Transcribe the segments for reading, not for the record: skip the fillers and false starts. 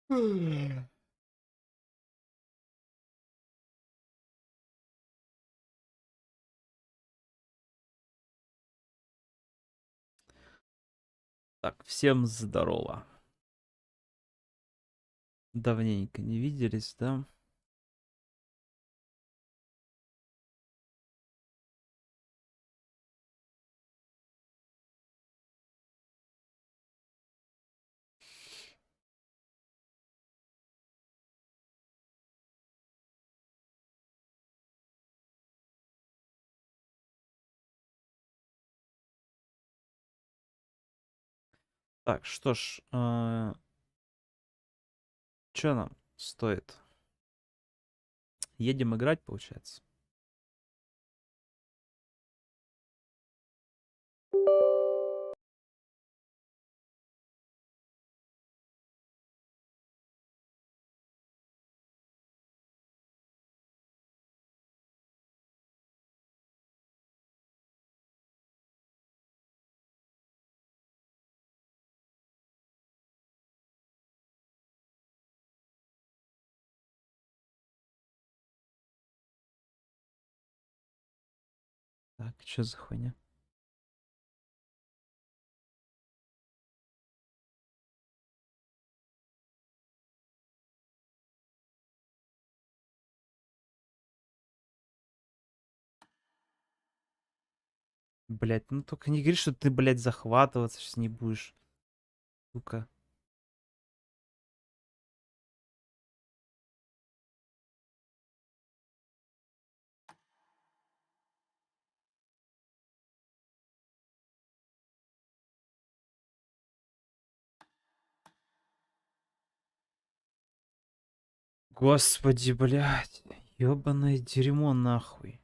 Так, всем здорово. Давненько не виделись, да? Так, что ж, что нам стоит? Едем играть, получается. Так, что за хуйня? Блять, ну только не говори, что ты, блядь, захватываться сейчас не будешь. Сука. Господи, блядь. Ёбаное дерьмо, нахуй.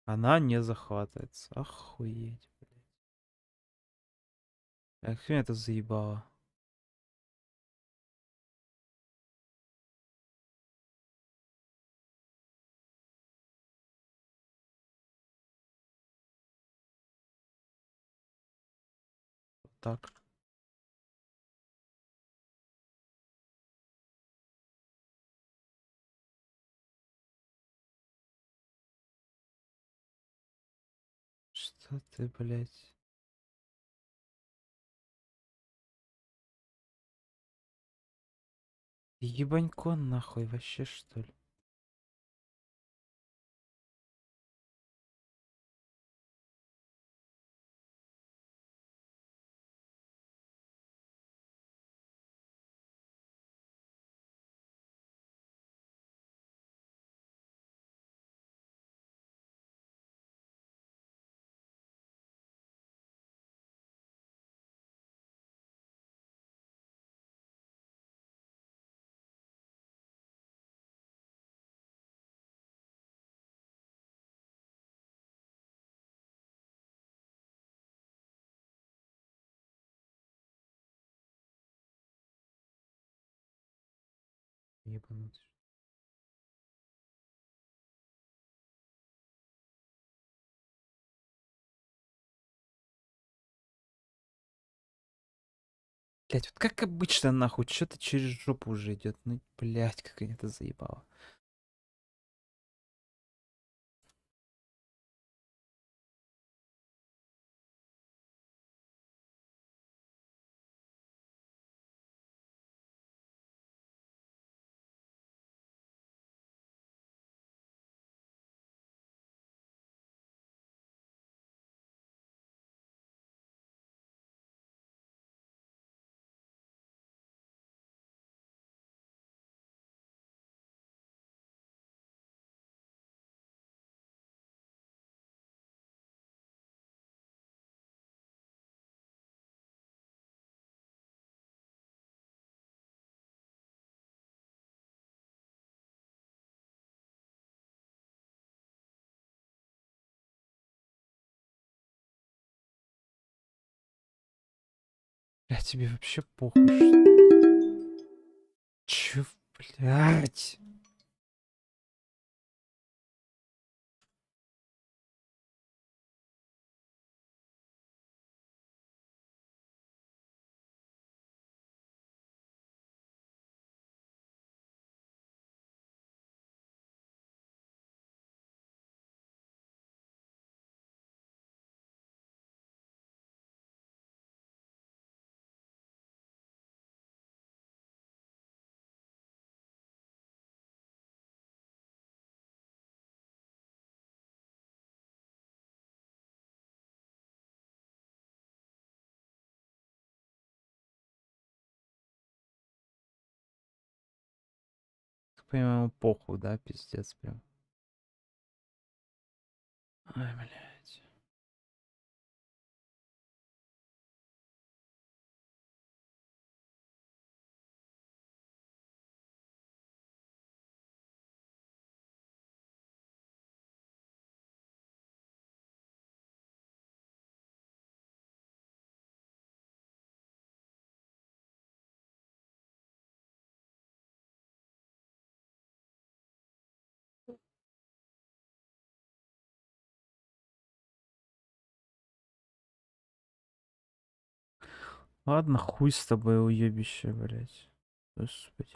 Она не захватывается. Охуеть, блядь. Как меня это заебало. Вот так. Что ты, блядь? Ебанько нахуй вообще, что ли? Ебанутый. Блять, вот как обычно, нахуй, что-то через жопу уже идет. Ну, блять, как они это заебало. Я тебе вообще похуй. Чё, блядь? Так понимаю, похуй, да, пиздец прям. Ай, блядь. Ладно, хуй с тобой, уебище, блядь. Господи.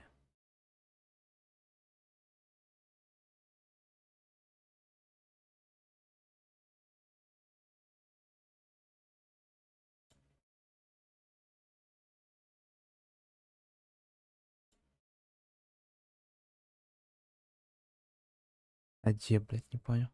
А где, блядь, не понял.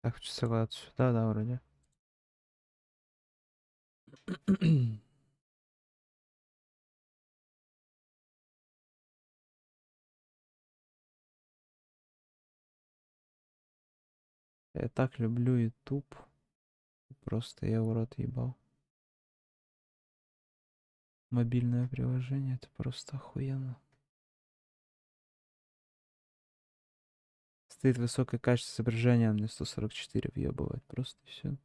Так, часовой отсюда, да, вроде. Я так люблю YouTube. Просто я в рот ебал. Мобильное приложение, это просто охуенно. Стоит высокое качество изображения, а мне 144 въебывает. Просто все.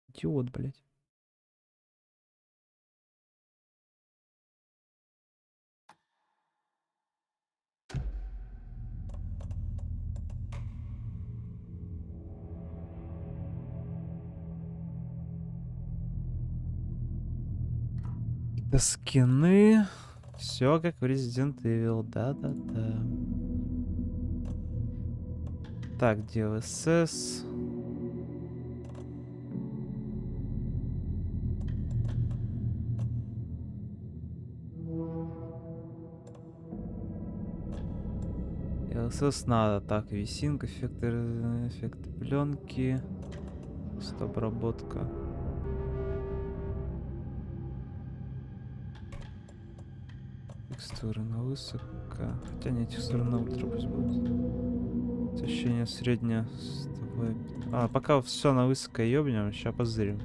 Идиот, блядь. Это скины. Все как в Resident Evil. Да-да-да. Так, DLSS. DLSS надо. Так, висинг, эффекты пленки. Обработка. Текстуры на высоко. Хотя не, текстуры на ультра пусть будут. Освещение среднее. А, пока все на высоко ёбнем, сейчас позырим.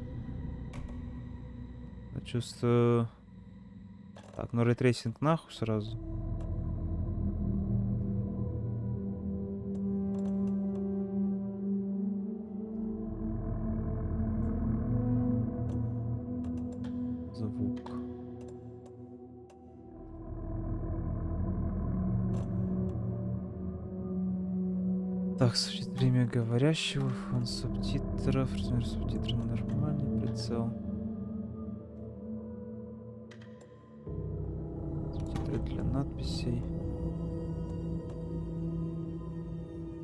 Я чувствую... Так, ну рейтрейсинг нахуй сразу. Звук. Так, время говорящего, фон субтитров, размер субтитров нормальный, прицел. Субтитры для надписей.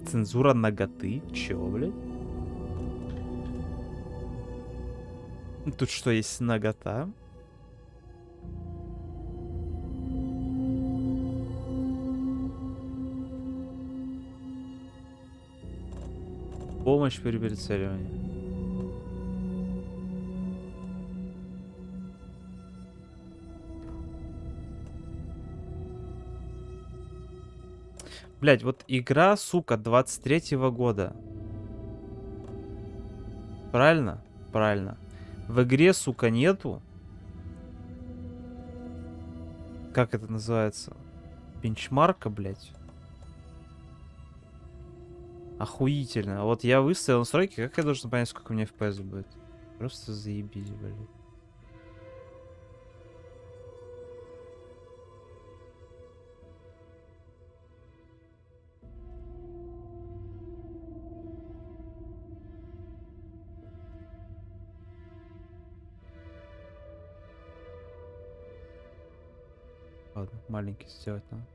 Цензура наготы? Чего, блядь? Тут что, есть нагота? Помощь при прицеливании. Блять, вот игра, сука, 23-го года. Правильно? Правильно. В игре, сука, нету. Как это называется? Бенчмарка, блять. Охуительно. Вот я выставил настройки, как я должен понять, сколько у меня FPS будет? Просто заебись, блядь. Ладно, маленький сделать надо.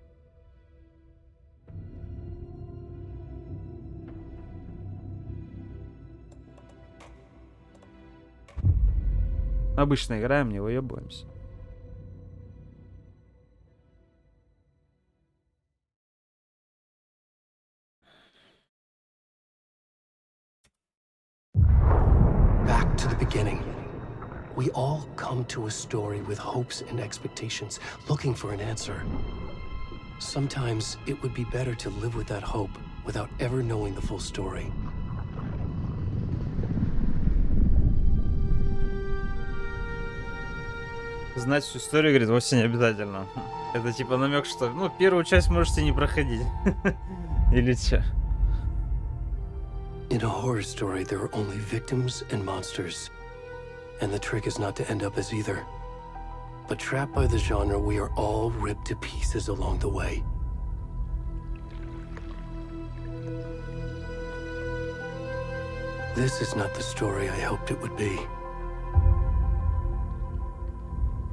Обычно играем, не выебываемся. Back to the beginning. We all come to a story with hopes and expectations, looking for an answer. Sometimes it would be better to live with that hope without ever knowing the full story. Знать всю историю, говорит, вовсе не обязательно. Это типа намек, что, ну, первую часть можете не проходить. Или че? In a horror story, there are only victims and monsters. And the trick is not to end up as either. But trapped by the genre, we are all ripped to pieces along the way. This is not the story I hoped it would be.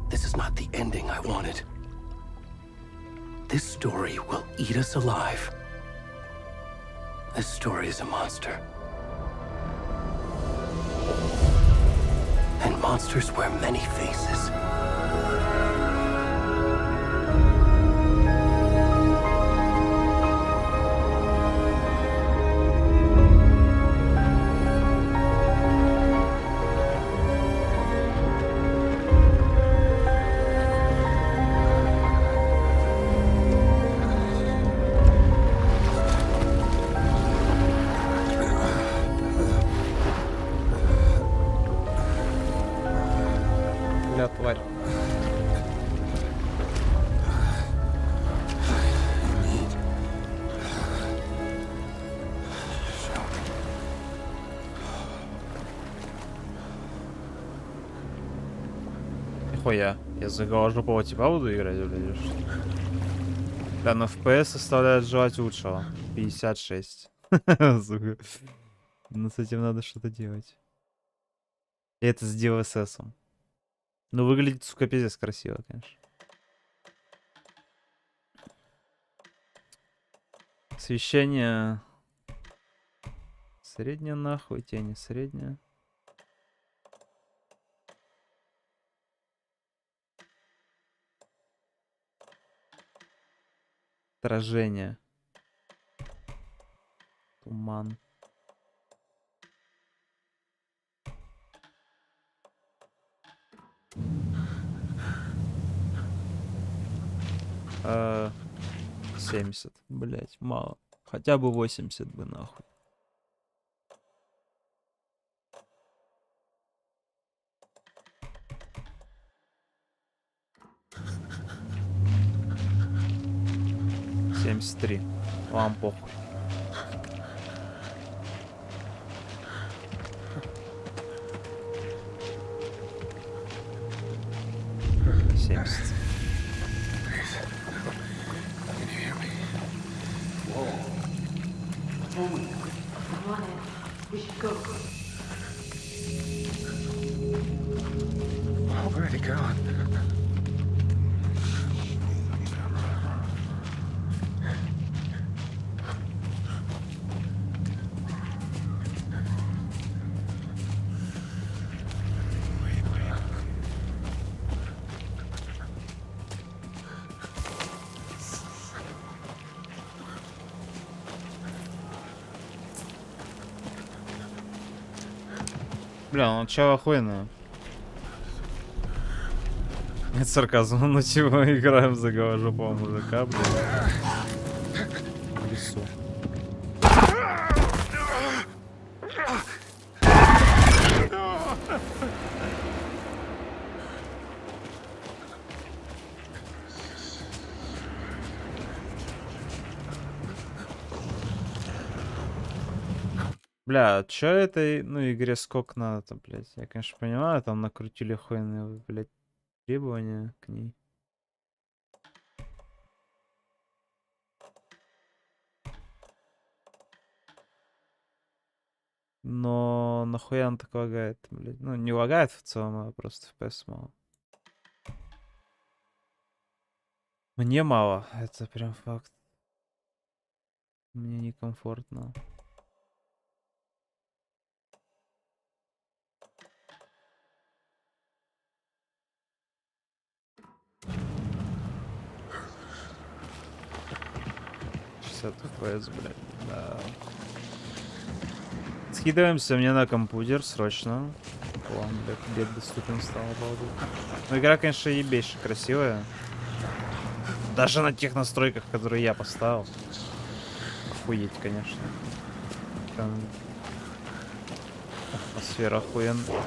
This is not the ending I wanted. This story will eat us alive. This story is a monster. And monsters wear many faces. Бля, тварь. Нихуя. Я за голожопого типа буду играть, блядь? Да, но FPS оставляет желать лучшего. 56. Сука. Ну с этим надо что-то делать. И это с DLSS-ом. Ну, выглядит, сука, пиздец красиво, конечно. Освещение. Среднее нахуй, тени средняя. Отражение. Туман. А, 70. Блять, мало. Хотя бы 80 бы нахуй. $73. Вам похуй. Where'd he go? Бля, ну чё охуенно. Это сарказм, ну чего играем за голожопого мужика, блин. В лесу. Бля, чё этой, ну, игре сколько надо-то, блядь? Я, конечно, понимаю, там накрутили охуенные, блядь, требования к ней. Но нахуя он так лагает, блядь? Ну, не лагает в целом, а просто FPS мало. Мне мало, это прям факт. Мне некомфортно. FPS, блядь, да. Скидываемся мне на компьютер срочно. План, блядь, бед доступен стал, обалдеть. Ну, игра, конечно, ебейше красивая. Даже на тех настройках, которые я поставил. Охуеть, конечно. Там атмосфера охуенная.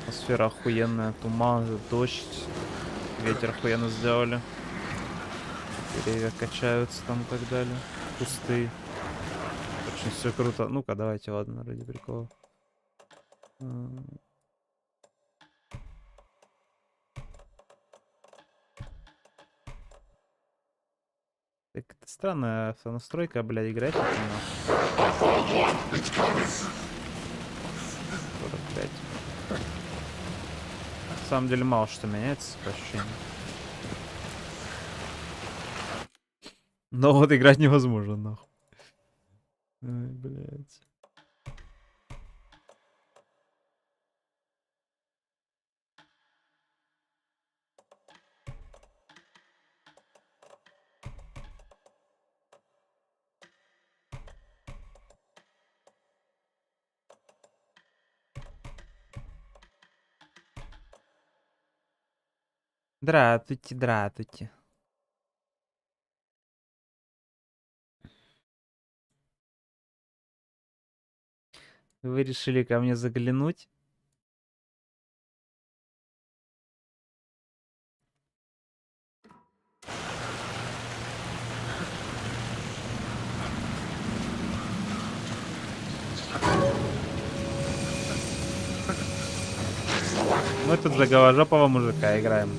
Атмосфера охуенная. Туман, дождь. Ветер охуенно сделали. Деревья качаются там и так далее. Кусты. Очень все круто. Ну-ка, давайте, ладно, ради прикола. Так, это странная настройка, блядь, играть. 45. На самом деле мало что меняется по ощущениям. Но вот играть невозможно, нахуй. Ай, блядь. Дратуйте, дратуйте. Вы решили ко мне заглянуть? Мы тут за голожопого мужика играем.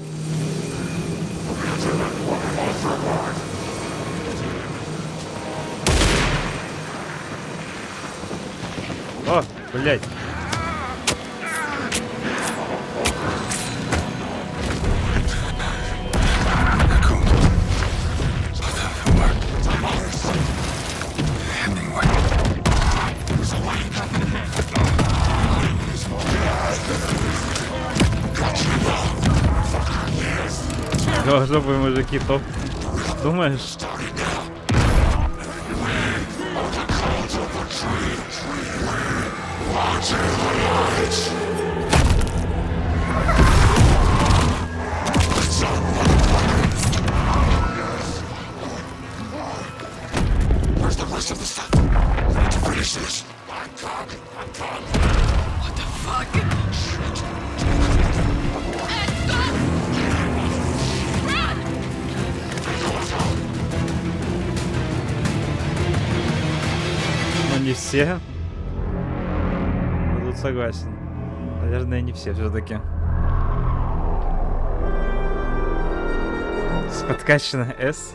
О, блядь. Голожопые мужики топ. Думаешь? Ну не все. Но тут согласен. Наверное, не все все-таки. С подкачано S.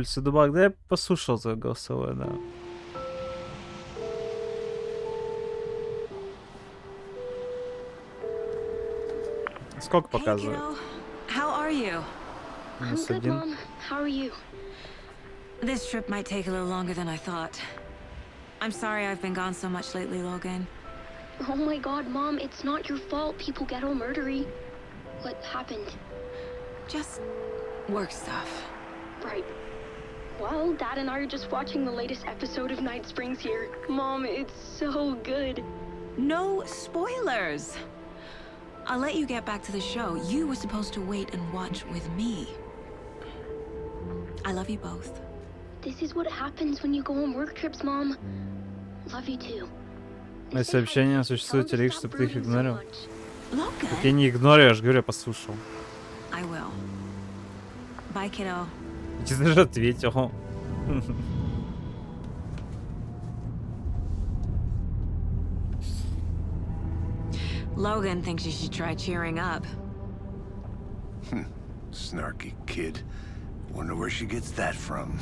улице Дубак. Да я послушал твое голосовое, да. Сколько Hey, показывает? kiddo. How are you? I'm Минус good, 1. Mom. How are you? This trip might take a little longer than I thought. I'm sorry I've been gone so much lately, Logan. Oh my God, Mom, it's not your fault. People get all murdery. What happened? Just work stuff. Right. Well, Dad and I are just watching the latest episode of Night Springs here. Mom, it's so good. No spoilers. I'll let you get back to the show. You were supposed to wait and watch with me. I love you both. This is what happens when you go on work trips, Mom. Love you too. Мои сообщения существуют лишь, чтобы ты их игнорил. Logan. Так я не игнорю, я же говорю, я послушал. I will. Bye, kiddo. Я тебе даже ответил. Logan thinks you should try cheering up. Snarky kid. Wonder where she gets that from.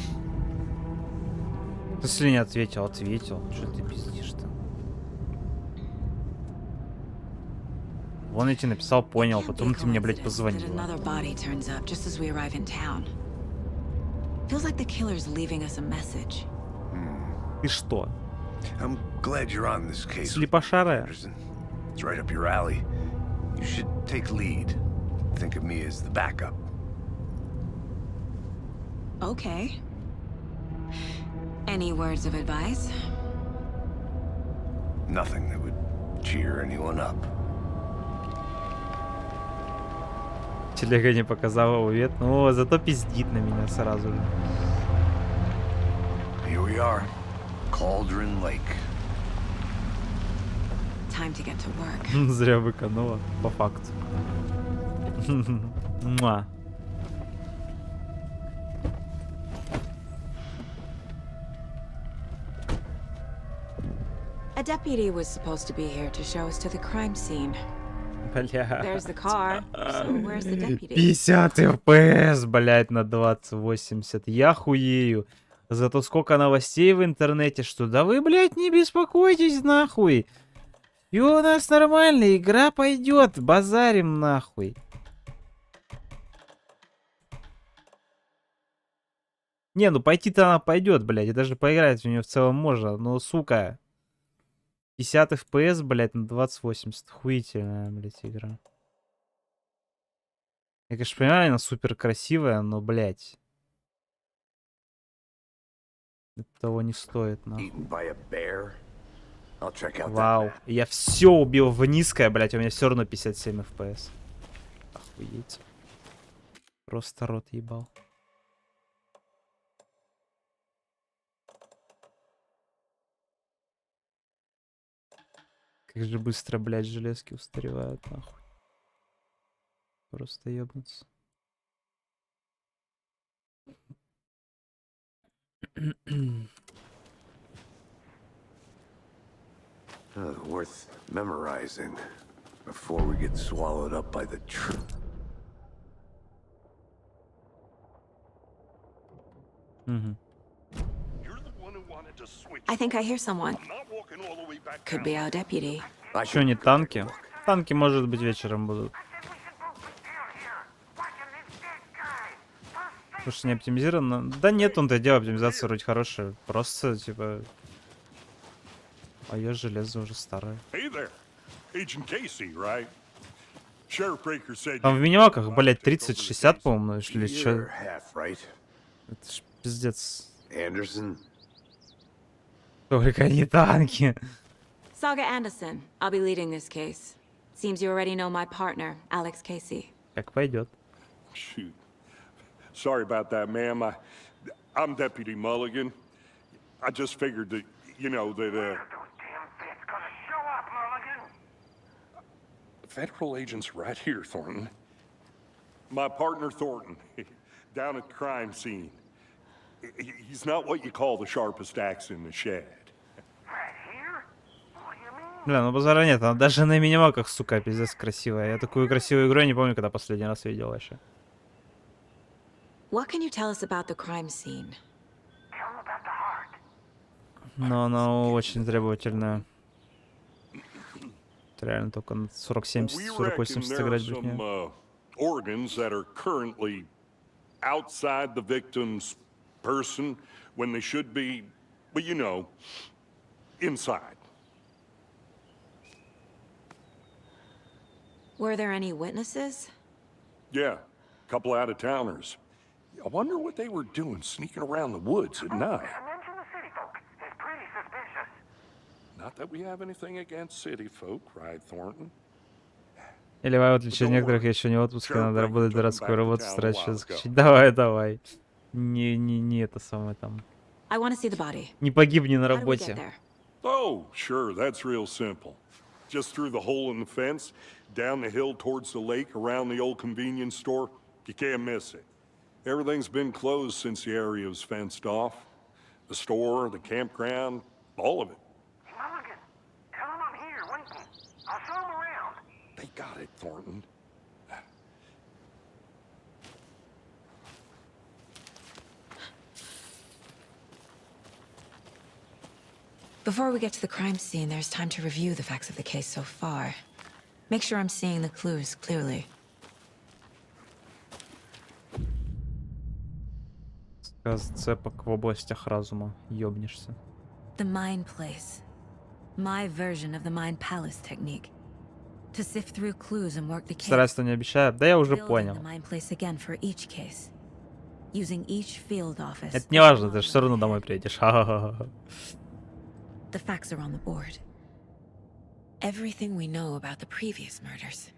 Если не ответил, ответил. Что ты пиздишь-то? Вон я тебе написал, понял, потом ты мне, блядь, позвонила. Another body turns up just as we arrive in town. Feels like the killer's leaving us a message. Ты что? I'm glad you're on this case, Слепошарая? Anderson. It's right up your alley. You should take lead. Think of me as the backup. Okay. Any words of advice? Nothing that would cheer anyone up. Телега не показала увет, но зато пиздит на меня сразу же. Here we are. Cauldron Lake. Time to get to work. Зря выканула, по факту. Муа. A deputy was supposed to be here to show us to the crime scene. Бля. There's the car, so where's the deputy? 50 FPS, блять, на 2080. Я хуею. Зато сколько новостей в интернете, что да вы, блядь, не беспокойтесь, нахуй. И у нас нормально, игра пойдет, базарим нахуй. Не, ну пойти-то она пойдет, блядь, и даже поиграть в нее в целом можно, но, сука, 50 FPS, блядь, на 2080, охуительная, блядь, игра. Я, конечно, понимаю, она супер красивая, но, блядь, это того не стоит, нахуй. Eaten by a bear. I'll check out that Вау, map. я все убил в низкое, блядь, у меня все равно 57 FPS. Охуеть. Просто рот ебал. Как же быстро, блядь, железки устаревают, нахуй. Просто ебнуться. Worth memorizing before we get swallowed up by the truth. I think I hear someone. Could be our deputy. Что, не танки? Танки, может быть, вечером будут. Слушай, не оптимизировано? Да нет, он-то дело, оптимизация вроде хорошая. Просто, типа... А я железо уже старое. Hey there, Agent Casey, right? Sheriff Breaker said. Там в минималках, блядь, 30-60, по-моему, или You're что? half right. Это ж пиздец. Anderson. Только не танки. Saga Anderson. I'll be leading this case. Seems you already know my partner, Alex Casey. Как пойдет. Shoot. Sorry about that, ma'am. I'm Deputy Mulligan. I just figured that, you know, that, Federal agents right here, Thornton. My partner, Thornton, down at the crime scene. He's not what you call the sharpest axe in the shed. Бля, ну базара нет, она даже на минималках, сука, пиздец красивая. Я такую красивую игру я не помню, когда последний раз видел вообще. What can you tell us about the crime scene? Но она очень требовательная. Это реально только на 47-48 сыграть будет. Нет. Organs that are currently outside the victim's person when they should be, well, you know, inside. Were there any witnesses? Yeah, a couple out-of-towners. I wonder what they were doing sneaking around the woods at night. Not that we have anything against city folk, right, Thornton? Или в отличие от некоторых, я еще не в отпуске, надо работать городскую работу, стараюсь заскочить. Давай. Не это самое там. I want to see the body. Не погибни на How do we работе. get there? Oh, sure, that's real simple. Just through the hole in the fence, down the hill towards the lake, around the old convenience store. You can't miss it. Everything's been closed since the area was fenced off. The store, the campground, all of it. Mulligan, tell him I'm here waiting. I'll show him around. They got it, Thornton. Before we get to the crime scene, there's time to review the facts of the case so far. Make sure I'm seeing the clues clearly. Сказ цепок в областях разума. Ёбнешься. The mind place. My version of the mind palace technique. To sift through clues and work the case. Старайся, не обещаю. Да я уже Building понял. the mind place again for each case. Using each field office. Это не важно, ты же все равно домой приедешь. Ха-ха-ха. The facts are on the board. Everything we know about the previous murders.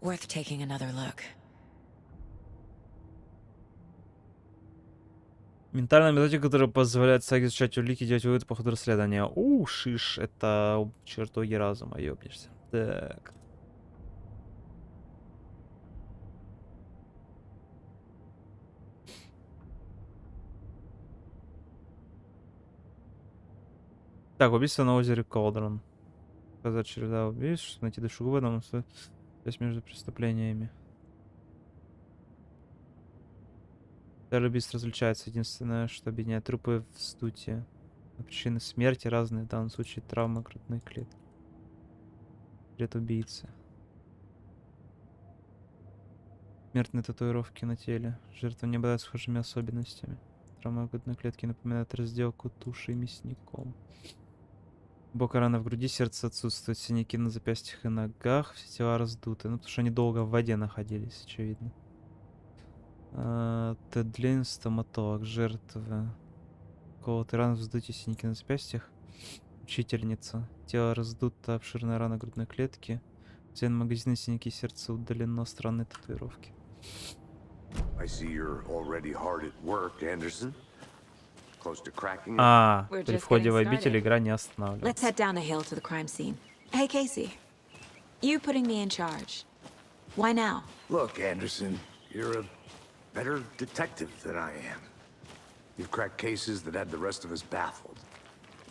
Worth taking another look. Ментальная методика, которая позволяет Саге изучать улики, делать выводы по ходу расследования. Шиш, это чертоги разума, ёбнешься. Так. Так, убийство на озере Колдрон. Сказать череда убийств, чтобы найти душегубу, связь между преступлениями. Цель убийств различается. Единственное, что объединяет трупы в вздутии. Причины смерти разные. В данном случае травмы грудной клетки. След убийцы. Смертные татуировки на теле. Жертва не обладает схожими особенностями. Травма грудной клетки напоминает разделку тушей мясником. Глубокая рана в груди, сердце отсутствует, синяки на запястьях и ногах, все тела раздуты. Ну, потому что они долго в воде находились, очевидно. Тедлин, стоматолог, жертвы. Колотый ран, вздутие, синяки на запястьях. Учительница. Тело раздуто, обширная рана грудной клетки. Взян магазин, синяки, сердце удалено, странные татуировки. I see you're already hard at work, Anderson. Close to cracking it. При входе в обитель игра не Let's останавливается. head down the hill to the crime scene. Hey, Casey. You putting me in charge. Why now? Look, Anderson, you're a better detective than I am. You've cracked cases that had the rest of us baffled.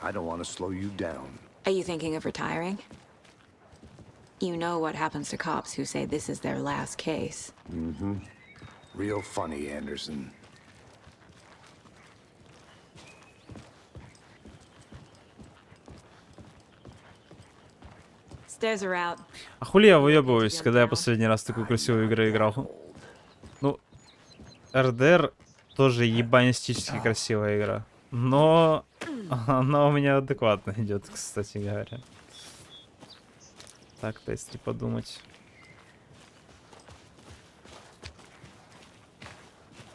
I don't want to slow you down. Are you thinking of retiring? You know what happens to cops who say this is their last case. Mm-hmm. Real funny, Anderson. Stairs are out. А хули я выебываюсь, когда я последний раз такую красивую игру играл? Ну, РДР тоже ебанистически красивая игра. Но она у меня адекватно идет, кстати говоря. Так-то, если подумать.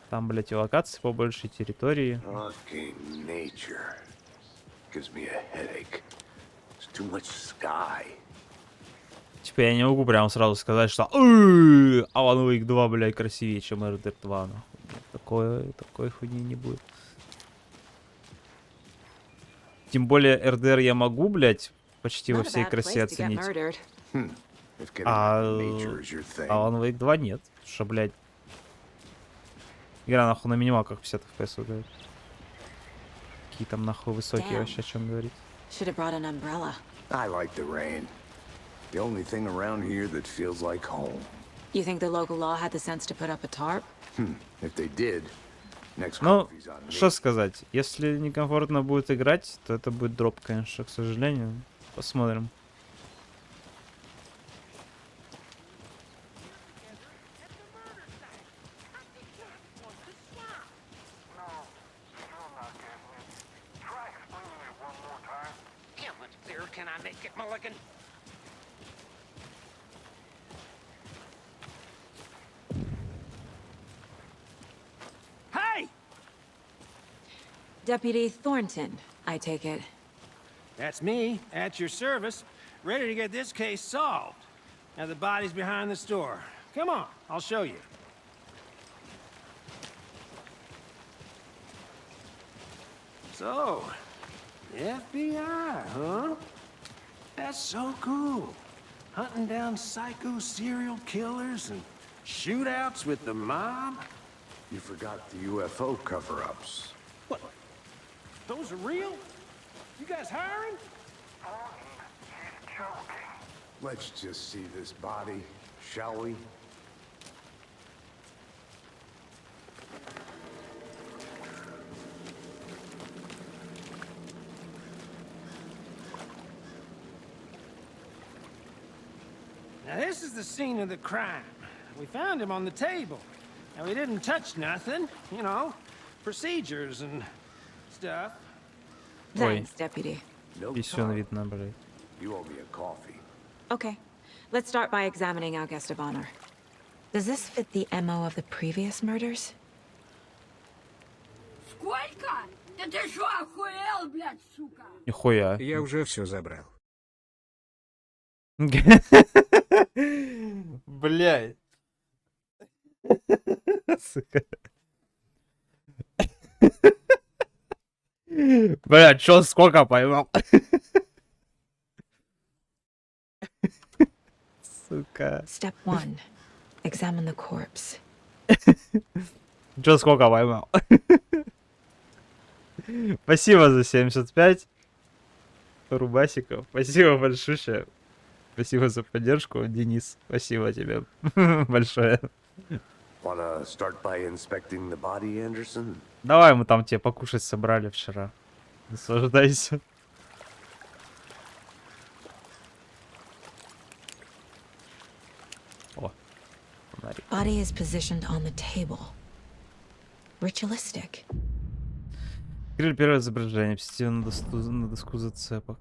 Там, блядь, и локации побольше, и территории. Fucking nature gives me a headache. There's too much sky. Типа я не могу прям сразу сказать, что Alan Wake 2, блядь, красивее, чем RDR 2. Такой хуйни не будет. Тем более RDR я могу, блядь, почти во всей красе оценить. А Alan Wake 2 нет. Потому что, блядь, игра нахуй на минималках 50 FPS выдает. Какие там нахуй высокие вообще, о чем говорить. I like the rain. The only thing around here that feels like home. You think the local law had the sense to put up a tarp? If they did, next Ну, coffee's on me. что сказать. Если некомфортно будет играть, то это будет дроп, конечно, к сожалению. Посмотрим. Try explaining it one more time. How much clearer can I make it, Mulligan? Hey! Deputy Thornton, I take it. That's me, at your service, ready to get this case solved. Now the body's behind the store. Come on, I'll show you. So, FBI, huh? That's so cool. Hunting down psycho serial killers and shootouts with the mob. You forgot the UFO cover-ups. What? Those are real? You guys hiring? He's joking. Let's just see this body, shall we? Now this is the scene of the crime. We found him on the table. Now we didn't touch nothing, you know, procedures and stuff. Ой, Thanks, Deputy. No писюн time. видно, блядь. You owe me a coffee. Okay, let's start by examining our guest of honor. Does this fit the MO of the previous murders? Сколько? Да ты что, охуел, блядь, сука? Нихуя. Я уже все забрал. Блядь. Сука. Бля, чё, сколько поймал? Сука. Step 1. Examine the corpse. Чё, сколько поймал? Спасибо за 75 рубасиков. Спасибо большое. Спасибо за поддержку, Денис. Спасибо тебе большое. Wanna start by inspecting the body, Anderson? Давай, мы там тебе покушать собрали вчера. Наслаждайся. О, фонарик. Body is positioned on the table. Ritualistic. Открыли первое изображение. Посетили на доску зацепок.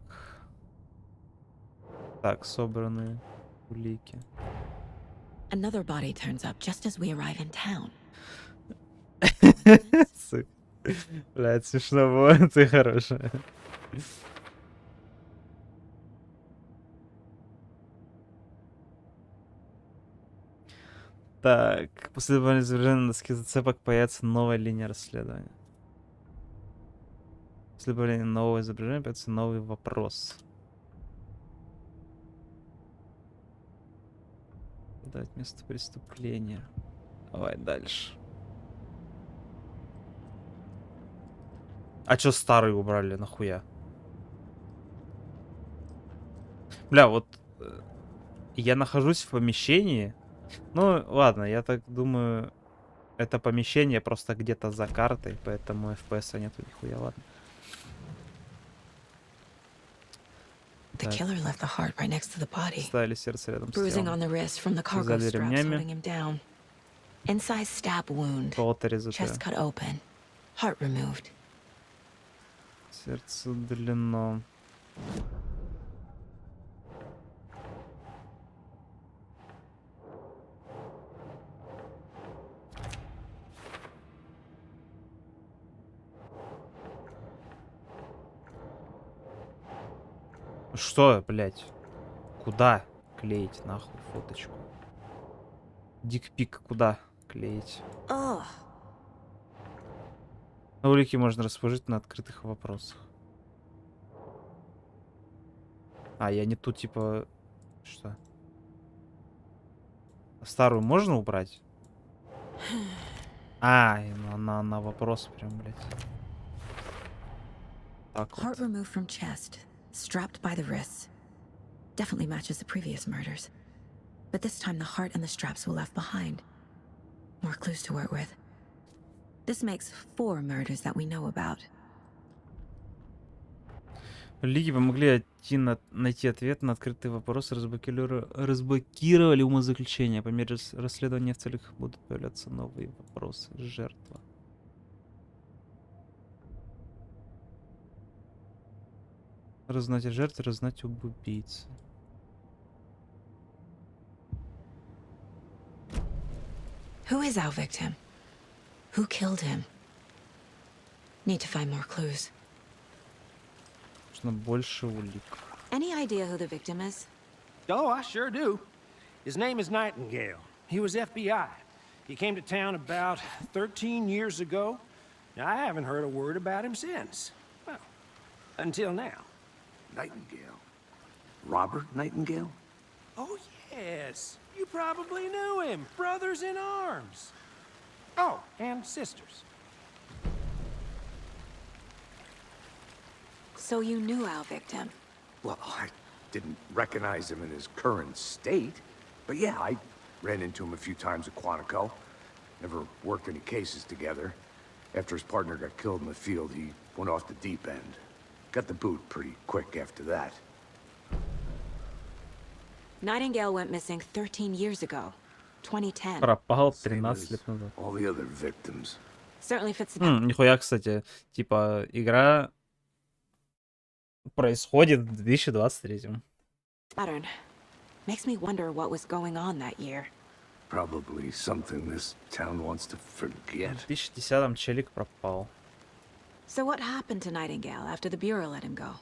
Так, собранные улики. Another body turns up just as we arrive in town. Сука. Блядь, смешно было. Ты хорошая. Так, после добавления изображения на доске зацепок появится новая линия расследования. После добавления нового изображения появится новый вопрос. Дать место преступления. Давай дальше. А чё старый убрали, нахуя? Бля, вот я нахожусь в помещении. Ну, ладно, я так думаю, это помещение просто где-то за картой, поэтому FPS нету нихуя, ладно. The killer left the heart right next to the body. Ставили сердце рядом с Bruising on телом. the wrist from the cargo Связали straps ремнями. holding him down. Incised stab wound. Колото результат. Chest cut open. Heart removed. Сердце удалено. Что, блядь? Куда клеить нахуй фоточку? Дикпик куда клеить? Ugh. На улике можно расположить на открытых вопросах. А, я не тут, типа... Что? Старую можно убрать? А, на вопрос прям, блядь. Так вот. Heart removed from chest. Strapped by the wrists. Definitely matches the previous murders. but this time the heart and the straps were left behind. More clues to work with. This makes 4 murders that we know about. Лиги помогли найти ответ на открытые вопросы, разблокировали умозаключения. По мере расследования в целях будут появляться новые вопросы. Жертва. Раззнать о жертве, раззнать об убийце. Who is our victim? Who killed him? Need to find more clues. Нужно больше улик. Any idea who the victim is? Oh, I sure do. His name is Nightingale. He was FBI. He came to town about 13 years ago. Now, I haven't heard a word about him since. Well, until now. Nightingale? Robert Nightingale? Oh, yes. You probably knew him. Brothers in arms. Oh, and sisters. So you knew our victim? Well, I didn't recognize him in his current state. But yeah, I ran into him a few times at Quantico. Never worked any cases together. After his partner got killed in the field, he went off the deep end. Got the boot pretty quick after that. Nightingale went missing 13 years ago. 2010. Пропал Same 13 as лет назад. all the other victims. Certainly fits the Нихуя, кстати. Типа, игра происходит в 2023. pattern. Makes me wonder what was going on that year. Probably something this town wants to В forget. 2010 челик пропал. So what happened to Nightingale after the Bureau let him go?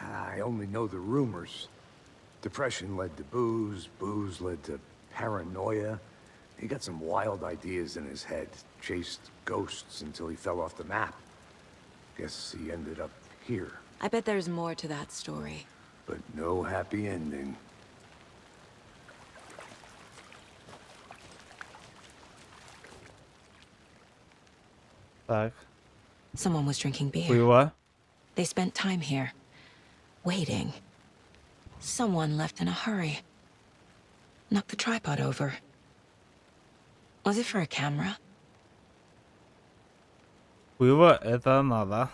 I only know the rumors. Depression led to booze, booze led to paranoia. He got some wild ideas in his head, chased ghosts until he fell off the map. Guess he ended up here, I bet there's more to that story. but no happy ending. Так, Someone was drinking beer. хуево. They spent time here, waiting. Someone left in a hurry. Knocked the tripod over. Was it for a camera? Хуево это надо.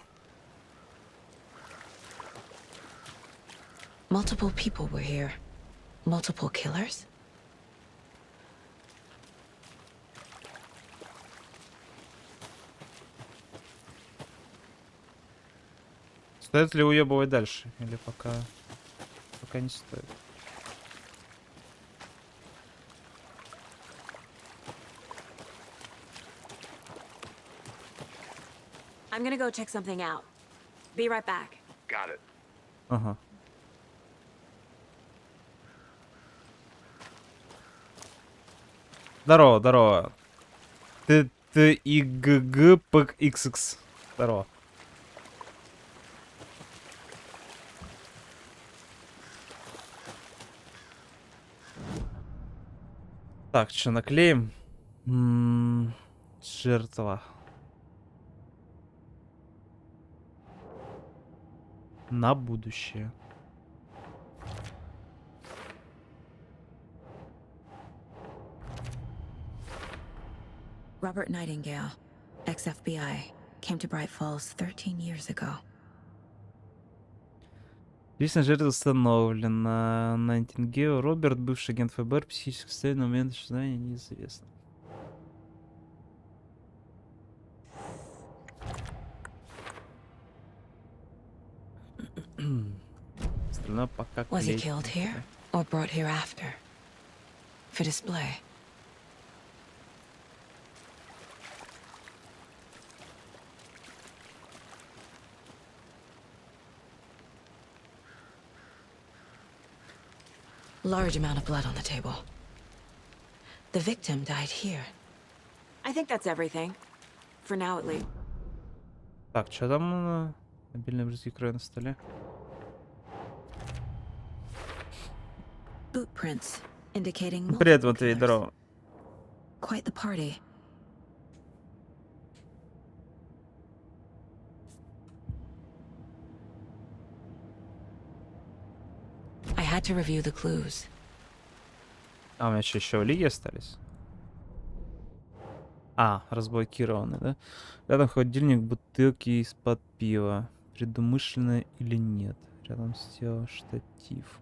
Multiple people were here. Multiple killers? Стоит ли уебывать дальше? Или пока не стоит? I'm gonna go check something out. Be right back. Got it. Ага. Здорово, здорово. Ты ИГГ Здорово. Так, что наклеим? Жертва. На будущее. Robert Nightingale, ex-FBI, came to Bright Falls 13 years ago. Личность жертвы установлена. Найтингейл Роберт, бывший агент ФБР, психическое состояние на момент исчезновения неизвестно. Остальное пока Was he клеить killed не here or brought here after? For display. Large amount of blood on the table. The victim died here. I think that's everything. For now, at least. Так, что там на мобильном русский край на столе? Boot prints indicating Привет, multiple Матвей, killers. здорово. Quite the party. I had to review the clues. А, у меня что, еще в лиге остались? А, разблокированы, да? Рядом холодильник, бутылки из-под пива. Предумышленно или нет? Рядом сделал штатив.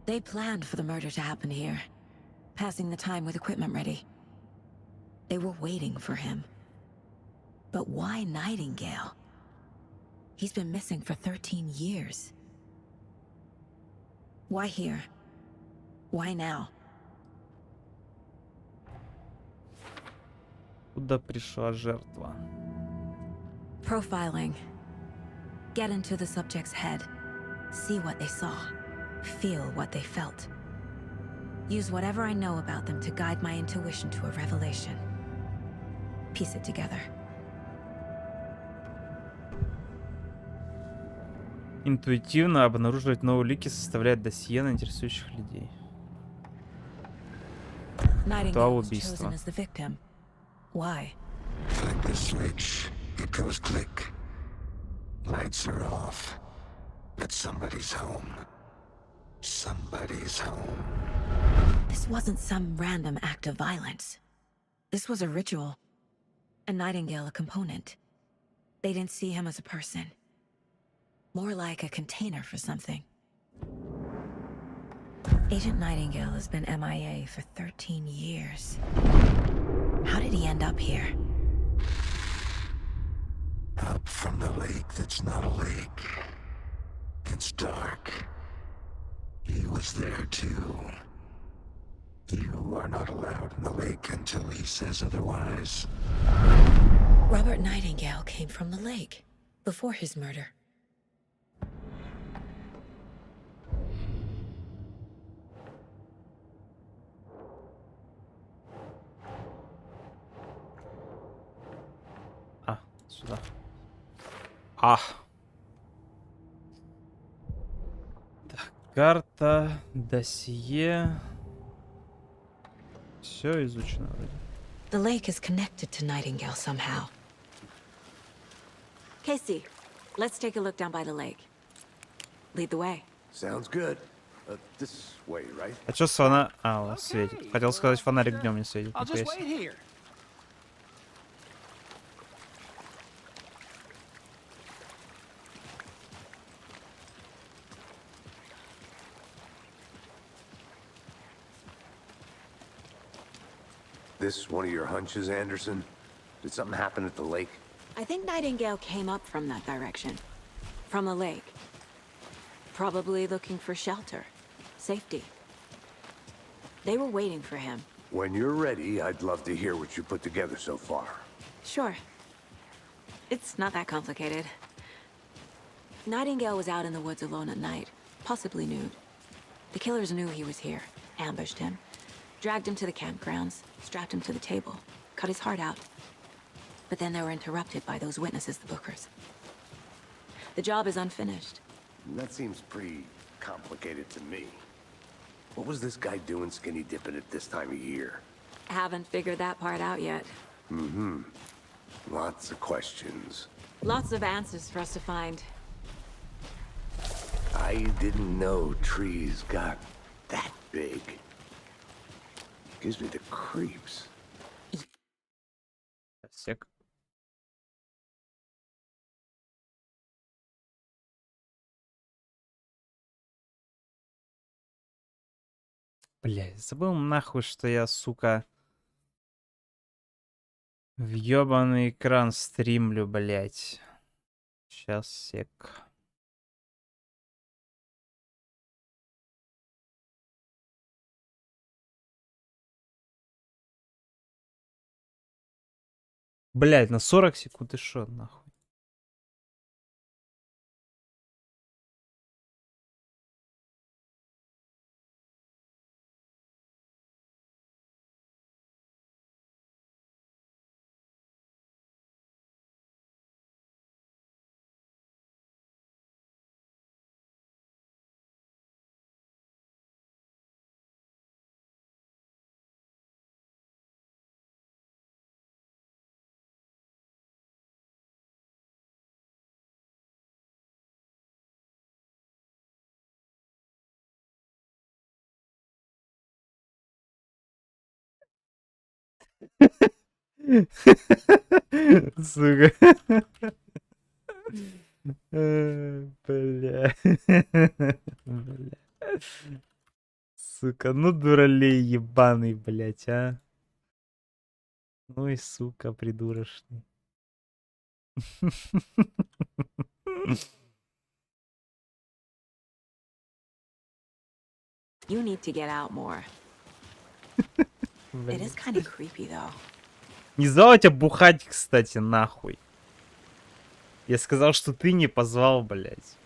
They planned for the murder to happen here, passing the time with equipment ready. They were waiting for him. But why Nightingale? He's been missing for 13 years. Why here? Why now? Куда пришла жертва? Profiling. Get into the subject's head. See what they saw. Feel what they felt. Use whatever I know about them to guide my intuition to a revelation. Piece it together. Интуитивно обнаруживать новые улики, составлять досье на интересующих людей. Nightingale was chosen as the victim. Why? Flip the switch, it goes click. Lights are off. But somebody's home. Somebody's home. This wasn't some random act of violence. This was a ritual. And Nightingale a component. They didn't see him as a person. More like a container for something. Agent Nightingale has been MIA for 13 years. How did he end up here? Up from the lake that's not a lake. It's dark. He was there too. You are not allowed in the lake until he says otherwise. Robert Nightingale came from the lake before his murder. Сюда. А. Так, карта, досье. Все изучено вроде. The lake is connected to Nightingale somehow. Casey, let's take a look down by the lake. Lead the way. Sounds good. This way, right? А чё фонарик? А, он светит. Хотел сказать, фонарик днем не светит. I'll just wait here. This one of your hunches, Anderson? Did something happen at the lake? I think Nightingale came up from that direction. From the lake. Probably looking for shelter. Safety. They were waiting for him. When you're ready, I'd love to hear what you put together so far. Sure. It's not that complicated. Nightingale was out in the woods alone at night, possibly nude. The killers knew he was here, ambushed him, dragged him to the campgrounds, strapped him to the table, cut his heart out. But then they were interrupted by those witnesses, the Bookers. The job is unfinished. That seems pretty complicated to me. What was this guy doing skinny dipping at this time of year? Haven't figured that part out yet. Mm-hmm. Lots of questions. Lots of answers for us to find. I didn't know trees got that big. Gives me the creeps. Сек. Блядь, забыл нахуй, что я, сука, в ёбаный экран стримлю, блядь. Сейчас, сек. Блядь, на 40 секунд и шо, нахуй. Сука. Бля. Бля. Сука, ну дуралей ебаный, блять, а. Ну и сука, придурочный. You need to get out more. It is kind of creepy, though. Не звал тебя бухать, кстати, нахуй. Я сказал, что ты не позвал, блядь.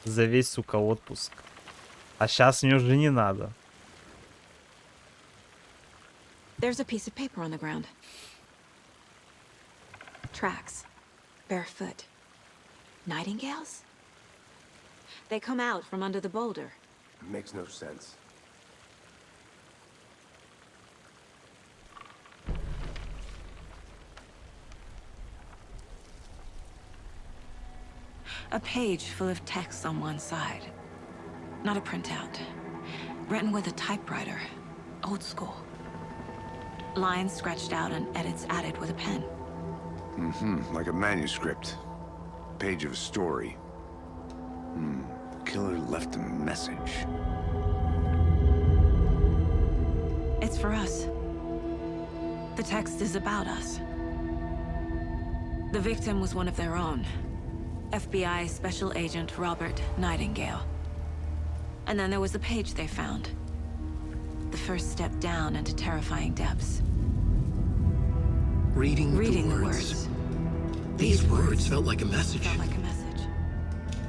За весь, сука, отпуск. А сейчас мне уже не надо. There's a piece of paper on the ground. Tracks. Barefoot. Nightingales? They come out from under the boulder. Makes no sense. A page full of text on one side. Not a printout. Written with a typewriter. Old school. Lines scratched out and edits added with a pen. Like a manuscript. Page of a story. The killer left a message. It's for us. The text is about us. The victim was one of their own. FBI Special Agent Robert Nightingale. And then there was the page they found. The first step down into terrifying depths. Reading the the words. words. These words felt like a message. Felt like a message.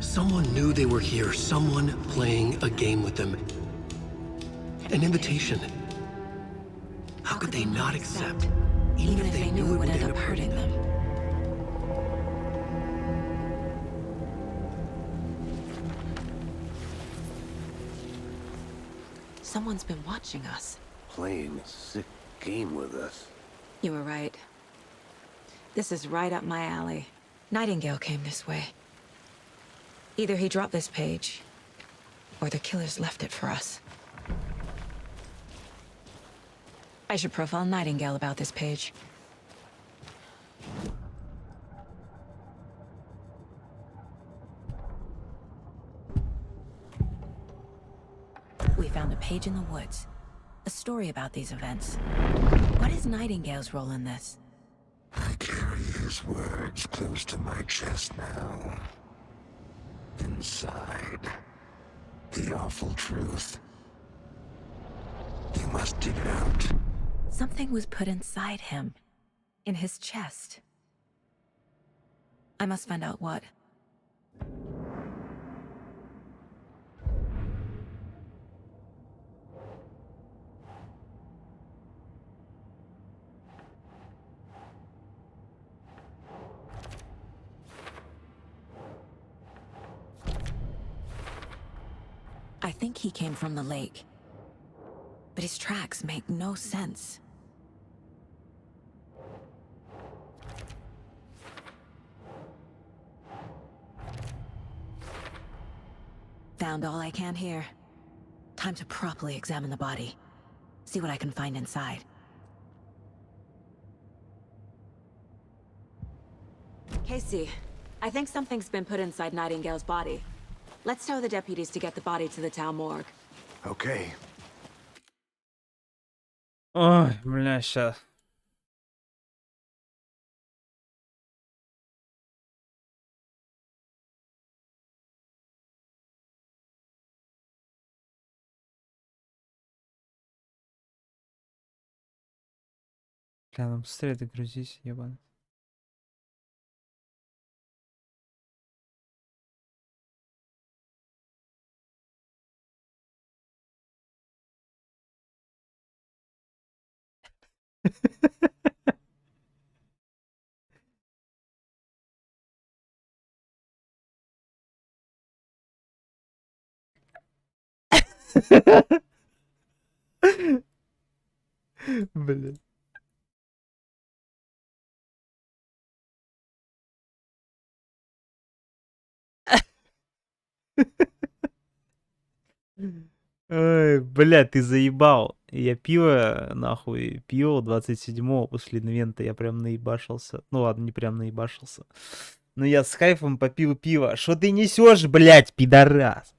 Someone knew they were here, someone playing a game with them. An invitation. How could they not accept, even if they knew it would end up hurting them? Someone's been watching us. Playing a sick game with us. You were right. This is right up my alley. Nightingale came this way. Either he dropped this page, or the killers left it for us. I should profile Nightingale about this page. We found a page in the woods. A story about these events. What is Nightingale's role in this? I carry his words close to my chest now. Inside, the awful truth. You must dig it out. Something was put inside him. In his chest. I must find out what. I think he came from the lake. But his tracks make no sense. Found all I can here. Time to properly examine the body. See what I can find inside. Casey, I think something's been put inside Nightingale's body. Let's tell the deputies to get the body to the town morgue. Okay. Ой, бля, ща. Бля, ну быстрее догрузись, ебан. Бля. Ой, бля, ты заебал. Я пиво, нахуй, пил 27-го после инвента, я прям наебашился. Ну ладно, не прям наебашился. Но я с кайфом попил пиво. Что ты несешь, блядь, пидорас?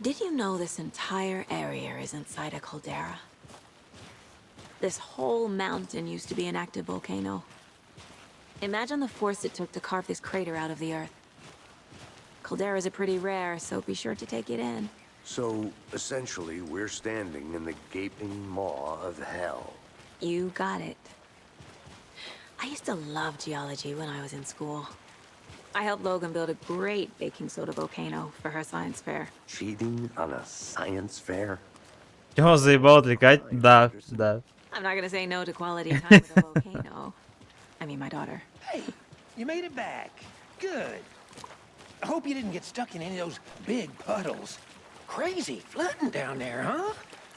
Did you know this entire area is inside a caldera? This whole mountain used to be an active volcano. Imagine the force it took to carve this crater out of the earth. Calderas are pretty rare, so be sure to take it in. So, essentially, we're standing in the gaping maw of hell. You got it. I used to love geology when I was in school. I helped Logan build a great baking soda volcano for her science fair. Cheating on a science fair? Чего заебал отвлекать? Да, да. I'm not gonna say no to quality time with a volcano. I mean, my daughter. Hey, you made it back. Good. I hope you didn't get stuck in any of those big puddles. Crazy flooding down there, huh?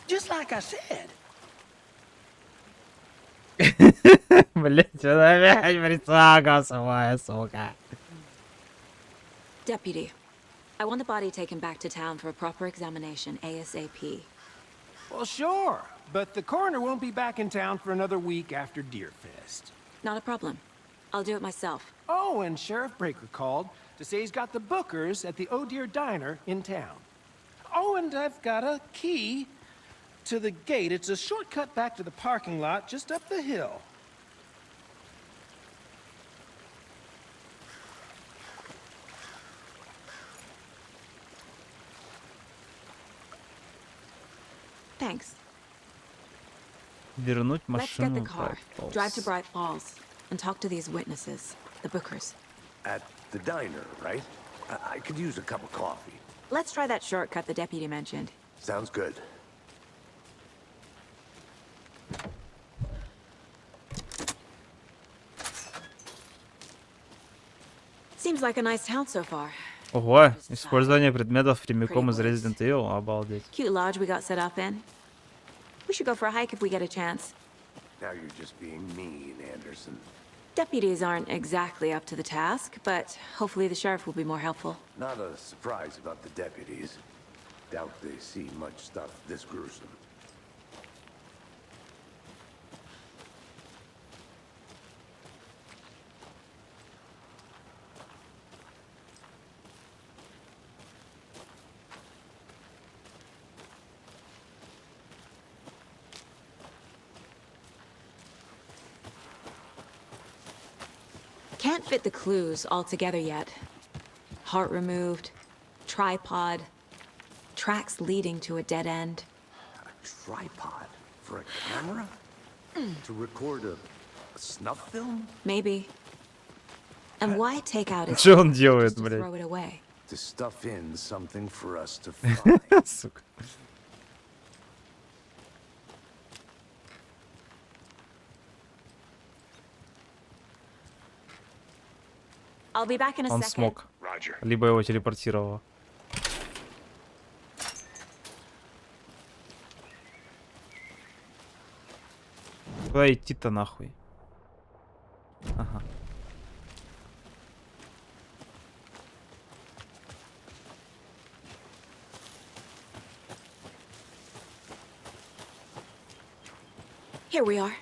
Just like I said. Блять, он опять прицакался, сука. Deputy, I want the body taken back to town for a proper examination ASAP. Well, sure, but the coroner won't be back in town for another week after Deerfest. Not a problem. I'll do it myself. Oh, and Sheriff Breaker called to say he's got the bookers at the Oh Dear Diner in town. Oh, and I've got a key to the gate. It's a shortcut back to the parking lot just up the hill. Thanks. Вернуть Let's get the машину. car, drive to Bright Falls, and talk to these witnesses, the bookers. At the diner, right? I could use a cup of coffee. Let's try that shortcut the deputy mentioned. Sounds good. Seems like a nice town so far. Ого, использование предметов прямиком из Resident Evil, обалдеть. Cute lodge we got set up in. We should go for a hike if we get a chance. Now you're just being mean, Anderson. Deputies aren't exactly up to the task, but hopefully the sheriff will be more helpful. Not a surprise about the deputies. Doubt they see much stuff this gruesome. Can't fit the clues all together yet. Heart removed, tripod, tracks leading to a dead end. A tripod for a camera? To record a snuff film? Maybe. And why take out his Что он just делает, to блядь? throw it away? To stuff in something for us to find. Сука. I'll be back in a Он second. смог. Roger. Либо его телепортировало. Куда идти-то нахуй? Ага. Here we are.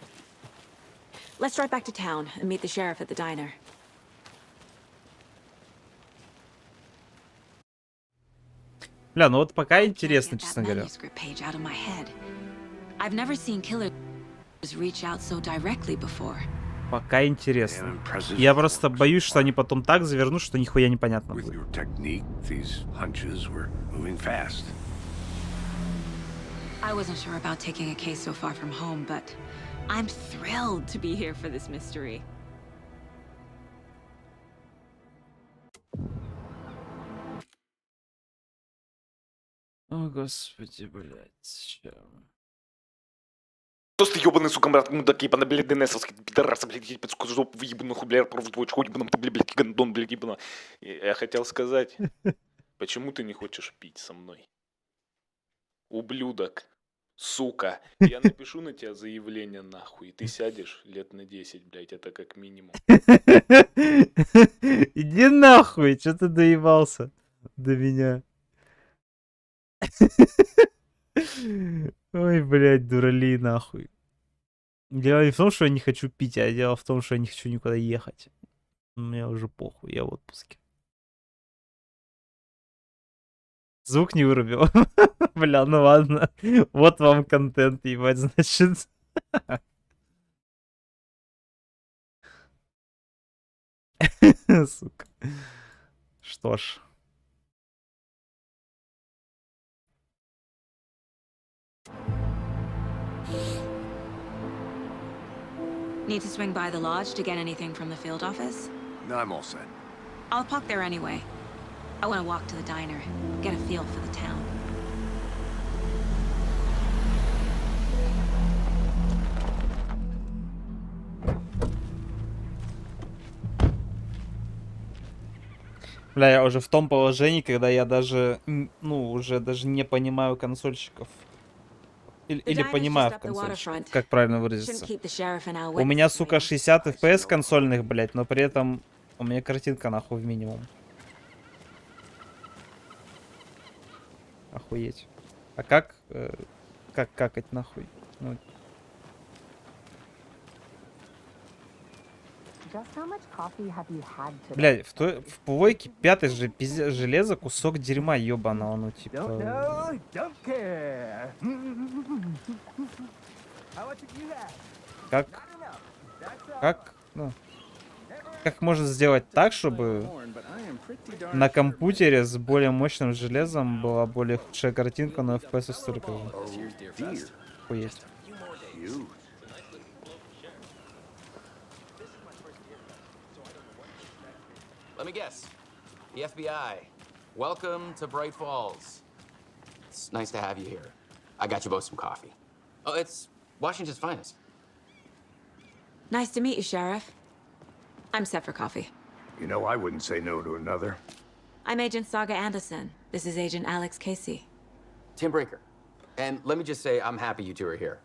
Let's drive back to town and meet the sheriff at the diner. Бля, ну вот пока Can't интересно, get that честно говоря. manuscript page out of my head. I've never seen killers reach out so directly before. Пока интересно. Я просто боюсь, что они потом так завернут, что нихуя непонятно With будет. your technique, these hunches were moving fast. I wasn't sure about taking a case so far from home, but I'm thrilled to be here for this mystery. О, господи, блядь. Просто ебаный, сука, брат, мудак, ебаный, блядь, ДНСовский пидорас, блядь, ебать, сука, жоп, ебаный, хуй, блядь, проводочку, ебаный, ты, блядь, гандон, блядь, ебаный. Я хотел сказать, почему ты не хочешь пить со мной? Ублюдок, сука, я напишу на тебя заявление, нахуй, и ты сядешь лет на 10, блядь, это как минимум. Иди нахуй, что ты доебался до меня. Ой, блядь, дурали нахуй. Дело не в том, что я не хочу пить, а дело в том, что я не хочу никуда ехать. Мне уже похуй, я в отпуске. Звук не вырубил. Бля, ну ладно. Вот вам контент, ебать, значит. Сука. Что ж. Need to swing by the lodge to get anything from the field office? No, I'm all set. I'll park there anyway. I want to walk to the diner, get a feel for the town. Бля, я уже в том положении, когда я даже, ну, уже даже не понимаю консольщиков. Или понимаю в консольщиков, как правильно выразиться. У меня, сука, 60 FPS консольных, блядь, но при этом у меня картинка нахуй в минимум. Охуеть. А как какать нахуй? Ну. Блядь, в повойке 5 же пиздец железо, кусок дерьма ёбаного, ну типа. Ну, как можно сделать так, чтобы на компьютере с более мощным железом была более худшая картинка, но FPS столько же. Охуеть. Let me guess. The FBI. Welcome to Bright Falls. It's nice to have you here. I got you both some coffee. Oh, it's Washington's finest. Nice to meet you, Sheriff. I'm set for coffee. You know, I wouldn't say no to another. I'm Agent Saga Anderson. This is Agent Alex Casey. Tim Breaker. And let me just say, I'm happy you two are here.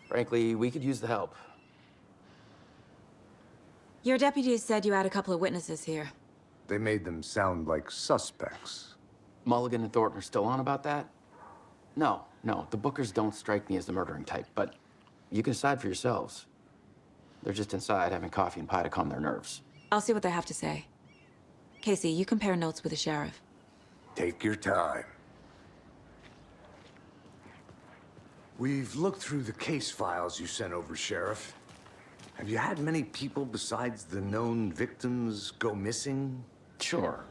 Frankly, we could use the help. Your deputies said you had a couple of witnesses here. They made them sound like suspects. Mulligan and Thornton are still on about that? No, the Bookers don't strike me as the murdering type, but you can decide for yourselves. They're just inside having coffee and pie to calm their nerves. I'll see what they have to say. Casey, you compare notes with the sheriff. Take your time. We've looked through the case files you sent over, Sheriff. Have you had many people besides the known victims go missing? Sure.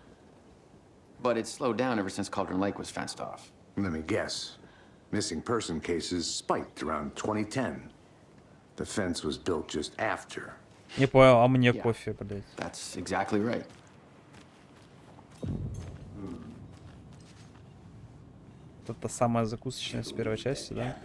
But it's slowed down ever since Cauldron Lake was fenced off. Let me guess. Missing person cases spiked around 2010. The fence was built just after. Не понял, а мне кофе, блядь. That's exactly right. Это самая закусочная с первой части, да?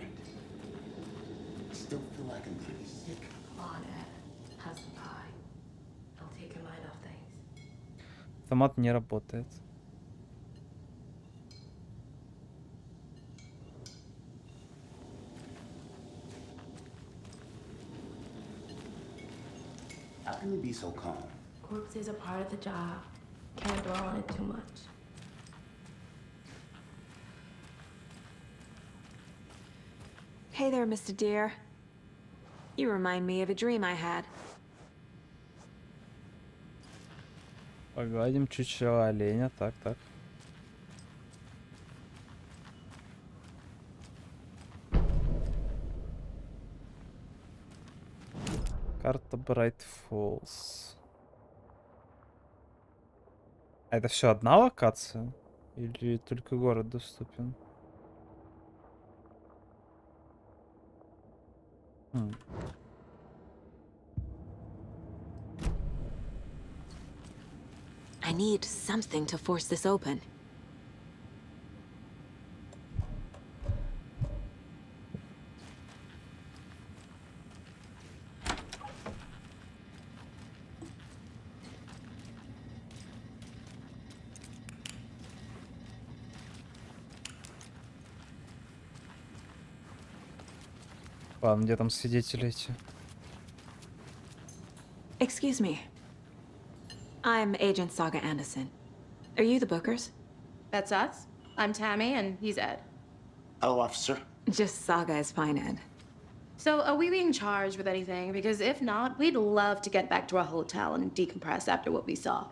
Автомат не работает. How can you be so calm? Corpses are part of the job. Can't dwell on it too much. Hey there, Mr. Deer. You remind me of a dream I had. Погладим чучело оленя, так. Карта Bright Falls. А это все одна локация? Или только город доступен? I need something to force this open. Ладно, где там свидетели эти? Excuse me. I'm Agent Saga Anderson. Are you the bookers? That's us. I'm Tammy, and he's Ed. Hello, officer. Just Saga is fine, Ed. So, are we being charged with anything? Because if not, we'd love to get back to our hotel and decompress after what we saw.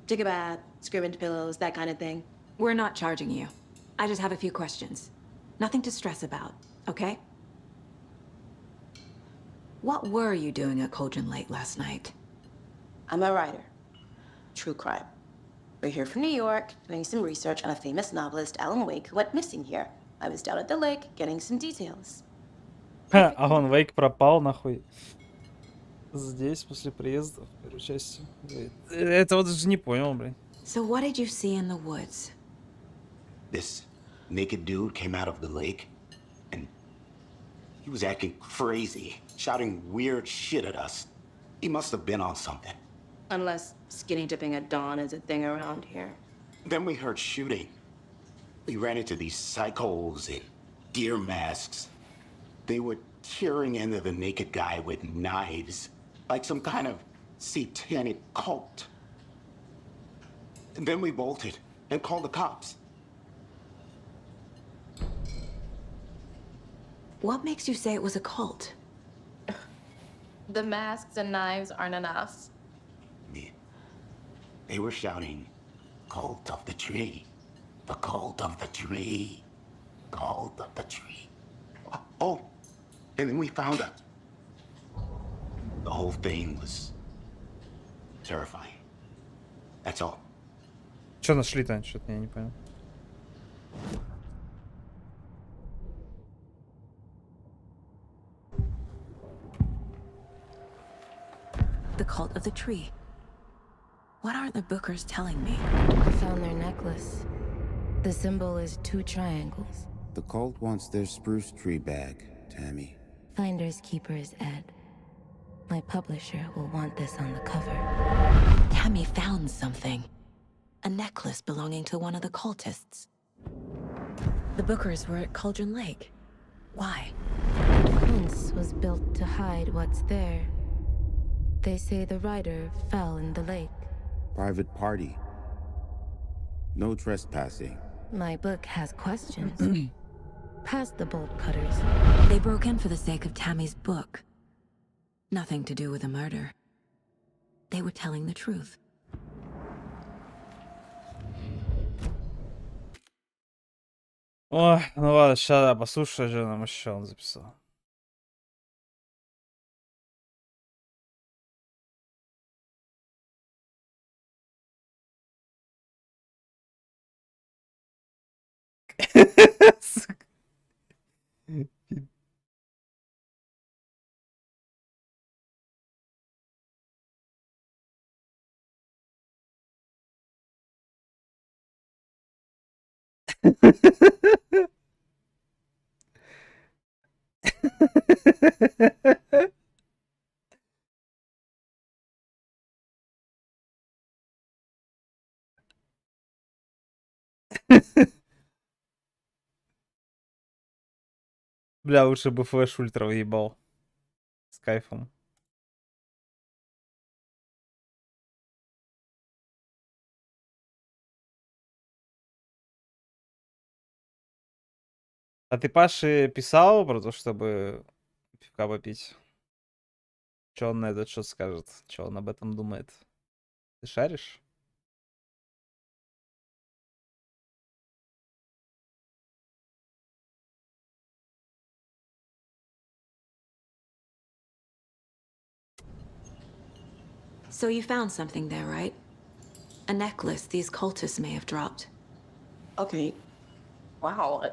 Take a bath, scream into pillows, that kind of thing. We're not charging you. I just have a few questions. Nothing to stress about, okay? What were you doing at Cauldron Lake last night? I'm a writer. True crime. We're here from New York, doing some research on a famous novelist, Alan Wake, who went missing here. I was down at the lake, getting some details. Ха, Алан Вейк пропал нахуй. Здесь после приезда в первой части. Это вот даже не понял, блин. So what did you see in the woods? This naked dude came out of the lake, and he was acting crazy, shouting weird shit at us. He must have been on something. Unless skinny dipping at dawn is a thing around here. Then we heard shooting. We ran into these psychos in deer masks. They were tearing into the naked guy with knives, like some kind of satanic cult. And then we bolted and called the cops. What makes you say it was a cult? The masks and knives aren't enough. They were shouting, "Cult of the tree, the cult of the tree, cult of the tree." Oh, and then we found out. The whole thing was terrifying. That's all. Что нашли-то? Что-то я не понял. The cult of the tree. What are the bookers telling me? I found their necklace. The symbol is 2 triangles. The cult wants their spruce tree back, Tammy. Finders keepers, Ed. My publisher will want this on the cover. Tammy found something. A necklace belonging to one of the cultists. The bookers were at Cauldron Lake. Why? The fence was built to hide what's there. They say the writer fell in the lake. Private party. No trespassing. My book has questions. Past the bolt cutters. They broke in for the sake of Tammy's book. Nothing to do with the murder. They were telling the truth. Ой, ну ладно, сейчас послушаю, что нам еще он записал. Бля, лучше бы флеш ультра выебал. С кайфом. А ты Паше писал про то, чтобы пивка попить? Че он на этот счет скажет? Че он об этом думает? Ты шаришь? So you found something there, right? A necklace these cultists may have dropped. Okay. Wow.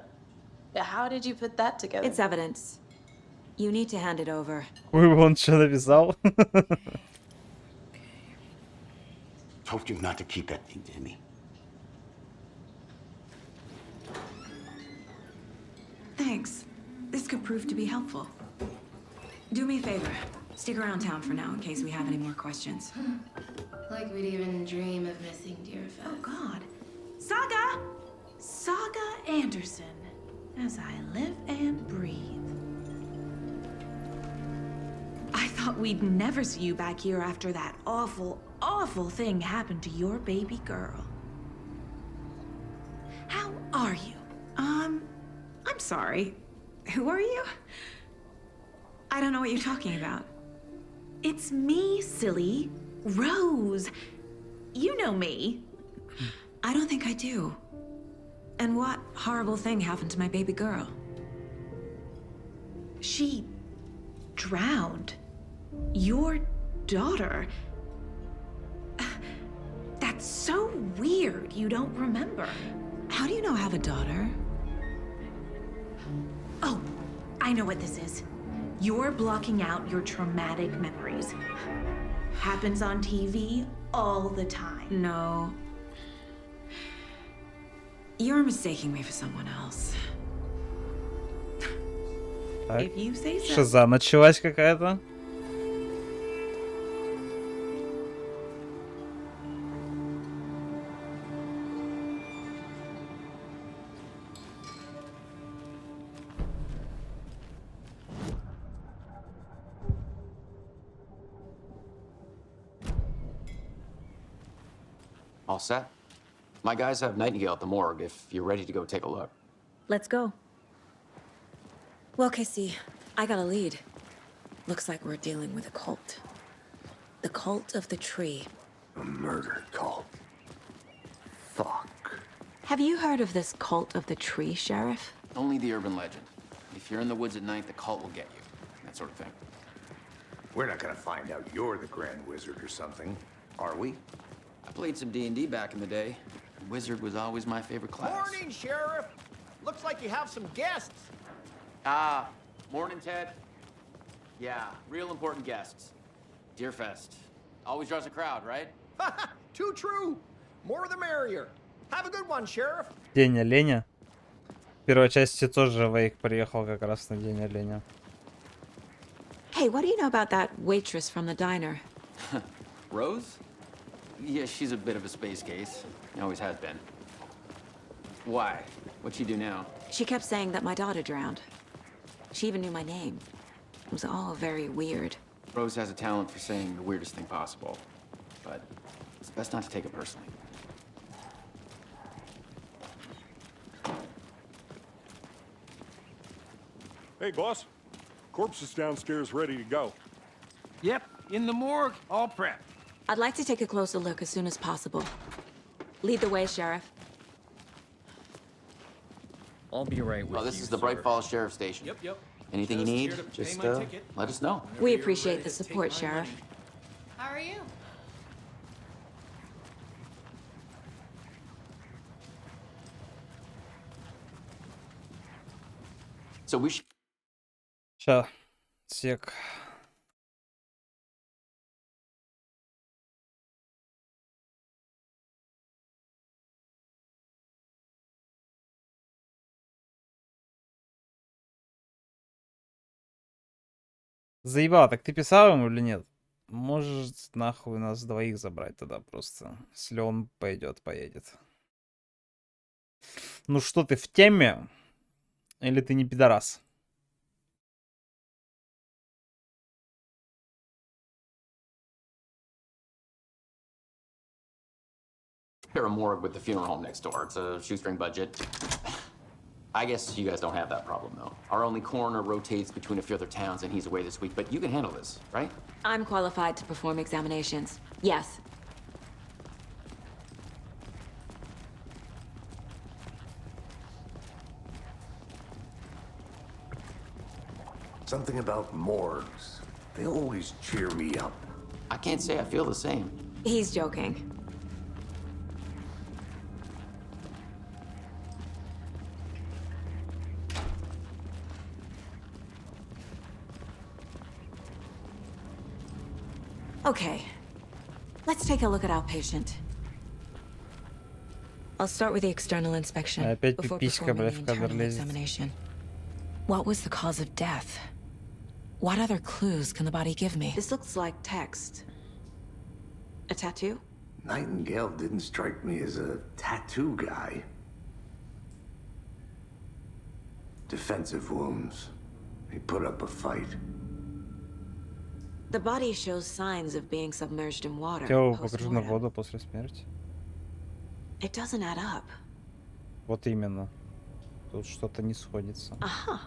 How did you put that together? It's evidence. You need to hand it over. Ой, он что написал? Told you not to keep that thing, Timmy. Thanks. This could prove to be helpful. Do me a favor. Stick around town for now in case we have any more questions. Like we'd even dream of missing dear Fez. Oh, God. Saga! Saga Anderson. As I live and breathe. thought we'd never see you back here after that awful, awful thing happened to your baby girl. How are you? I'm sorry. Who are you? I don't know what you're talking about. It's me, silly. Rose. You know me. I don't think I do. And what horrible thing happened to my baby girl? She drowned. Your daughter. That's so weird you don't remember. How do you know I have a daughter? Oh, I know what this is. You're blocking out your traumatic memories. Happens on TV all the time. No. You're mistaking me for someone else. Так. If you say so. Шиза началась какая-то. All set? My guys have Nightingale at the morgue if you're ready to go take a look. Let's go. Well, Casey, I got a lead. Looks like we're dealing with a cult. The cult of the tree. A murder cult. Fuck. Have you heard of this cult of the tree, Sheriff? Only the urban legend. If you're in the woods at night, the cult will get you. That sort of thing. We're not gonna find out you're the Grand Wizard or something, are we? I played some D&D back in the day. Wizard was always my favorite class. Morning, Sheriff. Looks like you have some guests. Ah, morning, Ted. Yeah, real important guests. Deerfest. Always draws a crowd, right? Too true. More the merrier. Have a good one, Sheriff. День оленя. В первой части тоже Вейк приехал как раз на день оленя. Hey, what do you know about that waitress from the diner? Rose? Yeah, she's a bit of a space case. Always has been. Why? What'd she do now? She kept saying that my daughter drowned. She even knew my name. It was all very weird. Rose has a talent for saying the weirdest thing possible. But it's best not to take it personally. Hey, boss. Corpse is downstairs ready to go. Yep, in the morgue, all prepped. I'd like to take a closer look as soon as possible. Lead the way, Sheriff. I'll be right with you. This is the Bright Falls Sheriff Station. Yep. Anything you need, just let us know. We appreciate the support, Sheriff. How are you? So we should... Ща. Сек. Заебал, так ты писал ему или нет? Может, нахуй нас двоих забрать тогда просто. Если он пойдет, поедет. Ну что, ты в теме? Или ты не пидорас? Share a morgue with the funeral home next door. It's a shoestring budget. I guess you guys don't have that problem, though. Our only coroner rotates between a few other towns, and he's away this week, but you can handle this, right? I'm qualified to perform examinations. Yes. Something about morgues. They always cheer me up. I can't say I feel the same. He's joking. Okay, let's take a look at our patient. I'll start with the external inspection Опять before пиписька, performing бля, the в кадр internal лезет. examination. What was the cause of death? What other clues can the body give me? This looks like text. A tattoo? Nightingale didn't strike me as a tattoo guy. Defensive wounds. He put up a fight. The body shows signs of being submerged in water. Тело погружено в post-mortem. воду после смерти. It doesn't add up. Вот именно. Тут что-то не сходится. Aha.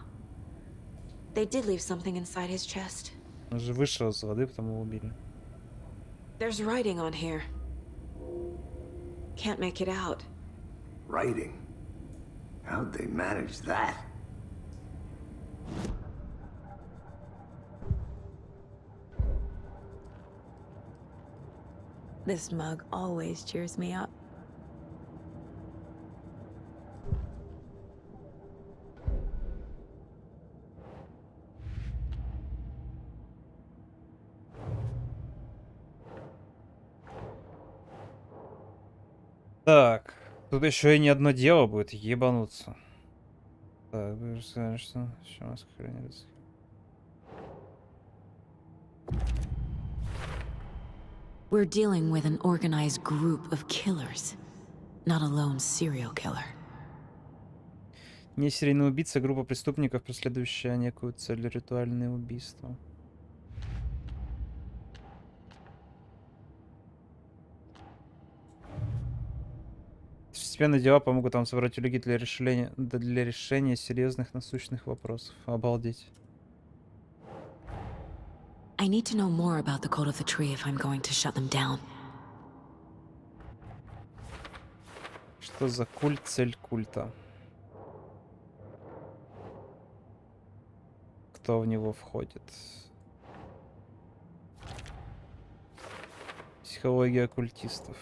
They did leave something inside his chest. Он же вышел из воды, потом его убили. There's writing on here. Can't make it out. Writing? How'd they manage that? This mug always cheers me up. Так, тут еще и не одно дело будет, ебануться. Так, вы же сказали, что еще у нас хранится. We're dealing with an organized group of killers, not a lone serial killer. Не серийный убийца, группа преступников, преследующая некую цель, ритуальное убийство. Постепенно дела помогут вам собрать улики для решения серьезных насущных вопросов. Обалдеть. I need to know more about the code of the tree if I'm going to shut them down. Что за культ, цель культа? Кто в него входит? Психология оккультистов.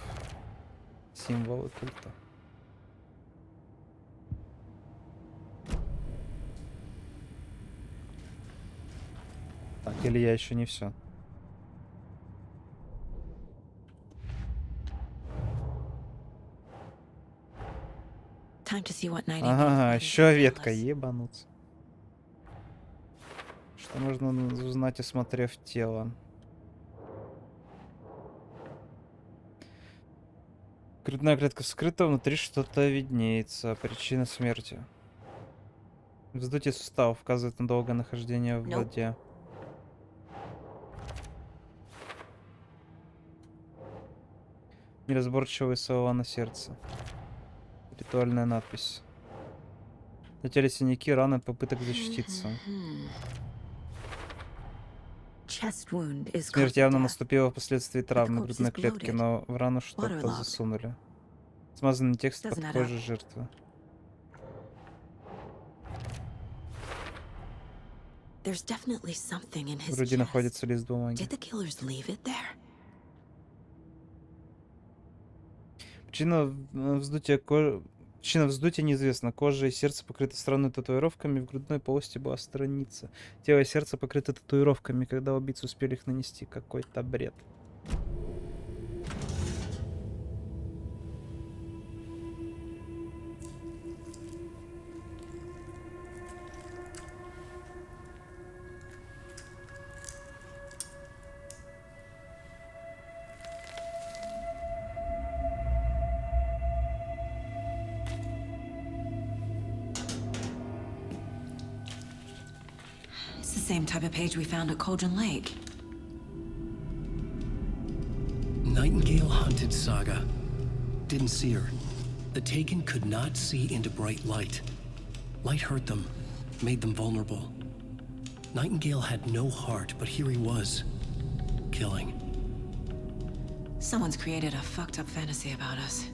Символы культа. Так, или я еще не все. Ага, еще ветка, ебануться. Что можно узнать, осмотрев тело? Грудная клетка вскрыта, внутри что-то виднеется. Причина смерти. Вздутие суставов указывает на долгое нахождение в воде. Неразборчивые слова на сердце. Ритуальная надпись. На теле синяки, раны, попыток защититься. Смерть явно наступила впоследствии травмы грудной клетки, но в рану что-то засунули. Смазанный текст под кожей жертвы. В груди находится лист бумаги. Причина вздутия неизвестна. Кожа и сердце покрыты странными татуировками. В грудной полости была страница. Тело и сердце покрыты татуировками. Когда убийцы успели их нанести, какой-то бред. Same type of page we found at Cauldron Lake. Nightingale hunted Saga. Didn't see her. The Taken could not see into bright light. Light hurt them, made them vulnerable. Nightingale had no heart, but here he was, killing. Someone's created a fucked up fantasy about us.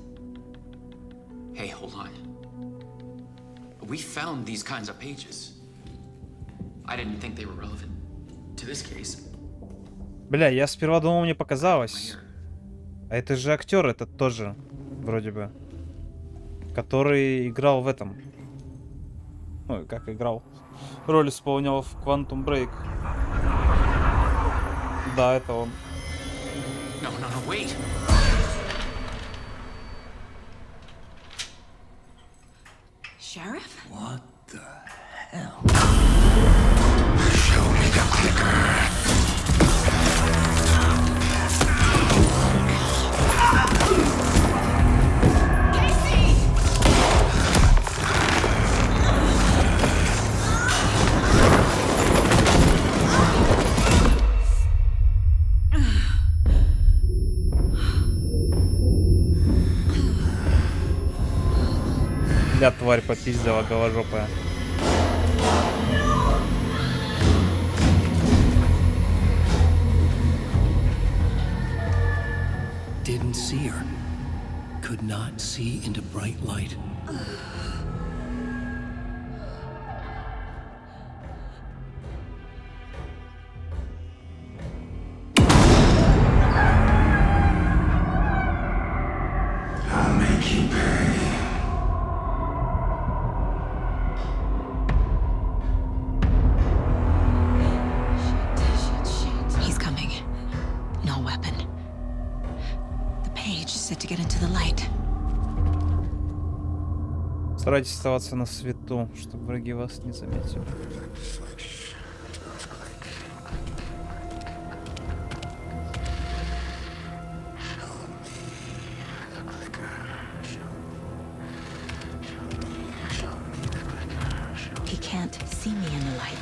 Hey, hold on. We found these kinds of pages. I didn't think they were relevant to this case. Бля, я сперва думал, мне показалось. А это же актер этот тоже, вроде бы. Который играл в этом. Ну, как играл. Роль исполнял в Quantum Break. Да, это он. No, wait. Sheriff? What the hell? Show me the clicker. тварь попиздила голожопая. Didn't see her. Could not see into bright light. I'll make you pay. He's coming. No weapon. The page said to get into the light. Старайтесь оставаться на свету, чтобы враги вас не заметили. He can't see me in the light.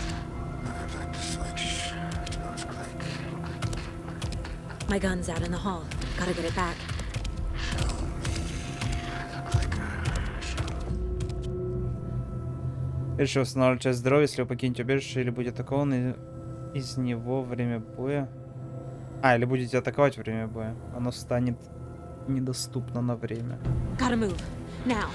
My gun's out in the hall. Gotta get it back. Прежде всего восстанавливать часть здоровья, если вы покинете убежище или будете атакованы из него во время боя. Или будете атаковать во время боя. Оно станет недоступно на время. Gotta move. Now.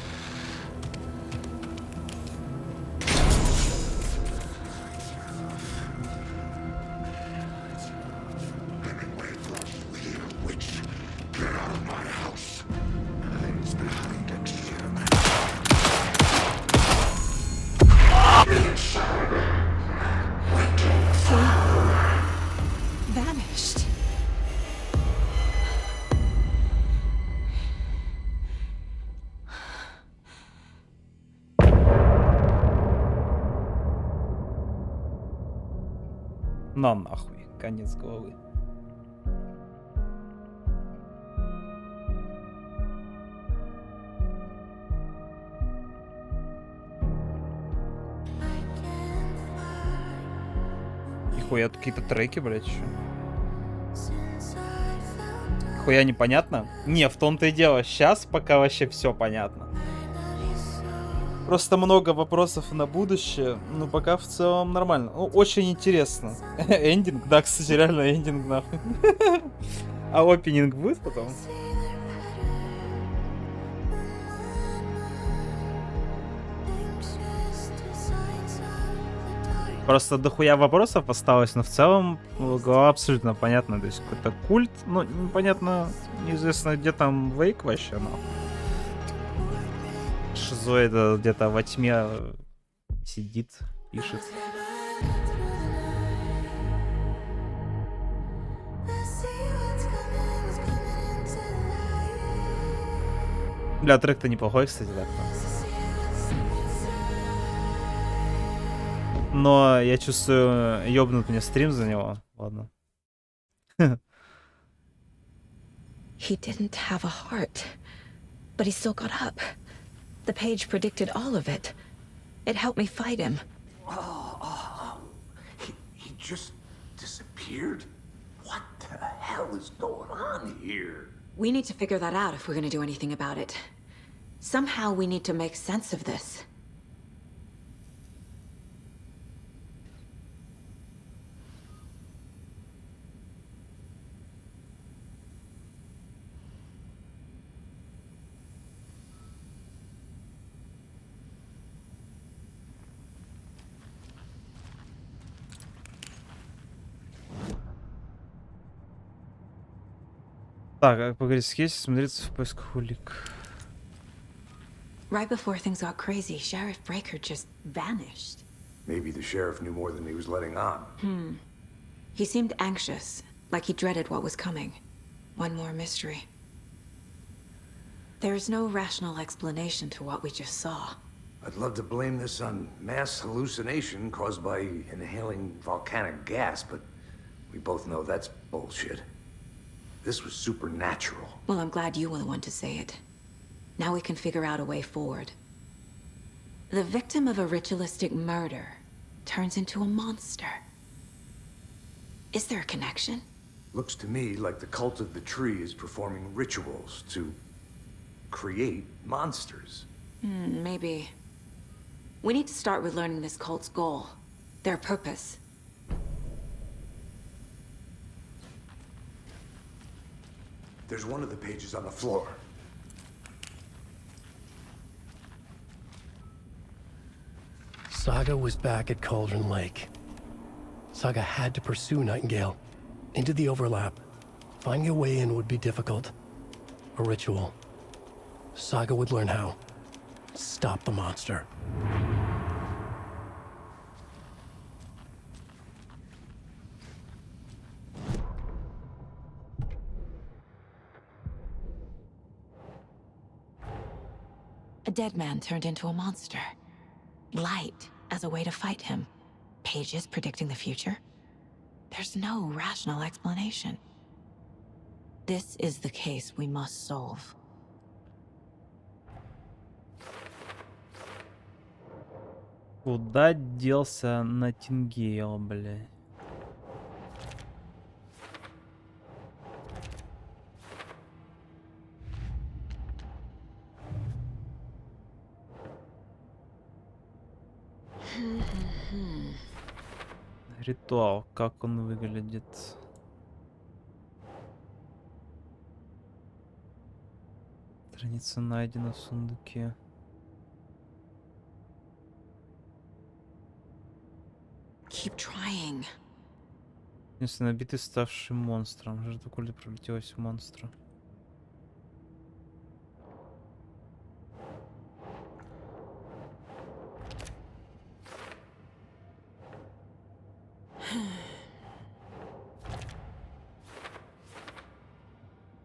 Vanished. На нахуй. Конец головы. Нихуя, тут какие-то треки, блядь, еще. Нихуя непонятно? Не, в том-то и дело. Сейчас пока вообще все понятно. Просто много вопросов на будущее. Ну, пока в целом нормально. Ну, очень интересно. Эндинг? Да, кстати, реально эндинг, нахуй. А опенинг будет потом? Просто дохуя вопросов осталось, но в целом голова абсолютно понятна. То есть какой-то культ, ну, непонятно, неизвестно, где там Вейк вообще, но... Шизоида где-то во тьме сидит, пишет. Бля, трек-то неплохой, кстати, да. Но я чувствую, ёбнут мне стрим за него. Ладно. He didn't have a heart, but he still got up. The page predicted all of it. It helped me fight him. He just disappeared? What the hell is going on here? We need to figure that out if we're gonna do anything about it. Somehow we need to make sense of this. Так, как поговорить с Кейси, смотреться в поисках улик. Right before things got crazy, Sheriff Breaker just vanished. Maybe the sheriff knew more than he was letting on. He seemed anxious, like he dreaded what was coming. One more mystery. There's no rational explanation to what we just saw. I'd love to blame this on mass hallucination caused by inhaling volcanic gas, but we both know that's bullshit. This was supernatural. Well, I'm glad you were the one to say it. Now we can figure out a way forward. The victim of a ritualistic murder turns into a monster. Is there a connection? Looks to me like the cult of the tree is performing rituals to create monsters. Maybe. We need to start with learning this cult's goal, their purpose. There's one of the pages on the floor. Saga was back at Cauldron Lake. Saga had to pursue Nightingale into the overlap. Finding a way in would be difficult. A ritual. Saga would learn how. Stop the monster. A dead man turned into a monster. Light as a way to fight him. Pages predicting the future. There's no rational explanation. This is the case we must solve. Куда делся Найтингейл, бля? Ритуал, как он выглядит? Страница найдена в сундуке. Keep trying. Если набитый ставший монстром. Жертва культа превратилась в монстра.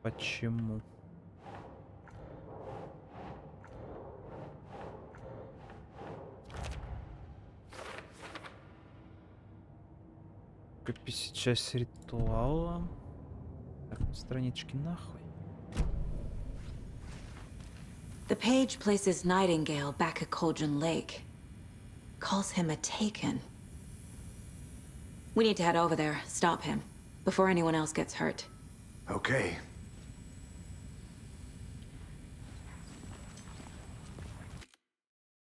Почему? Копись часть ритуала. Так, странички нахуй. The page places Nightingale back at Cauldron Lake. Calls him a taken. We need to head over there, stop him, before anyone else gets hurt. Okay.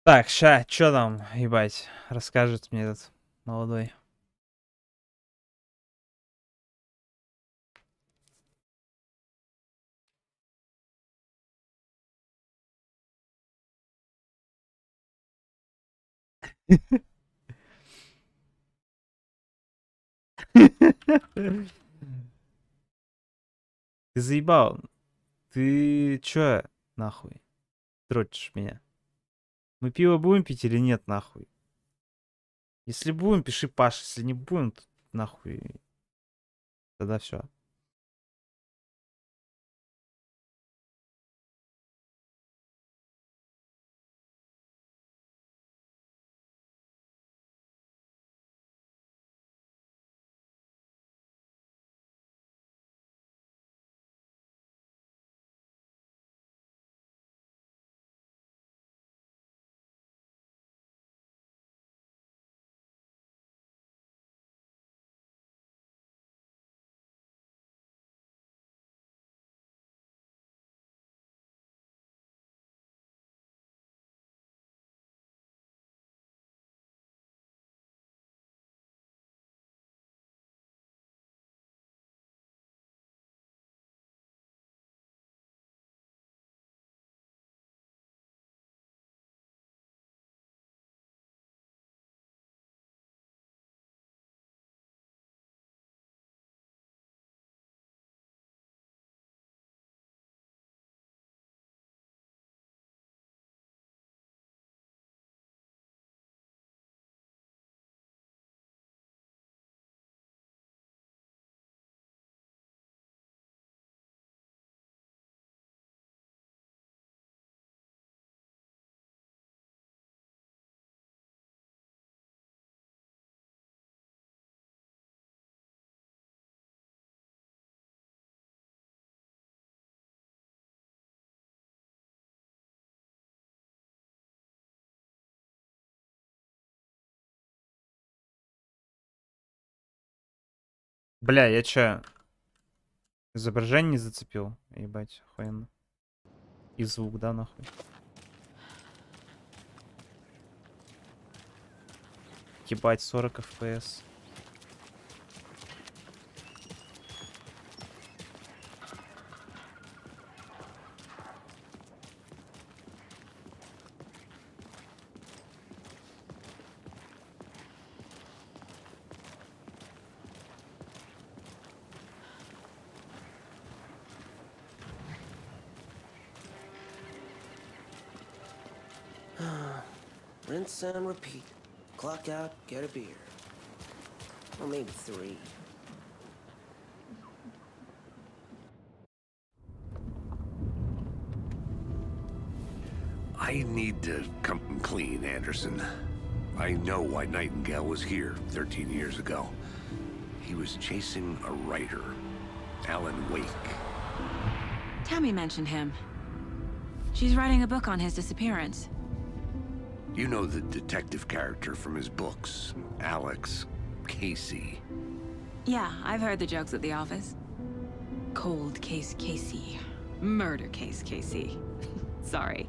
Так, ща, чё там, ебать, расскажет мне этот молодой. Ты заебал. Ты чё, нахуй, дрочишь меня? Мы пиво будем пить или нет, нахуй? Если будем, пиши Паш. Если не будем, то нахуй. Тогда все. Бля, я чё? Изображение не зацепил? Ебать, охуенно. И звук, да, нахуй? Ебать, 40 FPS. Rinse and repeat. Clock out, get a beer. Or maybe 3. I need to come clean, Anderson. I know why Nightingale was here 13 years ago. He was chasing a writer, Alan Wake. Tammy mentioned him. She's writing a book on his disappearance. You know the detective character from his books, Alex Casey. Yeah, I've heard the jokes at the office. Cold case Casey. Murder case Casey. Sorry.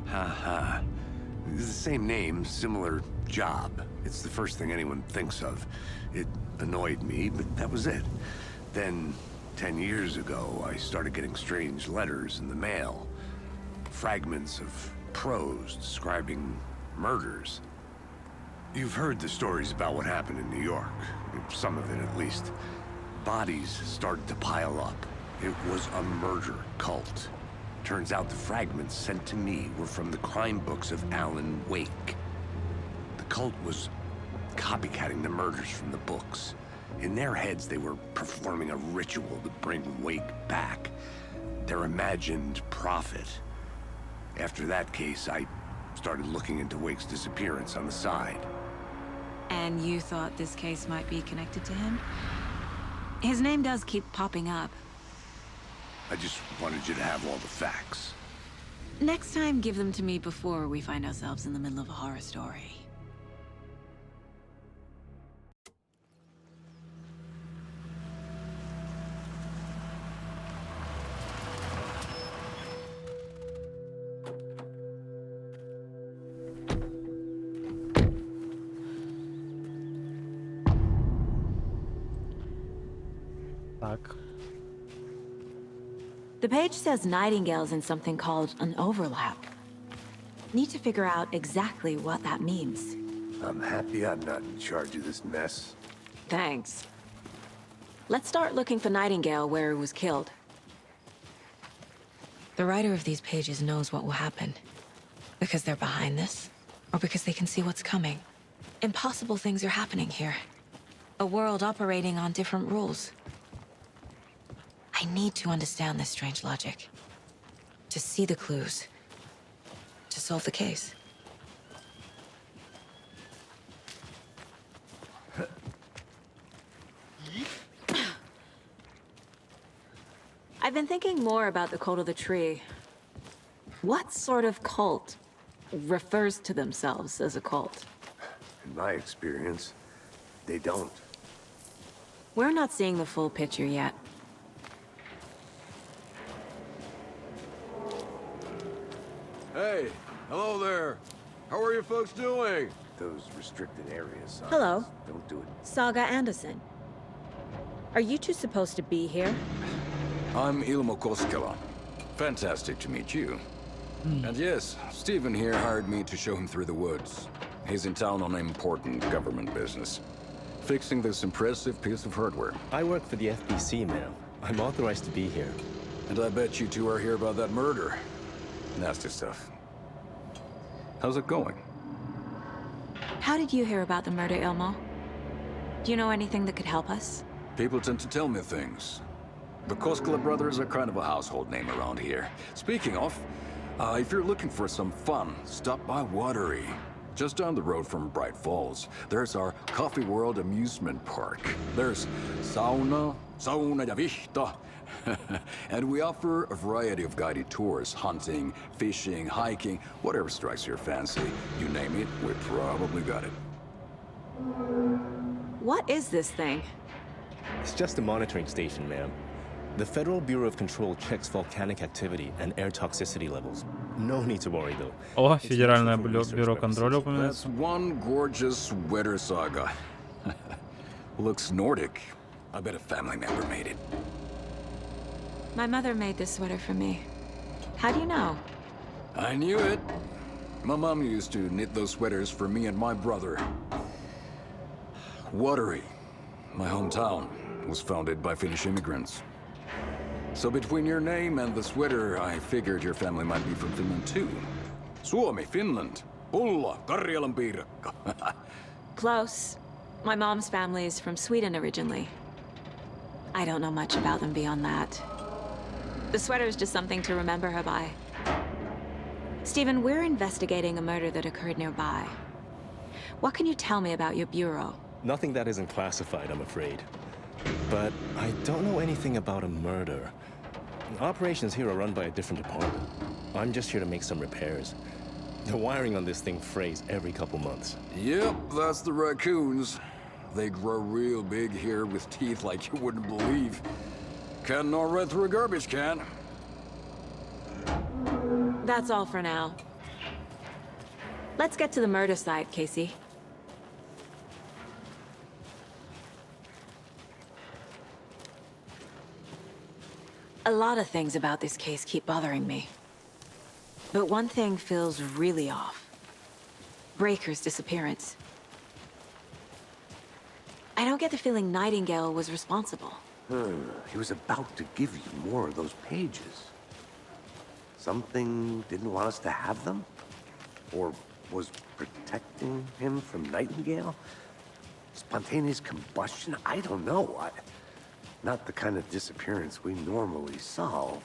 Ha. It's the same name, similar job. It's the first thing anyone thinks of. It annoyed me, but that was it. Then, 10 years ago, I started getting strange letters in the mail. Fragments of prose describing murders. You've heard the stories about what happened in New York. Some of it, at least. Bodies started to pile up. It was a murder cult. Turns out the fragments sent to me were from the crime books of Alan Wake. The cult was copycatting the murders from the books. In their heads, they were performing a ritual to bring Wake back. Their imagined prophet. After that case, I started looking into Wake's disappearance on the side. And you thought this case might be connected to him? His name does keep popping up. I just wanted you to have all the facts. Next time, give them to me before we find ourselves in the middle of a horror story. Так. The page says Nightingale's in something called an overlap. Need to figure out exactly what that means. I'm happy I'm not in charge of this mess. Thanks. Let's start looking for Nightingale where he was killed. The writer of these pages knows what will happen. Because they're behind this, or because they can see what's coming. Impossible things are happening here. A world operating on different rules. I need to understand this strange logic. To see the clues. To solve the case. I've been thinking more about the cult of the tree. What sort of cult refers to themselves as a cult? In my experience, they don't. We're not seeing the full picture yet. Hey, hello there. How are you folks doing? Those restricted areas. Hello. Don't do it. Saga Anderson. Are you two supposed to be here? I'm Ilmo Koskela. Fantastic to meet you. And yes, Stephen here hired me to show him through the woods. He's in town on important government business. Fixing this impressive piece of hardware. I work for the FBC, ma'am. I'm authorized to be here. And I bet you two are here about that murder. Nasty stuff. How's it going? How did you hear about the murder, Ilmo? Do you know anything that could help us? People tend to tell me things. The Koskela brothers are kind of a household name around here. Speaking of, if you're looking for some fun, stop by Watery. Just down the road from Bright Falls, there's our Coffee World amusement park. There's sauna ja vihta. And we offer a variety of guided tours, hunting, fishing, hiking, whatever strikes your fancy. You name it, we probably got it. What is this thing? It's just a monitoring station, ma'am. The Federal Bureau of Control checks volcanic activity and air toxicity levels. No need to worry, though. О, It's федеральное useful for research бюро purposes. контроля That's упоминается. one gorgeous sweater saga. Looks Nordic. I bet a family member made it. My mother made this sweater for me. How do you know? I knew it. My mom used to knit those sweaters for me and my brother. Watery, my hometown, was founded by Finnish immigrants. So between your name and the sweater, I figured your family might be from Finland too. Suomi, Finland. Pulla, Karjalan piirakka. Close. My mom's family is from Sweden originally. I don't know much about them beyond that. The sweater is just something to remember her by. Stephen, we're investigating a murder that occurred nearby. What can you tell me about your bureau? Nothing that isn't classified, I'm afraid. But I don't know anything about a murder. Operations here are run by a different department. I'm just here to make some repairs. The wiring on this thing frays every couple months. Yep, that's the raccoons. They grow real big here with teeth like you wouldn't believe. Can't gnaw right through a garbage can. That's all for now. Let's get to the murder site, Casey. A lot of things about this case keep bothering me. But one thing feels really off. Breaker's disappearance. I don't get the feeling Nightingale was responsible. He was about to give you more of those pages. Something didn't want us to have them? Or was protecting him from Nightingale? Spontaneous combustion? I don't know. Not the kind of disappearance we normally solve.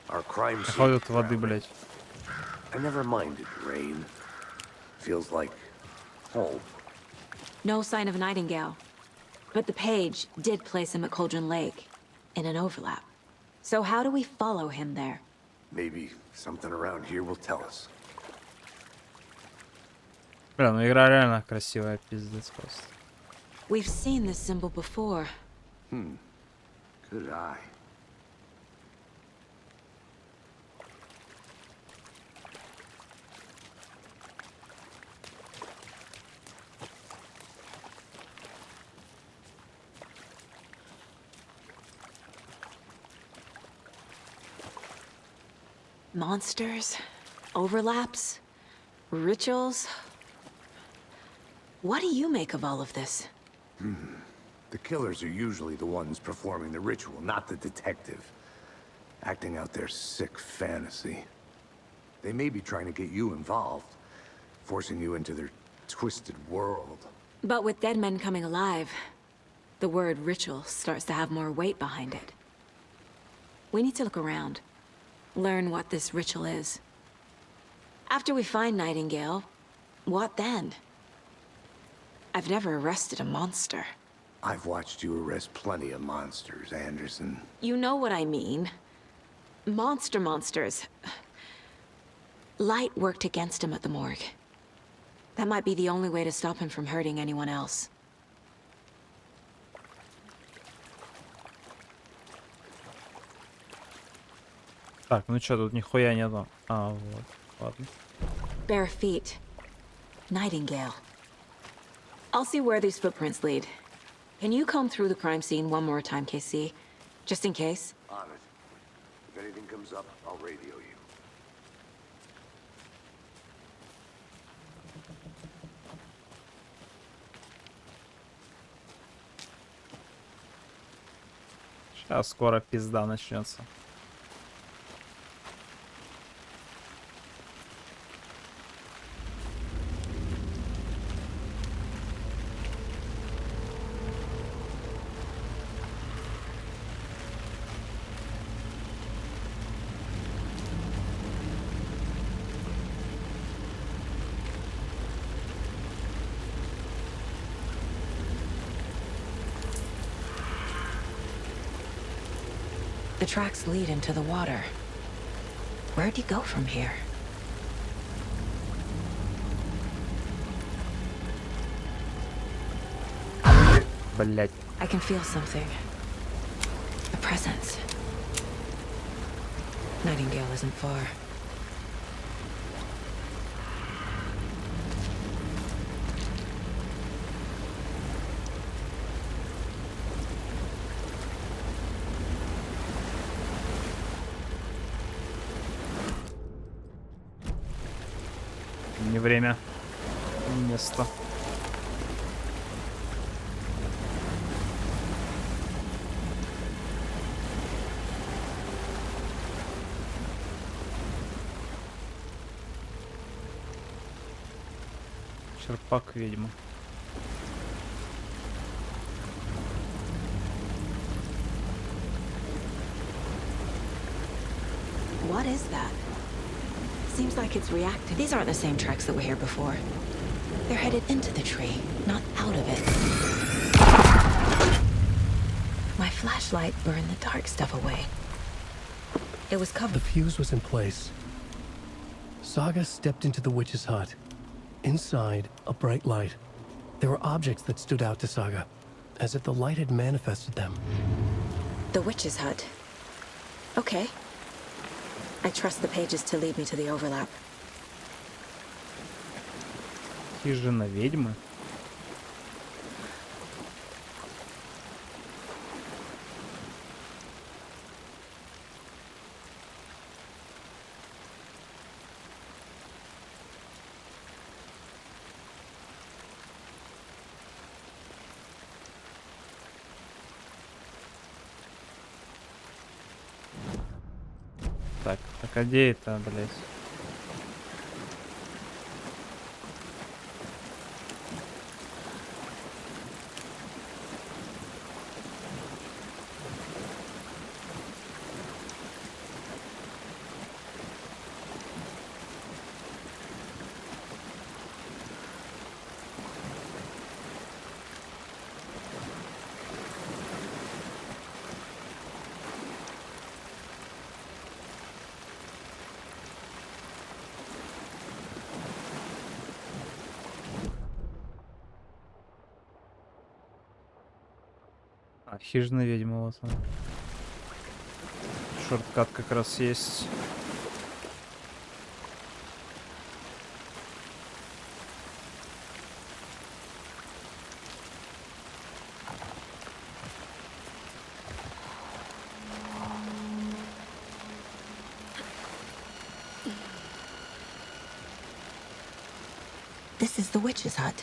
Our crime scene. Ходят воды, блядь. I never minded rain. Feels like home. No sign of Nightingale. But the page did place him at Cauldron Lake, in an overlap. So how do we follow him there? Maybe something around here will tell us. Бля, ну игра реально красивая, пиздец просто. We've seen this symbol before. Good eye. Monsters, overlaps, rituals. What do you make of all of this? The killers are usually the ones performing the ritual, not the detective. Acting out their sick fantasy. They may be trying to get you involved, forcing you into their twisted world. But with dead men coming alive, the word ritual starts to have more weight behind it. We need to look around. Learn what this ritual is. After we find Nightingale, what then? I've never arrested a monster. I've watched you arrest plenty of monsters, Anderson. You know what I mean. Monsters. Light worked against him at the morgue. That might be the only way to stop him from hurting anyone else. Так, ну чё, тут нихуя нету. А, вот, ладно. Bare feet. Nightingale. I'll see where these footprints lead. Can you comb through the crime scene one more time, KC? Just in case? On it. If anything comes up, I'll radio you. Сейчас скоро пизда начнется. The tracks lead into the water. Where'd he go from here? Блять. I can feel something. A presence. Nightingale isn't far. Не время, не место. Черпак ведьмы. What is that? Seems like it's reacting. These aren't the same tracks that were here before. They're headed into the tree, not out of it. My flashlight burned the dark stuff away. It was covered. The fuse was in place. Saga stepped into the witch's hut. Inside, a bright light. There were objects that stood out to Saga, as if the light had manifested them. The witch's hut. Okay. I trust the pages to lead me to the overlap. Хижина ведьмы. Так, а где это, блять? А, хижина ведьма, вот она. Шорткат как раз есть. This is the witch's hut.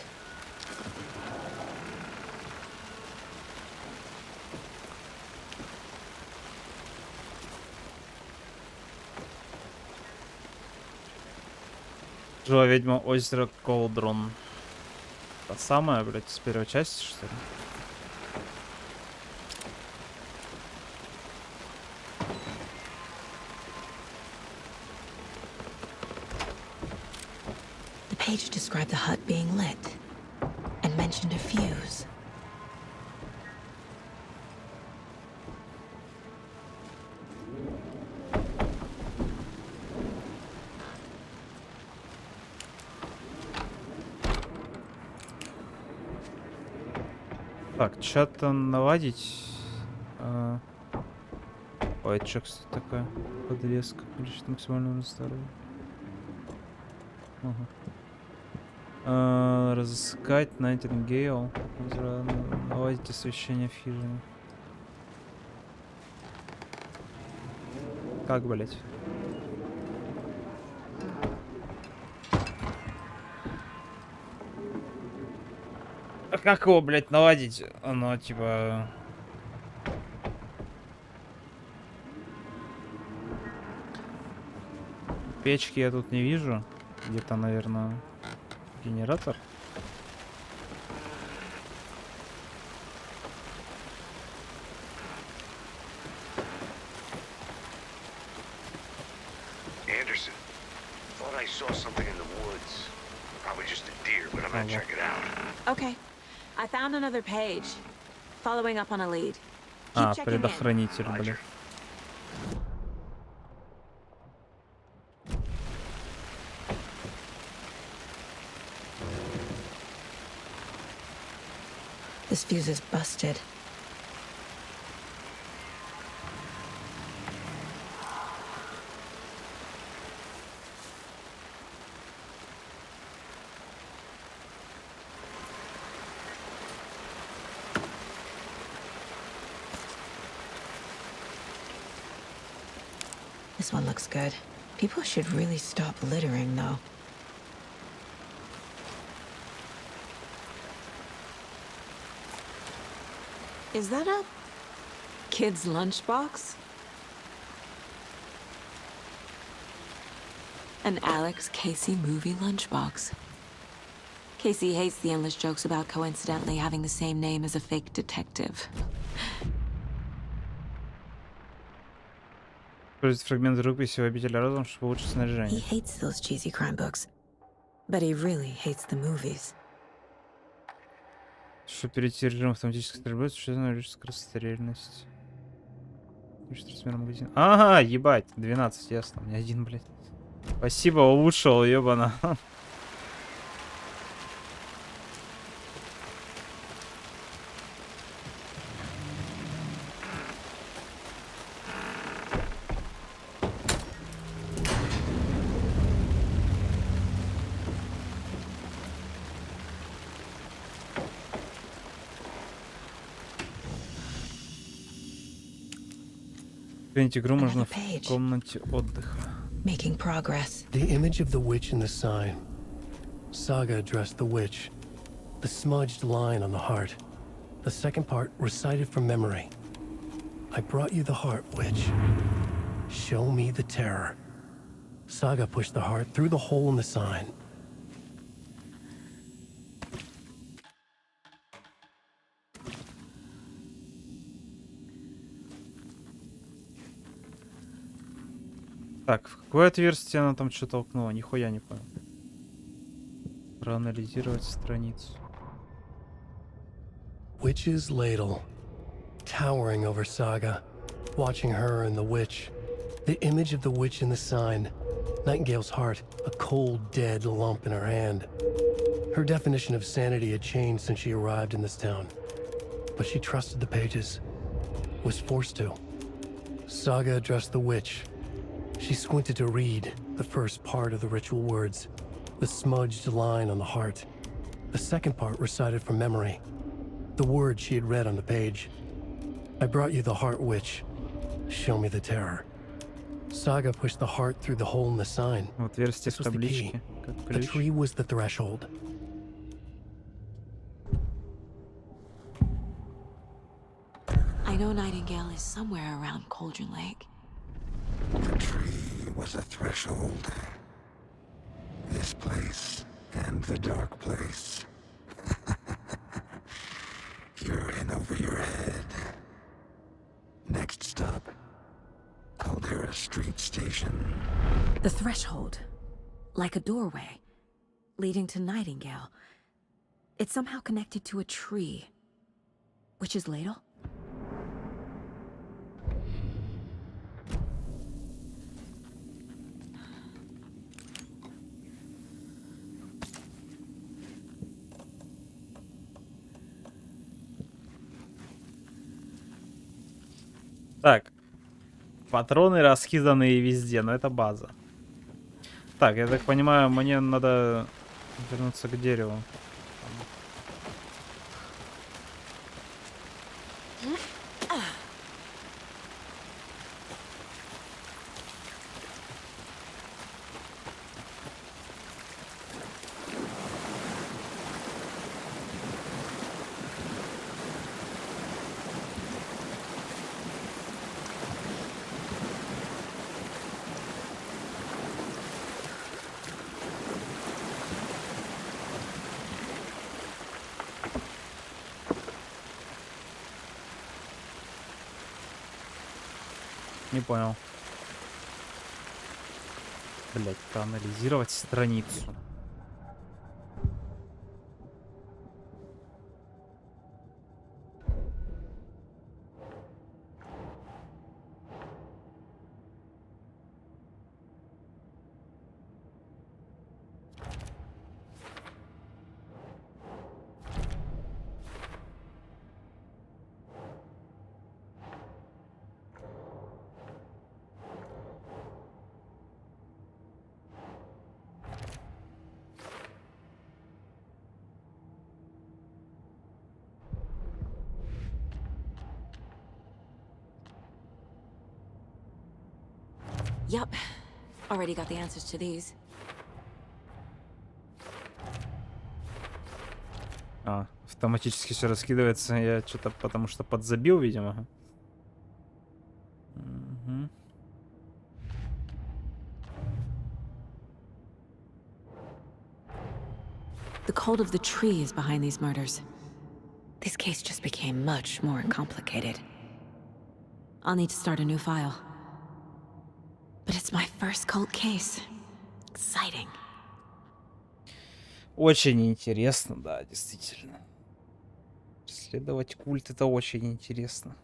Жила ведьма озера Колдрон. Та самая, блядь, с первой части, что ли? The page described the hut being lit and mentioned a fuse. Так, что-то наладить. Ой, это что, кстати, такая подвеска? Лишь максимального здоровья. Разыскать Найтингейл. Наладить освещение в хижине. Как, блять? А как его, блять, наладить? Оно, типа... Печки я тут не вижу. Где-то, наверное, генератор. Anderson, thought I saw something in the woods. Probably just a deer, but I'm gonna check it out. Okay. I found another page. Following up on a lead. А, предохранитель, блин. This fuse is busted. This one looks good. People should really stop littering, though. Is that a kid's lunchbox? An Alex Casey movie lunchbox. Casey hates the endless jokes about coincidentally having the same name as a fake detective. Фрагмент рукописи у обители разума, чтобы улучшить He снаряжение. hates those cheesy crime books, but he really hates the movies. Чтобы перейти в режим автоматической стрельбы, существенно увеличить скорострельность. Размер магазина. Ага, ебать, 12, ясно, у меня один, блядь. Спасибо, улучшил, ебана. Принять игру можно в комнате отдыха. Making progress. The image of the witch in the sign. Saga addressed the witch. The smudged line on the heart. The second part recited from memory. I brought you the heart, witch. Show me the terror. Saga pushed the heart through the hole in the sign. Так, в какое отверстие она там что толкнула? Нихуя не понял. Проанализировать страницу. Witch's ladle, towering over Saga, watching her and the witch. The image of the witch in the sign. Nightingale's heart, a cold, dead lump in her hand. Her definition of sanity had changed since she arrived in this town. But she trusted the pages. Was forced to. Saga addressed the witch. She squinted to read the first part of the ritual words. The smudged line on the heart. The second part recited from memory. The words she had read on the page. I brought you the heart, witch. Show me the terror. Saga pushed the heart through the hole in the sign. Отверстие в табличке. The tree was the threshold. I know Nightingale is somewhere around Cauldron Lake. The tree was a threshold. This place and the dark place. You're in over your head. Next stop, Caldera Street Station. The threshold. Like a doorway. Leading to Nightingale. It's somehow connected to a tree. Witch's ladle? Так. Патроны раскиданные везде, но это база. Так, я так понимаю, мне надо вернуться к дереву. Не понял. Блять, проанализировать страницу. Yep. Already got the answers to these. А, автоматически все раскидывается. Я что-то потому что подзабил, видимо. Угу. The cult of the tree is behind these murders. This case just became much more complicated. I'll need to start a new file. But it's my first cult case. Exciting. Очень интересно, да, действительно. Исследовать культ — это очень интересно.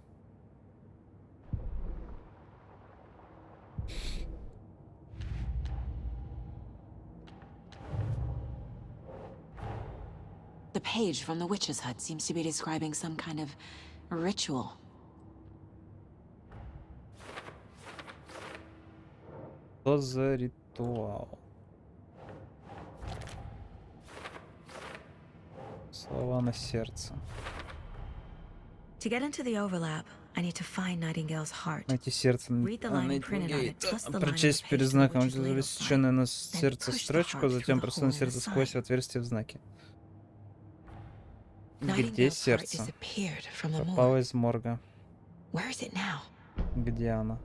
The page from the witch's hut seems to be describing some kind of ritual. Что за ритуал? Слова на сердце. To get into the overlap, I need to find Nightingale's heart. Найти сердце. Read the line and print it out, plus the line on the Прочесть page перед to the знаком, witch's ladle рассеченное на front. сердце Then push the строчку, heart затем through the просунуть hole in the сердце сквозь side. отверстие в знаке. Где Nightingale's heart сердце? disappeared from the Пропало morgue. из морга. Where is it now? Где она?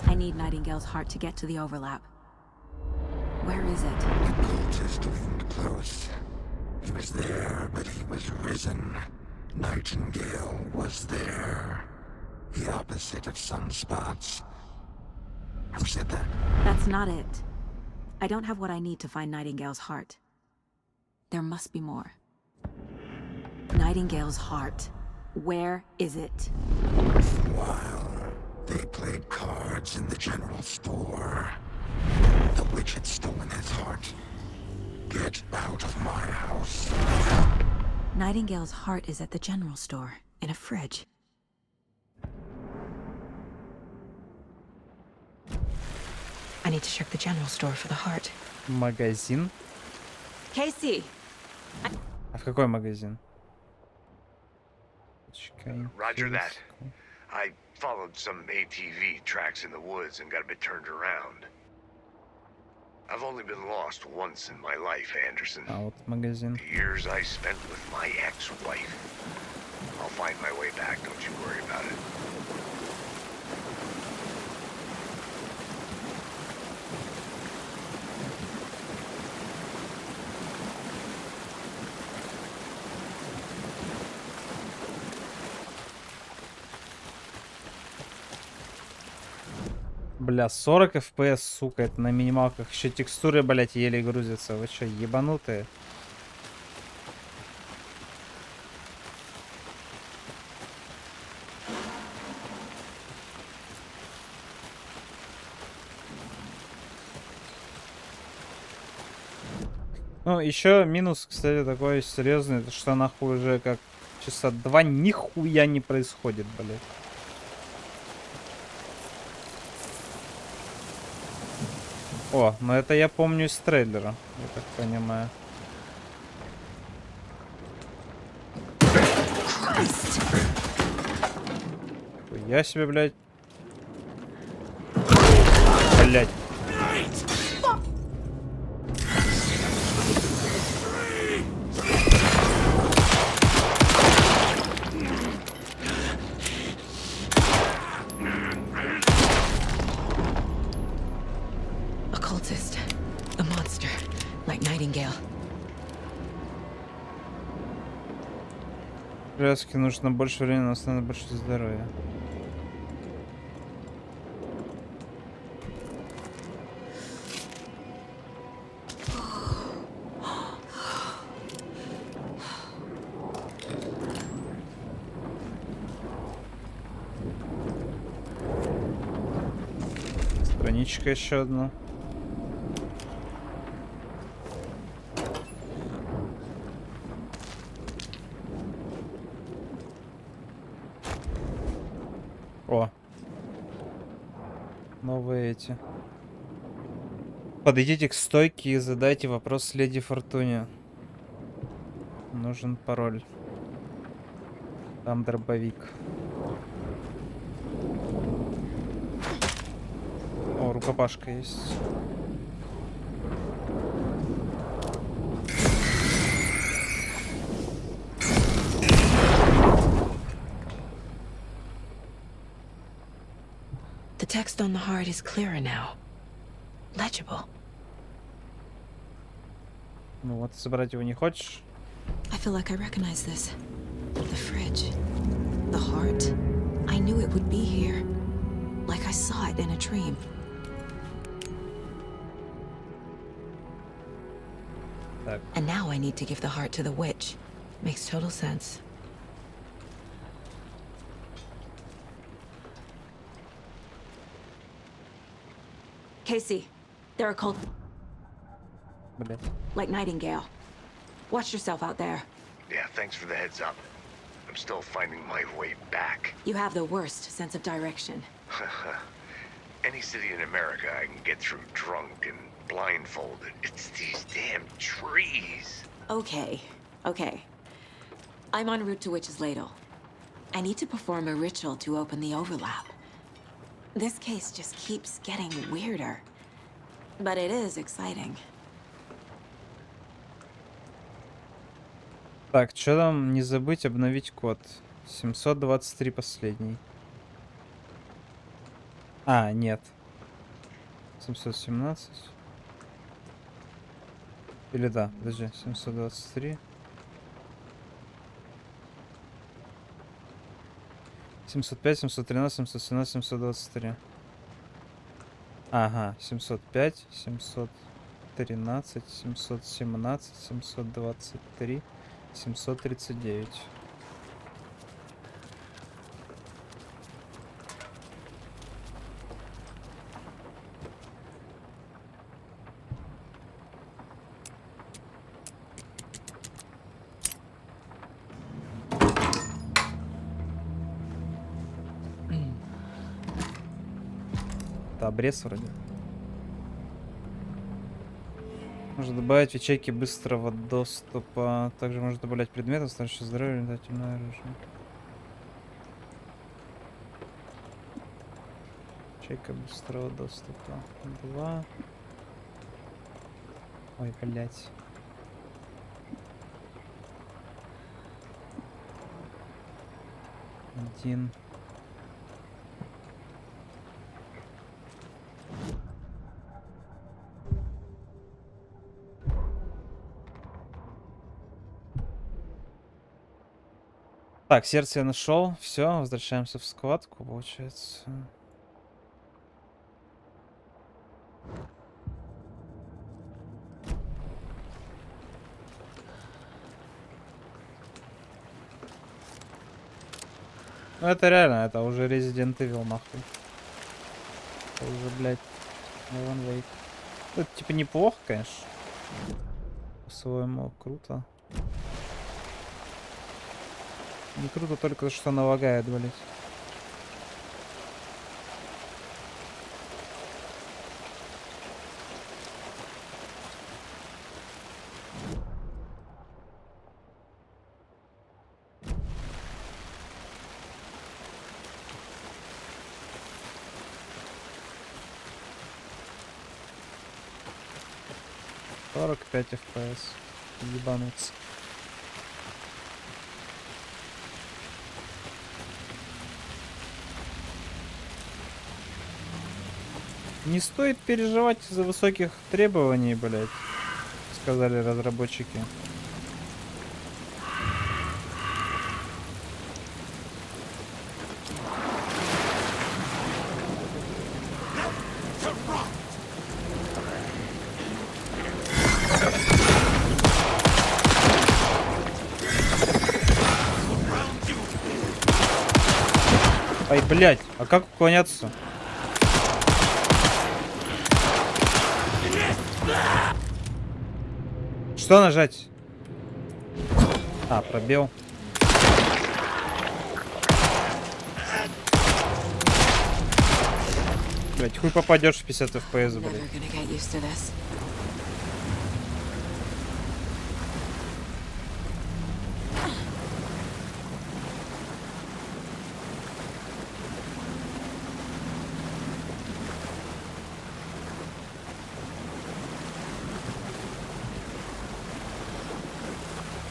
I need Nightingale's heart to get to the overlap. Where is it? The cultist loomed close. He was there, but he was risen. Nightingale was there. The opposite of sunspots. Who said that? That's not it. I don't have what I need to find Nightingale's heart. There must be more. Nightingale's heart. Where is it? While they played cards in the general store, the witch had stolen his heart. Get out of my house. Nightingale's heart is at the general store, in a fridge. I need to check the general store for the heart. Магазин? Casey! А в какой магазин? Roger that. I followed some ATV tracks in the woods and got a bit turned around. I've only been lost once in my life, Anderson. А вот магазин. The years I spent with my ex-wife. I'll find my way back, don't you worry about it. Бля, 40 FPS, сука, это на минималках. Еще текстуры, блять, еле грузятся. Вы что, ебанутые? Ну, еще минус, кстати, такой серьезный, это что нахуй уже как часа 2 нихуя не происходит, блядь. О, ну это я помню из трейлера, я так понимаю. Я себе, блядь. Блядь. Occultist. A monster. Like Nightingale. Привязке нужно больше времени, но становится больше здоровья. Страничка еще одна. О. Новые эти. Подойдите к стойке и задайте вопрос леди Фортуне. Нужен пароль. Там дробовик. папашка есть. The text on the heart is clearer now. Legible. Ну вот, забрать его не хочешь? I feel like I recognize this. The fridge. The heart. I knew it would be here. Like I saw it in a dream. And now I need to give the heart to the witch. Makes total sense. Casey, there are cold... Like Nightingale. Watch yourself out there. Yeah, thanks for the heads up. I'm still finding my way back. You have the worst sense of direction. Any city in America I can get through drunk and blindfolded. It's these damn trees. Okay, okay. I'm en route to Witch's Ladle. I need to perform a ritual to open the overlap. This case just keeps getting weirder. But it is exciting. Так, что там? Не забыть обновить код. 723 последний. А, нет. 717. Или да, подожди, 723. 705, 713, 717, 723. Ага, 705, 713, 717, 723, 739. Это обрез вроде. Можно добавить в ячейки быстрого доступа. Также можно добавлять предметы, ставящие здоровье, летательное оружие. Ячейка быстрого доступа. 2. Ой, блять. Один. Так, сердце я нашел. Все, возвращаемся в складку, получается. Ну это реально, это уже Resident Evil, нахуй. Это уже, блядь, Alan Wake. Это типа неплохо, конечно. По-своему круто. Не круто только, что она лагает, блядь. «45 FPS. Ебануться. Не стоит переживать из-за высоких требований, блядь, сказали разработчики. Ай, блядь, а как уклоняться? Что нажать? А, пробел. Блять, хуй попадешь в 50 FPS, блядь.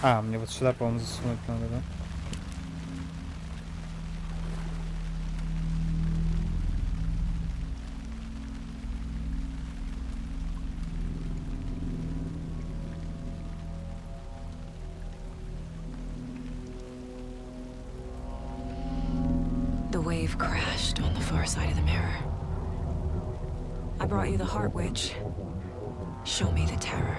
А, мне вот сюда, по-моему, засунуть надо, да? The wave crashed on the far side of the mirror. I brought you the heart witch. Show me the terror.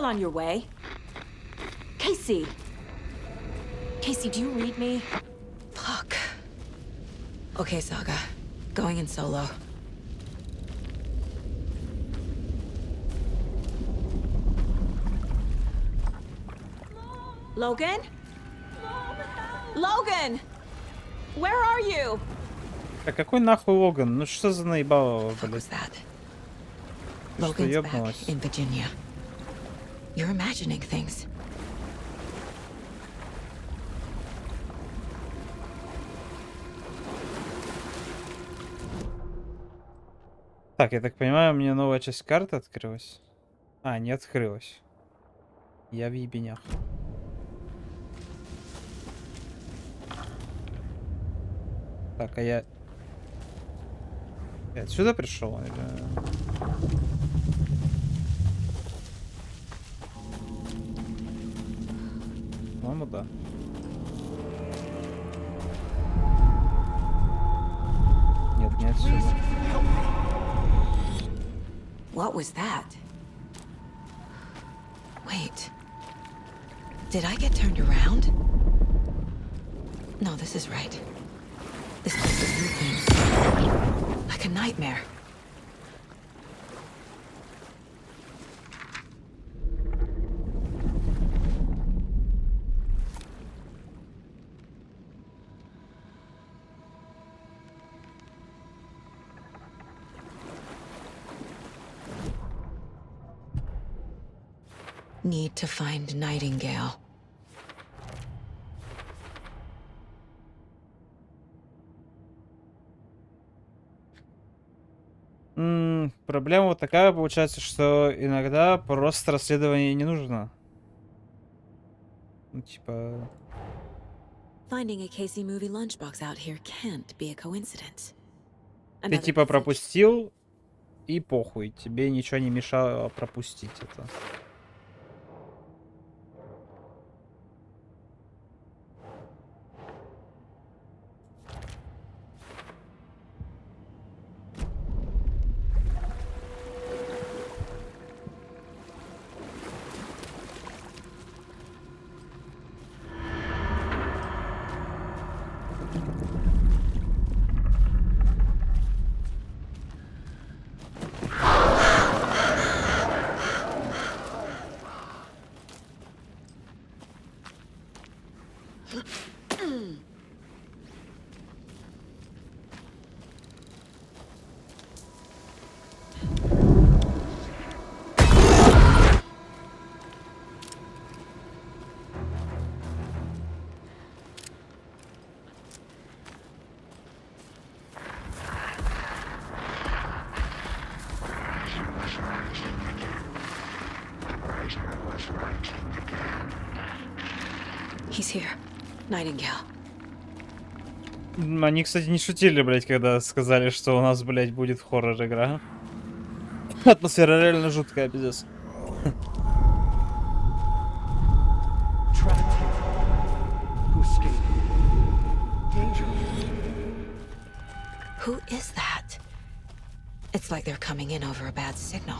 On your way? Casey! Casey, do you read me? Fuck. Okay, Saga. Going in solo. Logan? Logan! Where are you? А какой нахуй Логан? Ну что за наебалово, блядь? Что Logan's ёбнулась? back in Virginia. You're imagining things. Так, я так понимаю, мне новая часть карты открылась? А, не открылась. Я в ебенях. Так, а я отсюда пришел? Или... По-моему, да. Нет, не отсюда. What was that? Wait. Did I get turned around? No, this is right. This place is looping. Like a nightmare. Need to find Nightingale. Проблема вот такая получается, что иногда просто расследование не нужно. Ну, типа... Finding a Casey movie lunchbox out here can't be a coincidence. Ты типа пропустил, и похуй. Тебе ничего не мешало пропустить это. He's here. Nightingale. Они, кстати, не шутили, блядь, когда сказали, что у нас, блядь, будет хоррор-игра. Атмосфера реально жуткая, пиздец. Who is that? It's like they're coming in over a bad signal.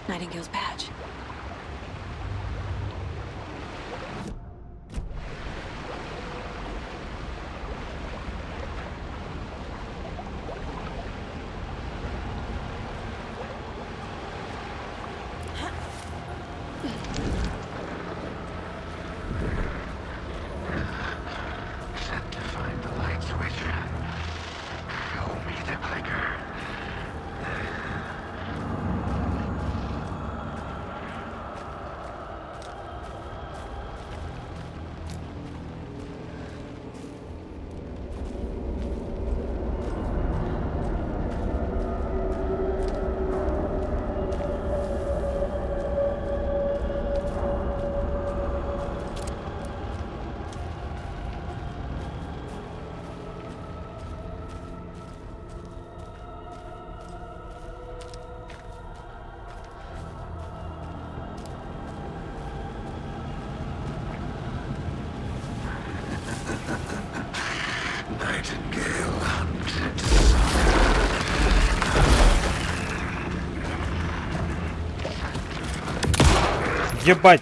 Nightingale's badge. Set to find the light switch. Show me the clicker. Nightingale hunted. Ебать!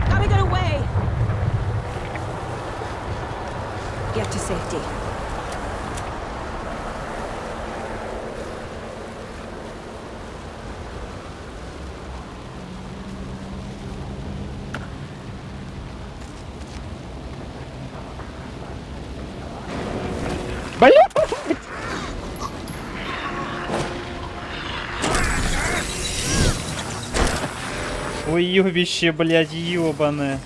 Gotta get away! Get to safety. Ой, ёбище, блядь, ёбаное.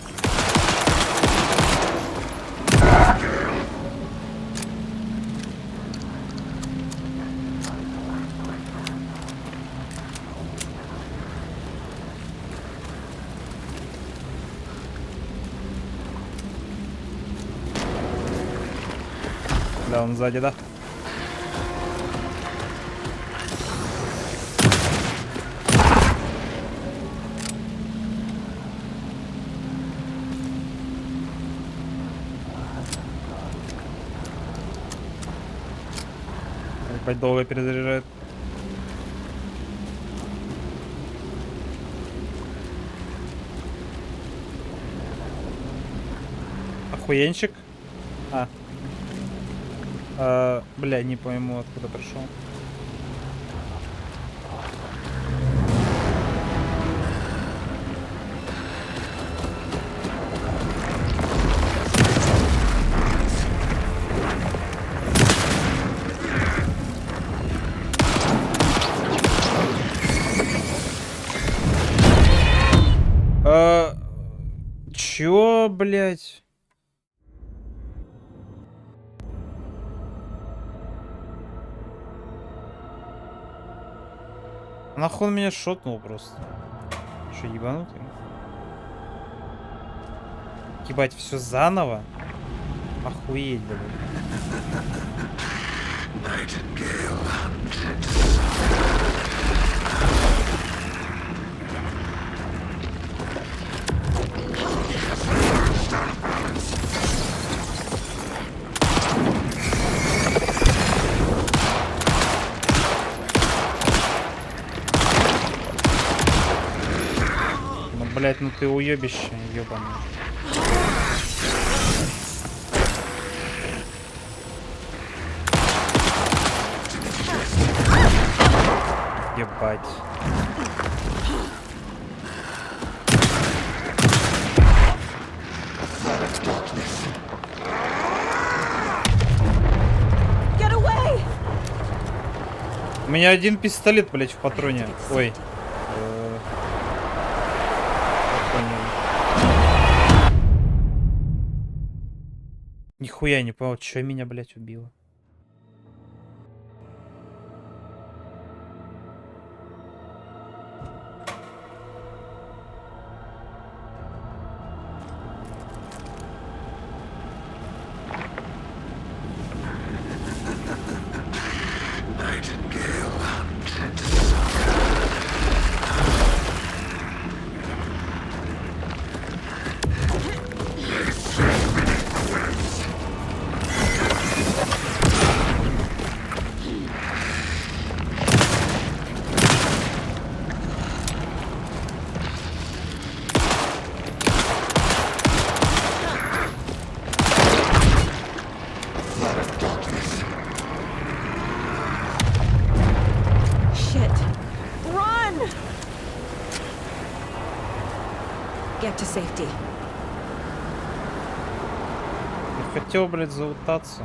Да, он сзади, да? Опять долго перезаряжает. Охуенчик. Бля, не пойму, откуда пришел. Чё, блядь? Нахуй он меня шотнул просто. Что, ебанутый? Ебать, все заново? Охуеть, блядь. Блять, ну ты уебище, ебаный. Ебать. У меня один пистолет, блять, в патроне. Ой. Нихуя не понял, что меня, блядь, убило. Get to safety. Я хотел, блядь, залутаться.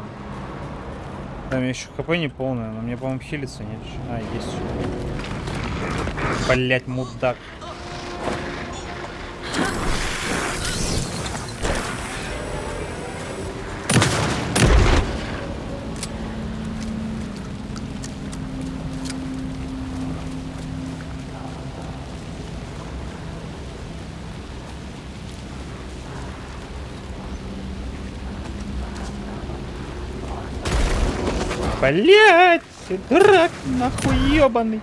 Там еще хп не полное, но мне, по-моему, хилиться нет. А, есть. Блядь, мудак. Блять, дурак, нахуй ебаный.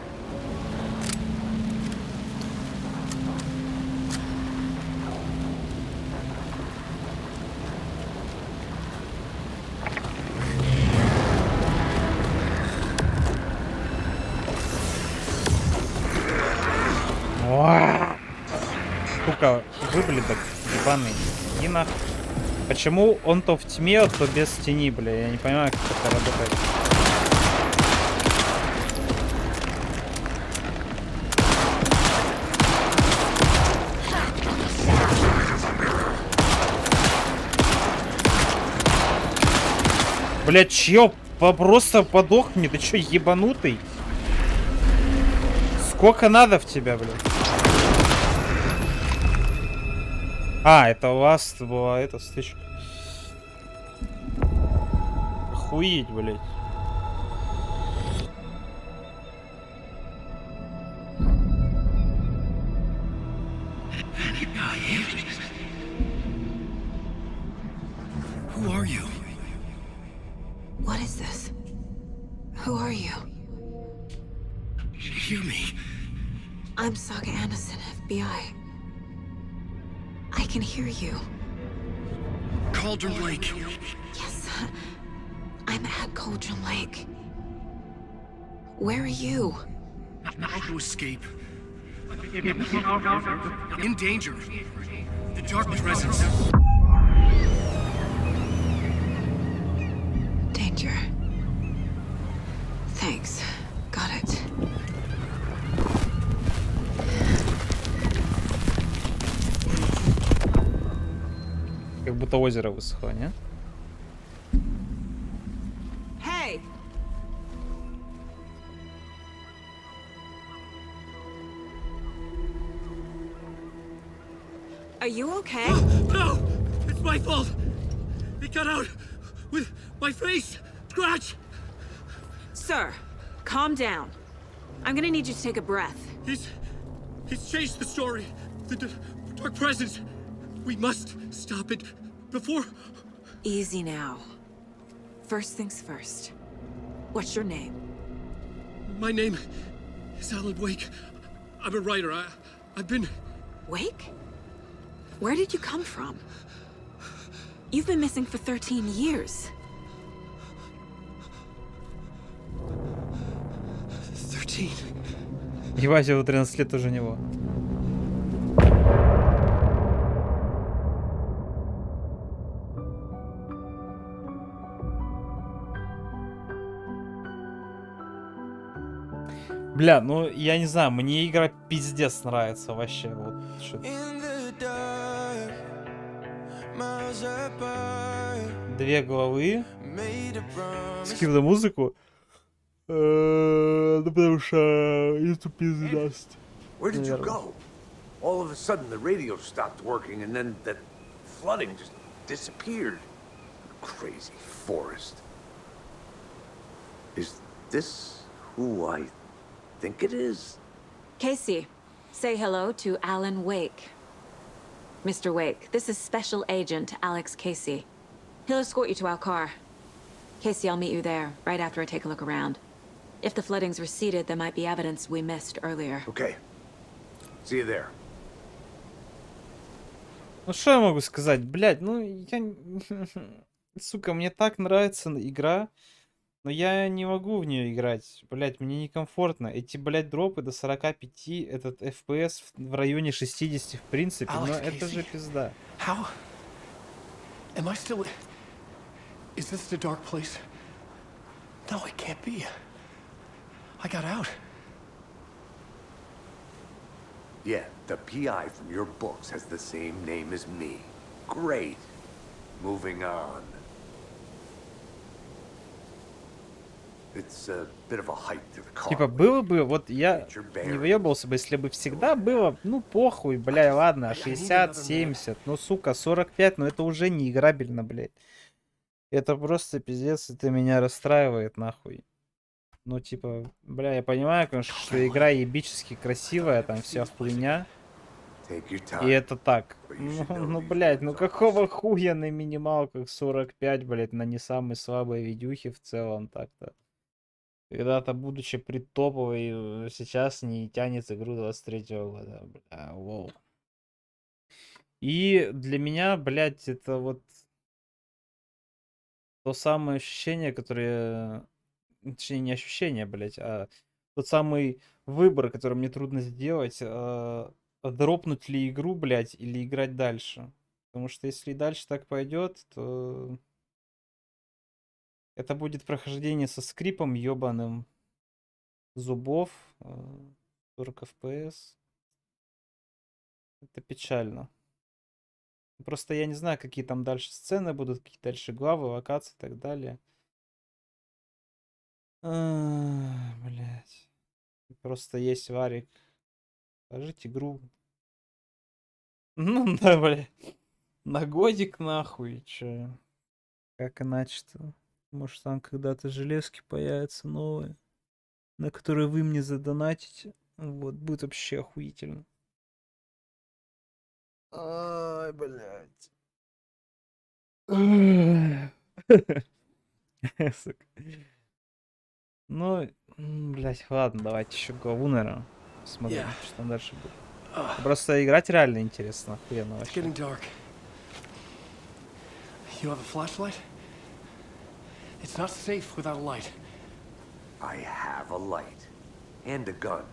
Сука, выблядок ебаный. И нахуй. Почему он то в тьме, то без тени, бля? Я не понимаю, как это работает. Блядь, чё? Просто подохни, ты чё, ебанутый? Сколько надо в тебя, блядь? А, это у вас была эта стычка. Охуеть, блядь. Who are you? What is this? Who are you? Hear me. I'm Saga Anderson, FBI. I can hear you. Cauldron Lake. Yes, I'm at Cauldron Lake. Where are you? How to escape. In danger. The dark presence. Danger. Thanks. Got it. Как будто озеро высохло, не? Hey! Are you okay? No! It's my fault! It got out with my face! Scratch! Sir, calm down. I'm gonna need you to take a breath. He's changed the story. The dark presence. We must stop it before... Easy now. First things first. What's your name? My name is Alan Wake. I'm a writer. I've been... Wake? Where did you come from? You've been missing for 13 years. 13? Ебать, его 13 лет уже у него. Бля, ну я не знаю, мне игра пиздец нравится вообще. Вот что. Две головы. Скип на музыку. Потому что YouTube пиздец. Where did you go? All of a sudden the radio stopped working and then that flooding just disappeared. crazy forest. Is this who I think it is? Casey, say hello to Alan Wake. Mr. Wake, this is Special Agent Alex Casey. He'll escort you to our car. Casey, I'll meet you there, right after I take a look around. If the flooding's receded, there might be evidence we missed earlier. Okay. See you there. Ну что я могу сказать? Блядь, ну я... Сука, мне так нравится игра, но я не могу в нее играть. Блядь, мне некомфортно. Эти, блядь, дропы до 45, этот FPS в районе 60 в принципе, но это же пизда. How? Am I still... Is this the dark place? No, it can't be. I got out. Yeah, the PI from your books has the same name as me. Great. Moving on. It's a bit of a hike to the car. Типа, было бы, вот я не выебался бы, если бы всегда было, ну похуй, бля, ладно, 60, 70, ну сука, 45, но это уже не играбельно, блядь. Это просто пиздец, это меня расстраивает, нахуй. Ну, типа, бля, я понимаю, конечно, что игра ебически красивая, там вся хуйня. И это так. Ну, блядь, ну какого хуя на минималках 45, блядь, на не самой слабой видюхе в целом так-то. Когда-то, будучи предтоповой, сейчас не тянет игру 23-го года, бля, воу. И для меня, блядь, это вот то самое ощущение, которое... Точнее, не ощущение, блядь, а тот самый выбор, который мне трудно сделать, дропнуть ли игру, блядь, или играть дальше. Потому что если и дальше так пойдет, то это будет прохождение со скрипом ебаным зубов, 40 FPS. Это печально. Просто я не знаю, какие там дальше сцены будут, какие дальше главы, локации и так далее. Блять. Просто есть варик. Положить игру. Ну да, блядь. На годик нахуй, чё. Как иначе-то? Может там когда-то железки появятся новые, на которые вы мне задонатите. Вот, будет вообще охуительно. Ай, блядь. Сука. Ну, блядь, ладно, давайте еще главу, наверное, посмотрим, что там дальше будет. Просто играть реально интересно, охуенно вообще. You have a flashlight? It's not safe without a light. I have a light. And a gun.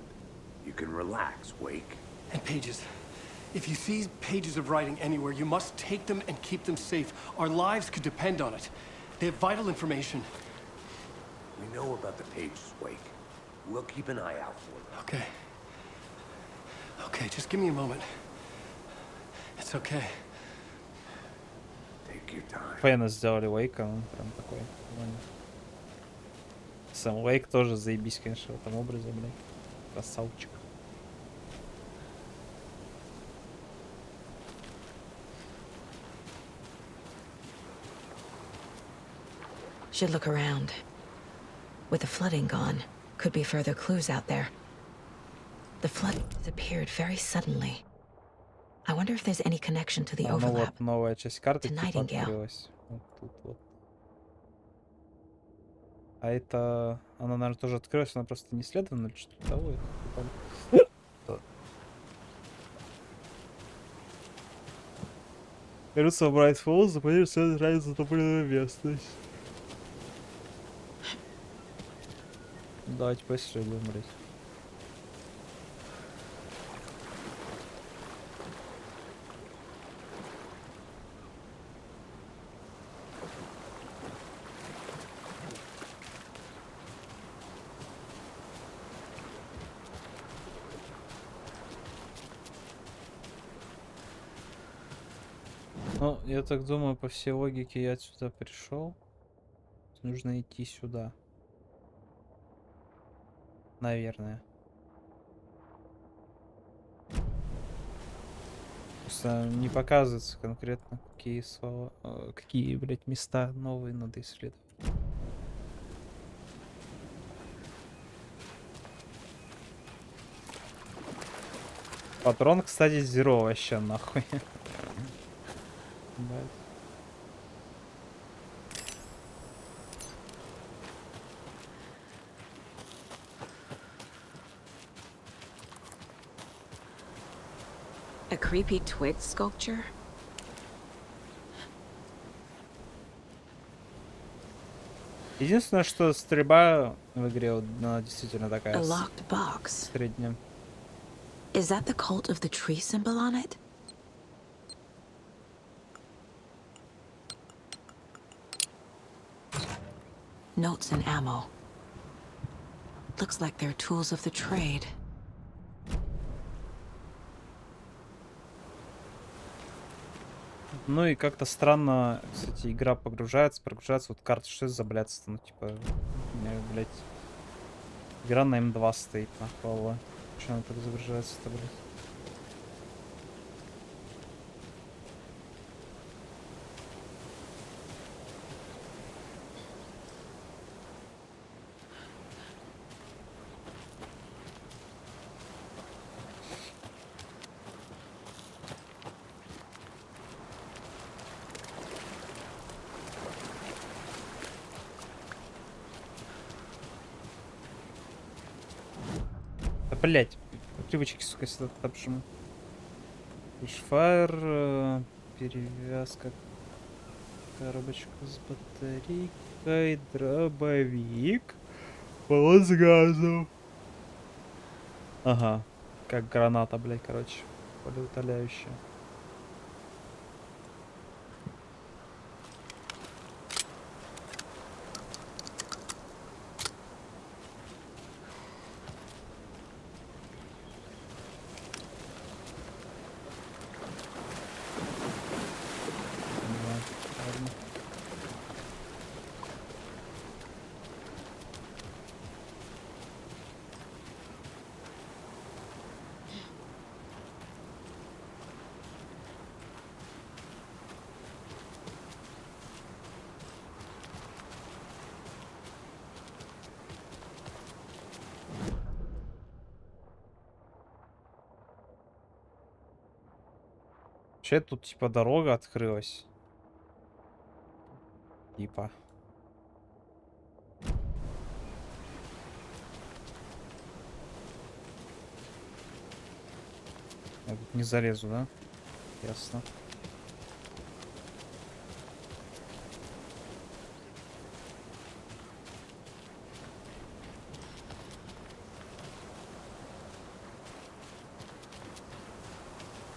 You can relax, Wake. And pages. If you see pages of writing anywhere, you must take them and keep them safe. Our lives could depend on it. They have vital information. We know about the pages, Wake. We'll keep an eye out for them. Okay. Okay, just give me a moment. It's okay. Take your time. Фэна сделали Уэйка, он прям такой. Сам Уэйк тоже заебись, конечно, в этом образе, блядь. Красавчик. Should look around. With the flooding gone, could be further clues out there. The flood disappeared very suddenly. I wonder if there's any connection to the Ну overlap. вот новая часть карты To типа Nightingale. открылась. Вот тут вот. А это... Она, наверное, тоже открылась, она просто не исследована или что-то того. Вернуться в Брайт Фоллс, запланировать все ранее затопленную местность. Давайте поисследуем, блядь. Ну, я так думаю, по всей логике я отсюда пришел. Нужно идти сюда. Наверное. Просто не показывается конкретно, какие слова, какие, блядь, места новые надо исследовать. Патрон, кстати, зеро вообще нахуй. A creepy twig sculpture? Единственное, что стрельба в игре вот, она действительно такая A locked box. средняя. Is that the cult of the tree symbol on it? Notes and ammo. Looks like they're tools of the trade. Ну и как-то странно, кстати, игра прогружается, вот карта, что это за блядство, ну типа, у меня, блядь, игра на М2 стоит, нахуй, что она так загружается-то, блядь. Блять, привычки, сука, сюда почему? Флешфайр, перевязка, коробочка с батарейкой, дробовик, полос газом. Ага, как граната, блять, короче, полеутоляющая. Вообще тут типа дорога открылась. Типа. Я тут не залезу, да? Ясно.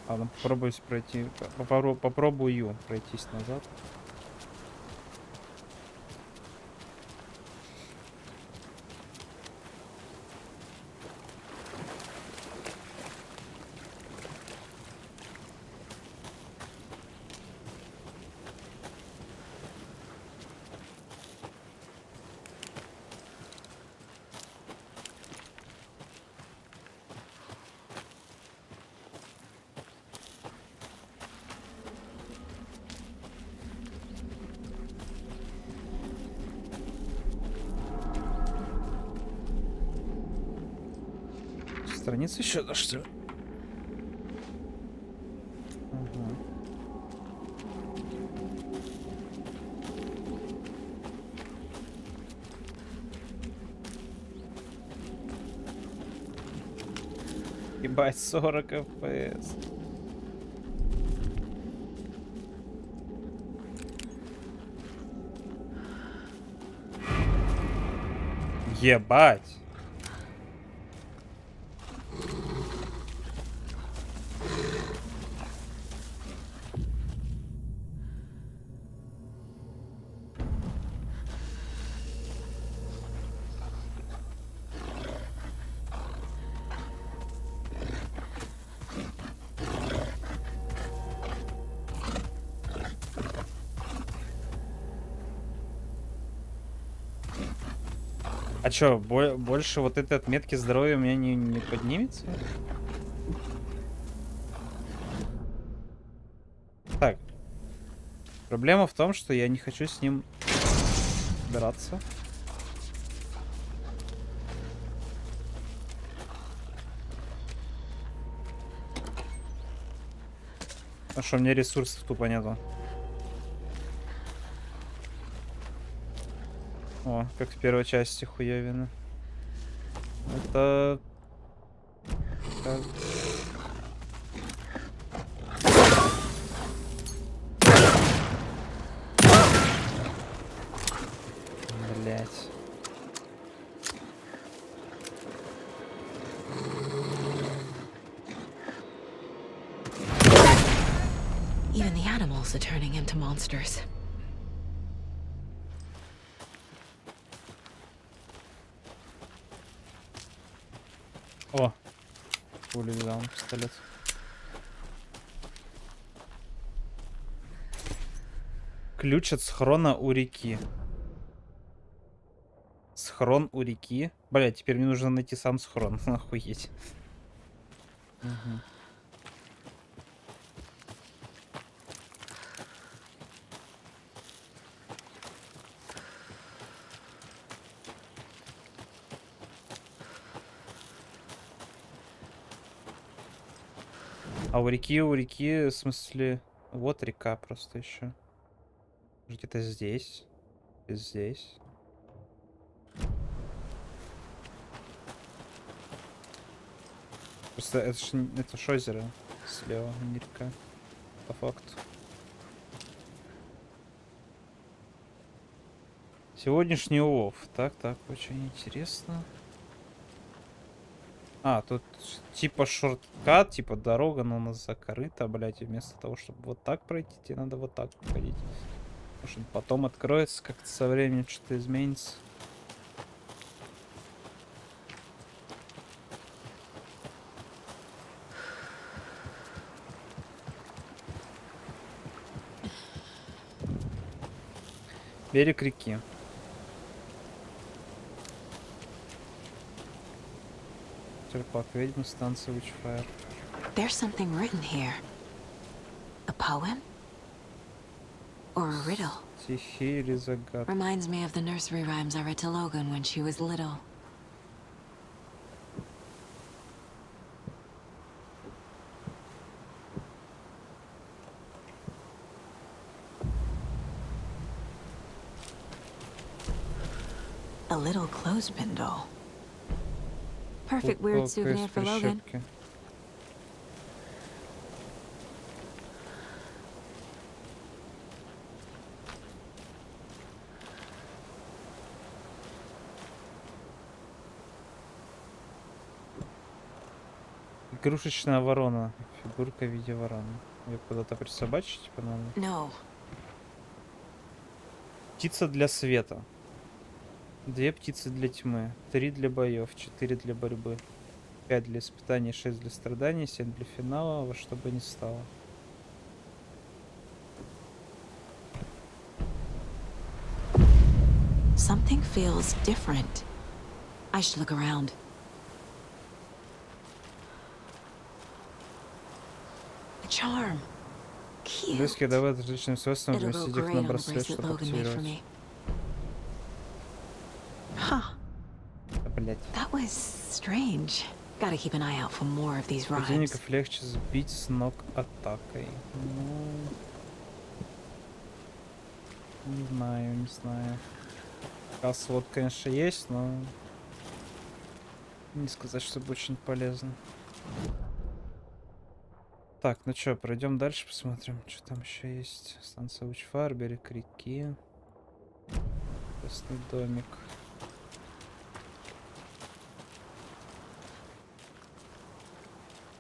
Ладно, попробую пройти. Попробую пройтись назад. Страница еще, да, что ли? Угу. Ебать, 40 FPS. Ебать. А чё, больше вот этой отметки здоровья у меня не поднимется? Так. Проблема в том, что я не хочу с ним драться. Потому что у меня ресурсов тупо нету. О, как в первой части хуёвина. Это... Так. Блять. Even the animals are turning into monsters. О, пулю взял пистолет. Ключ от схрона у реки. Схрон у реки. Бля, теперь мне нужно найти сам схрон. Охуеть. Угу. А у реки, в смысле, вот река просто еще. Где-то здесь. И здесь. Просто это ж озеро слева, не река. По факту. Сегодняшний улов. Так, очень интересно. А, тут типа шорткат, типа дорога, но у нас закрыта, блядь, и вместо того, чтобы вот так пройти, тебе надо вот так ходить. Может, потом откроется, как-то со временем что-то изменится. Берег реки. Черпак ведьмы, станция Witchfire. There's something written here. A poem? Or a riddle? Стихи или загадка. Reminds me of the nursery rhymes I read to Logan when she was little. A little clothespin doll. Perfect weird souvenir for Logan. Игрушечная ворона. Фигурка в виде вороны. Ее куда-то присобачить, типа, надо? No. Птица для света. 2 птицы для тьмы. 3 для боев. 4 для борьбы. 5 для испытаний. 6 для страданий. 7 для финала. Во что бы ни стало. Something feels different. I should look around. A charm. Cute. Близкие давай различным свойствам It'll go поместить их great на on the браслет, bracelet чтобы Logan made for активировать. me. Huh. Блять. That was strange. Gotta keep an eye out for more of these rhymes. Противников легче сбить с ног атакой. Ну, не знаю. Кассвод, конечно, есть, но не сказать, чтобы очень полезно. Так, ну что, пройдем дальше, посмотрим, что там еще есть. Станция Witchfire, берег реки. Красный домик.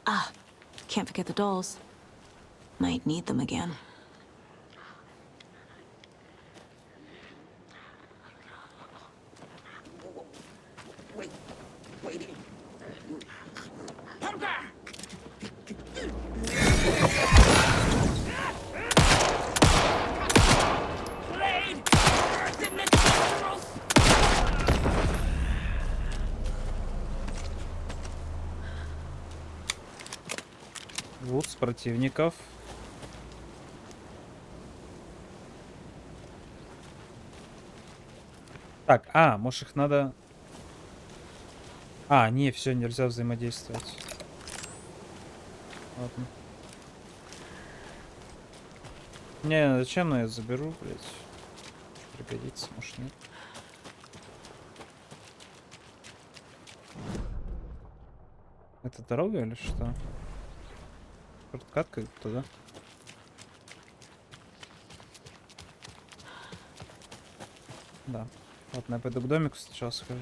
Ah, can't forget the dolls. Might need them again. Вуд с противников. Так, может их надо... не, все, нельзя взаимодействовать. Ладно. Не, зачем, но я заберу, блядь. Пригодится, может, нет. Это дорога или что? Шорткатка туда? Да. Ладно, я пойду к домику сначала схожу.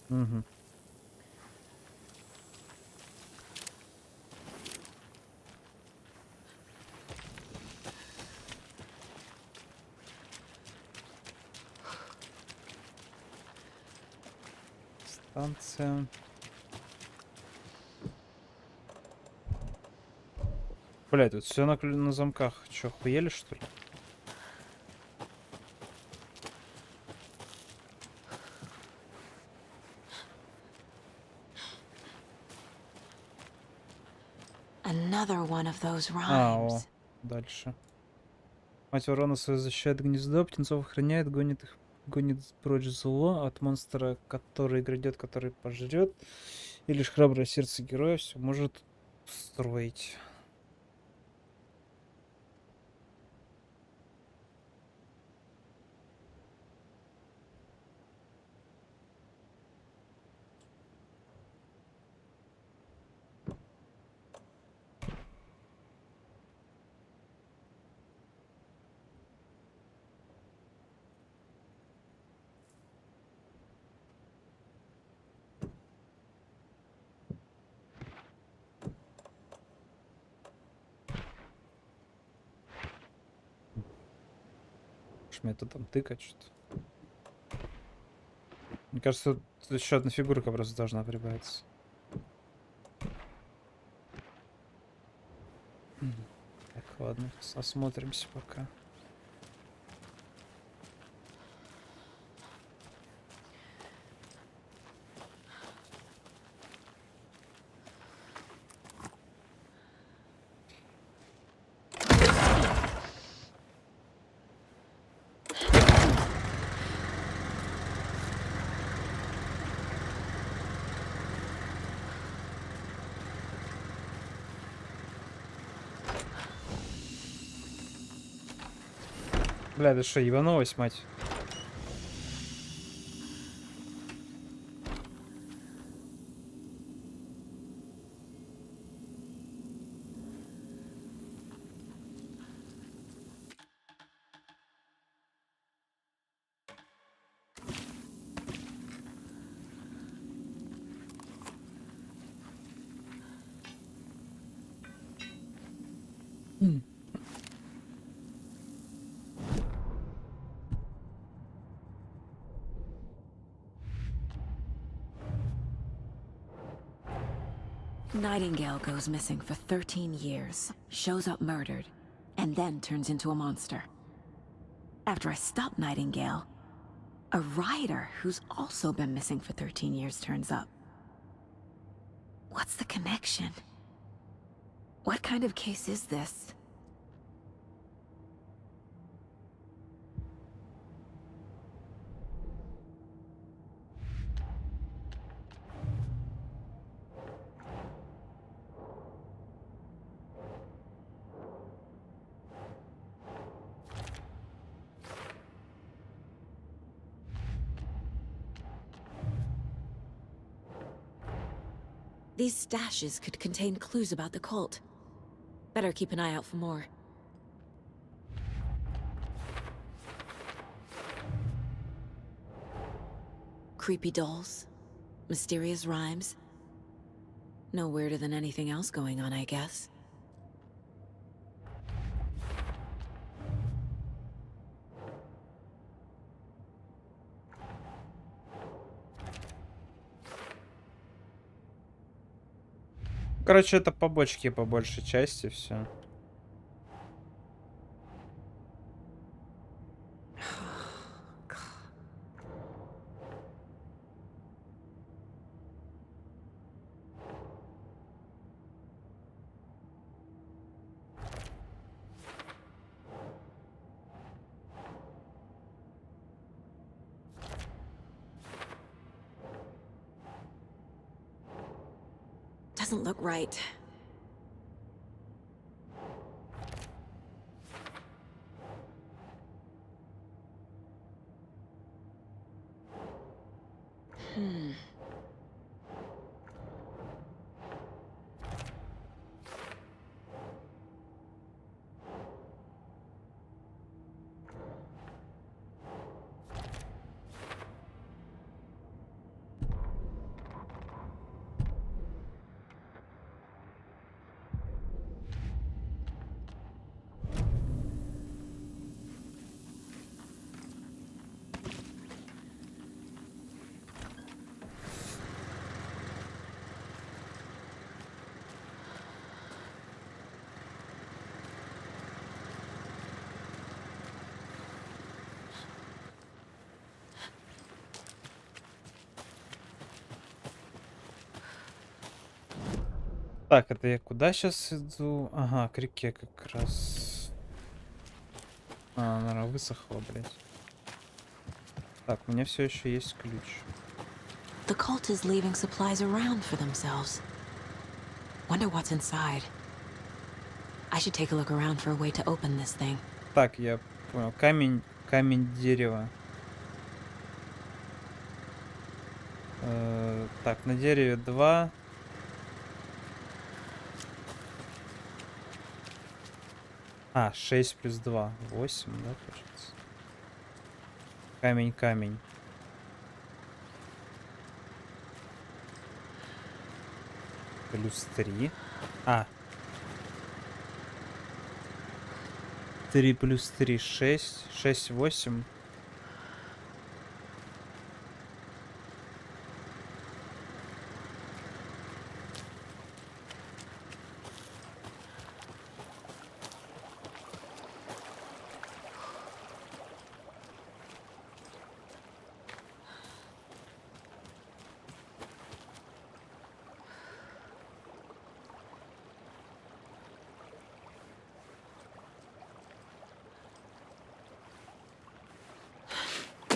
Угу. Станция. Блядь, тут все на замках. Че, охуели, что ли? Another one of those О, rhymes. дальше. Мать ворона свою защищает гнездо, птенцов охраняет, гонит прочь зло от монстра, который грядет, который пожрет. И лишь храброе сердце героя все может строить. Мне тут там тыкать что-то. Мне кажется, тут еще одна фигурка просто должна прибавиться. Так, ладно, осмотримся пока. Бля, это что, ебанулась, мать? Nightingale goes missing for 13 years, shows up murdered, and then turns into a monster. After I stop Nightingale, a rider who's also been missing for 13 years turns up. What's the connection? What kind of case is this? These stashes could contain clues about the cult. Better keep an eye out for more. Creepy dolls, mysterious rhymes. No weirder than anything else going on, I guess. Короче, это побочки по большей части, все. Doesn't look right. Так, это я куда сейчас иду? Ага, к реке как раз. А, наверное, высохло, блядь. Так, у меня все еще есть ключ. The cult is leaving supplies around for themselves. Wonder what's inside. I should take a look around for a way to open this thing. Так, я понял. Камень, дерево. Так, на дереве 2. А, 6 плюс 2. 8, да, получается? Камень. Плюс 3. А. 3 плюс 3, 6. 6, 8.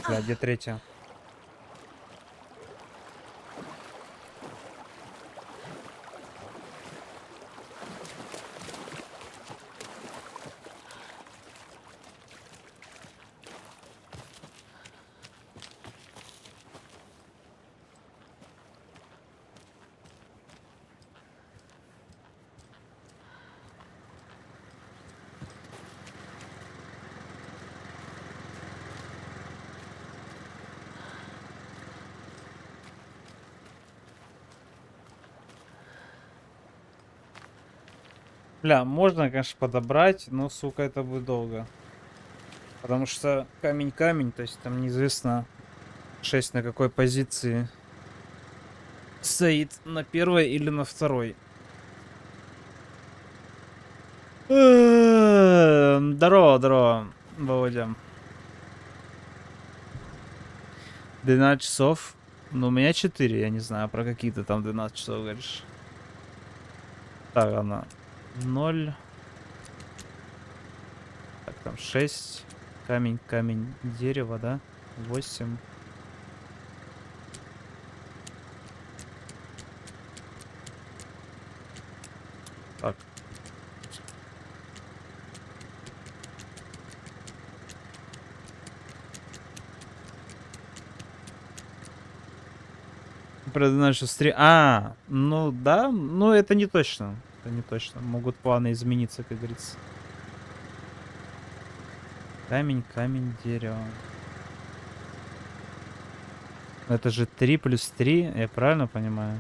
Да, где третья? Бля, можно, конечно, подобрать, но, сука, это будет долго. Потому что камень, то есть там неизвестно 6 на какой позиции стоит, на первой или на второй. Здорово, Володя. 12 часов. Ну, у меня 4, я не знаю, про какие ты там 12 часов говоришь. Так, она 0. Так, там 6. Камень, дерево, да? 8. Так. Продолжать быстрее. А, ну да, но это не точно. Это не точно. Могут планы измениться, как говорится. Камень, дерево. Это же 3 плюс 3, я правильно понимаю?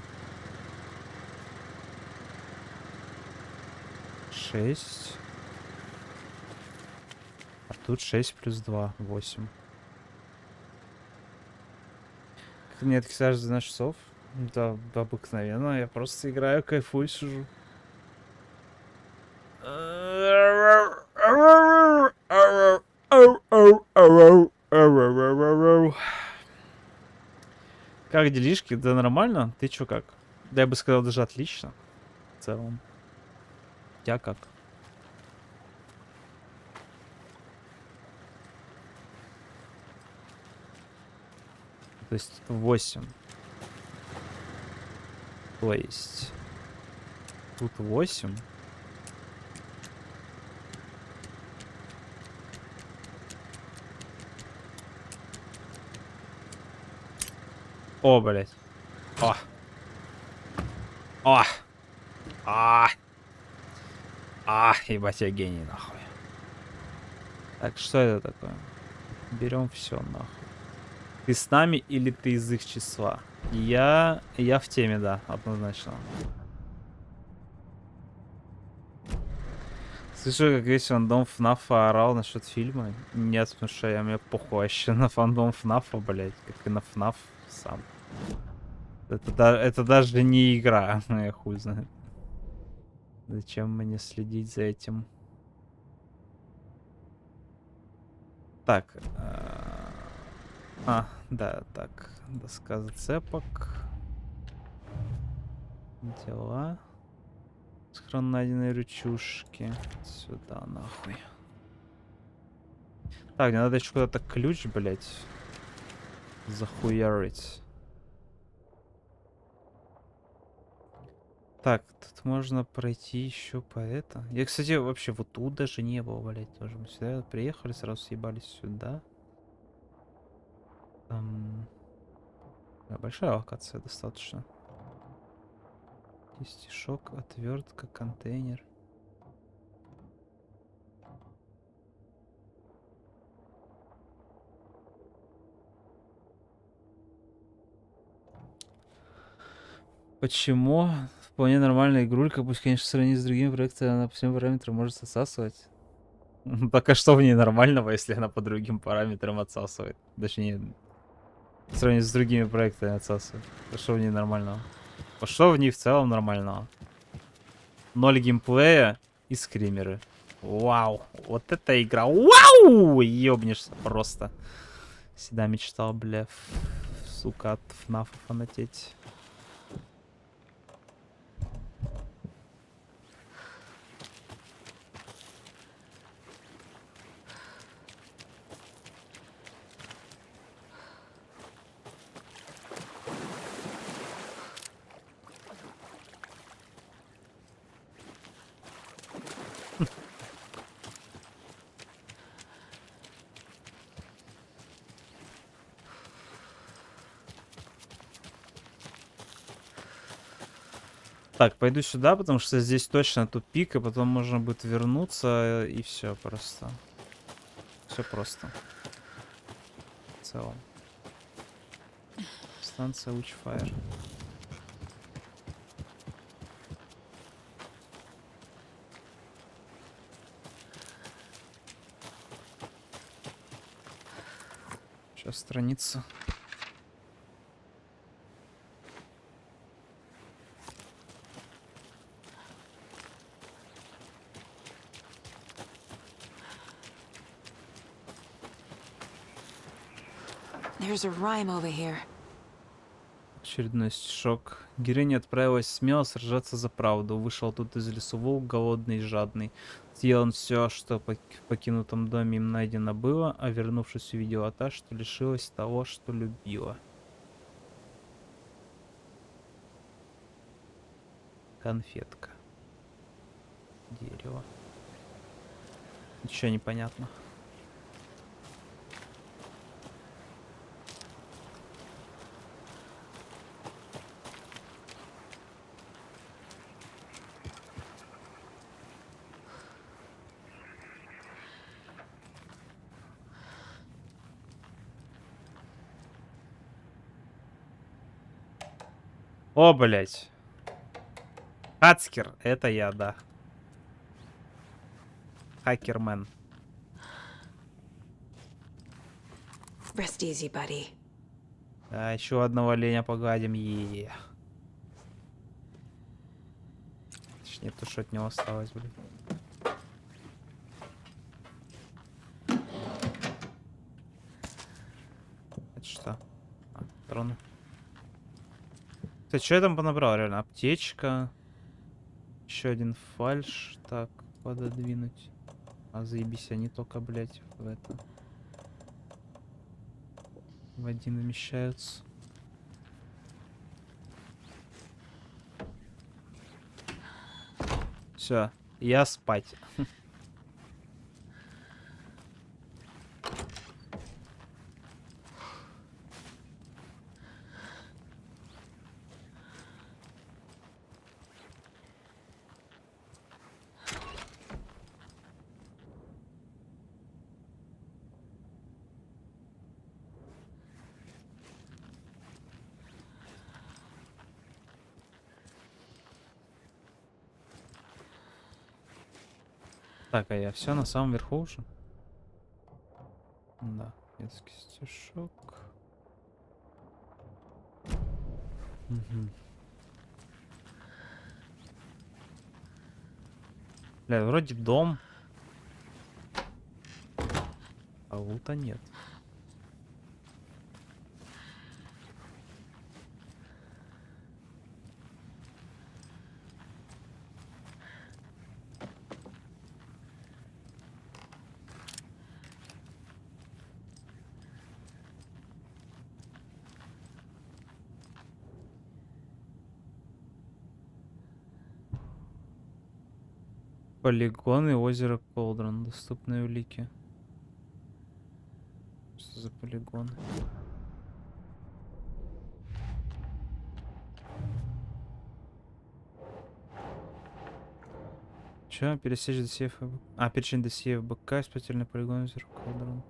6. А тут 6 плюс 2, 8. Как мне отказали за 12 часов? Да, обыкновенно. Я просто играю, кайфую, сижу. Как делишки? Да нормально. Ты чё как? Да я бы сказал даже отлично. В целом. Я как? То есть 8. То есть Тут 8. О, блядь. О. О. Ебать, я гений, нахуй. Так, что это такое? Берем все, нахуй. Ты с нами или ты из их числа? Я в теме, да, однозначно. Слышу, как весь фандом ФНАФа орал насчет фильма. Нет, потому что мне похуй вообще на фандом ФНАФа, блять, как и на ФНАФ сам. Это даже не игра, я хуй знает. Зачем мне следить за этим? Так. Да, так. Доска зацепок. Дела. Сохран найденные рычушки. Сюда, нахуй. Так, мне надо еще куда-то ключ, блять, захуярить. Так, тут можно пройти еще по это. Я, кстати, вообще вот тут даже не был, блять, тоже. Мы сюда приехали, сразу съебались сюда. Да, большая локация достаточно. Есть стишок, отвертка, контейнер. Почему? Вполне нормальная игрулька, пусть, конечно, в сравнении с другими проектами она по всем параметрам может отсасывать. Так а что в ней нормального, если она по другим параметрам отсасывает? Точнее, в сравнении с другими проектами отсасывает. А что в ней нормального? А что в ней в целом нормального? 0 геймплея и скримеры. Вау, вот эта игра. Вау! Ёбнешься просто. Всегда мечтал, бля, сука, от ФНАФа фанатеть. Так, пойду сюда, потому что здесь точно тупик, и потом можно будет вернуться, и все просто. Все просто. В целом. Станция Witchfire. Сейчас страница. There's a rhyme over here. Очередной стишок. Героиня отправилась смело сражаться за правду. Вышел тут из лесу волк, голодный и жадный. Съел он все, что в покинутом доме им найдено было, а вернувшись увидела та, что лишилась того, что любила. Конфетка. Дерево. Ничего не понятно. О, блять. Хацкер, это я, да. Хакермен. Rest easy, buddy. Да, еще одного оленя погладим. Точнее, то, что от него осталось, блин. Это что? Патроны. Кстати, что я там понабрал, реально? Аптечка. Еще один фальш. Так, пододвинуть. А заебись, они только, блядь, в это. В один вмещаются. Все, я спать. Так, а я все на самом верху уже? Да, детский стишок. Угу. Бля, вроде дом. А лута нет. Полигон и озеро Колдрон. Доступные улики. Что за полигон? Че? Пересечь досье ФБК. А, перечень досье ФБК, исправительный полигон, озеро Колдрон.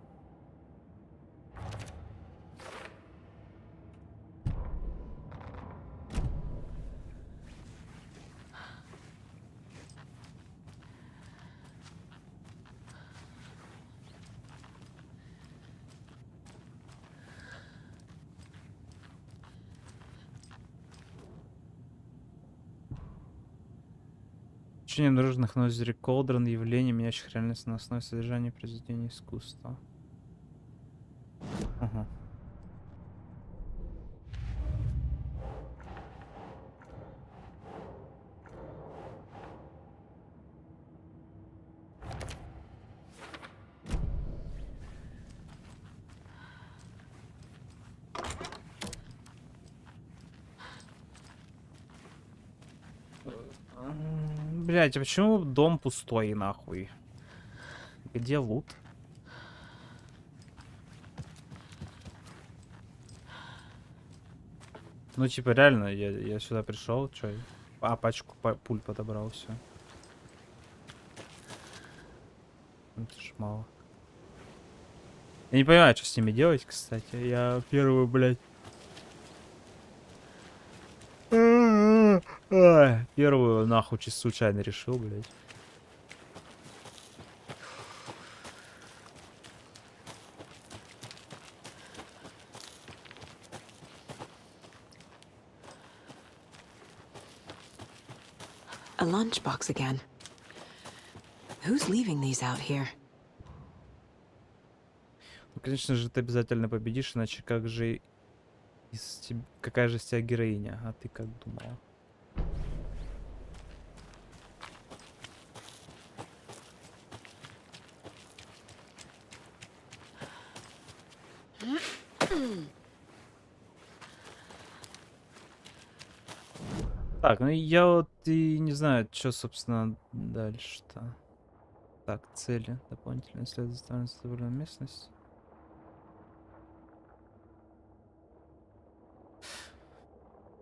Изучение обнаруженных на озере Колдрон явлений, меняющих реальность на основе содержания произведения искусства. Ага. Блять, а почему дом пустой, нахуй? Где лут? Ну, типа, реально, я сюда пришел, чё? А, пачку пуль подобрал, все. Это ж мало. Я не понимаю, что с ними делать, кстати. Я первую, блядь. Первую нахуй чисто случайно решил, блядь. A lunchbox again. Who's leaving these out here? Ну, конечно же, ты обязательно победишь, иначе как же какая же из тебя героиня? А ты как думала? Так, ну я вот и не знаю, что, собственно, дальше-то. Так, цели. Дополнительно следует заставлять довольно местность.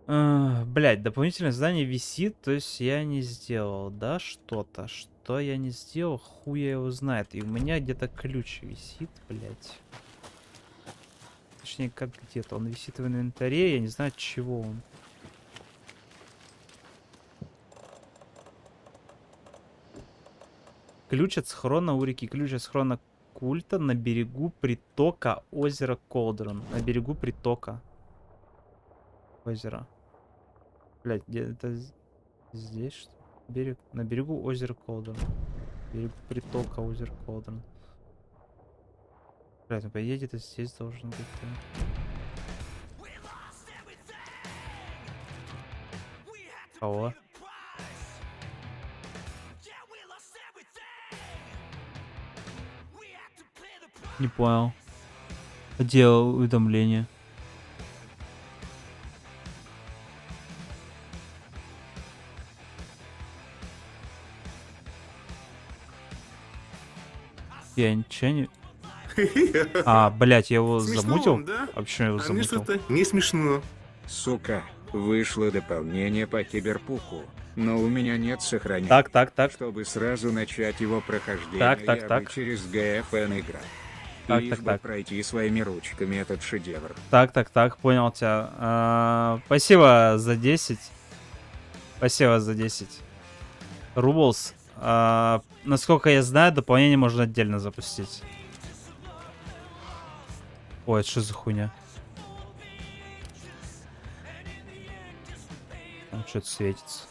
Блять, дополнительное задание висит, то есть я не сделал, да, что-то. Что я не сделал, хуй его знает. И у меня где-то ключ висит, блять. Точнее, как где-то. Он висит в инвентаре, я не знаю, от чего он. Ключ от схрона у реки. Ключ от схрона культа на берегу притока озера Колдрон. На берегу притока озера. Блять, где это здесь что? Берег. На берегу озера Колдрон. Берег притока озера Колдрон. Блять, ну по идее где-то здесь должен быть. Кого? Не понял. Где уведомление? Я ничего не... А, блядь, я его Смешно замутил? вам, да? А почему я его А мне замутил? что-то не смешно. Сука, вышло дополнение по киберпуку, но у меня нет сохранения. Так. Чтобы сразу начать его прохождение, Так. я бы через ГФН играть. Лишь бы пройти своими ручками этот шедевр. Так, понял тебя. Спасибо за 10. Спасибо за 10. Рублс. Насколько я знаю, дополнение можно отдельно запустить. Ой, это что за хуйня? Там что-то светится.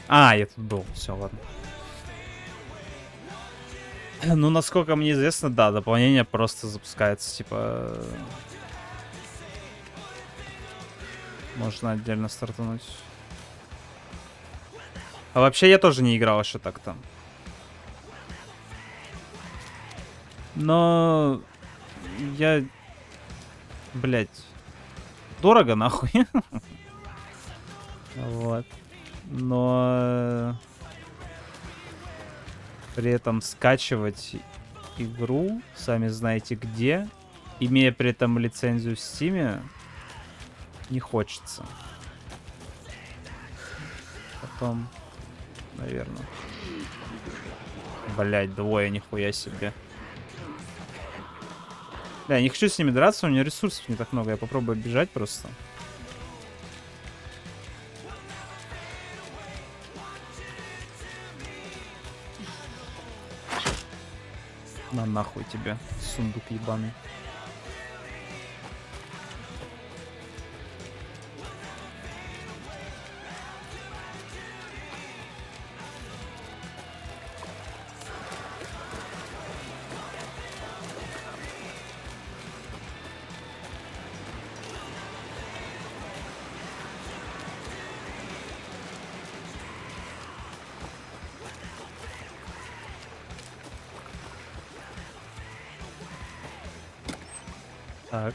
А, я тут был. Все, ладно. Ну, насколько мне известно, да, дополнение просто запускается, типа... Можно отдельно стартануть. А вообще я тоже не играл еще так там. Но... Я... Блять. Дорого, нахуй. Вот. Но... При этом скачивать игру, сами знаете где, имея при этом лицензию в Steam, не хочется. Потом, наверное. Блять, двое, нихуя себе. Да, я не хочу с ними драться, у меня ресурсов не так много, я попробую бежать просто. На нахуй тебе, сундук ебаный. Так.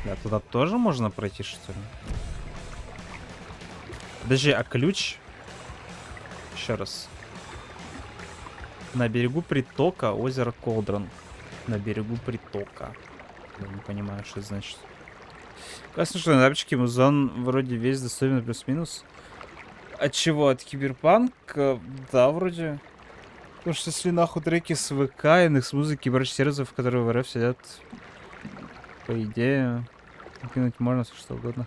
Да, туда тоже можно пройти, что ли? Подожди, а ключ? Еще раз. На берегу притока озеро Колдрон. На берегу притока. Я не понимаю, что это значит. Классно, что на тапочке музон вроде весь доступен плюс-минус. От чего? От киберпанка? Да, вроде. Потому что если нахуй треки с ВК, индекс музыки, брать сервисов, которые в РФ сидят, по идее, кинуть можно все что угодно.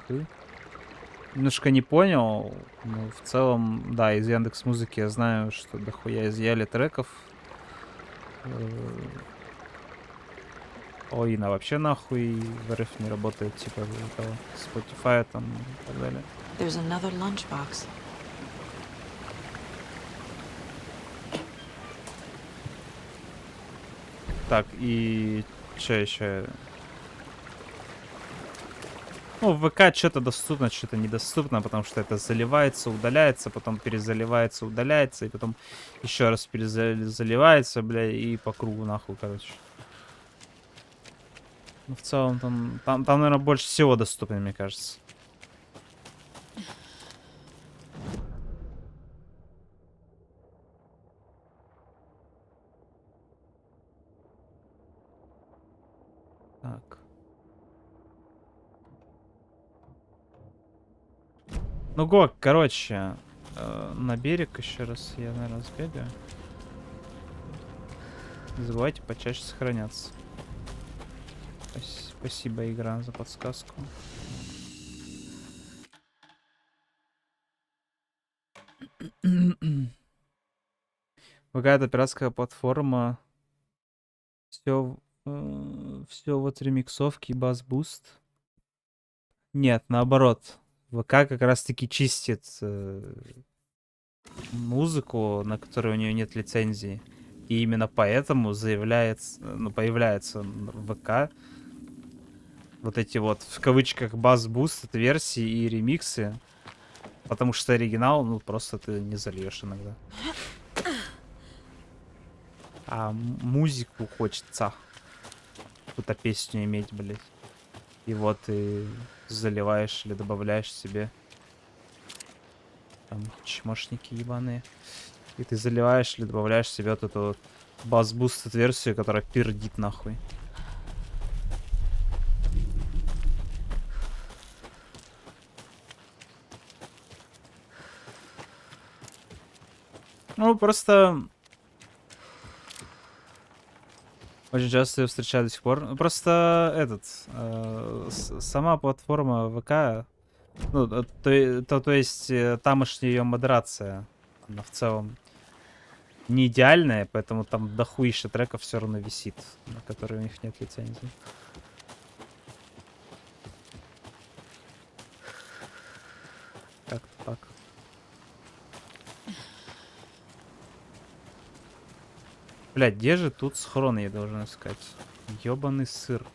Немножко не понял, но в целом, да, из Яндекс музыки я знаю, что дохуя изъяли треков. Половина вообще нахуй в РФ не работает, типа этого Spotify там и так далее. There's another lunchbox. Так, и что еще? Ну, в ВК что-то доступно, что-то недоступно, потому что это заливается, удаляется, потом перезаливается, удаляется, и потом еще раз перезаливается, бля, и по кругу нахуй, короче. Ну, в целом, там, наверное, больше всего доступно, мне кажется. Так. Ну, го, короче, на берег еще раз я, наверное, сбегаю. Не забывайте почаще сохраняться. Спасибо, Игра, за подсказку. Какая-то пиратская платформа. Все вот ремиксовки, бас-буст. Нет, наоборот. ВК как раз-таки чистит музыку, на которой у нее нет лицензии. И именно поэтому появляется в ВК вот эти вот, в кавычках, бас-буст версии и ремиксы. Потому что оригинал, ну, просто ты не зальешь иногда. А музыку хочется. Какую-то песню иметь, блядь. И вот ты заливаешь или добавляешь себе. Там чмошники ебаные. И ты заливаешь или добавляешь себе вот эту вот бас-бустед версию, которая пердит нахуй. Ну, просто... Очень часто ее встречаю до сих пор. Ну, просто сама платформа ВК, ну, то есть тамошняя ее модерация, она в целом не идеальная, поэтому там дохуища треков все равно висит, на которые у них нет лицензии. Как-то так. Блядь, где же тут схрон я должен искать? Ёбаный сыр.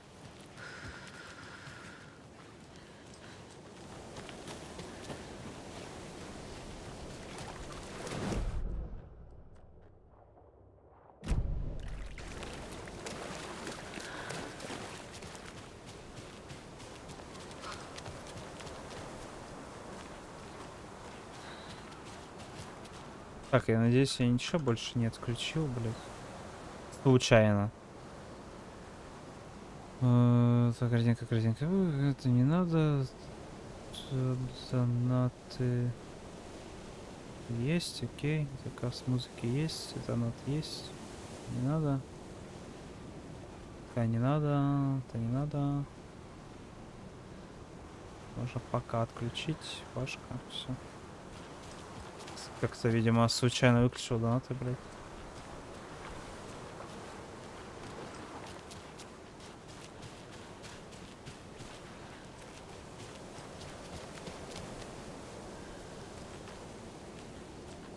Так, я надеюсь, я ничего больше не отключил, блядь. Случайно. Так, картинка. Это не надо. Донаты есть, окей. Заказ музыки есть. Донат есть. Не надо. Не надо. Это не надо. Можно пока отключить. Пашка. Все. Как-то, видимо, случайно выключил донаты, блядь.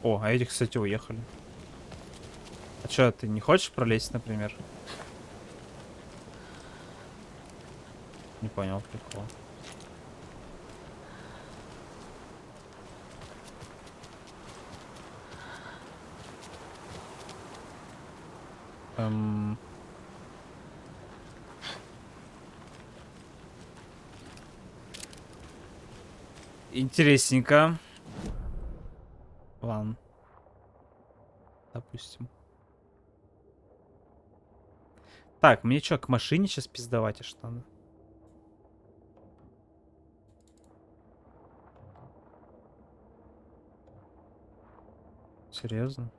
О, а эти, кстати, уехали. А чё, ты не хочешь пролезть, например? Не понял прикол. Интересненько. Ладно. Допустим. Так, мне что, к машине сейчас пиздовать и что надо? Серьезно?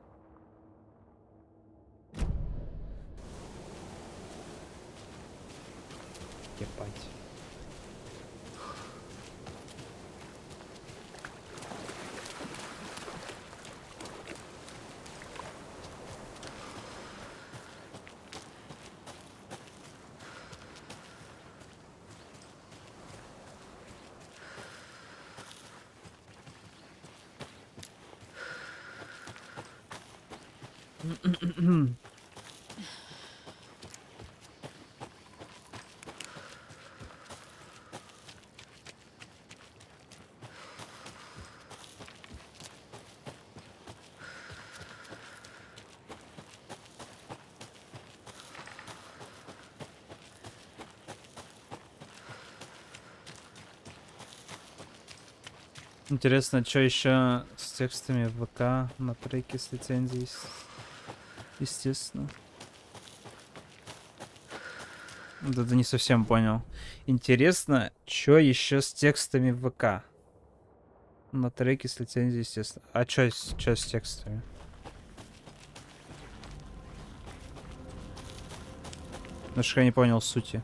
Ебать. Интересно, что еще с текстами в ВК на треке с лицензией, естественно. Да, не совсем понял. Интересно, что еще с текстами в ВК на треке с лицензией, естественно. А что с текстами? Ну что я не понял сути.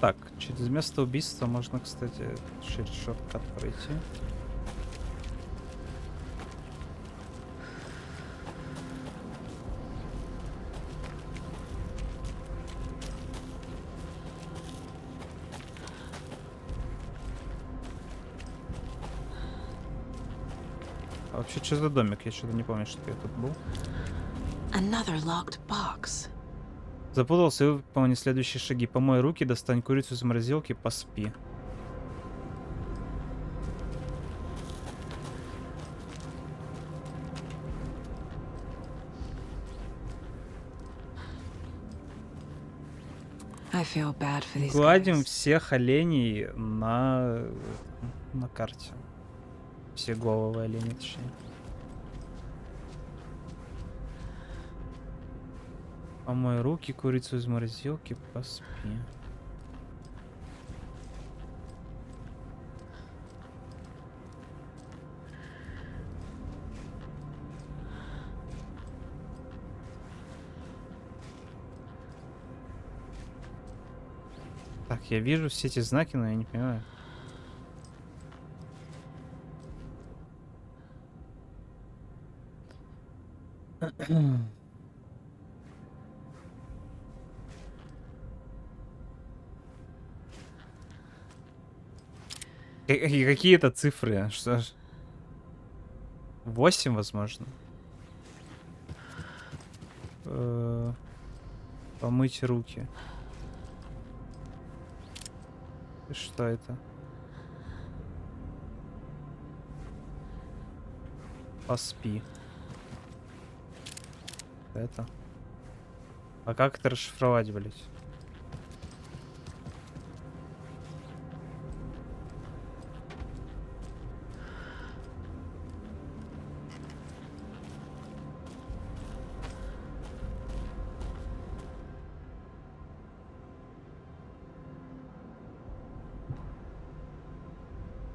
Так, через место убийства можно, кстати, через шорткат пройти. А вообще, что за домик? Я что-то не помню, что я тут был. Another locked box. Запутался и выполни следующие шаги. Помой руки, достань курицу из морозилки, поспи. I feel bad for these Гладим всех оленей на карте. Все головы оленей, точнее. Помой руки, курицу из морозилки, поспи. Так, я вижу все эти знаки, но я не понимаю. Какие это цифры? Что ж? 8, возможно. Помыть руки. И что это? Поспи. Это. А как это расшифровать, блять?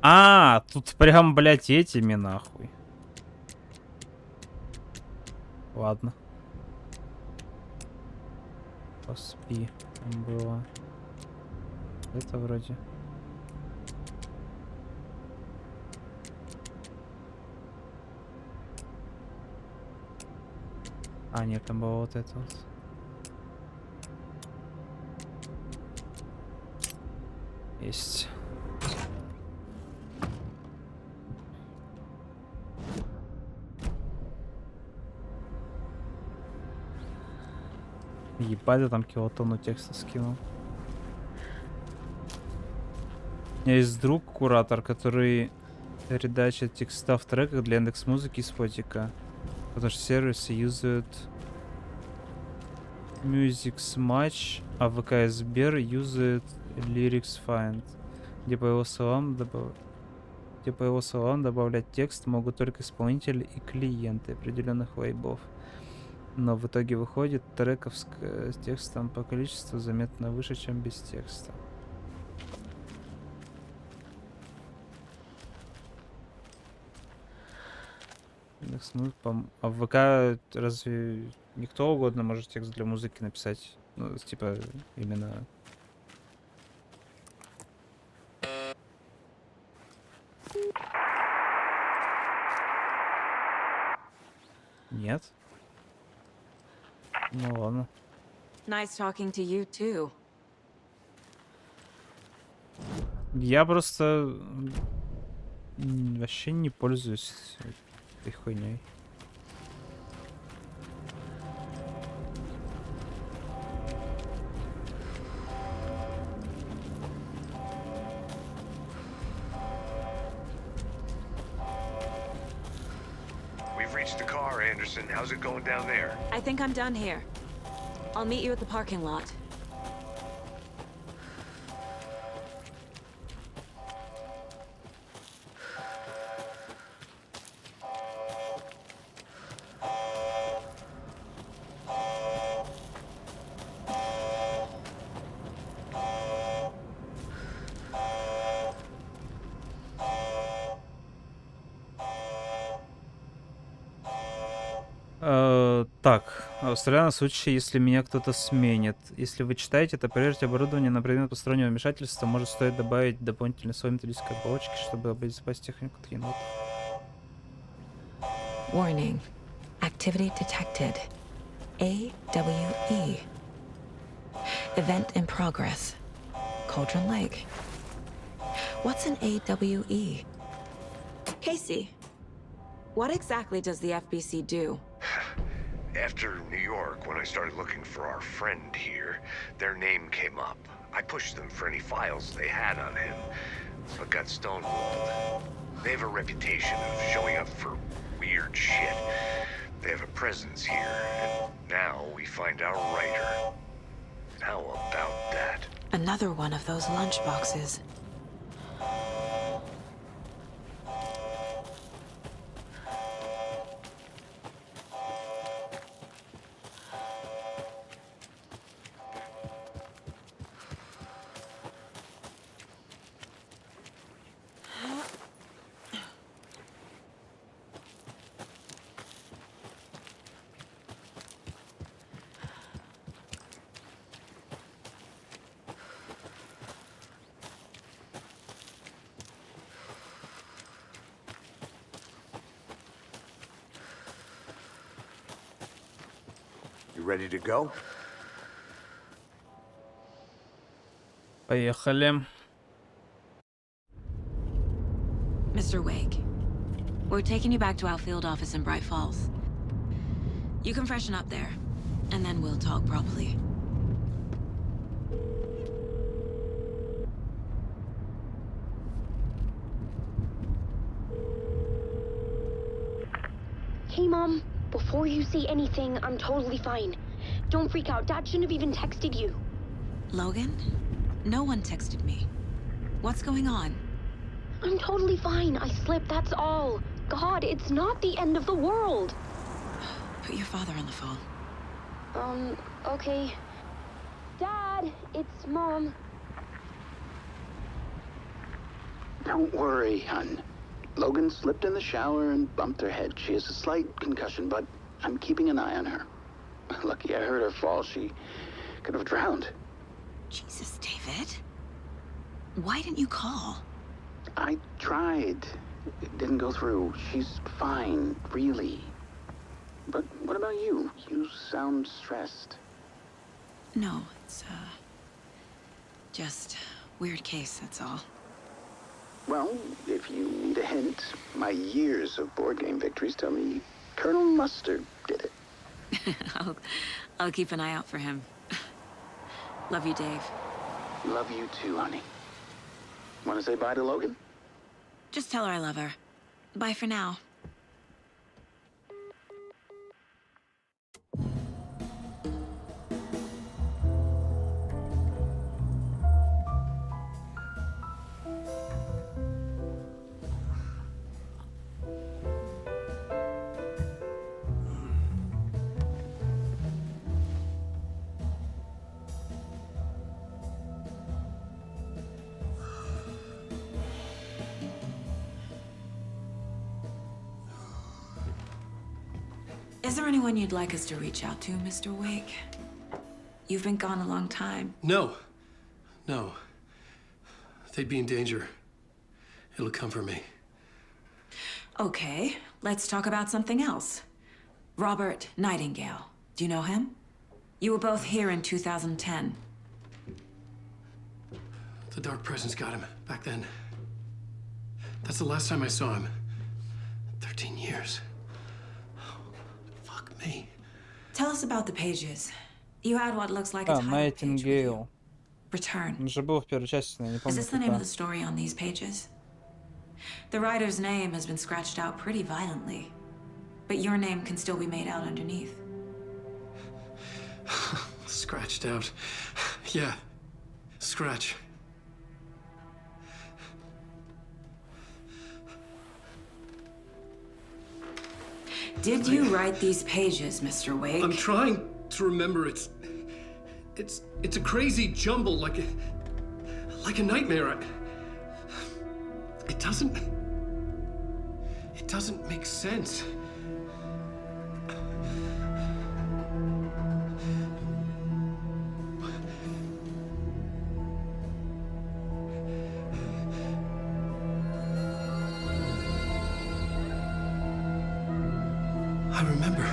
А, тут прям, блядь, этими нахуй. Ладно. Поспи. Там было. Это вроде. А, нет, там было вот это вот. Есть. Ебать, я там килотонну текста скинул. У меня есть друг, куратор, который редачит текста в треках для Яндекс.Музыки и Спотика. Потому что сервисы юзают Music Match, а ВК и Сбер юзают Lyrics Find, где по его словам добавлять текст могут только исполнители и клиенты определенных лейблов. Но в итоге выходит треков с текстом по количеству заметно выше, чем без текста. А в ВК разве никто угодно может текст для музыки написать? Ну, типа, именно... Нет? Ну ладно. Nice talking to you too. Я просто вообще не пользуюсь этой хуйней. We've reached the car, Anderson. How's it going down there? I think I'm done here. I'll meet you at the parking lot. Так, оставляю на случай, если меня кто-то сменит. Если вы читаете, то проверьте оборудование на предмет постороннего вмешательства. Может, стоит добавить дополнительный слой металлической оболочки, чтобы обезопасить технику от енот. Warning. Activity detected. AWE. Event in progress. Cauldron Lake. What's an AWE? Casey, what exactly does the FBC do? After New York, when I started looking for our friend here, their name came up. I pushed them for any files they had on him, but got stonewalled. They have a reputation of showing up for weird shit. They have a presence here, and now we find our writer. How about that? Another one of those lunchboxes. You ready to go? Поехали. Mr. Wake, we're taking you back to our field office in Bright Falls. You can freshen up there, and then we'll talk properly. Hey, Mom. Before you say anything, I'm totally fine. Don't freak out. Dad shouldn't have even texted you. Logan? No one texted me. What's going on? I'm totally fine. I slipped, that's all. God, it's not the end of the world. Put your father on the phone. Okay. Dad, it's Mom. Don't worry, hon. Logan slipped in the shower and bumped her head. She has a slight concussion, but I'm keeping an eye on her. Lucky I heard her fall. She could have drowned. Jesus, David. Why didn't you call? I tried. It didn't go through. She's fine, really. But what about you? You sound stressed. No, it's, just weird case, that's all. Well, if you need a hint, my years of board game victories tell me Colonel Mustard did it. I'll keep an eye out for him. Love you, Dave. Love you too, honey. Want to say bye to Logan? Just tell her I love her. Bye for now. Is there anyone you'd like us to reach out to, Mr. Wake? You've been gone a long time. No. No. They'd be in danger. It'll come for me. Okay, let's talk about something else. Robert Nightingale. Do you know him? You were both here in 2010. The Dark Presence got him back then. That's the last time I saw him. 13 years. Fuck me. Tell us about the pages. You had what looks like a title page with you. Nightingale. Return. Он же был в первой части, но я не Is помню, this the name of какая. the story on these pages? The writer's name has been scratched out pretty violently, but your name can still be made out underneath. Scratched out. Yeah. Scratch. Did you write these pages, Mr. Wake? I'm trying to remember. It's a crazy jumble, like a nightmare. It doesn't make sense. I remember.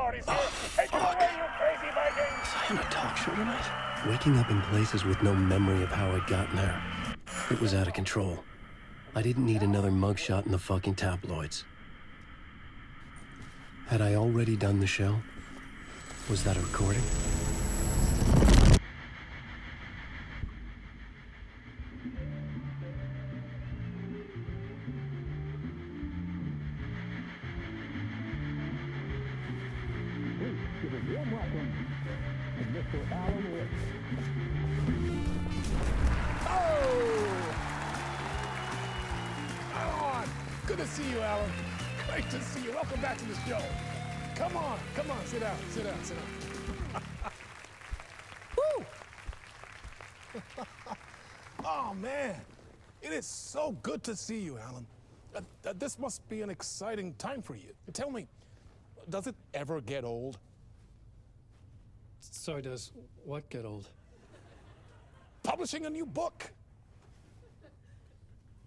authorities here. Take it away, you crazy Viking! Was I on a talk show tonight? Waking up in places with no memory of how I'd gotten there. It was out of control. I didn't need another mugshot in the fucking tabloids. Had I already done the show? Was that a recording? Good to see you, Alan. Great to see you. Welcome back to the show. Come on, sit down, sit down, sit down. Woo! Oh, man. It is so good to see you, Alan. This must be an exciting time for you. Tell me, does it ever get old? Sorry, does what get old? Publishing a new book.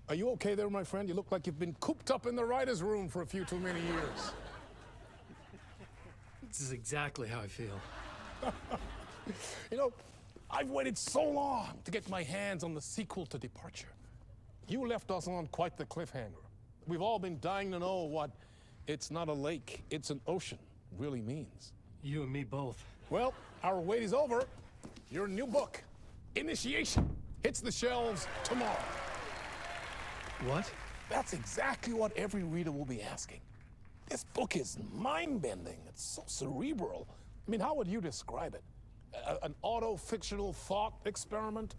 Are you okay there, my friend? You look like you've been cooped up in the writer's room for a few too many years. This is exactly how I feel. You know, I've waited so long to get my hands on the sequel to Departure. You left us on quite the cliffhanger. We've all been dying to know what "it's not a lake, it's an ocean" really means. You and me both. Well, our wait is over. Your new book, Initiation, hits the shelves tomorrow. What? That's exactly what every reader will be asking. This book is mind-bending. It's so cerebral. I mean, how would you describe it? An auto-fictional thought experiment?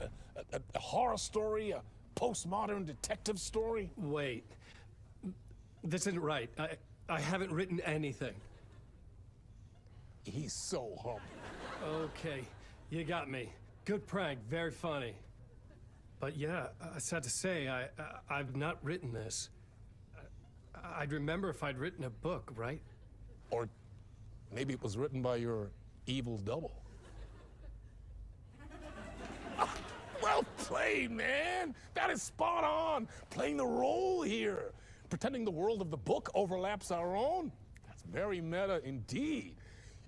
A horror story? A postmodern detective story? Wait. This isn't right. I haven't written anything. He's so humble. Okay, you got me. Good prank, very funny. But yeah, sad to say, I've not written this. I'd remember if I'd written a book, right? Or maybe it was written by your evil double. Well played, man! That is spot on! Playing the role here. Pretending the world of the book overlaps our own. That's very meta indeed.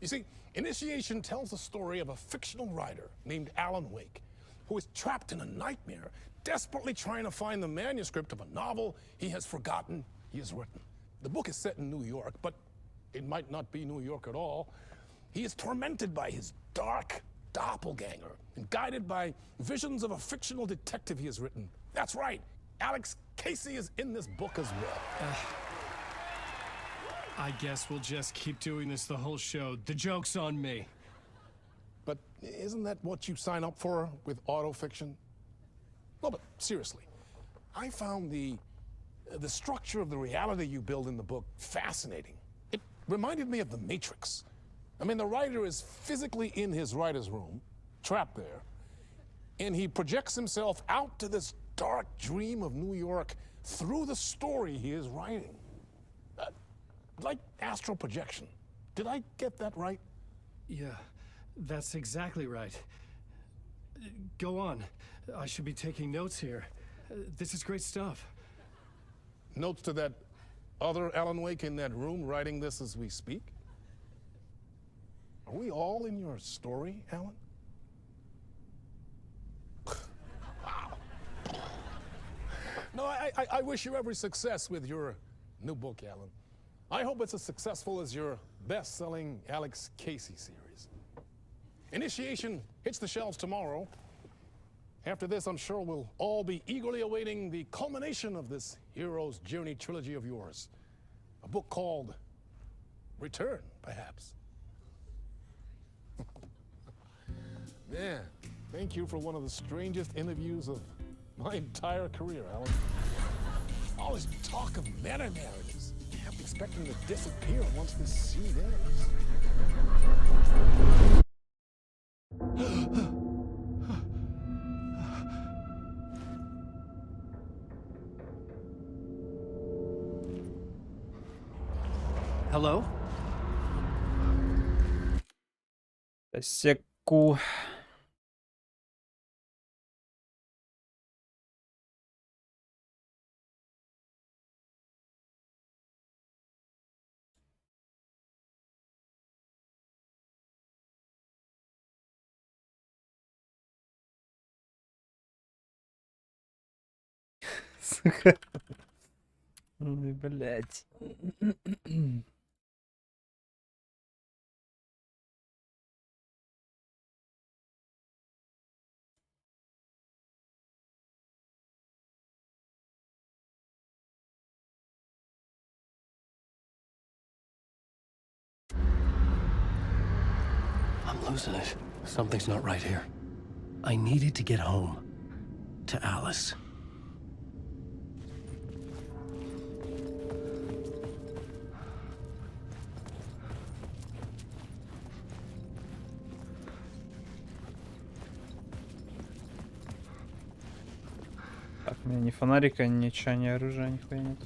You see, Initiation tells the story of a fictional writer named Alan Wake, who is trapped in a nightmare, desperately trying to find the manuscript of a novel he has forgotten he has written. The book is set in New York, but it might not be New York at all. He is tormented by his dark doppelganger and guided by visions of a fictional detective he has written. That's right, Alex Casey is in this book as well. I guess we'll just keep doing this the whole show. The joke's on me. But isn't that what you sign up for with autofiction? No, but seriously, I found the structure of the reality you build in the book fascinating. It reminded me of The Matrix. I mean, the writer is physically in his writer's room, trapped there, and he projects himself out to this dark dream of New York through the story he is writing. Like astral projection. Did I get that right? Yeah, that's exactly right. Go on. I should be taking notes here. This is great stuff. Notes to that other Alan Wake in that room writing this as we speak? Are we all in your story, Alan? Wow. No, I wish you every success with your new book, Alan. I hope it's as successful as your best-selling Alex Casey series. Initiation hits the shelves tomorrow. After this, I'm sure we'll all be eagerly awaiting the culmination of this hero's journey trilogy of yours. A book called Return, perhaps. Man, thank you for one of the strangest interviews of my entire career, Alan. All this talk of meta-narratives. I'm expecting to disappear once this scene ends. Hello? Секу. сука. Ой, блядь. I'm losing it. Something's not right here. I needed to get home. To Alice. Так, у меня ни фонарика, ничего, ни оружия, нихуя нет.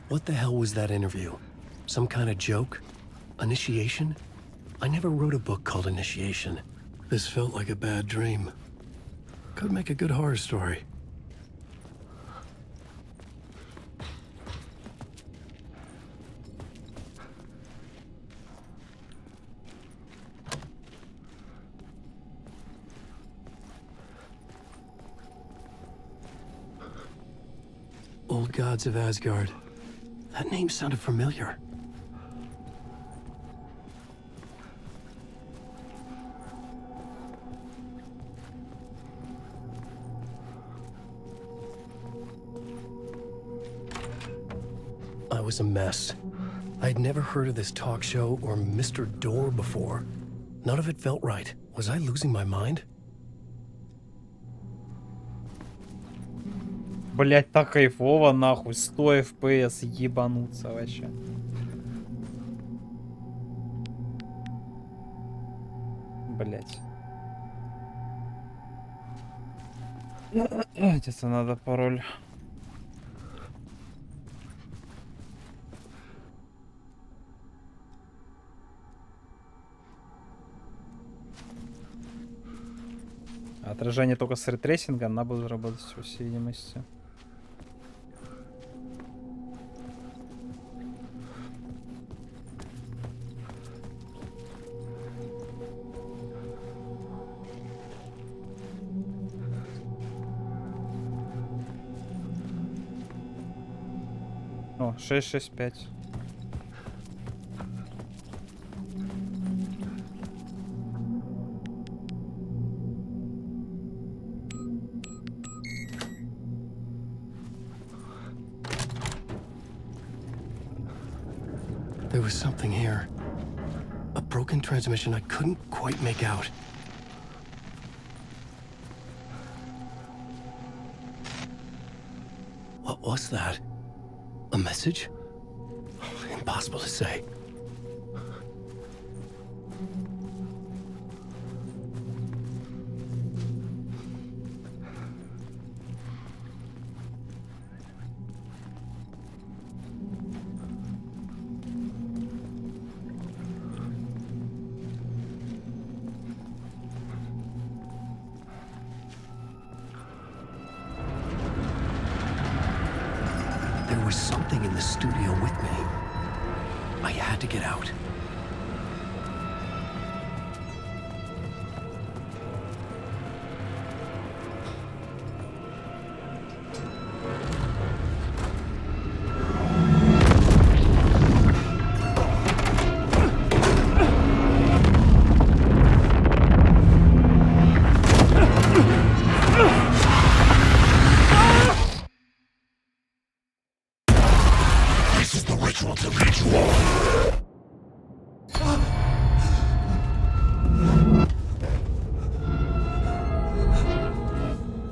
What the hell was that interview? Some kind of joke? Initiation? I never wrote a book called Initiation. This felt like a bad dream. Could make a good horror story. Old gods of Asgard. That name sounded familiar. I was a mess. I'd never heard of this talk show or Mr. Door before. None of it felt right. Was I losing my mind? Блять, так кайфово, нахуй. 100 FPS, ебануться вообще. Блять. Где-то надо пароль. Отражение только с ретрейсинга, она будет работать, по всей видимости. О, 665. There was something here. A broken transmission I couldn't quite make out. What was that? A message? Impossible to say. There was something in the studio with me. I had to get out.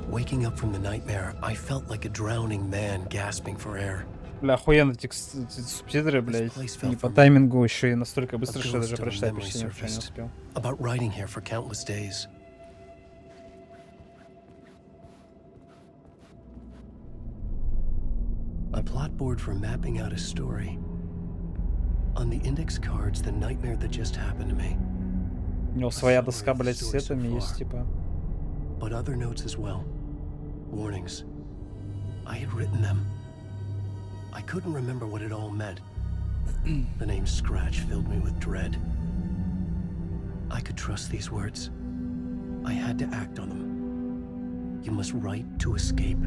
Waking up from the nightmare, I felt like a drowning man gasping for air. Бля, охуенно эти субтитры, блядь. Не по таймингу еще и настолько быстро, что я даже прочитать почти ничего не успел. About writing here for countless days. A plot board for mapping out a story. On the index cards, the nightmare that just happened to me. У него своя доска, блядь, с сетами есть, типа. But other notes as well. Warnings. I had written them. I couldn't remember what it all meant. The name Scratch filled me with dread. I could trust these words. I had to act on them. You must write to escape.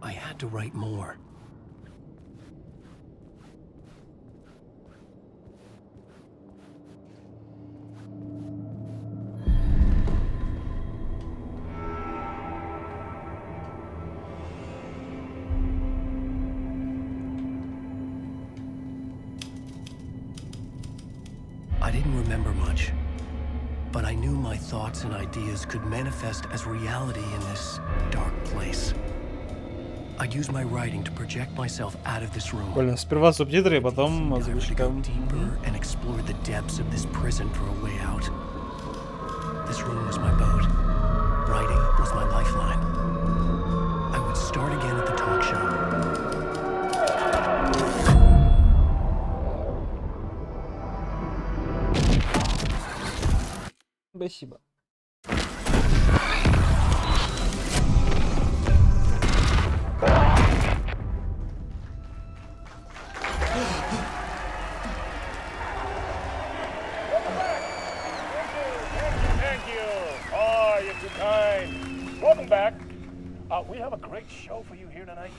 I had to write more. I didn't remember much, but I knew my thoughts and ideas could manifest as reality in this dark place. I'd use my writing to project myself out of this room. Больно. Сперва субтитры, потом озвучка. Deeper and explore the depths of this prison for a way out. This room was my boat. Writing was my lifeline. I would start again at the talk show. Спасибо. Welcome back. We have a great show for you here tonight.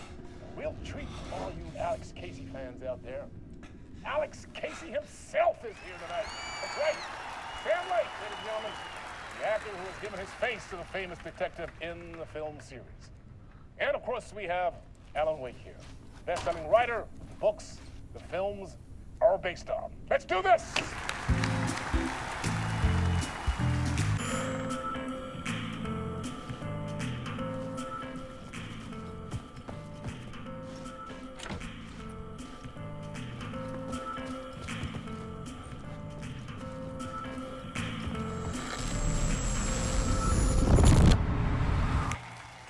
We'll treat all you Alex Casey fans out there. Alex Casey himself is here tonight. That's right. Sam Lake, ladies and gentlemen, the actor who has given his face to the famous detective in the film series. And of course, we have Alan Wake here, best-selling writer, the books, the films are based on. Let's do this!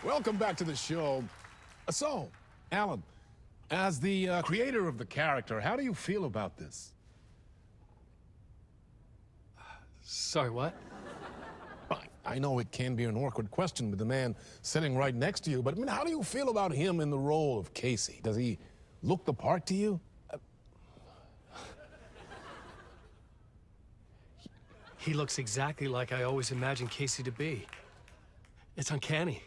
Welcome back to the show. So, Alan, as the creator of the character, how do you feel about this? Sorry, what? I know it can be an awkward question with the man sitting right next to you, but I mean, how do you feel about him in the role of Casey? Does he look the part to you? He looks exactly like I always imagined Casey to be. It's uncanny.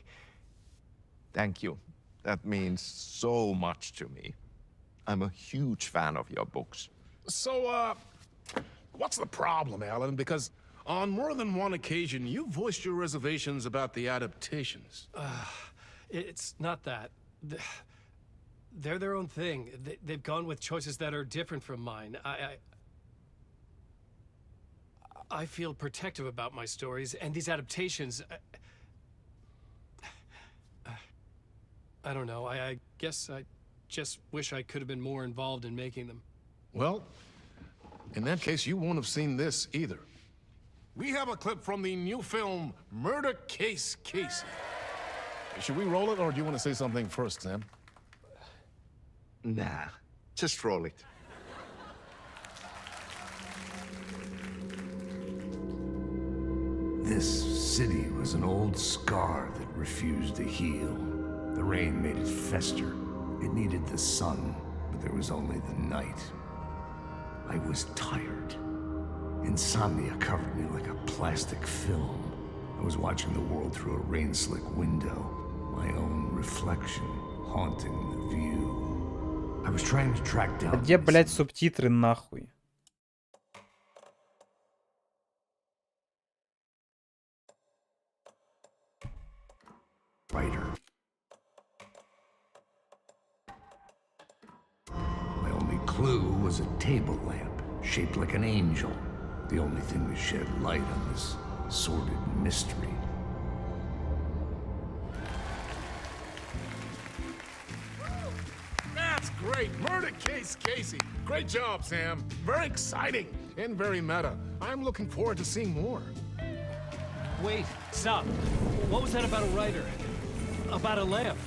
Thank you. That means so much to me. I'm a huge fan of your books. So, what's the problem, Alan? Because on more than one occasion, you voiced your reservations about the adaptations. It's not that. They're their own thing. They've gone with choices that are different from mine. I feel protective about my stories, and these adaptations... I don't know. I guess I just wish I could have been more involved in making them. Well, in that case, you won't have seen this either. We have a clip from the new film, Murder Case Casey. Should we roll it, or do you want to say something first, Sam? Nah, just roll it. This city was an old scar that refused to heal. The rain made it fester. It needed the sun, but there was only the night. I was tired. Insomnia covered me like a plastic film. I was watching the world through a rain-slick window, my own reflection haunting the view. I was trying to track down... Где, блядь, субтитры нахуй? Writer. My only clue was a table lamp shaped like an angel. The only thing that shed light on this sordid mystery. That's great! Murder Case Casey! Great job, Sam. Very exciting and very meta. I'm looking forward to seeing more. Wait, stop. What was that about a writer? About a lamp?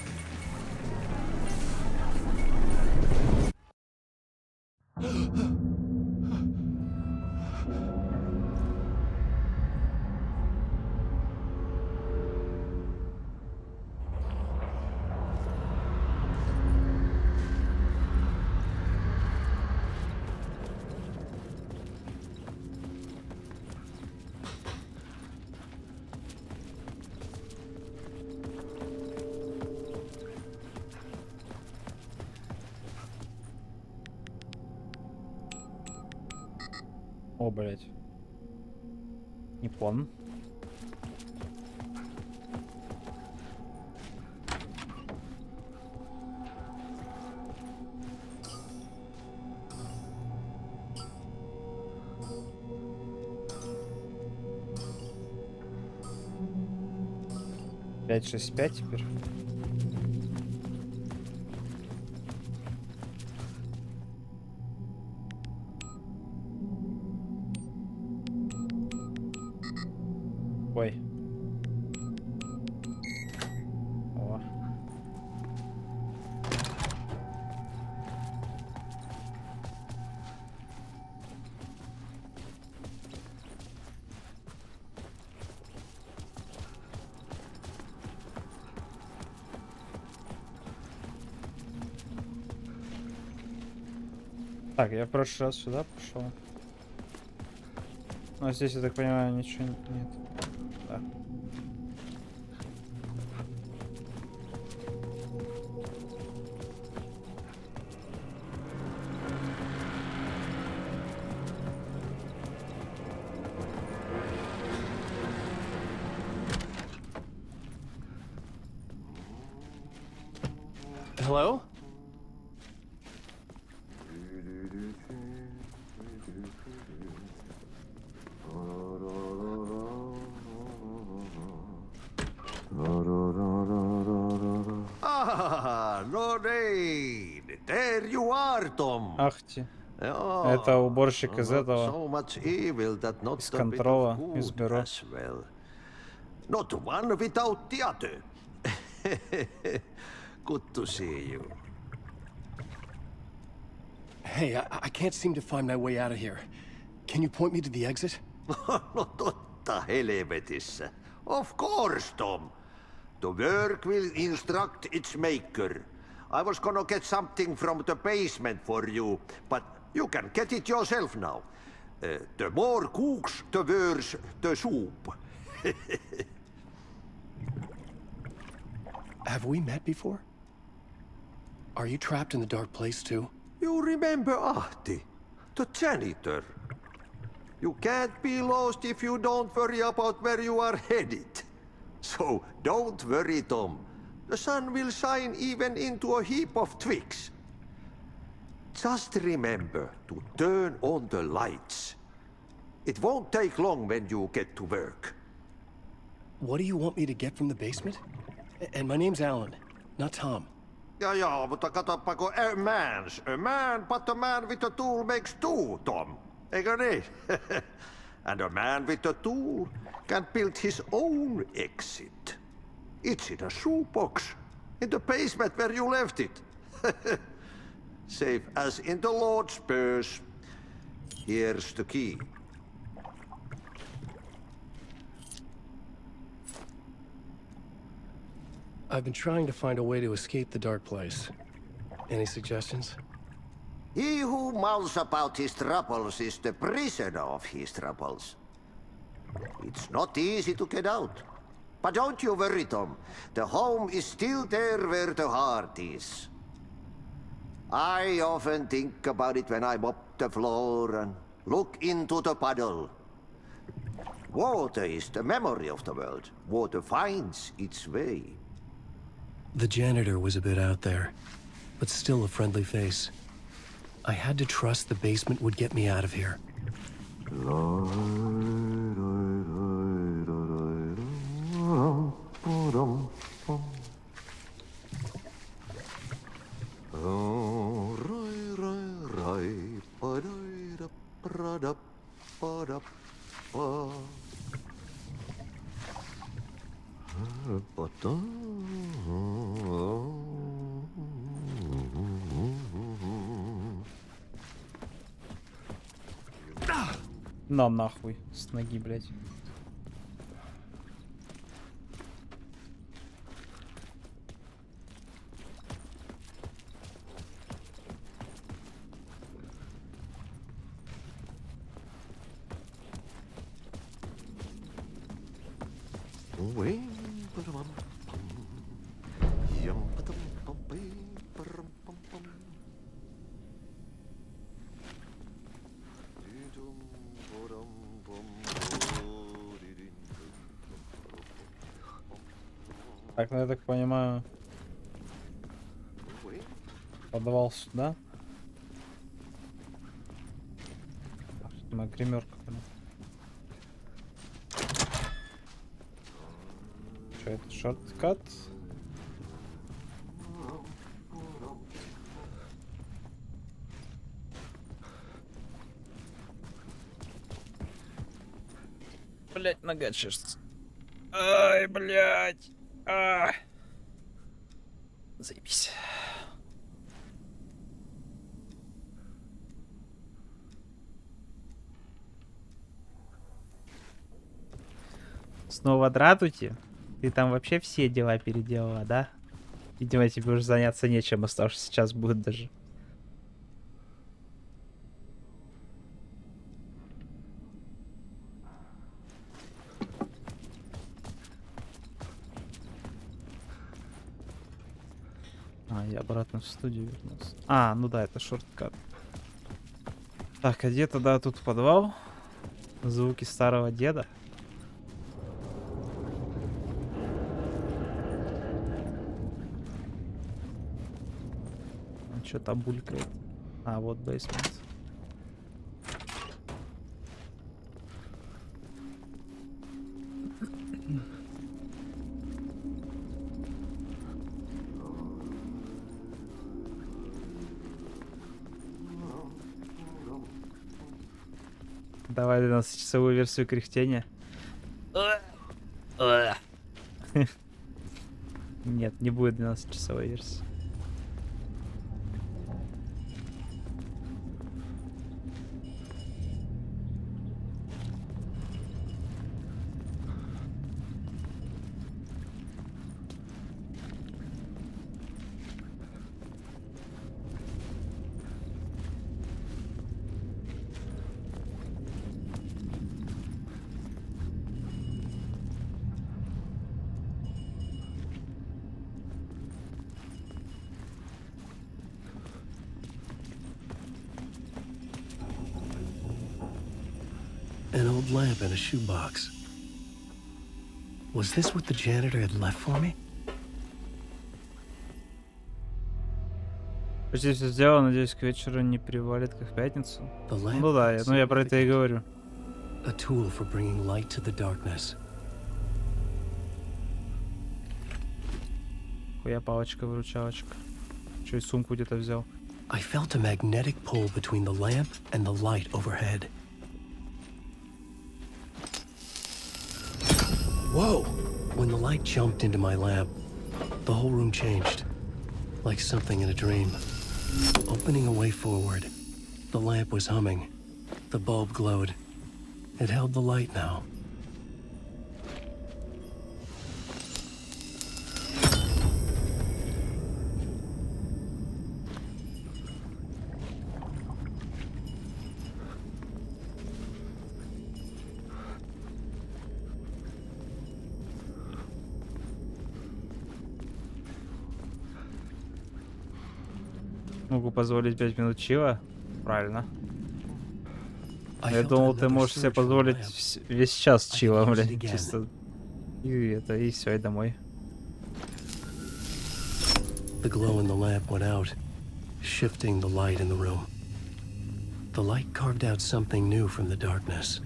О, блядь. Не помню. Пять, шесть, пять теперь. Ой. О. Так, я в прошлый раз сюда пошел. Но здесь, я так понимаю, ничего нет. Да. Hello? No niin, there you are, Tom. Ах ты. Это уборщик из этого, из контрола, из бюро. Not one without the other. Good to see you. Hey, I can't seem to find my way out of here. Can you point me to the exit? No totta helvetissä. Of course, Tom. The work will instruct its maker. I was gonna get something from the basement for you, but you can get it yourself now. The more cooks, the worse the soup. Have we met before? Are you trapped in the dark place too? You remember Ahti, the janitor. You can't be lost if you don't worry about where you are headed. So don't worry, Tom. The sun will shine even into a heap of twigs. Just remember to turn on the lights. It won't take long when you get to work. What do you want me to get from the basement? And my name's Alan, not Tom. Ja, mutta katsopako a man, but a man with a tool makes two, Tom. Eikö niin? And a man with a tool can build his own exit. It's in a shoebox, in the basement where you left it. Safe as in the Lord's purse. Here's the key. I've been trying to find a way to escape the dark place. Any suggestions? He who mouths about his troubles is the prisoner of his troubles. It's not easy to get out. But don't you worry, Tom. The home is still there where the heart is. I often think about it when I mop the floor and look into the puddle. Water is the memory of the world. Water finds its way. The janitor was a bit out there, but still a friendly face. I had to trust the basement would get me out of here. На нахуй с ноги, блядь. Так, ну я так понимаю, подавал сюда. Что моя гримерка. Что это, шорткат? Блять, нога чешется. Ай, блять. Заебись. Снова дратути? Ты там вообще все дела переделала, да? Видимо, тебе уже заняться нечем, оставшийся час будет даже. Я обратно в студию вернулся. Ну да, это шорткат. Так, а где тогда тут подвал? Звуки старого деда. Что-то булькает. Вот бейсмент. Давай 12-часовую версию кряхтения. Нет, не будет 12-часовой версии. An old lamp in a shoebox. Was this what the janitor had left for me? Почти все сделано, надеюсь, к вечеру не привалит, как в пятницу. Ну да, я про это и говорю. A tool for bringing light to the darkness. Хуя палочка-выручалочка. Че, и сумку где-то взял. I felt a magnetic pull between the lamp and the light overhead. Whoa! When the light jumped into my lamp, the whole room changed. Like something in a dream. Opening a way forward, the lamp was humming. The bulb glowed. It held the light now. Могу позволить 5 минут чила. Правильно. Я думал, ты можешь себе позволить весь час чила, блядь. Чисто. И все, и домой. The glow in the lamp went out, shifting the light in the room. The light carved out something new from the darkness.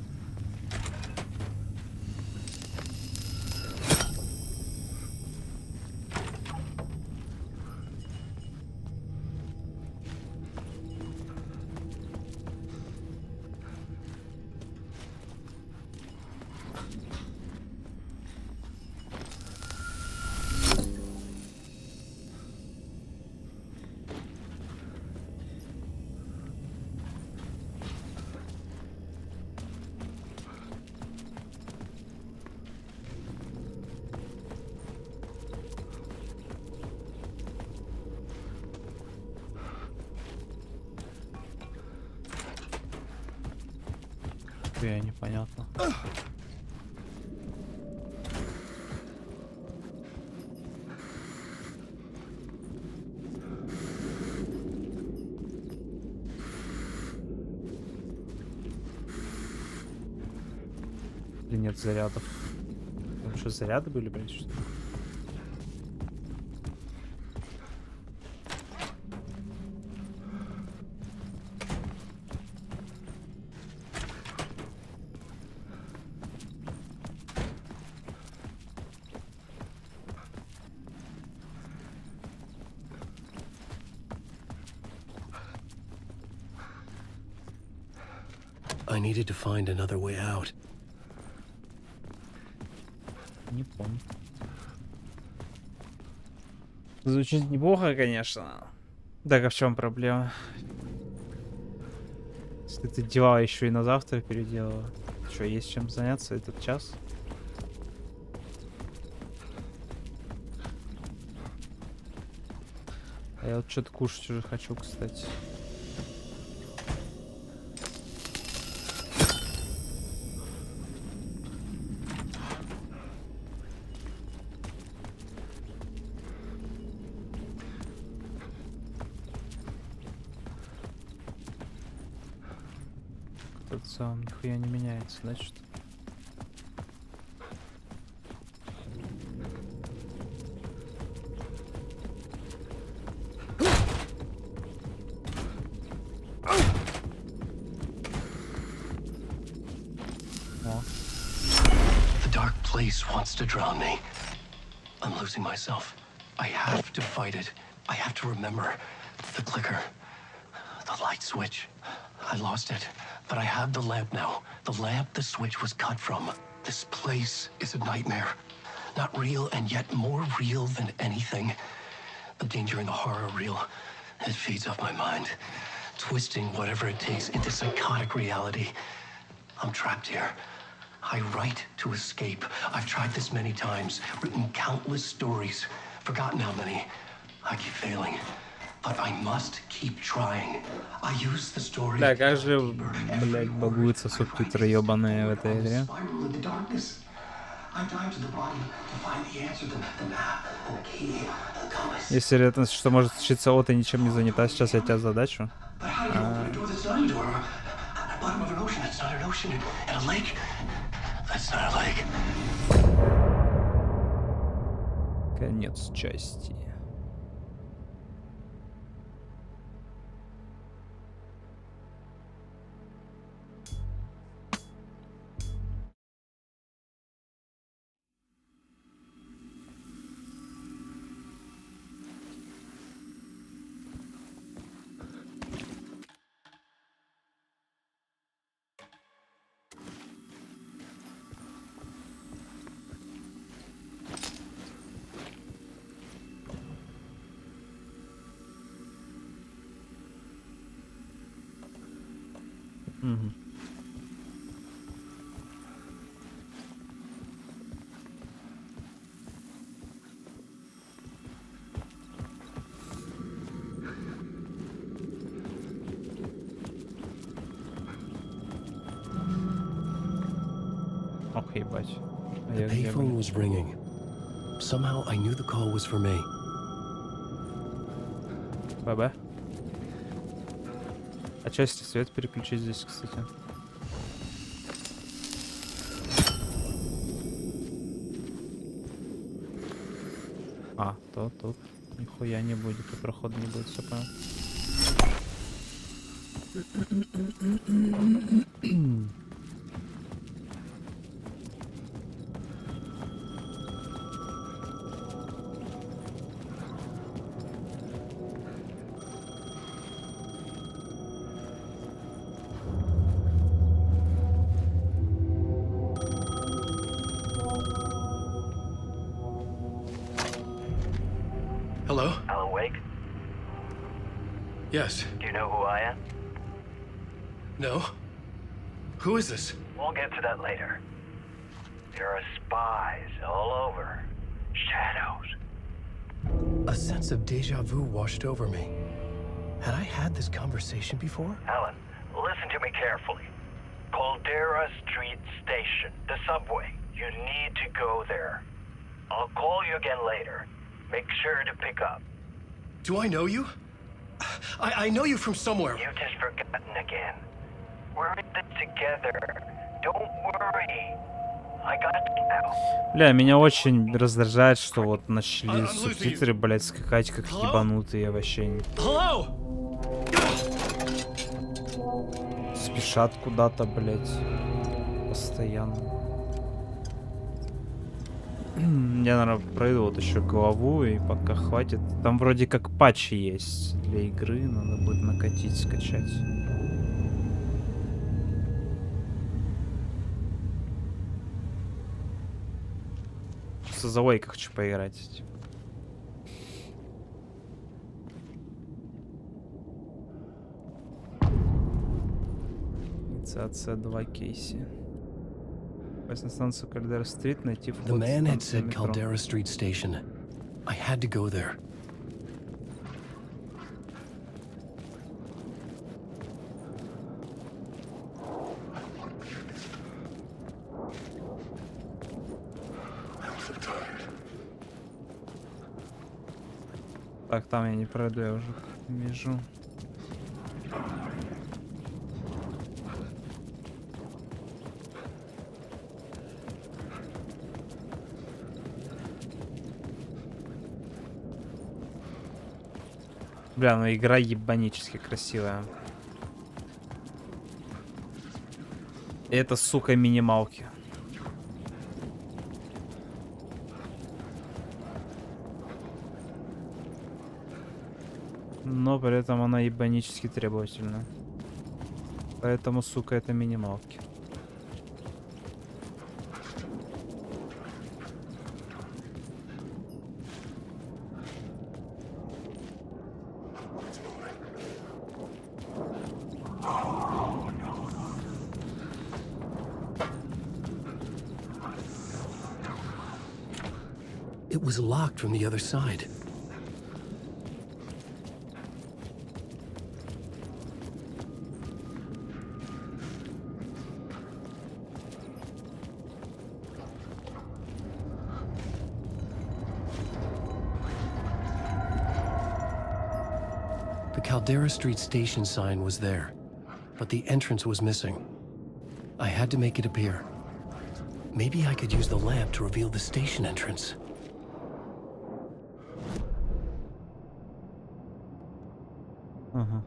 Нихуя непонятно. Или нет зарядов? Там что, заряды были, блядь, что ли? I needed to find another way out. Не помню. Звучит неплохо, конечно. Так, а в чем проблема? Если ты дела еще и на завтра переделала. Что, есть чем заняться этот час? А я вот что-то кушать уже хочу, кстати. В целом нихуя не меняется, значит. The dark place wants to drown me. I'm losing myself. I have to fight it. I have to remember the clicker, the light switch. I lost it. But I have the lamp now. The lamp the switch was cut from. This place is a nightmare. Not real, and yet more real than anything. The danger in the horror reel. It feeds off my mind. Twisting whatever it takes into psychotic reality. I'm trapped here. I write to escape. I've tried this many times. Written countless stories. Forgotten how many. I keep failing. But I must keep trying. I use the story. Да, как же, блядь, багуются субтитры ебаные в этой игре. Есть вероятность, что может случиться, о, ты ничем не занята, сейчас я тебя задачу. Конец части. Ох, ебать. The payphone was ringing. Somehow I knew the call was for me. Баба. А части свет переключить здесь, кстати. А, то тут нихуя не будет, и прохода не будет, все понял. Hello? Alan Wake? Yes. Do you know who I am? No? Who is this? We'll get to that later. There are spies all over. Shadows. A sense of deja vu washed over me. Had I had this conversation before? Alan, listen to me carefully. Caldera Street Station, the subway. You need to go there. I'll call you again later. Make sure to pick up. Do I know you? I know you from somewhere. You've just forgotten again. We're in this together. Don't worry. I got you now. Бля, меня очень раздражает, что вот начали субтитры, блядь, скакать как ебанутые вообще. Спешат куда-то, блядь, постоянно. Я, наверное, пройду вот еще главу, и пока хватит. Там вроде как патчи есть для игры, надо будет накатить, скачать. В часовой хочу поиграть. Инициация 2 кейси. Попасть на станцию Caldera Street, найти вход The в man had станцию said метро. Caldera Street Station. I had to go there. Так, там я не пройду, я уже вижу. Бля, ну игра ебанически красивая. Это, сука, минималки. Но при этом она ебанически требовательна. Поэтому, сука, это минималки. It was locked from the other side. The Caldera Street Station sign was there, but the entrance was missing. I had to make it appear. Maybe I could use the lamp to reveal the station entrance. Ага.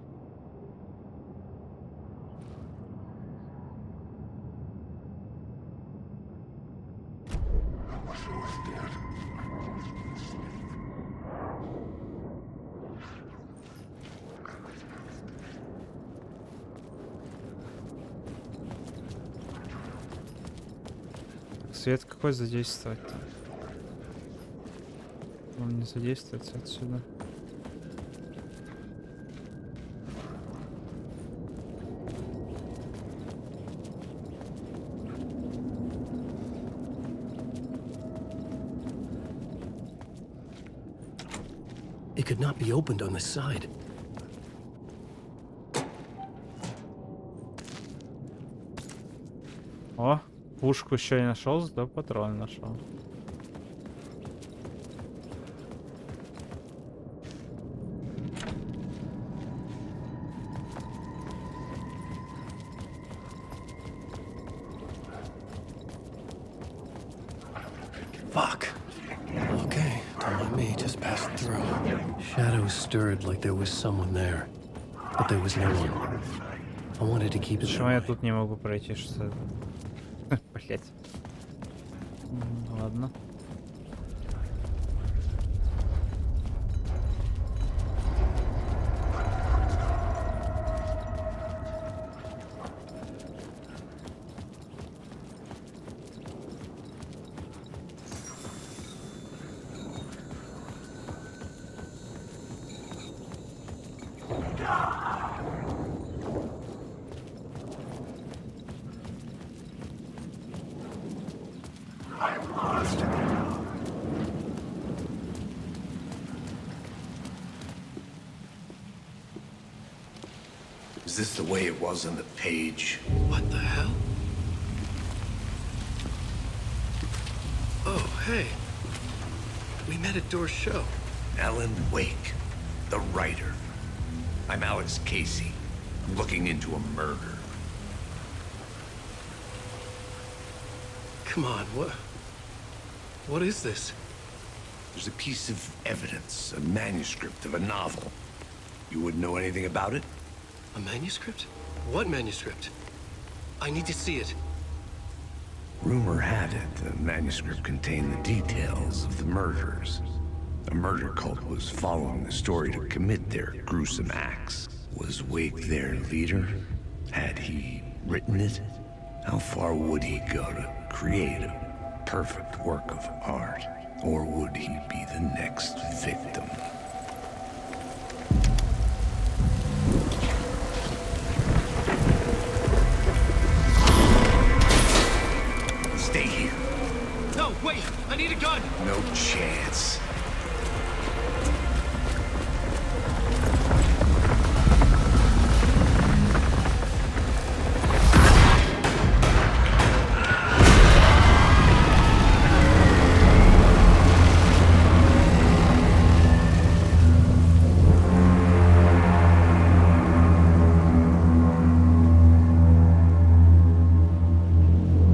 Свет какой задействовать-то? Он не задействуется отсюда. It could not be opened on this side. О, пушку еще не нашел, зато патрон нашел. Fuck. Okay, don't mind me, just passing through. Shadows stirred like there was someone there, but there was no one. I wanted to keep it. Почему я тут не могу пройти, что? Блять. Ладно. Is this the way it was on the page? What the hell? Oh, hey. We met at Door's show. Alan Wake, the writer. I'm Alex Casey. I'm looking into a murder. Come on, what is this? There's a piece of evidence, a manuscript of a novel. You wouldn't know anything about it? A manuscript? What manuscript? I need to see it. Rumor had it the manuscript contained the details of the murders. A murder cult was following the story to commit their gruesome acts. Was Wake their leader? Had he written it? How far would he go to create a perfect work of art? Or would he be the next victim? Stay here. No, wait! I need a gun! No chance.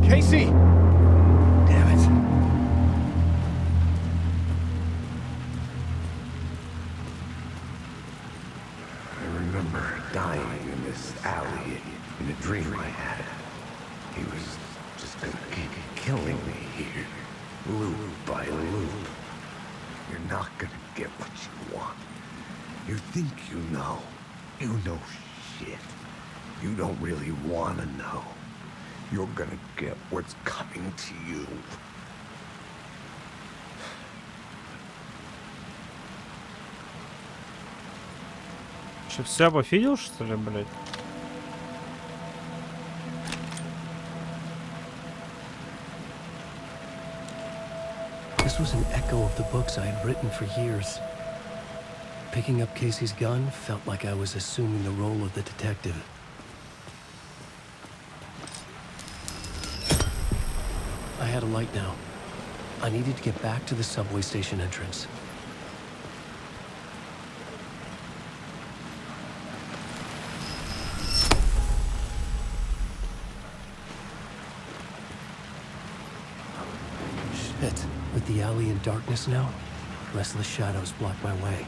Casey! Damn it. I remember dying in this alley in a dream I had. He was just gonna keep killing me here, loop by loop. You're not gonna get what you want. You think you know. You know shit. You don't really want to know. You're gonna get what's coming to you. Че, все пофидел, что ли, блядь? This was an echo of the books I had written for years. Picking up Casey's gun felt like I was assuming the role of the detective. I had a light now. I needed to get back to the subway station entrance. Shit. With the alley in darkness now, restless shadows block my way.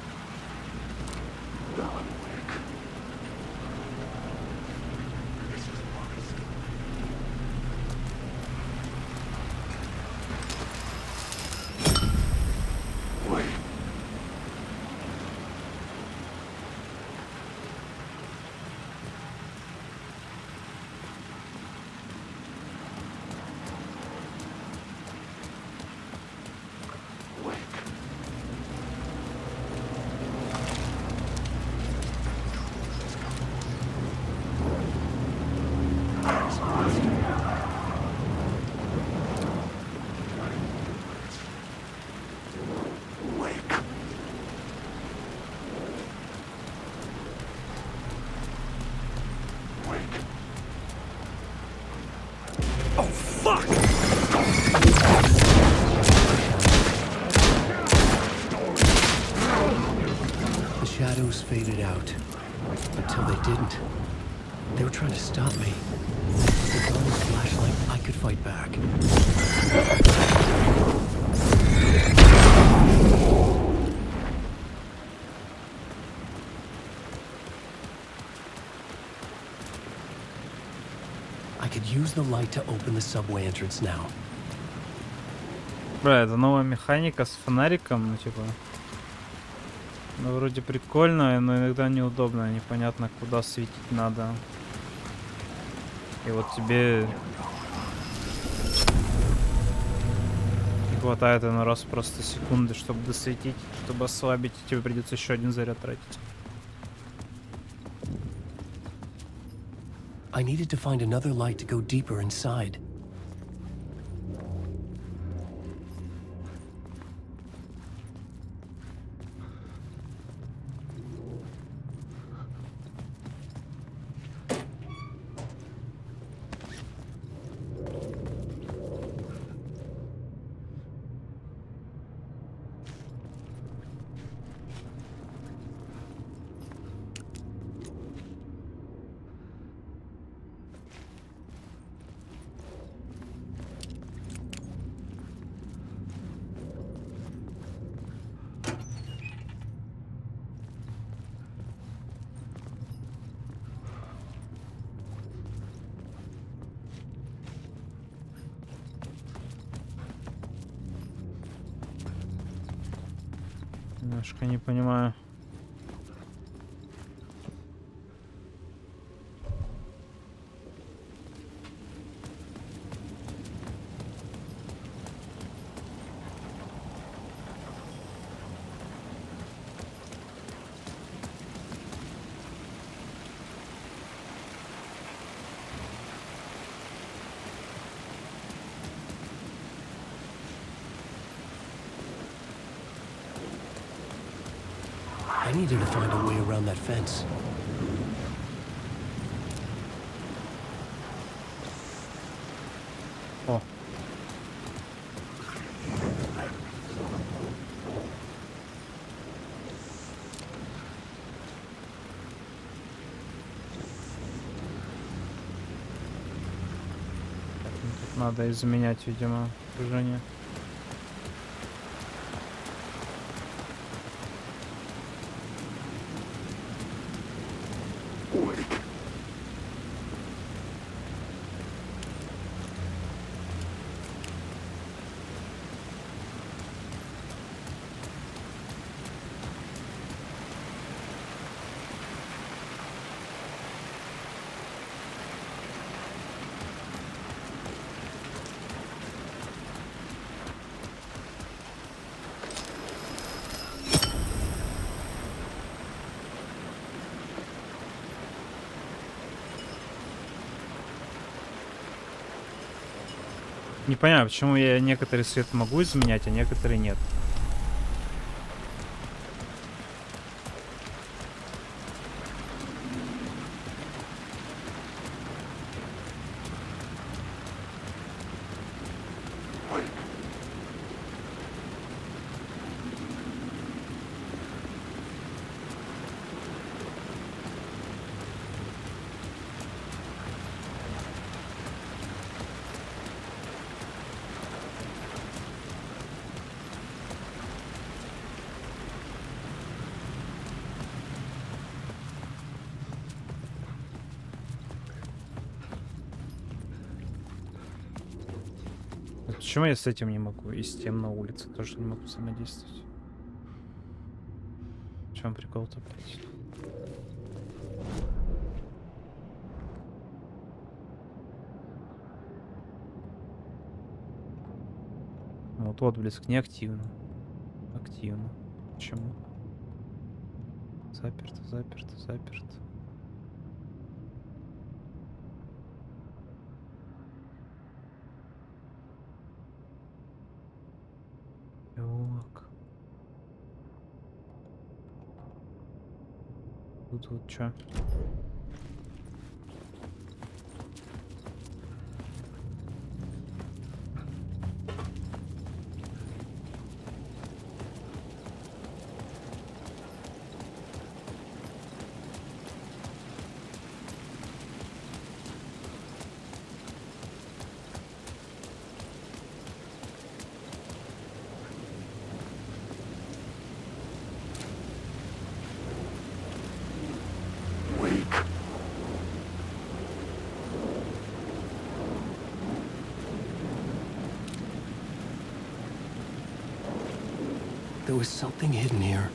Shadows faded out, until they didn't. They were trying to stop me. With the gun and flashlight, I could fight back. I could use the light to open the subway entrance now. Бля, это новая механика с фонариком, ну типа. Ну, вроде прикольно, но иногда неудобно, непонятно, куда светить надо. И вот тебе не хватает на раз просто секунды, чтобы досветить, чтобы ослабить, и тебе придется еще один заряд тратить. I needed to find another light to go deeper inside. Немножко не понимаю. I needed to find a way around that fence. О. Тут надо изменять, видимо, окружение. Не понимаю, почему я некоторые свет могу изменять, а некоторые нет. Почему я с этим не могу? И с тем на улице тоже не могу взаимодействовать. В чем прикол-то, блядь? Вот отблеск неактивно. Активно. Почему? Заперто, заперто, заперто. Так. Тут вот что? There was something hidden here,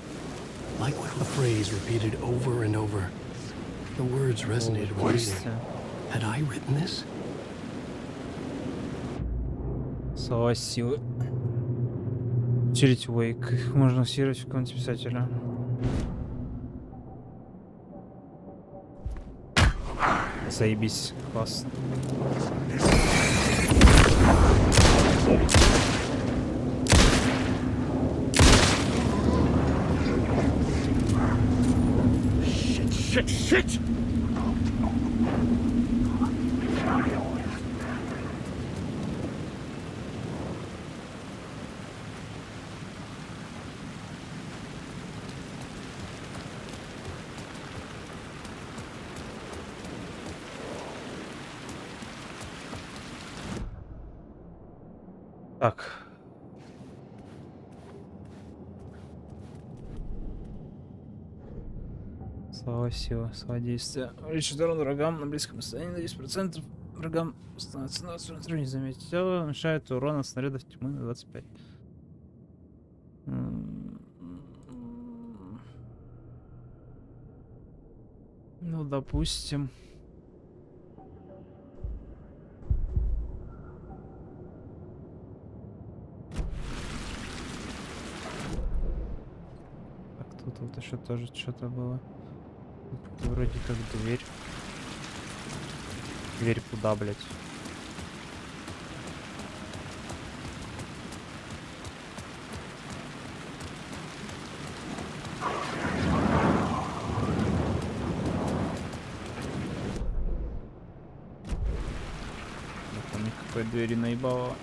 like a phrase repeated over and over. The words resonated with me. Had I written this? Слова силы. Учить Wake. Их можно сировать в каком-нибудь писателя. Заебись. Классно. Shit, shit! Так. Слова сила, слова действия. Увеличить урон врагам на близком расстоянии на 10%. Врагам становится на 43, не заметить тело. Уменьшает урон от снарядов тьмы на 25. Ну, допустим. Так, тут вот еще тоже что-то было. Тут вроде как дверь. Дверь куда, блядь? Никакой двери наебало.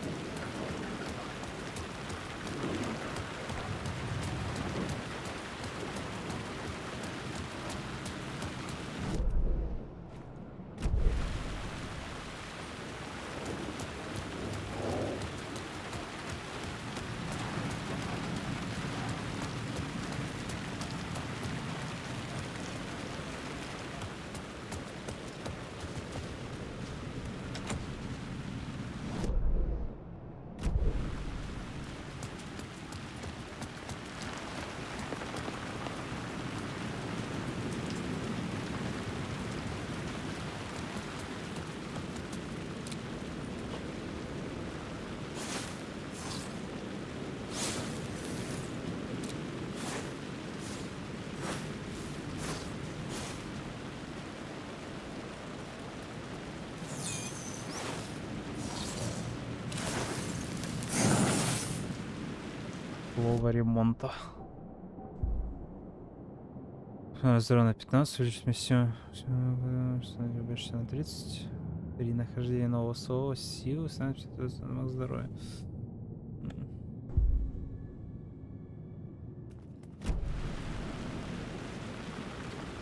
Слово ремонта. Здорово на 15, увеличить миссию больше на 30. При нахождении нового слова силы становится здоровья.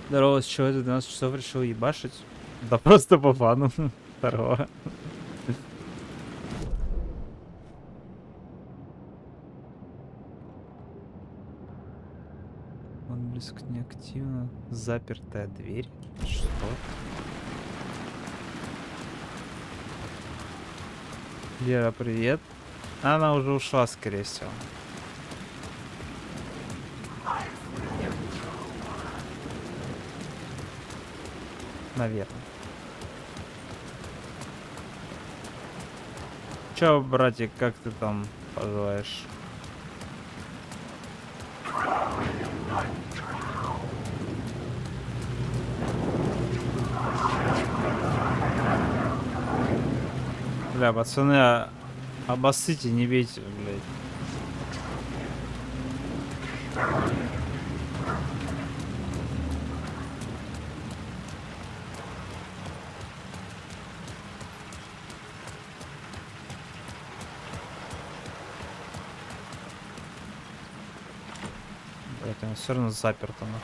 Здорово, с чего за 12 часов решил ебашить? Да просто по фану. Здорово. Отблеск неактивно. Запертая дверь. Что? Лера, привет. Она уже ушла, скорее всего. Наверное. Чё, братик, как ты там поживаешь? Бля, пацаны, обоссыте, не бейте, блядь. Блядь, он все равно заперто, нахуй.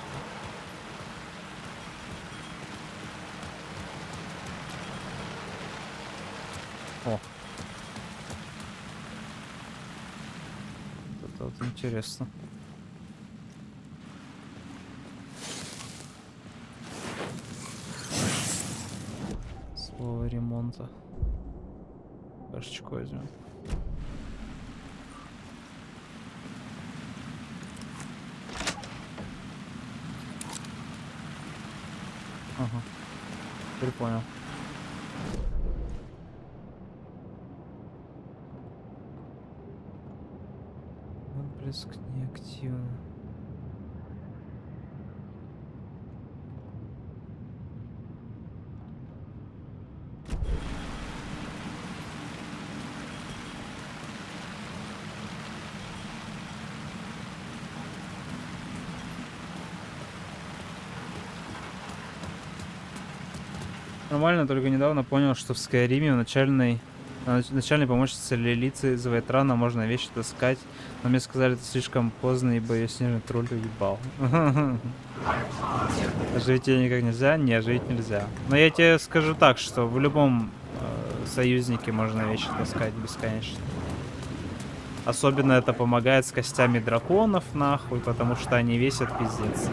О. Это вот интересно. Слово ремонта. Кашечку возьмем. Ага. Теперь понял. Отблеск неактивно. Нормально, только недавно понял, что в Скайриме в начальной помощнице Лилицы из Вайтрана можно вещи таскать, но мне сказали, это слишком поздно, ибо ее снежный тролль уебал. Оживить ее никак нельзя? Не, оживить нельзя. Но я тебе скажу так, что в любом союзнике можно вещи таскать бесконечно. Особенно это помогает с костями драконов, нахуй, потому что они весят пиздец.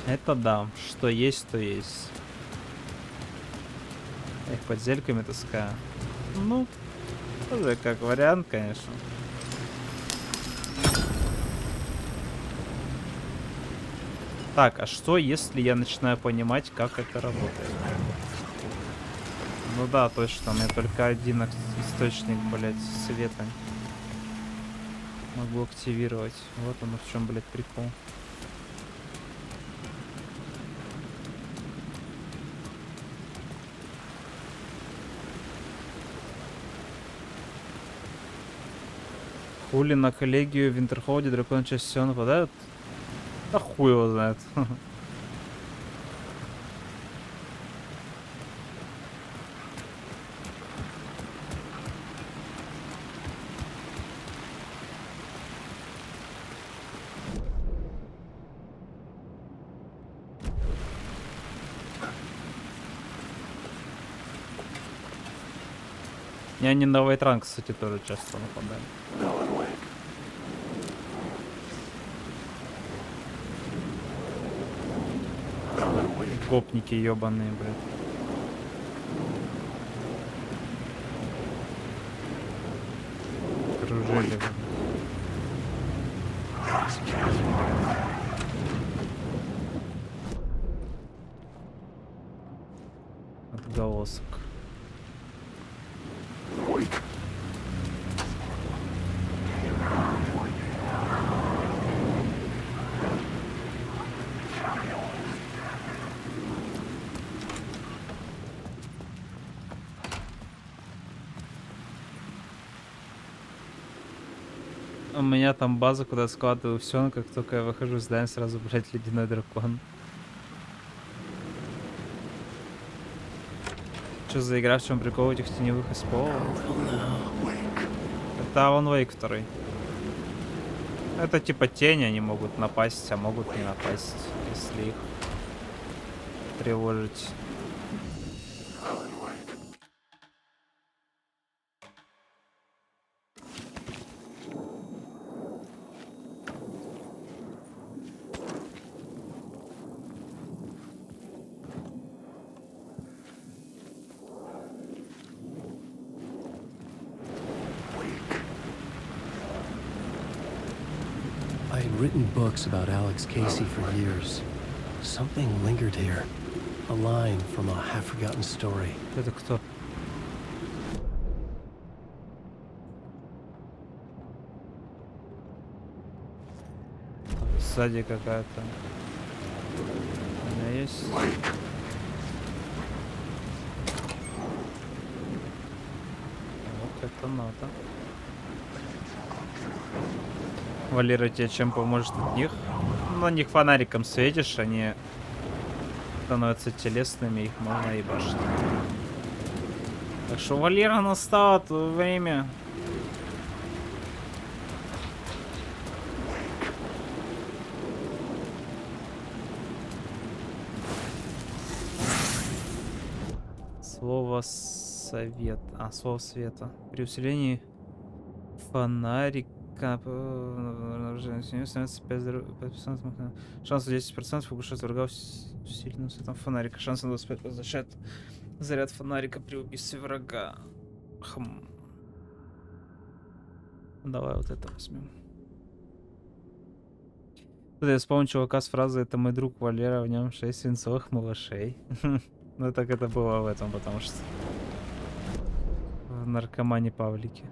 Это да, что есть, то есть. Я их под зельками таскаю. Ну, тоже как вариант, конечно. Так, а что, если я начинаю понимать, как это работает? Ну да, точно, у меня только один источник, блядь, света могу активировать. Вот оно в чем, блядь, прикол. Хули на коллегию в Интерхолде дракон чаще всего нападают? Да хуй его знает. И они на Вайтран, кстати, тоже часто нападают. Гопники ебаные, блядь. Кружили. Отголосок. У меня там база, куда складываю все, но как только я выхожу из здания, сразу, блядь, ледяной дракон. Что за игра, в чем прикол этих теневых из пола? Это Alan Wake 2. Это типа тени, они могут напасть, а могут не напасть, если их тревожить. I had written books about Alex Casey for years. Something lingered here. A line from a half-forgotten story. Это кто? Сзади какая-то. У меня есть. Вот это надо. Валера, тебе чем поможет от них? На них фонариком светишь, они становятся телесными, их можно ебашить. Так что, Валера, настало твое время. Слово совет. А, слово света. При усилении фонарика становится 5%. Шанс 10% погашать врага сильным светом фонарика. Шанс на 25% возвращает заряд фонарика при убийстве врага. Хм. Давай вот это возьмем. Тут я вспомнил чувака с фразой «Это мой друг Валера, в нем 6 свинцовых малышей». Ну так это было в этом, потому что в наркомане Павлике.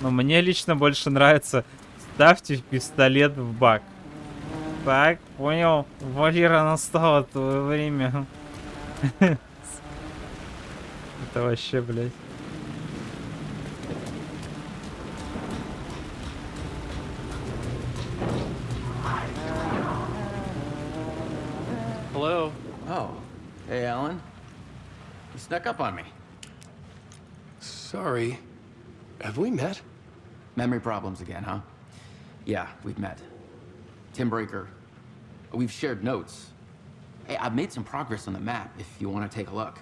Но мне лично больше нравится «Ставьте пистолет в бак». Так, понял. Валера, настало твое время. Это вообще, блядь. Hello. Oh, hey, Alan. You snuck up on me. Sorry. Have we met? Memory problems again, huh? Yeah, we've met. Tim Breaker. We've shared notes. Hey, I've made some progress on the map if you want to take a look.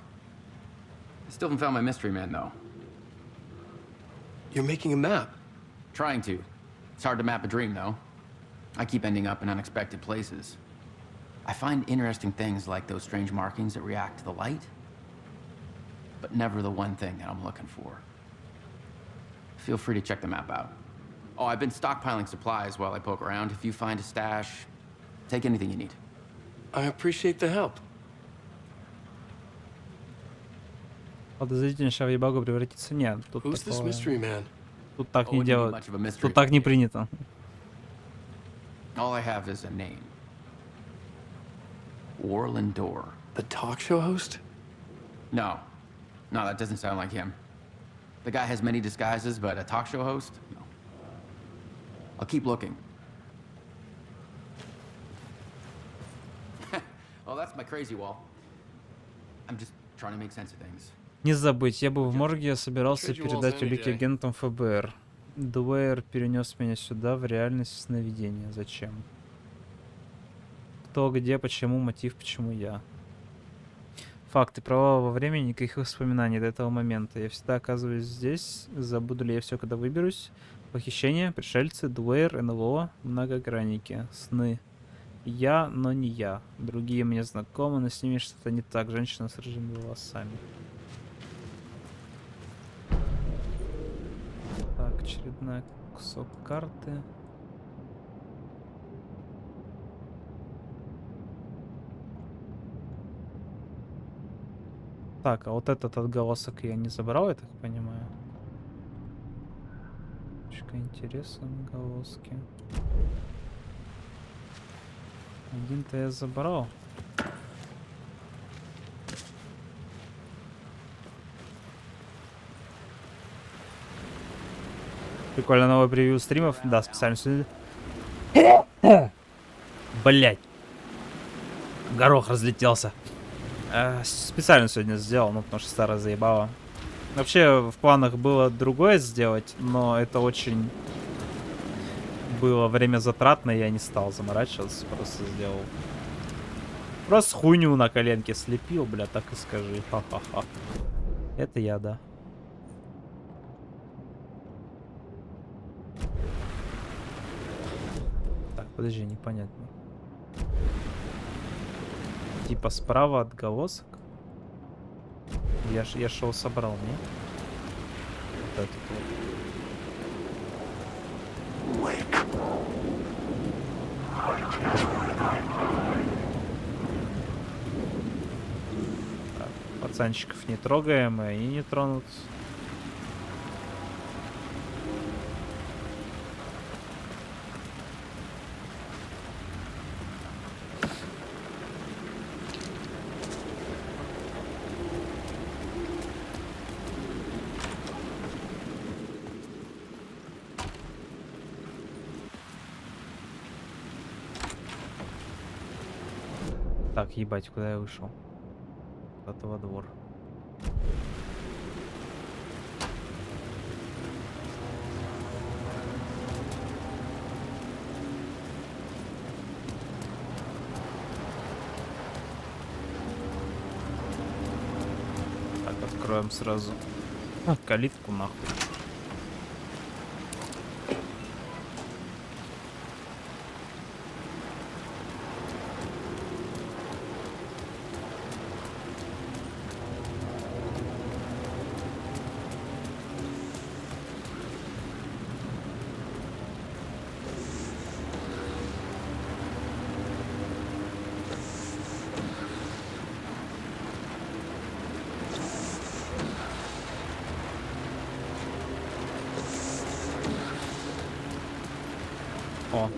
I still haven't found my mystery man, though. You're making a map. Trying to. It's hard to map a dream, though. I keep ending up in unexpected places. I find interesting things like those strange markings that react to the light, but never the one thing that I'm looking for. Feel free to check the map out. Oh, I've been stockpiling supplies while I poke around. If you find a stash, take anything you need. I appreciate the help. Подозрительнейшая в ебагу превратиться нет. Тут Who's this такого... mystery man? Тут так Oh, не wouldn't be делают. much of a mystery. Тут так не принято. All I have is a name. Warland Door. The talk show host? No. No, that doesn't sound like him. The guy has many disguises, but a talk show host? No. I'll keep looking. Oh, that's my crazy wall. I'm just trying to make sense of things. Не забыть, я был в морге, я собирался передать улики агентам ФБР. Дуэйр перенес меня сюда, в реальность сновидения. Зачем? Кто, где, почему, мотив, почему я. Факты. Провала во времени, никаких воспоминаний до этого момента. Я всегда оказываюсь здесь. Забуду ли я все, когда выберусь? Похищение, пришельцы, Дуэйр, НЛО, многогранники, сны. Я, но не я. Другие мне знакомы, но с ними что-то не так. Женщина с рыжими волосами. Так, очередной кусок карты. Так, а вот этот отголосок я не забрал, я так понимаю. Точка интереса, отголоски. Один-то я забрал. Прикольно, новый превью стримов. Да, специально сегодня. Блять. Горох разлетелся. Специально сегодня сделал, ну потому что старая заебала. Вообще в планах было другое сделать, но это очень было время затратно, я не стал заморачиваться, просто сделал. Просто хуйню на коленке слепил, бля, так и скажи. Ха-ха-ха. Это я, да. Так, подожди, непонятно. Типа справа отголосок. Я шел собрал, не? Вот этот вот. Так, пацанчиков не трогаем, и они не тронут. Так, ебать, куда я вышел? Куда-то во двор. Так, откроем сразу калитку нахуй. О.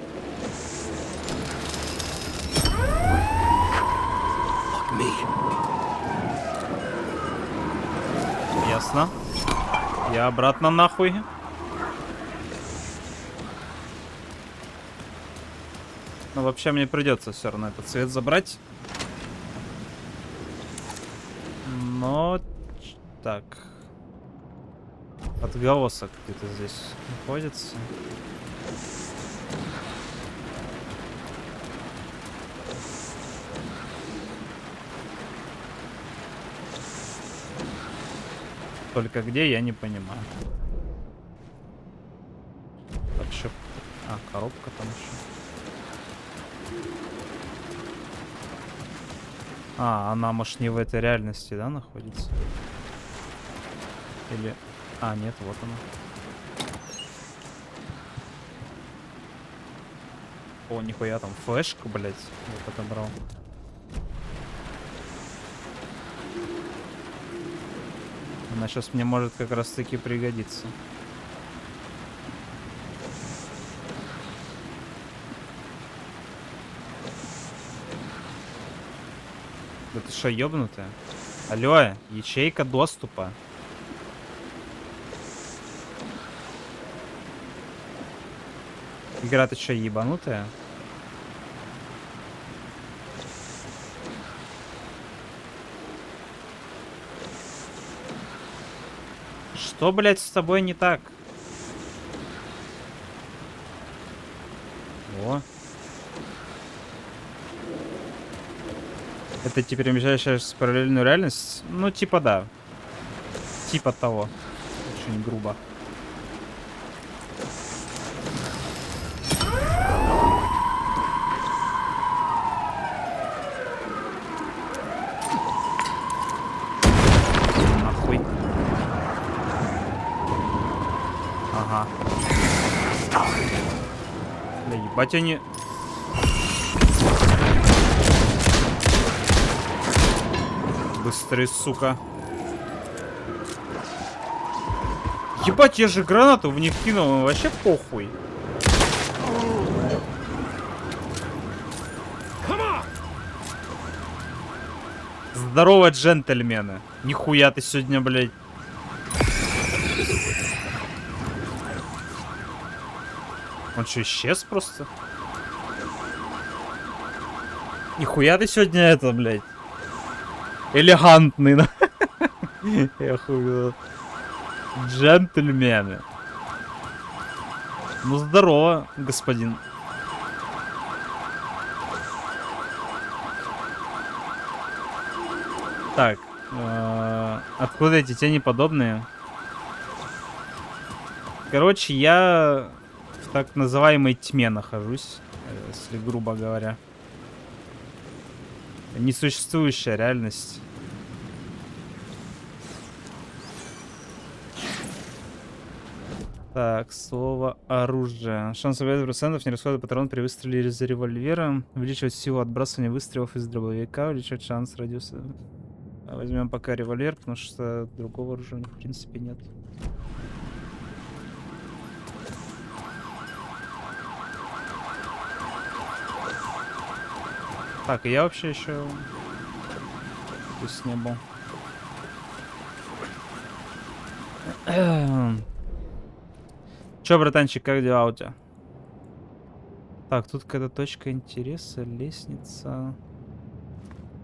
Ясно. Я обратно нахуй. Но вообще мне придется все равно этот цвет забрать. Но так. Отголосок где-то здесь находится. Только где, я не понимаю. А, коробка там еще. А, она, может, не в этой реальности, да, находится? Или... А, нет, вот она. О, нихуя, там флешка, блядь, я подобрал. Она сейчас мне может как раз таки пригодиться. Да ты что, ёбнутая? Алло, ячейка доступа. Игра, ты что, ебанутая? Что, блядь, с тобой не так? О. Это теперь перемещаешь в параллельную реальность? Ну, типа да. Типа того. Очень грубо. Нахуй. Ага. Да ебать они... Быстрый, сука. Ебать, я же гранату в них кинул, вообще похуй. Здорово, джентльмены. Нихуя ты сегодня, блядь. Он что, исчез просто? Нихуя ты сегодня это, блядь. Элегантный, да? Я хуй. Джентльмены. Ну, здорово, господин. Так. Откуда эти тени подобные? Короче, я в так называемой тьме нахожусь, если грубо говоря. Несуществующая реальность. Так, слово оружие. Шанс 5% не расходует патрон при выстреле из револьвера. Увеличивать силу отбрасывания выстрелов из дробовика. Увеличивать шанс радиуса. Возьмем пока револьвер, потому что другого оружия в принципе нет. Так, и я вообще еще здесь не был. Чё, братанчик, как дела у тебя? Так, тут какая-то точка интереса, лестница.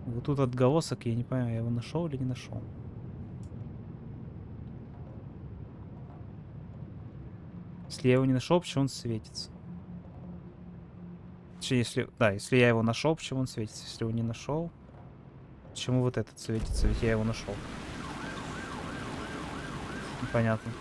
Вот тут отголосок, я не понимаю, я его нашел или не нашел. Если я его не нашел, почему он светится? Если, да, если я его нашел, почему он светится? Если его не нашел, почему вот этот светится? Ведь я его нашел. Непонятно.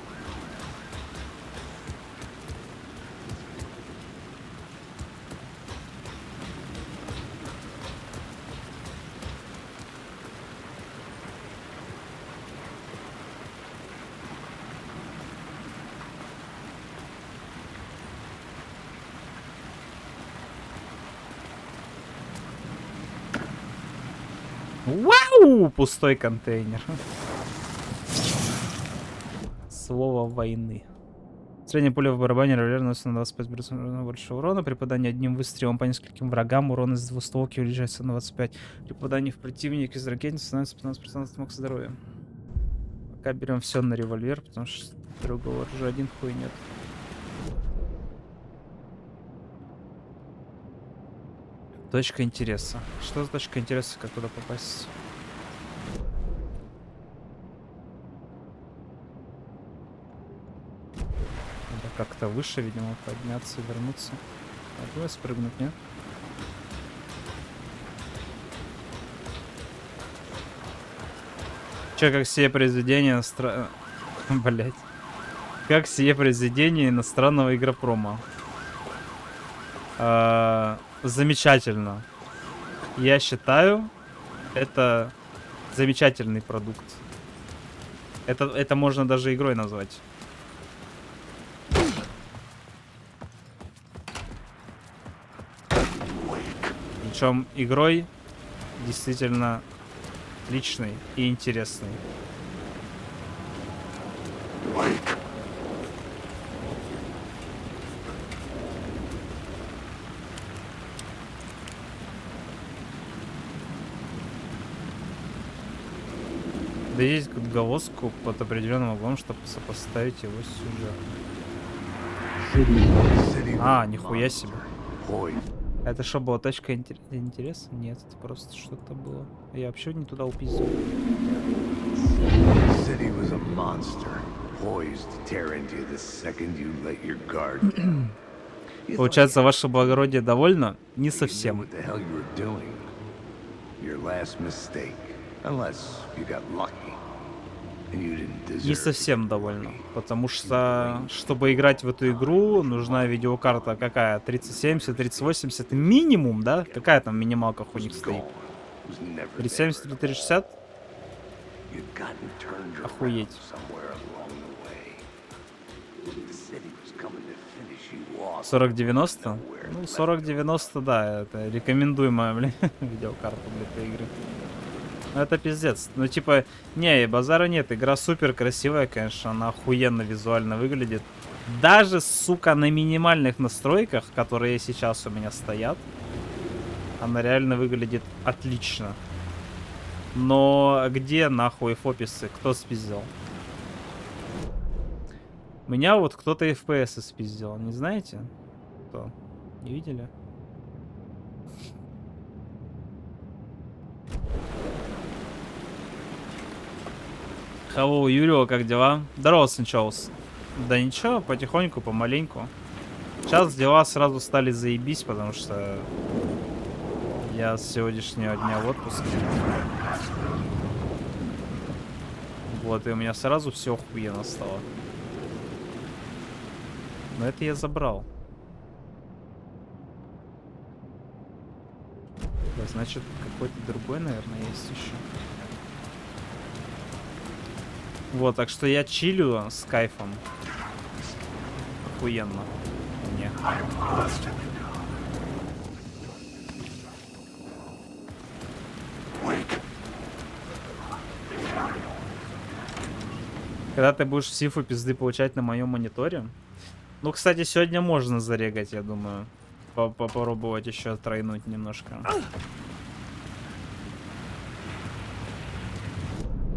Вау! Пустой контейнер. Слово войны. Средняя пуля в барабане револьвер наносится на 25% больше урона. При попадании одним выстрелом по нескольким врагам урон из двустволки увеличивается на 25. При попадании в противника из ракетницы становится 15% смог здоровья. Пока берем все на револьвер, потому что другого оружия один хуй нет. Точка интереса. Что за точка интереса, как туда попасть? Надо как-то выше, видимо, подняться, вернуться. А давай спрыгнуть, нет? Че, как сие произведение Блять. Как сие произведение иностранного игропрома? Замечательно. Я считаю, это замечательный продукт. Это можно даже игрой назвать. Причем игрой действительно отличной и интересной. Да есть отголоску под определенным углом, чтобы сопоставить его с сюжетом. А, нихуя себе. Это что, была точка интереса? Нет, это просто что-то было. Я вообще не туда упиздил. Получается, ваше благородие довольно? Не совсем. Не совсем довольна, потому что, чтобы играть в эту игру, нужна видеокарта какая? 3070, 3080 минимум, да? Какая там минималка у них стоит? 3070 или 3060? Охуеть. 4090? Ну, 4090, да, это рекомендуемая, блин, видеокарта для этой игры. Это пиздец. Ну, типа, не, базара нет. Игра супер красивая, конечно. Она охуенно визуально выглядит. Даже, сука, на минимальных настройках, которые сейчас у меня стоят, она реально выглядит отлично. Но где нахуй фописы? Кто спиздил? Меня вот кто-то FPS спиздил. Не знаете? Кто? Не видели? Hello, Юрио, как дела? Здорово, Сенчоус. Да ничего, потихоньку, помаленьку. Сейчас дела сразу стали заебись, потому что я с сегодняшнего дня в отпуске. Вот, и у меня сразу все охуенно стало. Но это я забрал. Да, значит, какой-то другой, наверное, есть еще. Вот, так что я чилю с кайфом. Охуенно. Мне. Когда ты будешь сифу пизды получать на моем мониторе? Ну, кстати, сегодня можно зарегать, я думаю. Попробовать еще тройнуть немножко.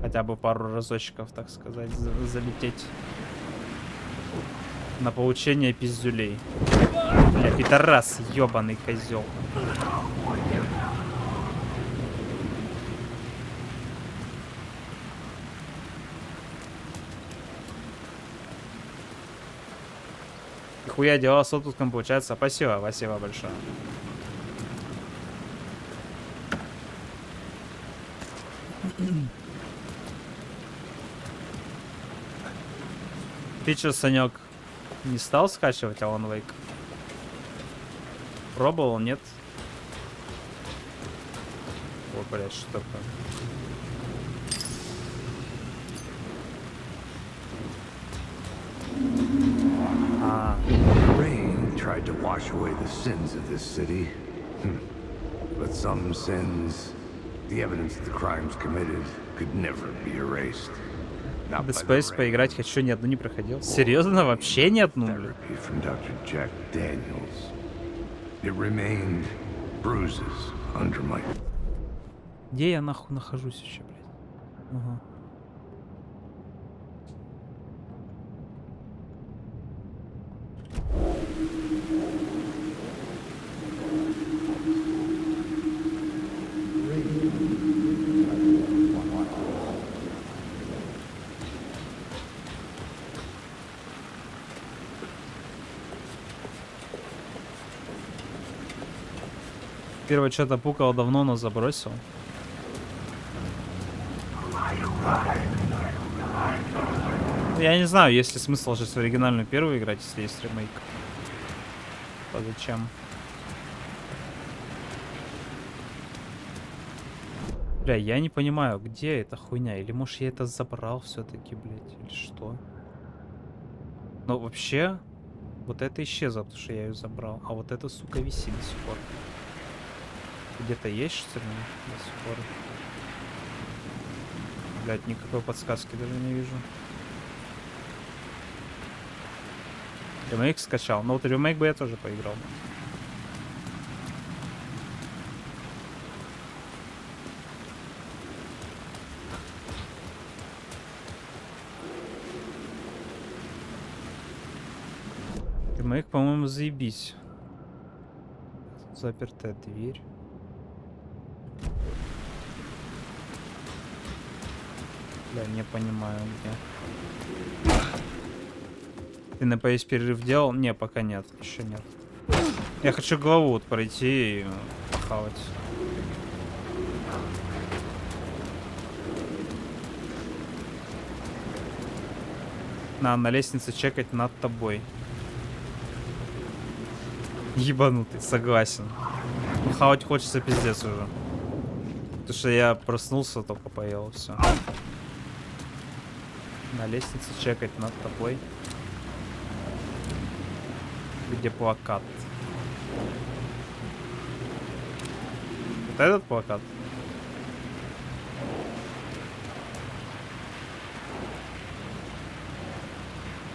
Хотя бы пару разочков, так сказать, залететь. На получение пиздюлей. Бля, пидорас, ёбаный козел. Хуя дела с отпуском получается. Спасибо, спасибо большое. Ты чё, Санек, не стал скачивать Alan Wake? Пробовал, нет? О, блядь, что такое? Rain tried to wash away the sins of this city. But some sins, the evidence of the crimes committed, could never be erased. Dead Space поиграть хочу, ни одну не проходил. Серьезно? Вообще ни одну, блин? Где я нахуй нахожусь еще, блядь? Ага. Первое что-то пукало давно, но забросил. Я не знаю, есть ли смысл сейчас в оригинальную первую играть, если есть ремейк. А зачем? Бля, я не понимаю, где эта хуйня. Или, может, я это забрал все-таки, блядь, или что? Но вообще, вот это исчезло, потому что я ее забрал. А вот это, сука, висит до сих пор. Где-то есть, что ли, до сих пор? Блядь, никакой подсказки даже не вижу. Ремейк скачал. Но вот ремейк бы я тоже поиграл. Ремейк, по-моему, заебись. Запертая дверь. Бля, не понимаю, где. Ты на поесть перерыв делал? Не, пока нет. Еще нет. Я хочу главу вот пройти и похавать. На лестнице чекать над тобой. Ебанутый, согласен. Хавать хочется пиздец уже. Потому что я проснулся, только поел, все. На лестнице чекать над тобой. Где плакат? Вот этот плакат?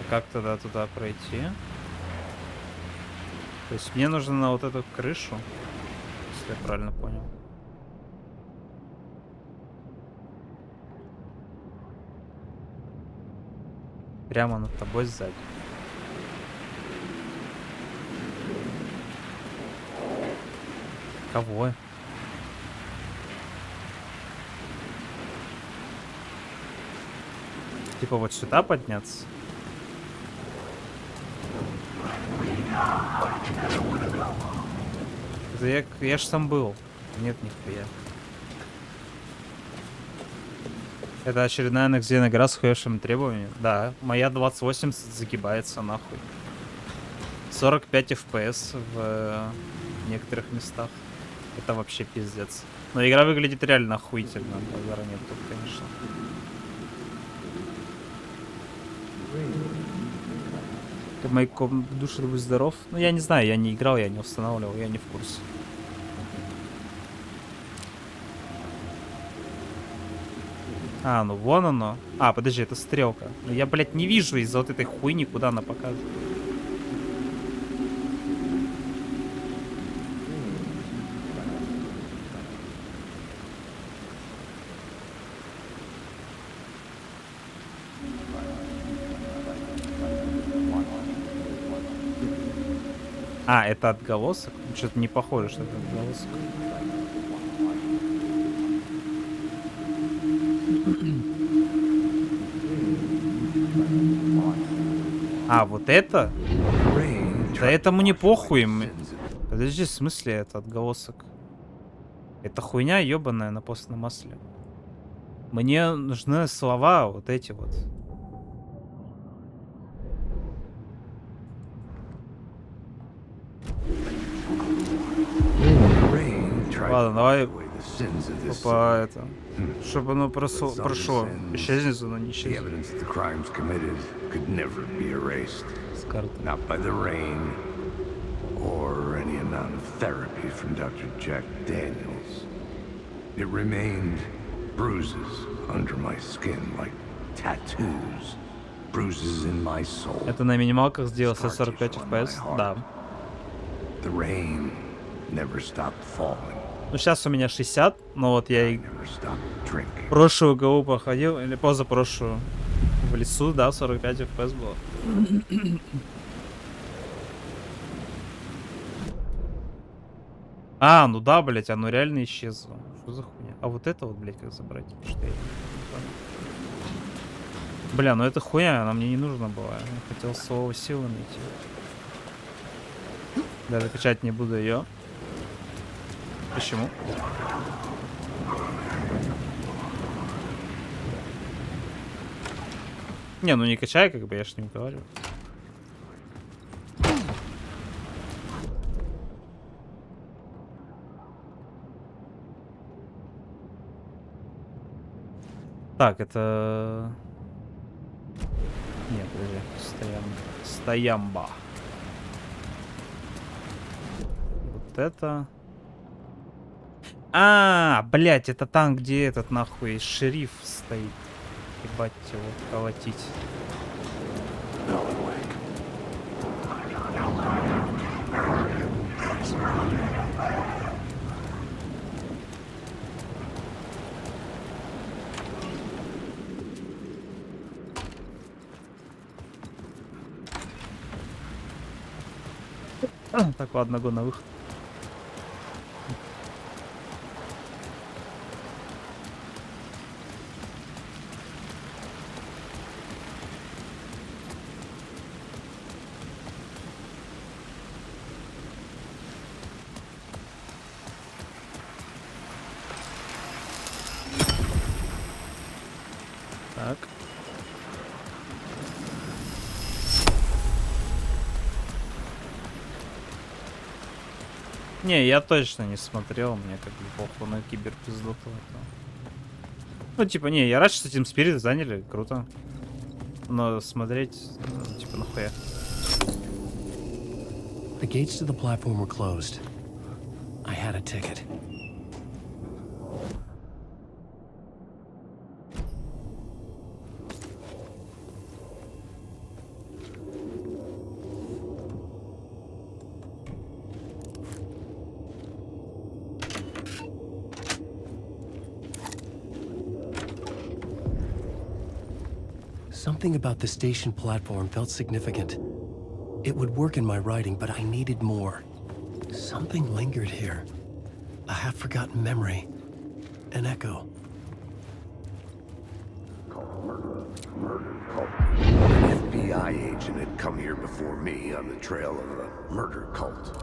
А как тогда туда пройти? То есть мне нужно на вот эту крышу, если я правильно понял. Прямо над тобой сзади. Кого? Типа вот сюда подняться? Это я ж там был. Нет, нихуя. Это очередная next-gen игра с хуевшими требованиями. Да, моя 28 загибается нахуй. 45 FPS в некоторых местах. Это вообще пиздец. Но игра выглядит реально охуительно. Базара нет тут, конечно. Ты в моей душе будь здоров. Ну я не знаю, я не играл, я не устанавливал, я не в курсе. А, ну вон оно. А, подожди, это стрелка. Но я, блядь, не вижу из-за вот этой хуйни, куда она показывает. А, это отголосок? Что-то не похоже, что это отголосок. А, вот это? Да этому не похуй. Подожди, в смысле это отголосок? Это хуйня ебаная на постном масле. Мне нужны слова вот эти вот. Ладно, давай по это, чтобы оно прошло. Исчезнет, но не исчезнет. С карты. Or any amount of therapy from Dr. Jack Daniels. It remained bruises under my skin, like tattoos. Bruises in my soul. Это на минималках сделался 45 FPS? Да. The rain never stopped falling. Ну сейчас у меня 60, но вот я и прошлую голову проходил, или позапрошлую в лесу, да, 45 FPS было. А, ну да, блять, оно реально исчезло. Что за хуйня? А вот это вот, блять, как забрать? Что я не понял. Бля, ну это хуйня, она мне не нужна была. Я хотел слово силы найти. Даже качать не буду ее. Почему? Не, ну не качай, как бы, я ж не говорю. Так, это... Нет, подожди. Стоямба. Вот это... Блять, это там, где этот нахуй шериф стоит. Ебать его колотить. Так, ладно, го на выход. Так. Не, я точно не смотрел, мне как бы похуй на киберпиздоту. Ну, типа, не, я рад, что Team Spirit заняли, круто. Но смотреть, ну, типа, нахуя. The gates to the platform were closed. I had a ticket. Something about the station platform felt significant. It would work in my writing, but I needed more. Something lingered here. A half-forgotten memory. An echo. An FBI agent had come here before me on the trail of a murder cult.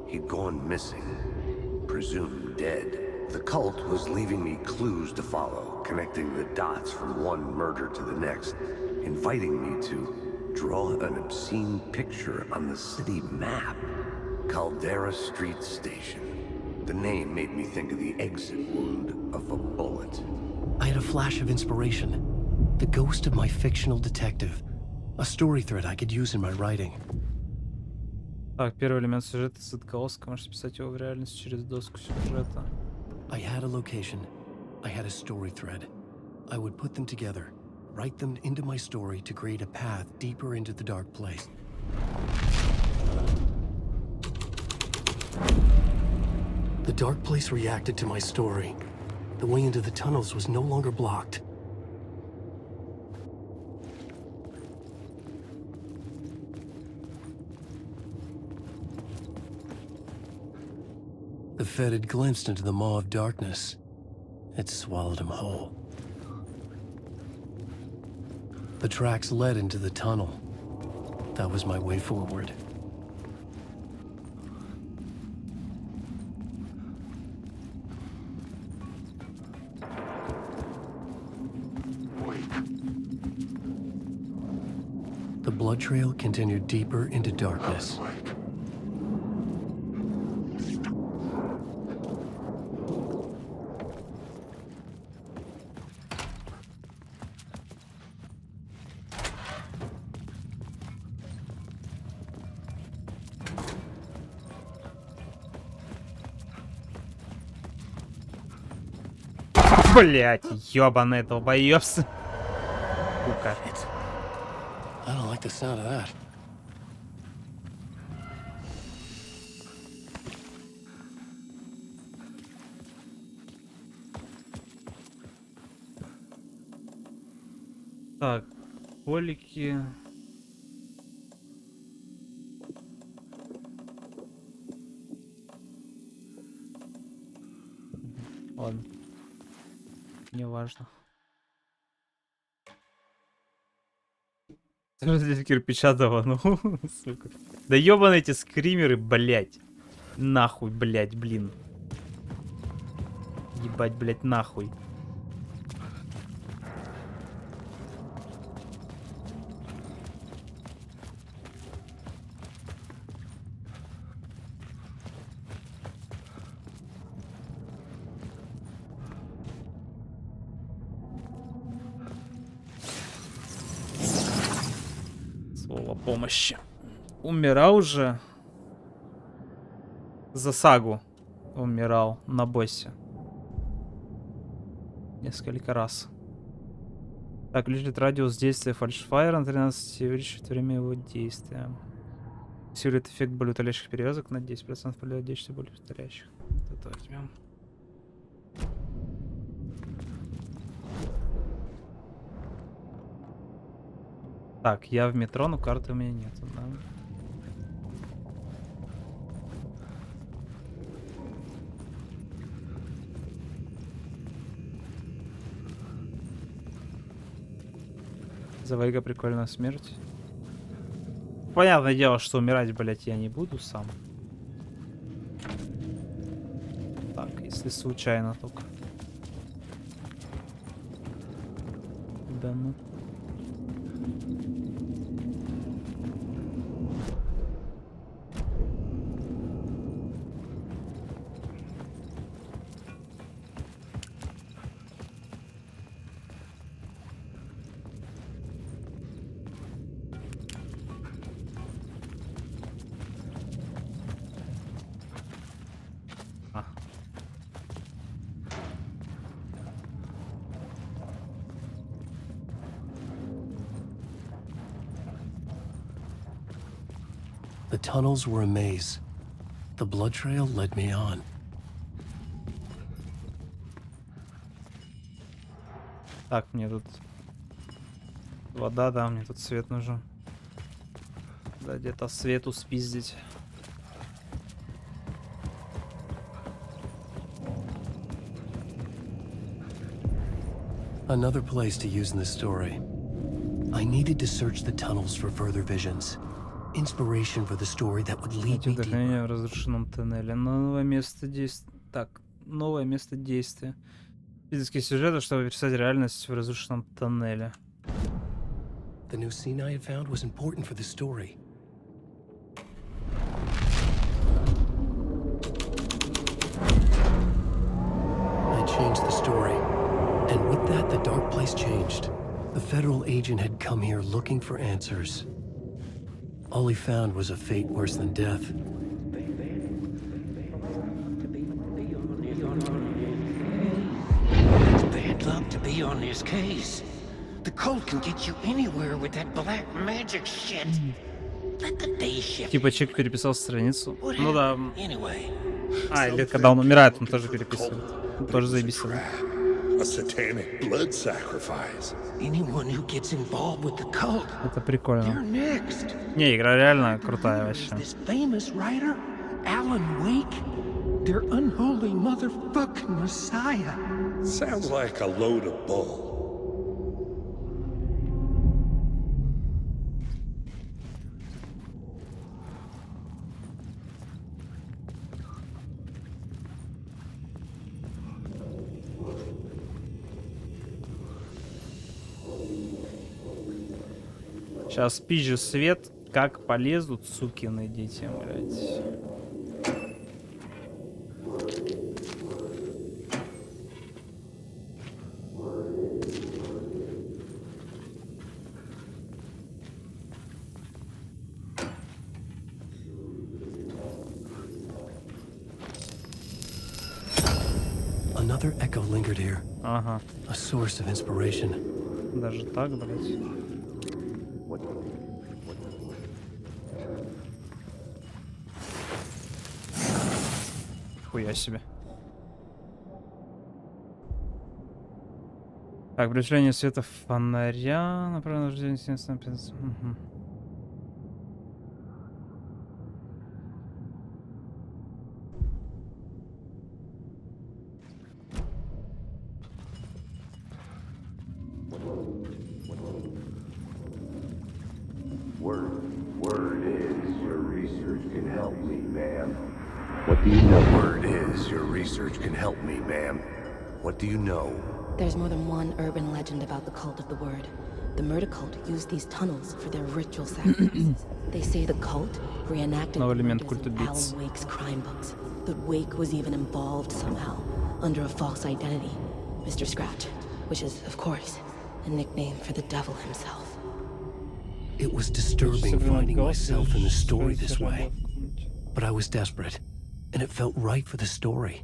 He'd gone missing, presumed dead. The cult was leaving me clues to follow, connecting the dots from one murder to the next, inviting me to draw an obscene picture on the city map. Caldera Street Station. The name made me think of the exit wound of a bullet. I had a flash of inspiration. The ghost of my fictional detective. A story thread I could use in my writing. Так, первый элемент сюжета — ссылка. Можешь писать его в реальность через доску сюжета. I had a location. I had a story thread. I would put them together, write them into my story to create a path deeper into the dark place. The dark place reacted to my story. The way into the tunnels was no longer blocked. The Fed had glimpsed into the maw of darkness. It swallowed him whole. The tracks led into the tunnel. That was my way forward. The blood trail continued deeper into darkness. Блять, ёбаный долбоёбс. Сука. I don't like the sound of that. Так, полики. Ладно. Не важно. Здесь кирпича давану, сука. Да ёбаные эти скримеры, блять. Нахуй, блять, блин. Ебать, блять, нахуй. Слово помощи. Умирал уже. За сагу умирал на боссе. Несколько раз. Так, увеличит радиус действия фальшфайра на 13 и увеличит время его действия. Усиливает эффект более утоляющих перевязок на 10%, продлевает действие более утоляющих. Вот это возьмем. Так, я в метро, но карты у меня нету, да? Завайга, прикольная смерть. Понятное дело, что умирать, блять, я не буду сам. Так, если случайно только. Да ну. The tunnels were a maze. The blood trail led me on. Так, мне тут вода, да, мне тут свет нужен. Да, где-то свету спиздить. Another place to use in the story. I needed to search the tunnels for further visions. Inspiration for the story that would lead me deeper. В разрушенном тоннеле. Новое место действия. Так, новое место действия. Физические сюжеты, чтобы описать реальность в разрушенном тоннеле. The new scene I had found was important for the story. I changed the story, and with that, the dark place changed. The federal agent had come here looking for answers. All he found was a fate worse than death. It's bad luck to be on this case. The cult can get you anywhere with that black magic shit. Let the day shift. Типа человек переписал страницу. Ну да. Anyway. А, или когда он умирает, он тоже переписывает. Он тоже заебись. A satanic blood sacrifice. Anyone who gets involved with the cult, это прикольно. they're next. Не, игра реально крутая вообще. This famous writer, Alan Wake, their unholy motherfucking messiah. Sounds like a load of bull. Сейчас пизжу свет, как полезут сукины дети, блядь. Another echo lingered here. Ага. A source of inspiration. Даже так, блядь. Хуя себе. Так, привлечение света фонаря. Направлено на рождение. Угу. Word is your research can help me, ma'am. What do you know? Word is your research can help me, ma'am. What do you know? There's more than one urban legend about the cult of the word. The murder cult used these tunnels for their ritual sacrifices. They say the cult reenacted the murders in Alan Wake's crime books. That Wake was even involved somehow, under a false identity, Mr. Scratch, which is, of course, a nickname for the devil himself. It was disturbing finding myself in the story this way. But I was desperate, and it felt right for the story.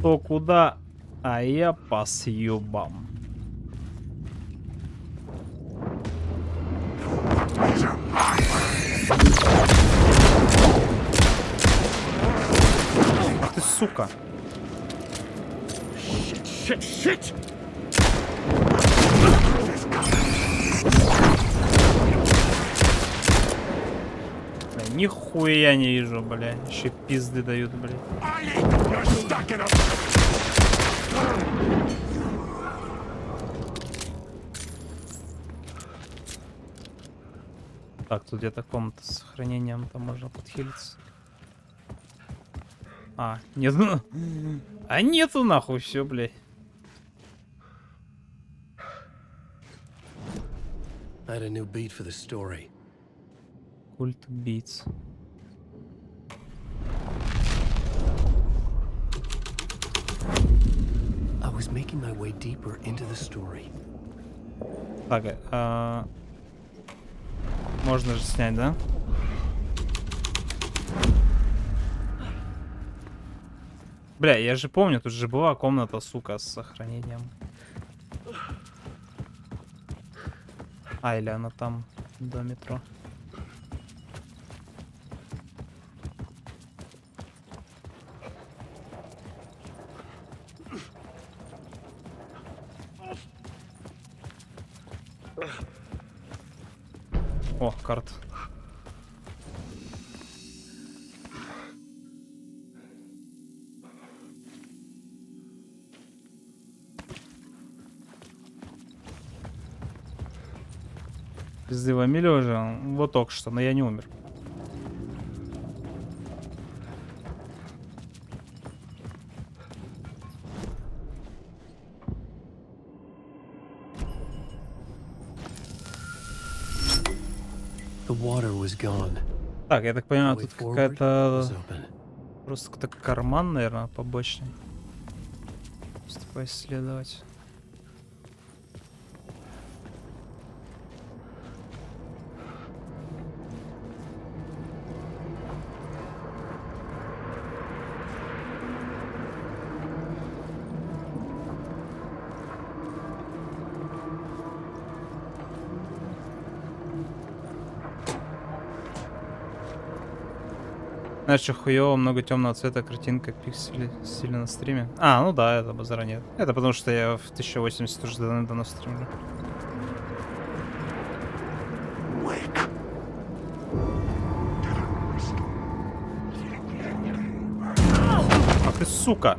То куда, а я по съебам. Ах ты, сука. Shit. Бля, нихуя не вижу, бля. Еще пизды дают, бля. Так, тут где-то комната с сохранением, там можно подхилиться. А, нет, а нету нахуй, все, блядь. I had a new beat for the story. Культ убийц. I was making my way deeper into the story. Так, можно же снять, да? Бля, я же помню, тут же была комната, сука, с сохранением. А, или она там, до метро. О, карта. Пизды ломили уже. Вот только что, но я не умер. Так, я так понимаю, тут какая-то... Просто какой-то карман, наверное, побочный. Просто поисследовать. Знаешь, что хуёво, много темного цвета, картинка, пиксели сильно на стриме. А, ну да, это базара нет. Это потому что я в 1080 уже давно стримлю. Ах ты, сука!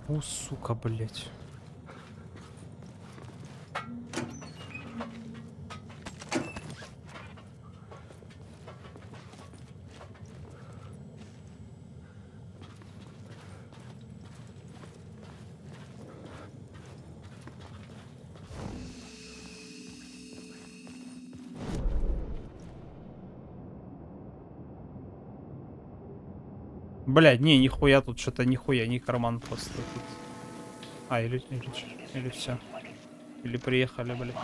О, сука, блять. Блядь, не, нихуя тут что-то, нихуя, не карман просто тут. А, или все. Или приехали, блядь.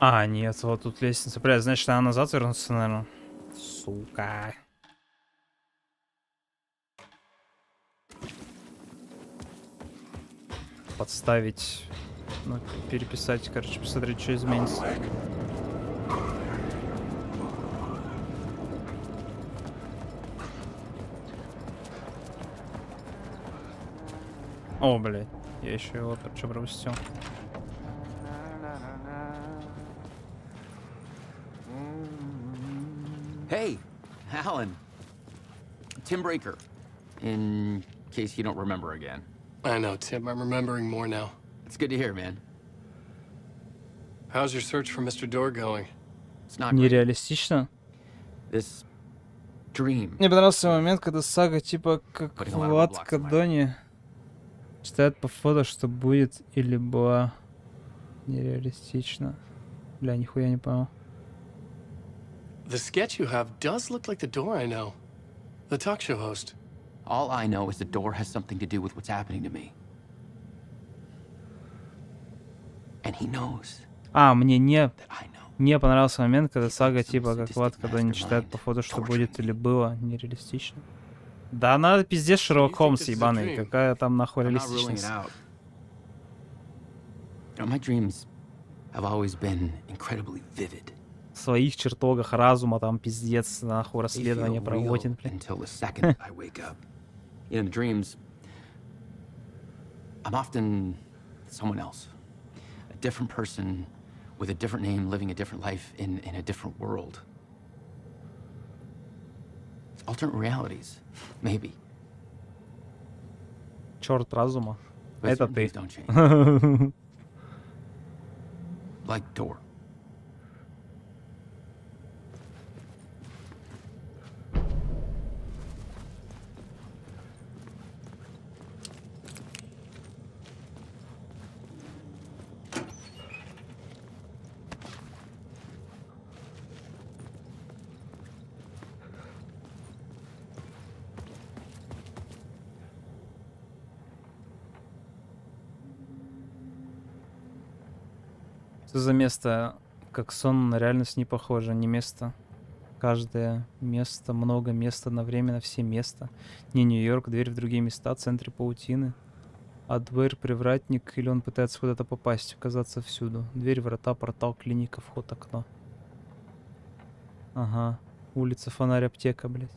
А, нет, вот тут лестница. Бля, значит, надо назад вернуться, наверное. Сука. Подставить. Ну, переписать, короче, посмотреть, что изменится. О, блядь. Я еще его, короче, пропустил. Hey, Alan. Tim Breaker. In case you don't remember again. I know, Tim. I'm remembering more now. It's good to hear, man. How's your search for Mr. Door going? It's not Нереалистично. This dream. Мне понравился момент, когда сага типа как Влад Кадони читает по фото, что будет или была. Нереалистично. Бля, нихуя не понял. The sketch you have does look like the Door I know. The talk show host. All I know is the door has something to do with what's happening to me. And he knows. А, мне не понравился момент, когда сага типа как Влад Кадони читает по фото, что будет или было. Нереалистично. Да она пиздец Шерлок Холмс ебаный. Какая там нахуй реалистичность. My dreams have always been incredibly vivid. В своих чертогах разума там пиздец нахуй расследование проводит, блин. Until the second I wake up. In dreams, I'm often someone else. A different person with a different name, living a different life in a different world. It's alternate realities, maybe. Черт разума. Это ты. Like door. Что за место? Как сон на реальность не похоже, не место. Каждое место, много мест одновременно, все места. Не Нью-Йорк, дверь в другие места, в центре паутины. А дверь привратник, или он пытается куда-то попасть, оказаться всюду. Дверь, врата, портал, клиника, вход, окно. Ага. Улица, фонарь, аптека, блядь.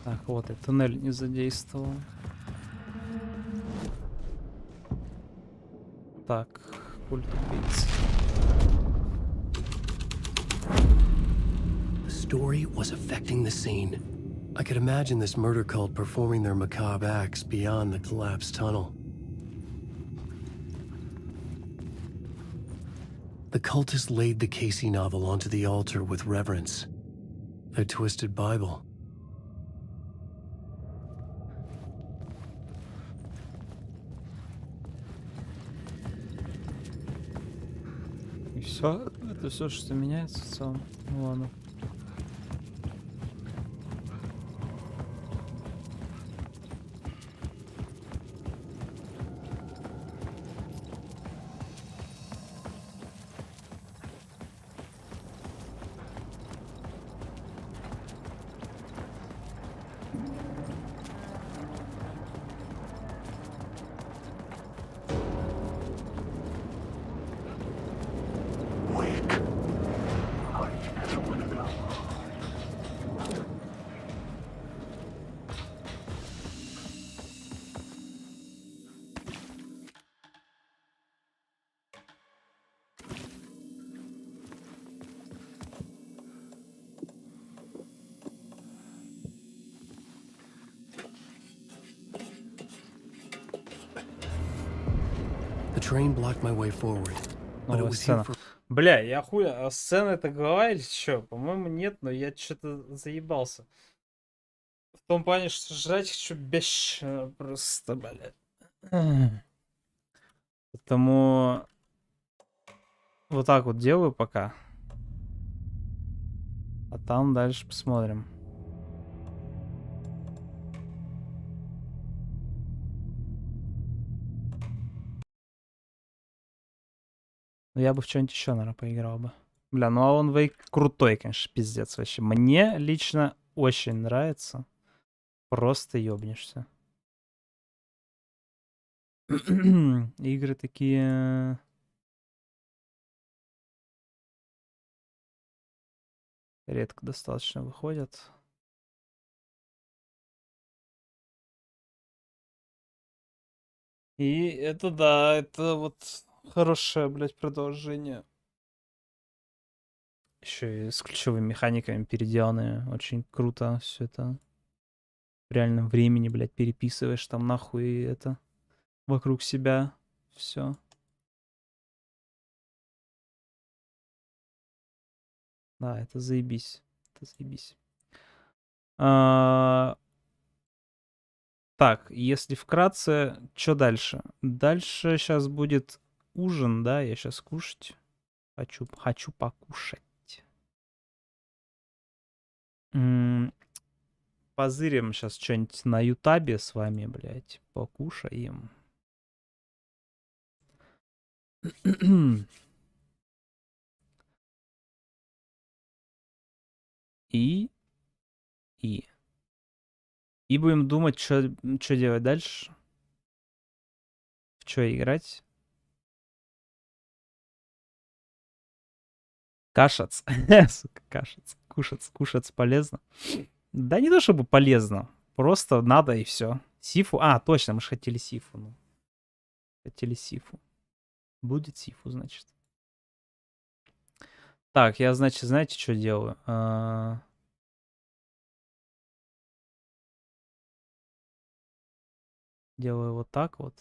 Так, вот и туннель не задействовал. Так, культ убийц. The story was affecting the scene. I could imagine this murder cult performing their macabre acts beyond the collapsed tunnel. The cultists laid the Casey novel onto the altar with reverence. Their twisted Bible. И все? Это все, что меняется в целом? Ну ладно. The train blocked my way forward, but it Новая was here сцена. for... Бля, я хуя, а сцена это голова или что? По-моему, нет, но я что-то заебался. В том плане, что жрать хочу бешено просто, блядь. Потому вот так вот делаю пока. А там дальше посмотрим. Ну, я бы в что-нибудь еще, наверное, поиграл бы. Бля, ну а он Вейк крутой, конечно, пиздец вообще. Мне лично очень нравится. Просто ёбнешься. Игры такие... редко достаточно выходят. И это да, это вот хорошее, блядь, продолжение. Еще и с ключевыми механиками переделанные. Очень круто все это. В реальном времени, блядь, переписываешь там нахуй и это вокруг себя. Все. Да, это заебись. Это заебись. Так, если вкратце, что дальше? Дальше сейчас будет ужин, да? Я сейчас кушать хочу покушать. Позырим сейчас что-нибудь на ютабе с вами, блядь. Покушаем. И будем думать, что делать дальше. В что играть. Кашац. Сука, кашац. Кушать полезно. Да не то чтобы полезно. Просто надо и все. Сифу. А, точно, мы же хотели сифу. Ну. Хотели сифу. Будет сифу, значит. Так, я, значит, знаете, что делаю? Делаю вот так вот.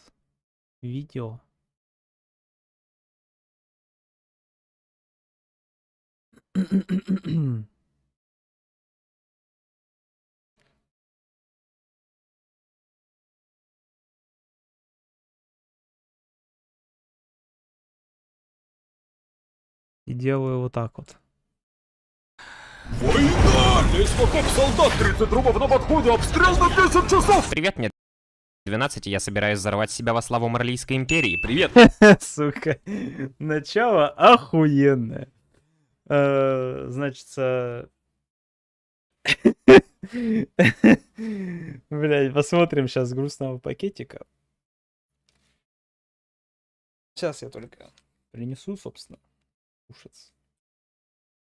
Видео. И делаю вот так вот. Война! Лезь в окоп, солдат! 30 трупов на подходе! Обстрел на 10 часов! Привет, мне 12, и я собираюсь взорвать себя во славу Марлийской империи. Привет! Сука. Начало охуенное. Значит, блядь, посмотрим сейчас грустного пакетика. Сейчас я только принесу, собственно, кушать.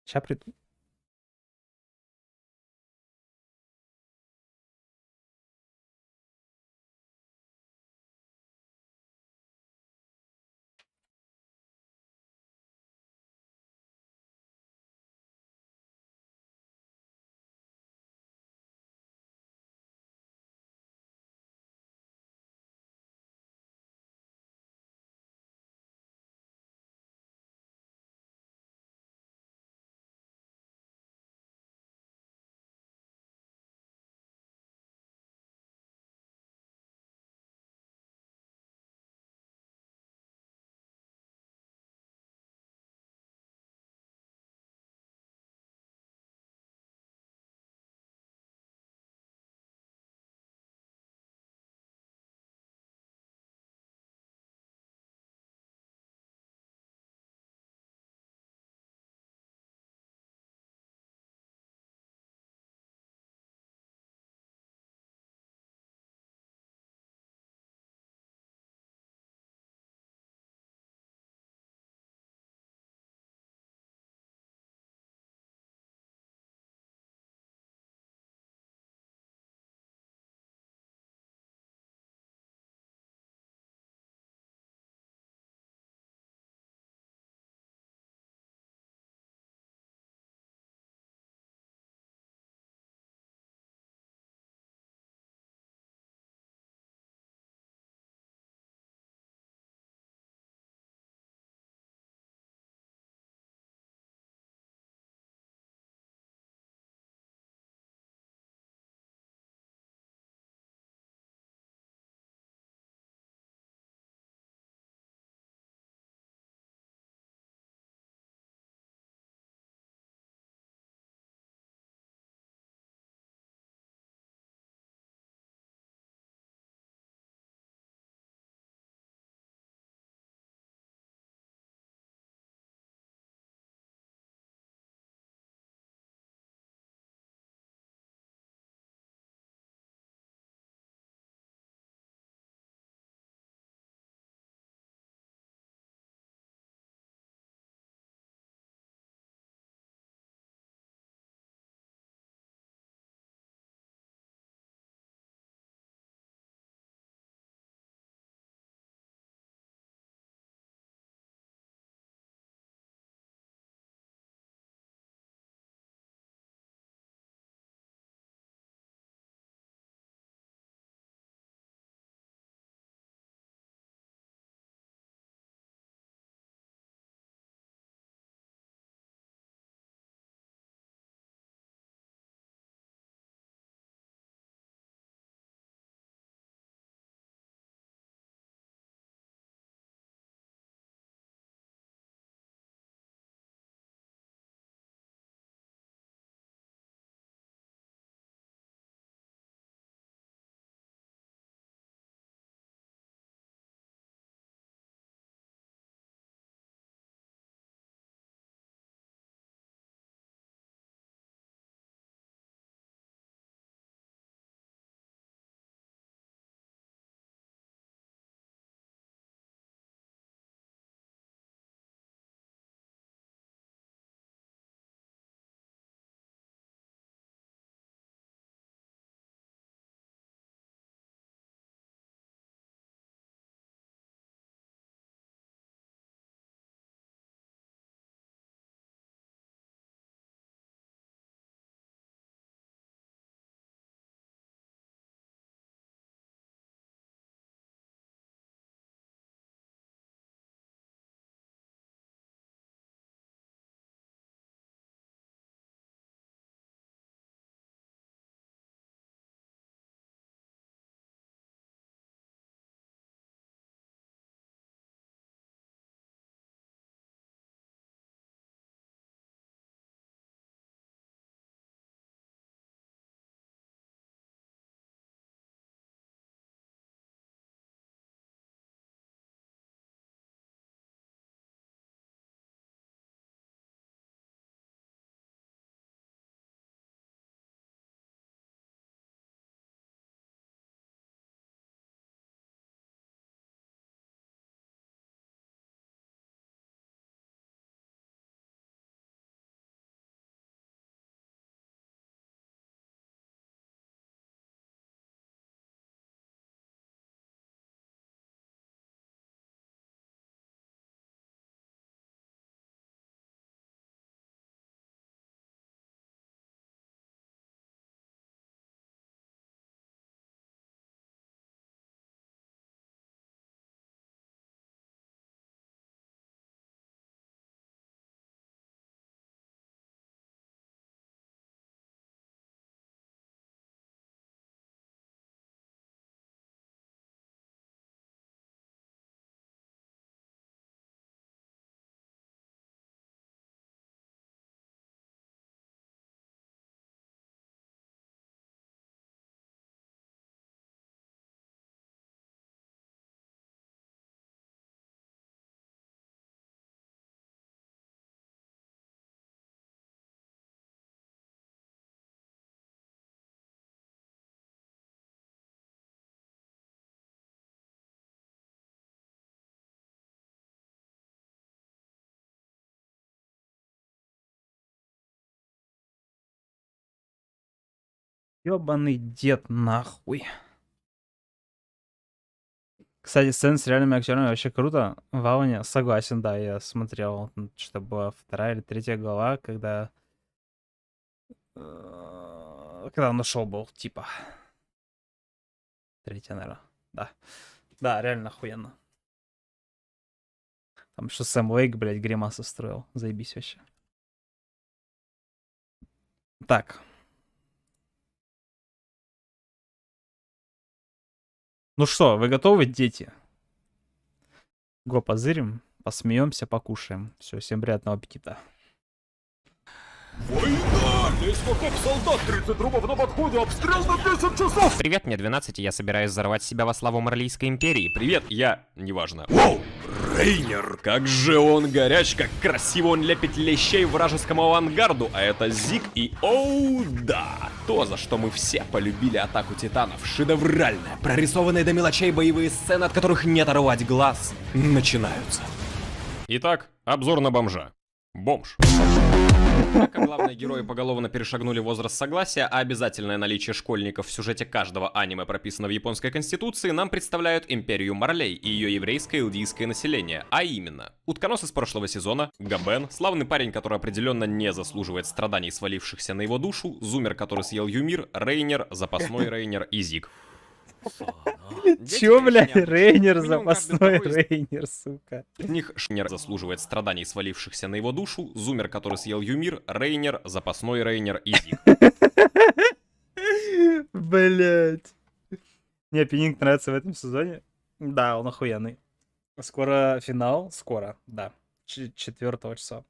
Сейчас приду. Ёбаный дед нахуй. Кстати, сцены с реальными актерами вообще круто. В Аване согласен, да, я смотрел, что была 2-я или 3-я глава, когда он нашел был, типа. 3-я, наверное, да. Да, реально охуенно. Там еще Сэм Лейк, блядь, гримасы строил. Заебись вообще. Так. Ну что, вы готовы, дети? Го позырим, посмеемся, покушаем. Все, всем приятного аппетита. Война! Лезь в окоп, солдат, 30 рубов на подходе, обстрел на 10 часов! Привет, мне 12, и я собираюсь взорвать себя во славу Марлийской империи. Привет, я... неважно. Воу! Рейнер! Как же он горяч, как красиво он лепит лещей вражескому авангарду, а это Зиг и... Оу, да! То, за что мы все полюбили атаку титанов. Шедевральная, прорисованные до мелочей боевые сцены, от которых не оторвать глаз, начинаются. Итак, обзор на бомжа. Бомж. Так как главные герои поголовно перешагнули возраст согласия, а обязательное наличие школьников в сюжете каждого аниме прописано в японской конституции, нам представляют империю Марлей и ее еврейское илдийское население, а именно утконос из прошлого сезона, Габен, славный парень, который определенно не заслуживает страданий, свалившихся на его душу, зумер, который съел Юмир, Рейнер, запасной Рейнер и Зиг. Чё, блядь, Рейнер, запасной Рейнер, сука. Них Шнер заслуживает страданий, свалившихся на его душу, зумер, который съел Юмир, Рейнер, запасной Рейнер и Зиг. Блять. Мне опенинг нравится в этом сезоне. Да, он охуенный. Скоро финал, скоро, да. 4 числа.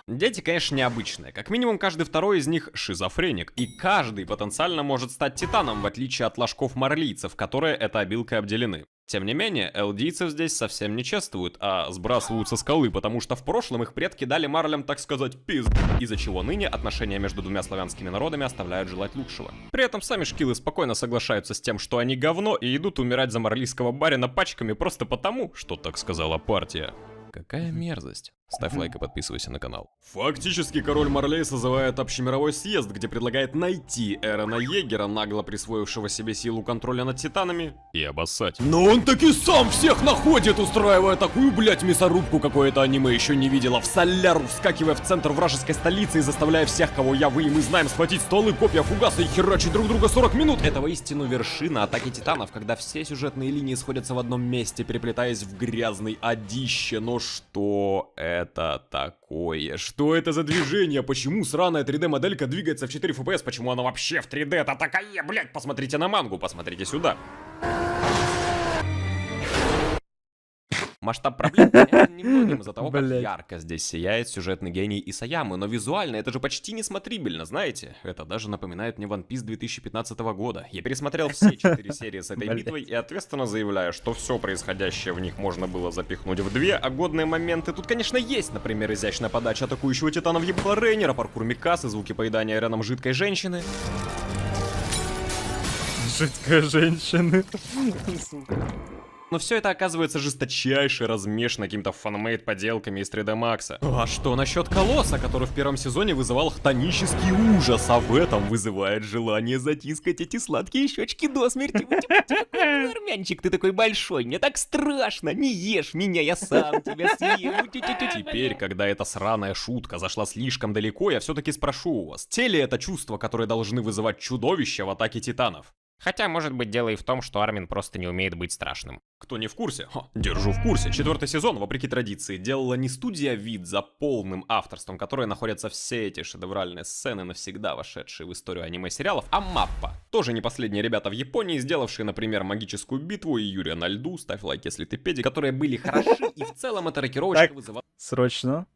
Дети, конечно, необычные. Как минимум, каждый второй из них шизофреник. И каждый потенциально может стать титаном, в отличие от ложков-марлийцев, которые этой обилкой обделены. Тем не менее, элдийцев здесь совсем не чествуют, а сбрасывают со скалы, потому что в прошлом их предки дали марлям, так сказать, пизд, из-за чего ныне отношения между двумя славянскими народами оставляют желать лучшего. При этом сами шкилы спокойно соглашаются с тем, что они говно, и идут умирать за марлийского барина пачками просто потому, что так сказала партия. Какая мерзость. Ставь лайк и подписывайся на канал. Фактически король Марлей созывает общемировой съезд, где предлагает найти Эрона Егера, нагло присвоившего себе силу контроля над титанами, и обоссать. Но он таки сам всех находит, устраивая такую, блять, мясорубку, какое-то аниме еще не видела, в соляру, вскакивая в центр вражеской столицы и заставляя всех, кого вы и мы знаем, схватить стволы, копья, фугасы и херачить друг друга 40 минут. Это воистину вершина атаки титанов, когда все сюжетные линии сходятся в одном месте, переплетаясь в грязный одище. Но что это такое? Что это за движение? Почему сраная 3D-моделька двигается в 4 FPS? Почему она вообще в 3D? Это такая, блядь, посмотрите на мангу, посмотрите сюда. Масштаб проблем понятен немногим из-за того, как ярко здесь сияет сюжетный гений Исаямы, но визуально это же почти несмотрибельно, знаете? Это даже напоминает мне One Piece 2015 года. Я пересмотрел все 4 серии с этой битвой и ответственно заявляю, что все происходящее в них можно было запихнуть в 2, а годные моменты тут, конечно, есть. Например, изящная подача атакующего титана в ебла Рейнера, паркур Микасы, звуки поедания рядом жидкой женщины. Жидкая женщина. Но все это оказывается жесточайший размеш на каким-то фанмейд поделками из 3D Max. А что насчет Колосса, который в первом сезоне вызывал хтонический ужас, а в этом вызывает желание затискать эти сладкие щечки до смерти? Армянчик, ты такой большой, мне так страшно, не ешь меня, я сам тебя съем. Теперь, когда эта сраная шутка зашла слишком далеко, я все-таки спрошу у вас, те ли это чувства, которые должны вызывать чудовища в атаке титанов? Хотя, может быть, дело и в том, что Армин просто не умеет быть страшным. Кто не в курсе? Держу в курсе. 4-й сезон, вопреки традиции, делала не студия Вид за полным авторством, которой находятся все эти шедевральные сцены, навсегда вошедшие в историю аниме-сериалов, а Маппа. Тоже не последние ребята в Японии, сделавшие, например, магическую битву и Юрия на льду, ставь лайк, если ты педик, которые были хороши, и в целом эта рокировочка вызывала... Срочно.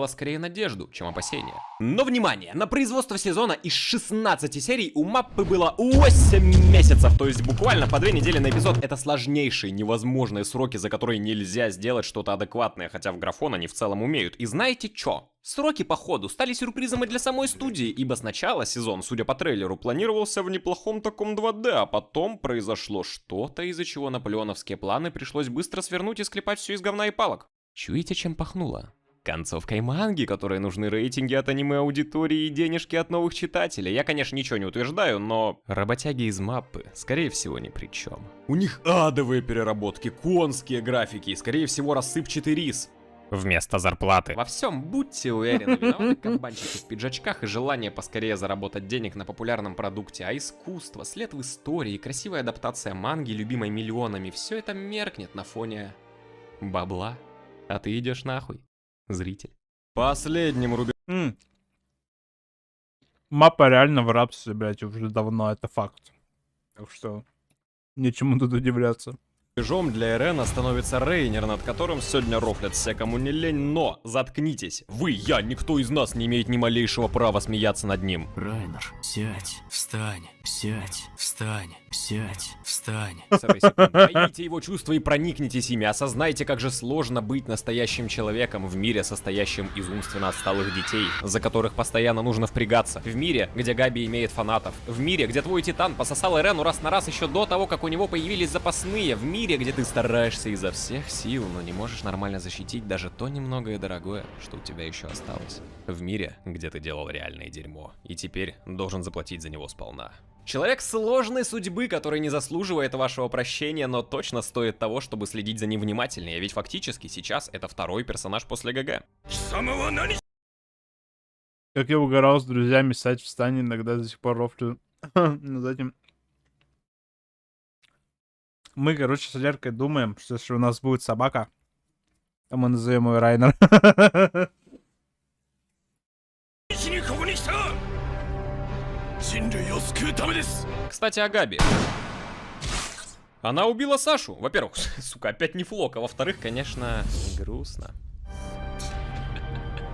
Скорее надежду, чем опасения. Но внимание! На производство сезона из 16 серий у Маппы было 8 месяцев, то есть буквально по 2 недели на эпизод. Это сложнейшие, невозможные сроки, за которые нельзя сделать что-то адекватное, хотя в графон они в целом умеют. И знаете чё? Сроки, походу, стали сюрпризом и для самой студии, ибо сначала сезон, судя по трейлеру, планировался в неплохом таком 2D, а потом произошло что-то, из-за чего наполеоновские планы пришлось быстро свернуть и склепать все из говна и палок. Чуете, чем пахнуло? концовкой манги, которой нужны рейтинги от аниме-аудитории и денежки от новых читателей. Я, конечно, ничего не утверждаю, но работяги из маппы, скорее всего, ни при чем. У них адовые переработки, конские графики и, скорее всего, рассыпчатый рис вместо зарплаты. Во всем будьте уверены, виноваты кабанчики в пиджачках и желание поскорее заработать денег на популярном продукте, а искусство, след в истории, красивая адаптация манги, любимой миллионами, все это меркнет на фоне бабла, а ты идешь нахуй, зритель. Последним рубежом. Мапа реально в рабстве, блядь, уже давно, это факт. Так что нечему тут удивляться. Рубежом для Эрена становится Рейнер, над которым сегодня рофлят все, кому не лень, но заткнитесь. Вы, я, никто из нас не имеет ни малейшего права смеяться над ним. Райнер, сядь, встань, сядь, встань, сядь, встань. Поймите его чувства и проникнитесь ими, осознайте, как же сложно быть настоящим человеком в мире, состоящем из умственно отсталых детей, за которых постоянно нужно впрягаться, в мире, где Габи имеет фанатов, в мире, где твой титан пососал Эрену раз на раз еще до того, как у него появились запасные, в мире, где ты стараешься изо всех сил, но не можешь нормально защитить даже то немногое дорогое, что у тебя еще осталось. В мире, где ты делал реальное дерьмо, и теперь должен заплатить за него сполна. Человек сложной судьбы, который не заслуживает вашего прощения, но точно стоит того, чтобы следить за ним внимательнее, ведь фактически сейчас это второй персонаж после ГГ. Как я угорал с друзьями, сядь, встань, иногда до сих пор рофлю над этим. Мы, короче, с Леркой думаем, что если у нас будет собака, то мы назовем ее Райнер. Кстати, о Габи. Она убила Сашу. Во-первых, сука, опять не флок, а во-вторых, конечно, грустно.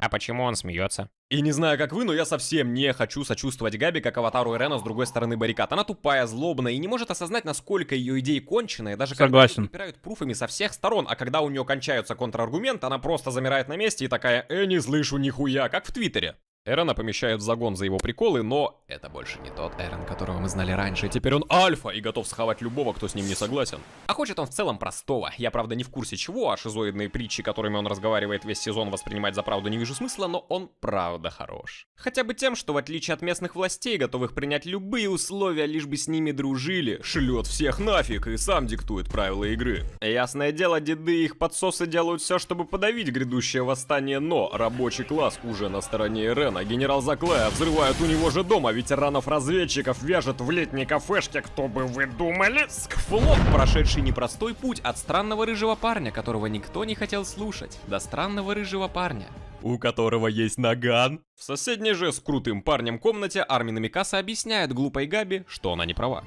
А почему он смеется? И не знаю, как вы, но я совсем не хочу сочувствовать Габи, как аватару Эрена с другой стороны баррикад. Она тупая, злобная и не может осознать, насколько ее идеи конченые, даже когда ее припирают пруфами со всех сторон, а когда у нее кончаются контраргументы, она просто замирает на месте и такая: не слышу нихуя, как в Твиттере. Эрена помещают в загон за его приколы, но это больше не тот Эрен, которого мы знали раньше. Теперь он альфа и готов схавать любого, кто с ним не согласен. А хочет он в целом простого. Я, правда, не в курсе чего, а шизоидные притчи, которыми он разговаривает весь сезон, воспринимать за правду не вижу смысла, но он правда хорош. Хотя бы тем, что в отличие от местных властей, готовых принять любые условия, лишь бы с ними дружили, шлет всех нафиг и сам диктует правила игры. Ясное дело, деды и их подсосы делают все, чтобы подавить грядущее восстание, но рабочий класс уже на стороне Эрена. Генерал Заклая взрывают у него же дома, ветеранов-разведчиков вяжет в летней кафешке, кто бы вы думали? Скфлок, прошедший непростой путь от странного рыжего парня, которого никто не хотел слушать, до странного рыжего парня, у которого есть наган. В соседней же с крутым парнем комнате Армин и Микаса объясняют глупой Габи, что она не права.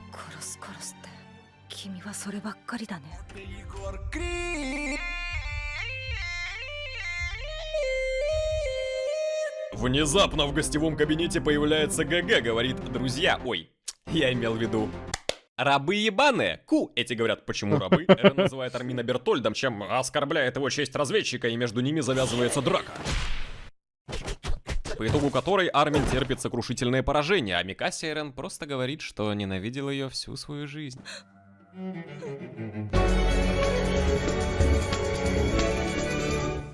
Внезапно в гостевом кабинете появляется ГГ, говорит: друзья, ой, я имел в виду рабы ебаные. Ку, эти говорят: почему рабы? Эрен называет Армина Бертольдом, чем оскорбляет его честь разведчика, и между ними завязывается драка, по итогу которой Армин терпит сокрушительное поражение, а Микасе Эрен просто говорит, что ненавидел ее всю свою жизнь.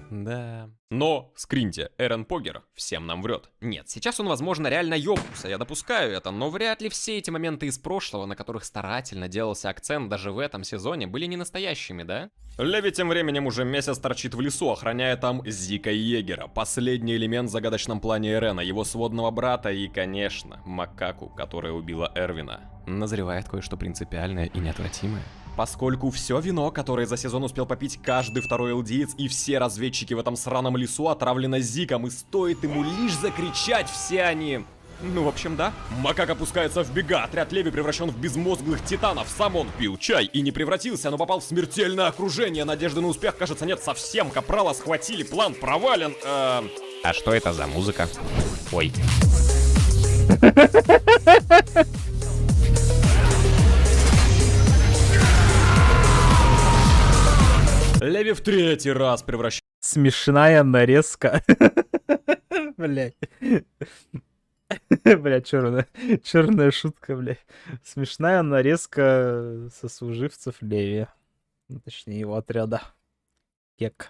Да. Но, скриньте, Эрен Погер всем нам врет. Нет, сейчас он, возможно, реально ёбнулся, я допускаю это, но вряд ли все эти моменты из прошлого, на которых старательно делался акцент даже в этом сезоне, были не настоящими, да? Леви тем временем уже месяц торчит в лесу, охраняя там Зика и Егера, последний элемент в загадочном плане Эрена, его сводного брата и, конечно, макаку, которая убила Эрвина. Назревает кое-что принципиальное и неотвратимое. Поскольку все вино, которое за сезон успел попить каждый второй элдиец и все разведчики в этом сраном лесу, отравлено Зиком, и стоит ему лишь закричать, все они... Ну, в общем, да. Макак опускается в бега, отряд Леви превращен в безмозглых титанов, сам он пил чай и не превратился, но попал в смертельное окружение, надежды на успех, кажется, нет совсем, Капрала схватили, план провален, А что это за музыка? Ой. Леви в третий раз превращается... Смешная нарезка. Блять. Блять, черная шутка, блять. Смешная нарезка сослуживцев Леви. Точнее, его отряда. Кек.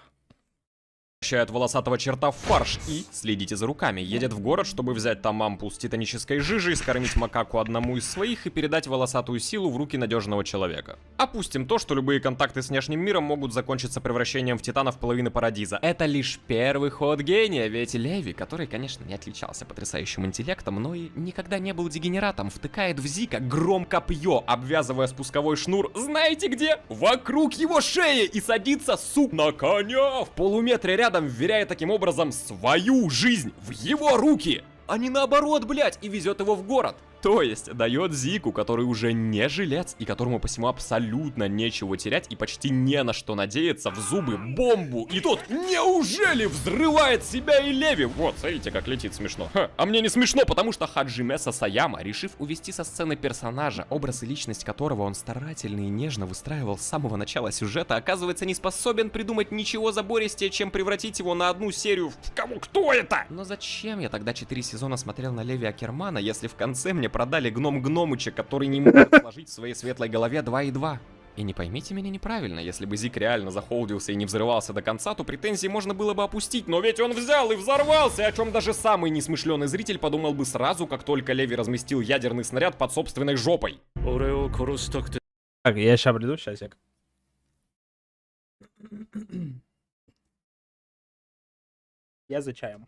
превращает волосатого черта в фарш и, следите за руками, едет в город, чтобы взять там ампул с титанической жижей, скормить макаку одному из своих и передать волосатую силу в руки надежного человека. Опустим то, что любые контакты с внешним миром могут закончиться превращением в титанов половины Парадиза. Это лишь первый ход гения, ведь Леви, который, конечно, не отличался потрясающим интеллектом, но и никогда не был дегенератом, втыкает в Зика гром копье, обвязывая спусковой шнур, знаете где? Вокруг его шеи и садится, суп, на коня в полуметре рядом, вверяя таким образом свою жизнь в его руки, а не наоборот, блять, и везет его в город. То есть дает Зику, который уже не жилец и которому посему абсолютно нечего терять и почти не на что надеяться, в зубы бомбу. И тот неужели взрывает себя и Леви? Вот, смотрите, как летит смешно. Ха, а мне не смешно, потому что Хаджиме Сасаяма, решив увести со сцены персонажа, образ и личность которого он старательно и нежно выстраивал с самого начала сюжета, оказывается не способен придумать ничего забористее, чем превратить его на одну серию в кого? Кто это? Но зачем я тогда 4 сезона смотрел на Леви Акермана, если в конце мне продали гном-гномыча, который не может сложить в своей светлой голове 2 и 2. И не поймите меня неправильно, если бы Зик реально захолдился и не взрывался до конца, то претензии можно было бы опустить, но ведь он взял и взорвался, о чем даже самый несмышленый зритель подумал бы сразу, как только Леви разместил ядерный снаряд под собственной жопой. Так, я сейчас приду, часик. Я за чаем.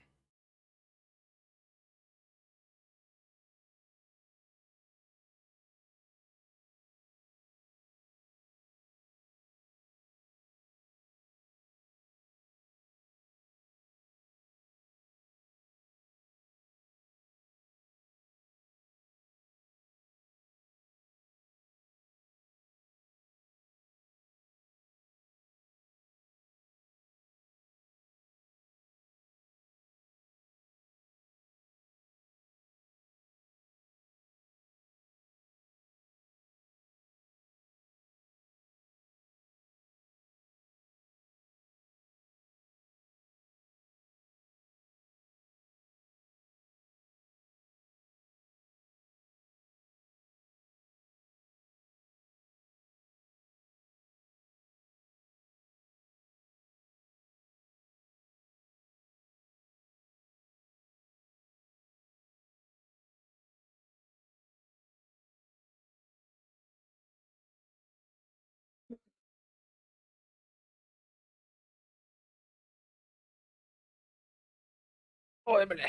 Ой, бля.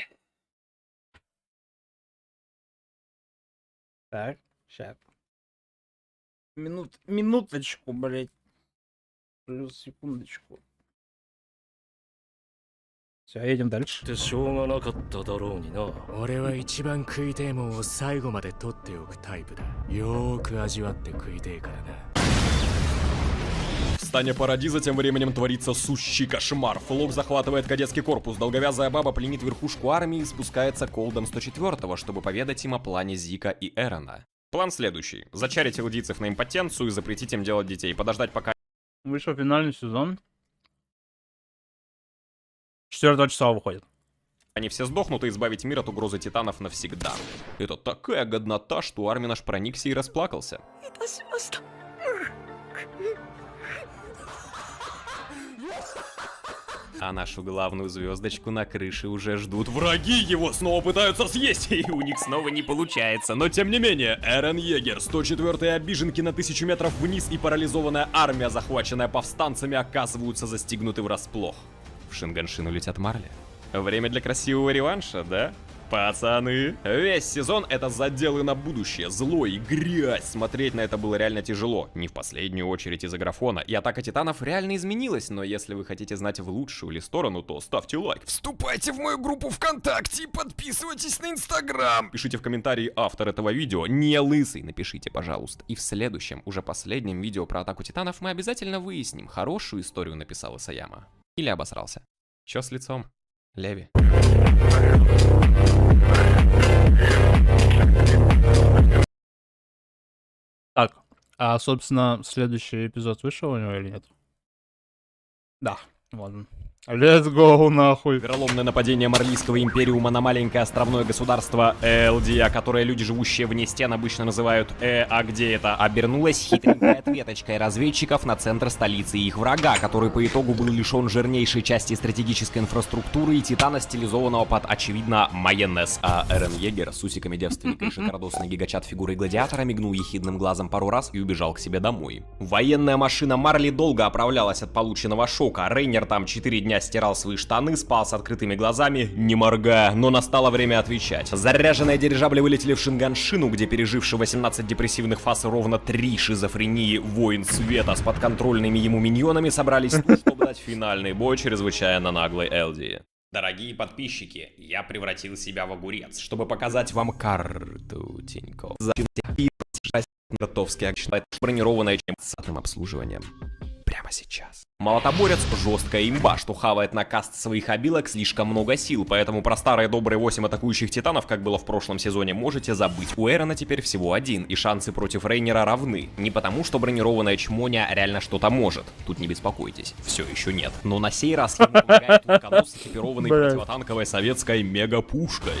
Так, сейчас. Минуточку, блядь. Плюс секундочку. Все, едем дальше. 俺は一番食いてえもんを最後まで取っておくタイプだ。よーく味わって食いてえからな。 В стане Парадиза тем временем творится сущий кошмар. Флок захватывает кадетский корпус, долговязая баба пленит верхушку армии и спускается к Олдам 104-го, чтобы поведать им о плане Зика и Эрона. План следующий. Зачарить элдийцев на импотенцию и запретить им делать детей. Подождать пока... Вышел финальный сезон. 4 часа выходит. Они все сдохнут и избавить мир от угрозы титанов навсегда. Это такая годнота, что Армин аж проникся и расплакался. А нашу главную звездочку на крыше уже ждут враги, его снова пытаются съесть, и у них снова не получается. Но тем не менее, Эрен Егер, 104-е обиженки на 1000 метров вниз и парализованная армия, захваченная повстанцами, оказываются застигнуты врасплох. В Шинганшину летят марли. Время для красивого реванша, да? Пацаны, весь сезон это заделы на будущее, зло и грязь. Смотреть на это было реально тяжело, не в последнюю очередь из-за графона. И атака титанов реально изменилась, но если вы хотите знать в лучшую ли сторону, то ставьте лайк. Вступайте в мою группу ВКонтакте и подписывайтесь на Инстаграм. Пишите в комментарии автор этого видео, не лысый, напишите, пожалуйста. И в следующем, уже последнем видео про атаку титанов мы обязательно выясним, хорошую историю написал Исаяма. Или обосрался. Чё с лицом? Леви. Так, а собственно следующий эпизод вышел у него или нет? Да, ладно. Let's go, нахуй. Вероломное нападение Марлийского империума на маленькое островное государство Элдия, которое люди, живущие вне стен, обычно называют а где это, обернулось хитренькой ответочкой разведчиков на центр столицы и их врага, который по итогу был лишен жирнейшей части стратегической инфраструктуры и титана, стилизованного под, очевидно, майонез. А Эрен Егер с усиками девственника и шикардосной гигачат фигурой гладиатора мигнул ехидным глазом пару раз и убежал к себе домой. Военная машина Марли долго оправлялась от полученного шока. Рейнер там 4 дня стирал свои штаны, спал с открытыми глазами, не моргая, но настало время отвечать. Заряженные дирижабли вылетели в Шинганшину, где переживший 18 депрессивных фаз и ровно 3 шизофрении воин света с подконтрольными ему миньонами собрались тут, чтобы дать финальный бой чрезвычайно наглой Элдии. Дорогие подписчики, я превратил себя в огурец, чтобы показать вам карту Тинькофф. Готовский бронированная чем с обслуживанием. Прямо сейчас. Молотоборец — жесткая имба, что хавает на каст своих обилок слишком много сил, поэтому про старые добрые 8 атакующих титанов, как было в прошлом сезоне, можете забыть. У Эрена теперь всего 1, и шансы против Рейнера равны. Не потому, что бронированная чмоня реально что-то может. Тут не беспокойтесь. Все еще нет. Но на сей раз ему помогает утконос, экипированный противотанковой советской мегапушкой.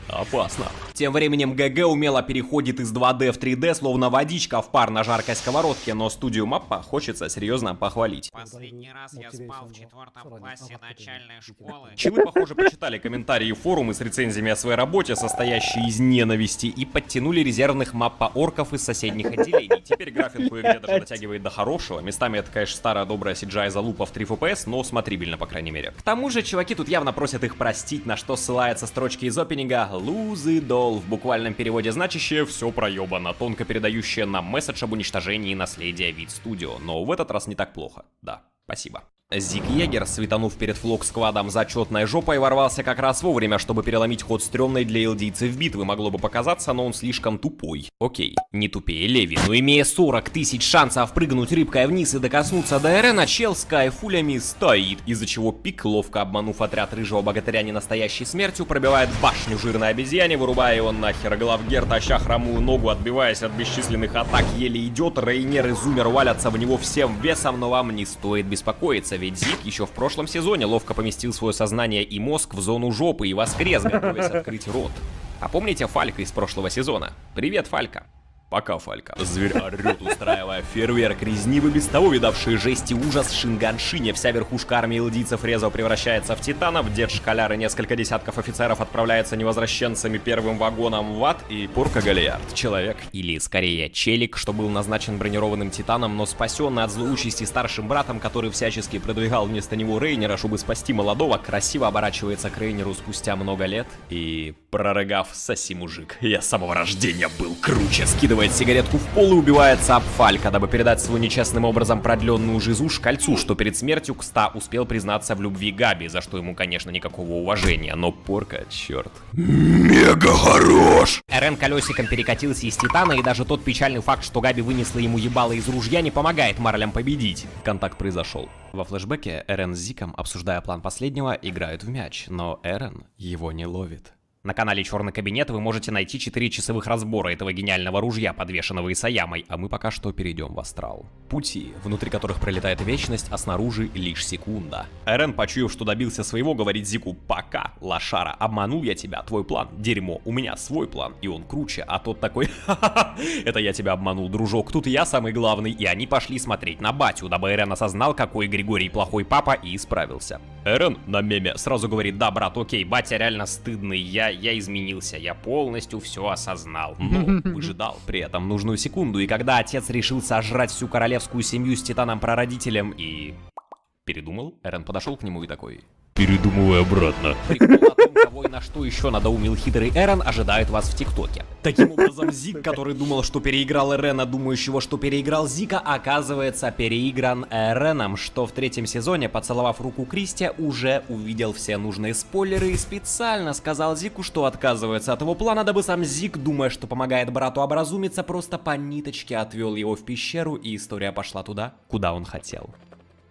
Опасно. Тем временем ГГ умело переходит из 2D в 3D, словно водичка в пар на жаркой сковородке, но студию Маппа хочется серьезно похвалить. Последний раз я спал в 4 классе начальной школы. Чилы, похоже, почитали комментарии и форумы с рецензиями о своей работе, состоящие из ненависти, и подтянули резервных Маппа-орков из соседних отделений. Теперь график кое-где даже дотягивает до хорошего. Местами это, конечно, старая добрая CGI-залупа в 3 FPS, но смотрибельно, по крайней мере. К тому же, чуваки тут явно просят их простить, на что ссылается строчки из опенинга «Lose it all», в буквальном переводе значащее «все проебано», тонко передающее нам месседж об уничтожении наследия вид студио. Но в этот раз не так плохо. Да, спасибо. Зиг Егер, светанув перед флок-сквадом зачетной жопой, ворвался как раз вовремя, чтобы переломить ход стрёмной для элдийцев битвы. Могло бы показаться, но он слишком тупой. Окей, не тупее Леви, но имея 40 тысяч шансов прыгнуть рыбкой вниз и докоснуться до Эрена, чел с кайфулями стоит, из-за чего Пик, ловко обманув отряд рыжего богатыря ненастоящей смертью, пробивает башню жирной обезьяне, вырубая его нахер. Главгер, таща хромую ногу, отбиваясь от бесчисленных атак, еле идет. Рейнер и Зумер валятся в него всем весом, но вам не стоит беспокоиться, ведь Зиг еще в прошлом сезоне ловко поместил свое сознание и мозг в зону жопы и воскрес, готовясь открыть рот. А помните Фалька из прошлого сезона? Привет, Фалька. Пока, Фалька. Зверь орёт, устраивая фейерверк резни, без того видавшие жесть и ужас в Шинганшине. Вся верхушка армии элдийцев резво превращается в титанов. Дед Школяр и несколько десятков офицеров отправляются невозвращенцами первым вагоном в ад. И Порка Галиард, человек, или скорее челик, что был назначен бронированным титаном, но спасенный от злоучасти старшим братом, который всячески продвигал вместо него Рейнера, чтобы спасти молодого, красиво оборачивается к Рейнеру спустя много лет и, прорыгав: «Соси, мужик, я с самого рождения был круче», скидывает сигаретку в пол и убивается об Фалька, дабы передать свою нечестным образом продленную жизу Шкальцу, что перед смертью Кста успел признаться в любви Габи, за что ему, конечно, никакого уважения, но Порка, черт, мега хорош! Эрен колесиком перекатился из титана, и даже тот печальный факт, что Габи вынесла ему ебало из ружья, не помогает Марлям победить. Контакт произошел. Во флешбеке Эрен с Зиком, обсуждая план последнего, играют в мяч, но Эрен его не ловит. На канале Черный кабинет вы можете найти 4 часовых разбора этого гениального ружья, подвешенного Исаямой, а мы пока что перейдем в астрал. Пути, внутри которых пролетает вечность, а снаружи лишь секунда. Эрен, почуяв, что добился своего, говорит Зику: «Пока, лошара, обманул я тебя, твой план, дерьмо, у меня свой план». И он круче, а тот такой: «Ха-ха-ха, это я тебя обманул, дружок, тут я самый главный». И они пошли смотреть на батю, дабы Эрен осознал, какой Григорий плохой папа, и исправился. Эрен на меме сразу говорит: «Да, брат, окей, батя реально стыдный, я изменился, я полностью все осознал». Но выжидал при этом нужную секунду, и когда отец решил сожрать всю королевскую семью с титаном-прародителем и передумал, Эрен подошел к нему и такой: «Передумывай обратно». Прикол о том, кого и на что еще надоумил хитрый Эрен, ожидает вас в ТикТоке. Таким образом, Зик, который думал, что переиграл Эрена, думающего, что переиграл Зика, оказывается переигран Эреном, что в 3-м сезоне, поцеловав руку Кристи, уже увидел все нужные спойлеры и специально сказал Зику, что отказывается от его плана, дабы сам Зик, думая, что помогает брату образумиться, просто по ниточке отвел его в пещеру, и история пошла туда, куда он хотел.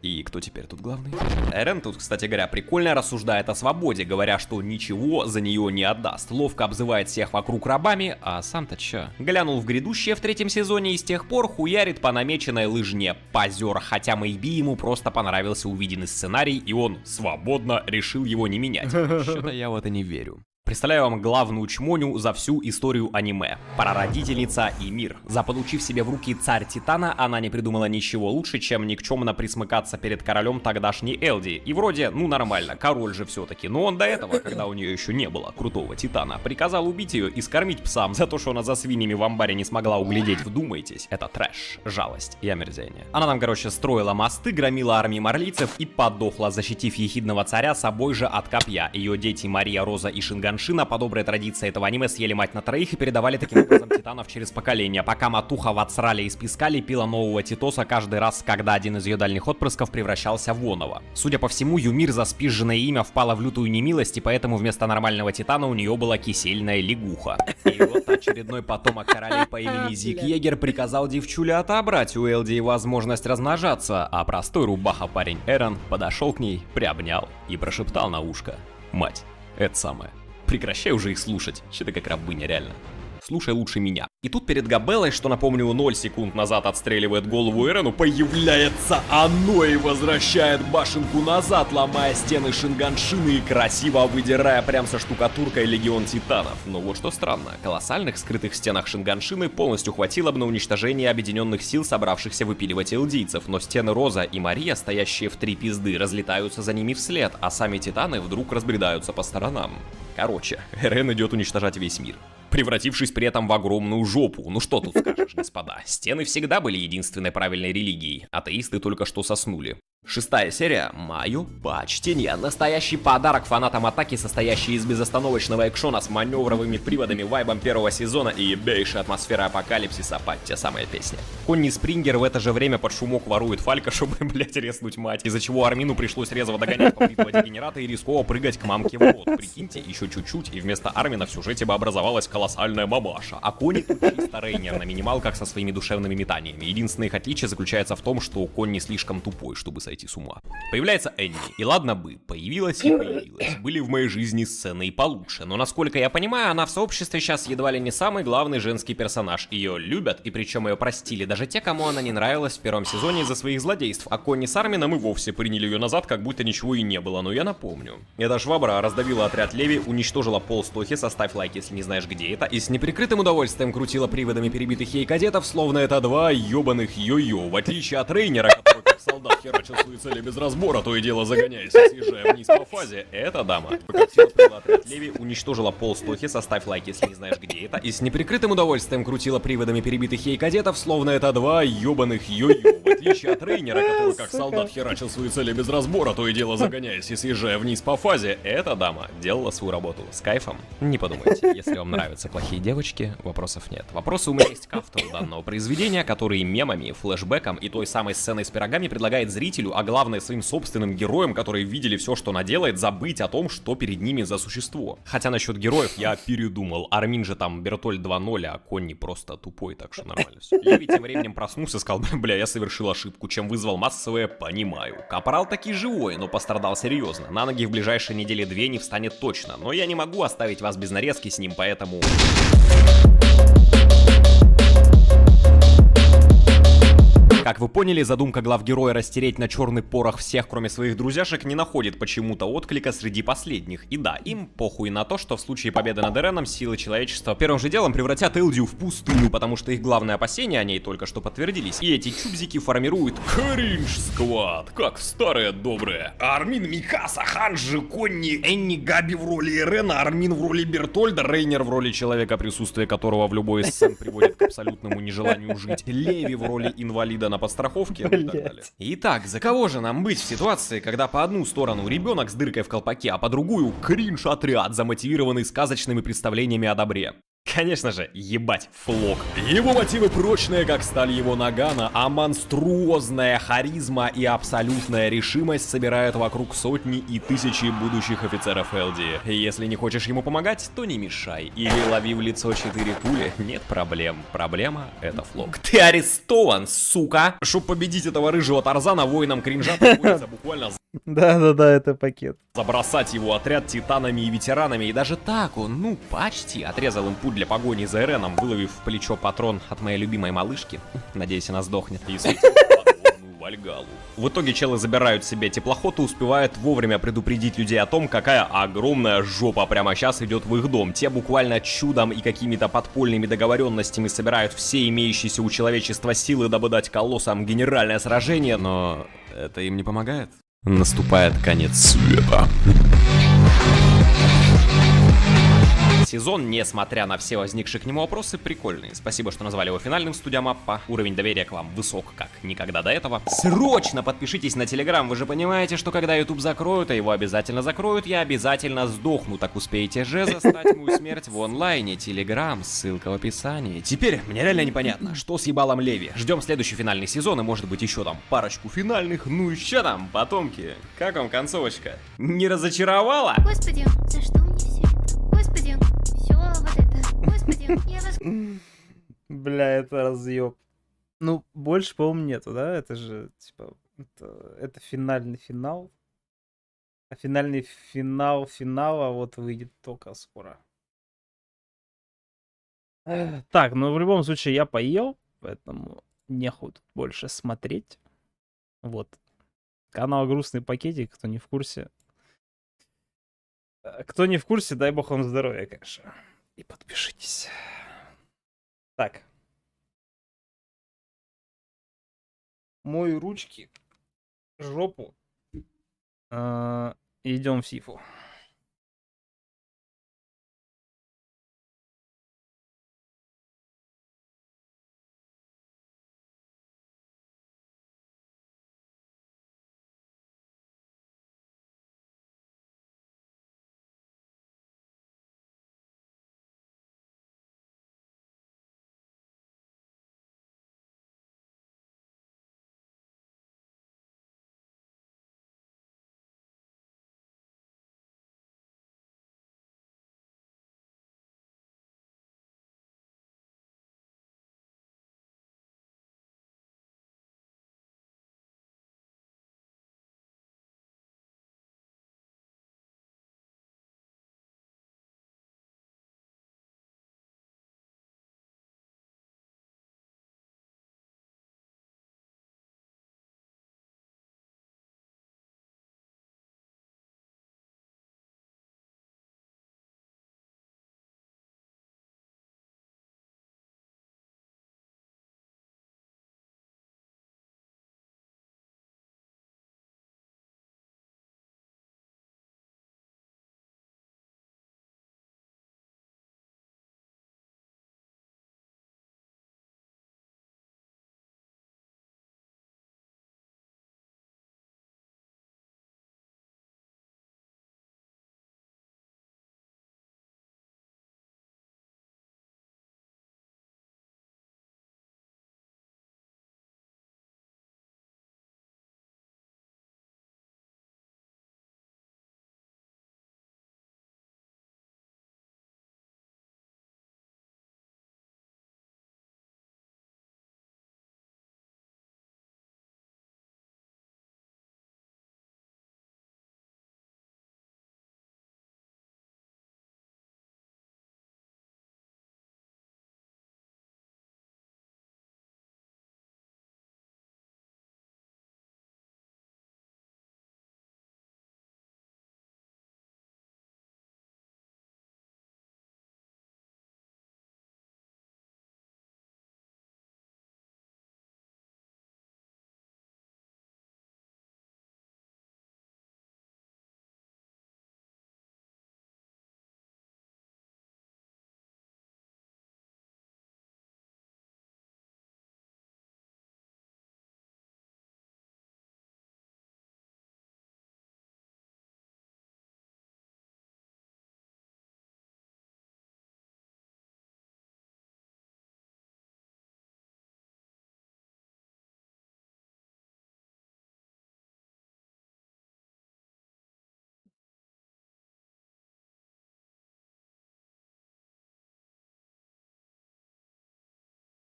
И кто теперь тут главный? Эрен тут, кстати говоря, прикольно рассуждает о свободе, говоря, что ничего за нее не отдаст. Ловко обзывает всех вокруг рабами, а сам-то чё? Глянул в грядущее в 3-м сезоне и с тех пор хуярит по намеченной лыжне. Позер, хотя maybe ему просто понравился увиденный сценарий, и он свободно решил его не менять. Что-то я в это не верю. Представляю вам главную чмоню за всю историю аниме. Прародительница и мир. Заполучив себе в руки царь Титана, она не придумала ничего лучше, чем никчемно присмыкаться перед королем тогдашней Элди. И вроде, ну нормально, король же все-таки. Но он до этого, когда у нее еще не было крутого Титана, приказал убить ее и скормить псам за то, что она за свиньями в амбаре не смогла углядеть. Вдумайтесь, это трэш, жалость и омерзение. Она там, короче, строила мосты, громила армии марлийцев и подохла, защитив ехидного царя собой же от копья. Ее дети Мария, Роза и Шинган по доброй традиции этого аниме съели мать на троих и передавали таким образом титанов через поколение, пока матуха в отсрале и спискали пила нового Титоса каждый раз, когда один из ее дальних отпрысков превращался в оного. Судя по всему, Юмир за спизженное имя впала в лютую немилость, и поэтому вместо нормального Титана у нее была кисельная лягуха. И вот очередной потомок королей по имени Зик Егер приказал девчуле отобрать у Элди возможность размножаться, а простой рубаха-парень Эрен подошел к ней, приобнял и прошептал на ушко: «Мать, это самое. Прекращай уже их слушать, что-то как рабыня, реально. Слушай лучше меня». И тут перед Габеллой, что, напомню, 0 секунд назад отстреливает голову Эрену, появляется оно и возвращает башенку назад, ломая стены Шинганшины и красиво выдирая прям со штукатуркой легион титанов. Но вот что странно, колоссальных скрытых в стенах Шинганшины полностью хватило бы на уничтожение объединенных сил, собравшихся выпиливать элдийцев, но стены Роза и Мария, стоящие в 3 пизды, разлетаются за ними вслед, а сами титаны вдруг разбредаются по сторонам. Короче, Эрен идет уничтожать весь мир, превратившись при этом в огромную жопу. Ну что тут скажешь, господа? Стены всегда были единственной правильной религией. Атеисты только что соснули. 6-я серия. Мое почтение. Настоящий подарок фанатам атаки, состоящий из безостановочного экшона с маневровыми приводами, вайбом первого сезона и ебейшей атмосферой апокалипсиса под те самые песни. Конни Спрингер в это же время под шумок ворует Фалька, чтобы, блять, резнуть мать, из-за чего Армину пришлось резво догонять побитого дегенерата и рисково прыгать к мамке в рот. Прикиньте, еще чуть-чуть, и вместо Армина в сюжете бы образовалась колоссальная мамаша. А Конни тут чисто Рейнер на минималках со своими душевными метаниями. Единственное их отличие заключается в том, что Конни слишком тупой, чтобы сойти с ума. Появляется Энни, и ладно бы, появилась и появилась. Были в моей жизни сцены и получше, но насколько я понимаю, она в сообществе сейчас едва ли не самый главный женский персонаж. Ее любят, и причем ее простили даже те, кому она не нравилась в 1-м сезоне из-за своих злодейств, а Конни с Армином и вовсе приняли ее назад, как будто ничего и не было, но я напомню. Эта швабра раздавила отряд Леви, уничтожила пол Стохи, составь лайк, если не знаешь, где это, и с неприкрытым удовольствием крутила приводами перебитых ей кадетов, словно это 2 ебаных йо-йо, в отличие от Рейнера, который как солдат херачил свои цели без разбора, то и дело загоняясь и съезжая вниз по фазе. Эта дама покатила отряд Леви, уничтожила пол Стохи, составь лайк, если не знаешь, где это, и с неприкрытым удовольствием крутила приводами перебитых ей кадетов, словно это 2 ебаных йо-йо, в отличие от Рейнера, который как солдат херачил свои цели без разбора, то и дело загоняясь и съезжая вниз по фазе. Эта дама делала свою работу с кайфом. Не подумайте, если вам нравятся плохие девочки, вопросов нет. Вопросы у меня есть к автору данного произведения, который мемами, флешбеком и той самой сценой с пирогами предлагает зрителю, а главное своим собственным героям, которые видели все, что она делает, забыть о том, что перед ними за существо. Хотя насчет героев я передумал. Армин же там Бертоль 2.0, а Конни просто тупой, так что нормально все. Леви тем временем проснулся и сказал: бля, я совершил ошибку, чем вызвал массовое «понимаю». Капрал таки живой, но пострадал серьезно. На ноги в ближайшие недели 2 не встанет точно, но я не могу оставить вас без нарезки с ним, поэтому... Как вы поняли, задумка главгероя растереть на черный порох всех, кроме своих друзьяшек, не находит почему-то отклика среди последних. И да, им похуй на то, что в случае победы над Эреном силы человечества первым же делом превратят Элдию в пустыню, потому что их главные опасения о ней только что подтвердились. И эти чубзики формируют кринж-сквад, как старые добрые. Армин, Микаса, Ханжи, Конни, Энни, Габи в роли Эрена, Армин в роли Бертольда, Рейнер в роли человека, присутствие которого в любой из сцен приводит к абсолютному нежеланию жить, Леви в роли инвалида на подстраховке и так далее. Итак, за кого же нам быть в ситуации, когда по одну сторону ребенок с дыркой в колпаке, а по другую кринж-отряд, замотивированный сказочными представлениями о добре? Конечно же, ебать, флог. Его мотивы прочные, как сталь его нагана, а монструозная харизма и абсолютная решимость собирают вокруг сотни и тысячи будущих офицеров Элди. Если не хочешь ему помогать, то не мешай. Или лови в лицо 4 пули, нет проблем. Проблема — это флог. Ты арестован, сука! Чтоб победить этого рыжего Тарзана, воинам кринжа приходится буквально... Да-да-да, это пакет. Забросать его отряд титанами и ветеранами, и даже так он, ну, почти отрезал им путь для погони за Эреном, выловив в плечо патрон от моей любимой малышки. Надеюсь, она сдохнет. И светил подводную Вальгалу. В итоге челы забирают себе теплоход и успевают вовремя предупредить людей о том, какая огромная жопа прямо сейчас идет в их дом. Те буквально чудом и какими-то подпольными договоренностями собирают все имеющиеся у человечества силы, дабы дать колоссам генеральное сражение, но это им не помогает. Наступает конец света. Сезон, несмотря на все возникшие к нему вопросы, прикольный. Спасибо, что назвали его финальным, студия Маппа. Уровень доверия к вам высок, как никогда до этого. Срочно подпишитесь на Телеграм. Вы же понимаете, что когда YouTube закроют, а его обязательно закроют, я обязательно сдохну. Так успеете же застать мою смерть в онлайне. Телеграм, ссылка в описании. Теперь мне реально непонятно, что с ебалом Леви. Ждем следующий финальный сезон и может быть еще там парочку финальных. Ну еще там, потомки. Как вам концовочка? Не разочаровала? Господи, за что мне все это? Господи, все вот это. Господи, я вас... Бля, это разъеб. Ну, больше, по-моему, нету, да? Это же, типа, это финальный финал. А финальный финал финала вот выйдет только скоро. Так, ну в любом случае я поел, поэтому нехуй тут больше смотреть. Вот. Канал Грустный Пакетик, кто не в курсе. Кто не в курсе, дай бог вам здоровья, конечно. И подпишитесь. Так. Мою ручки, жопу. Идем в Сифу.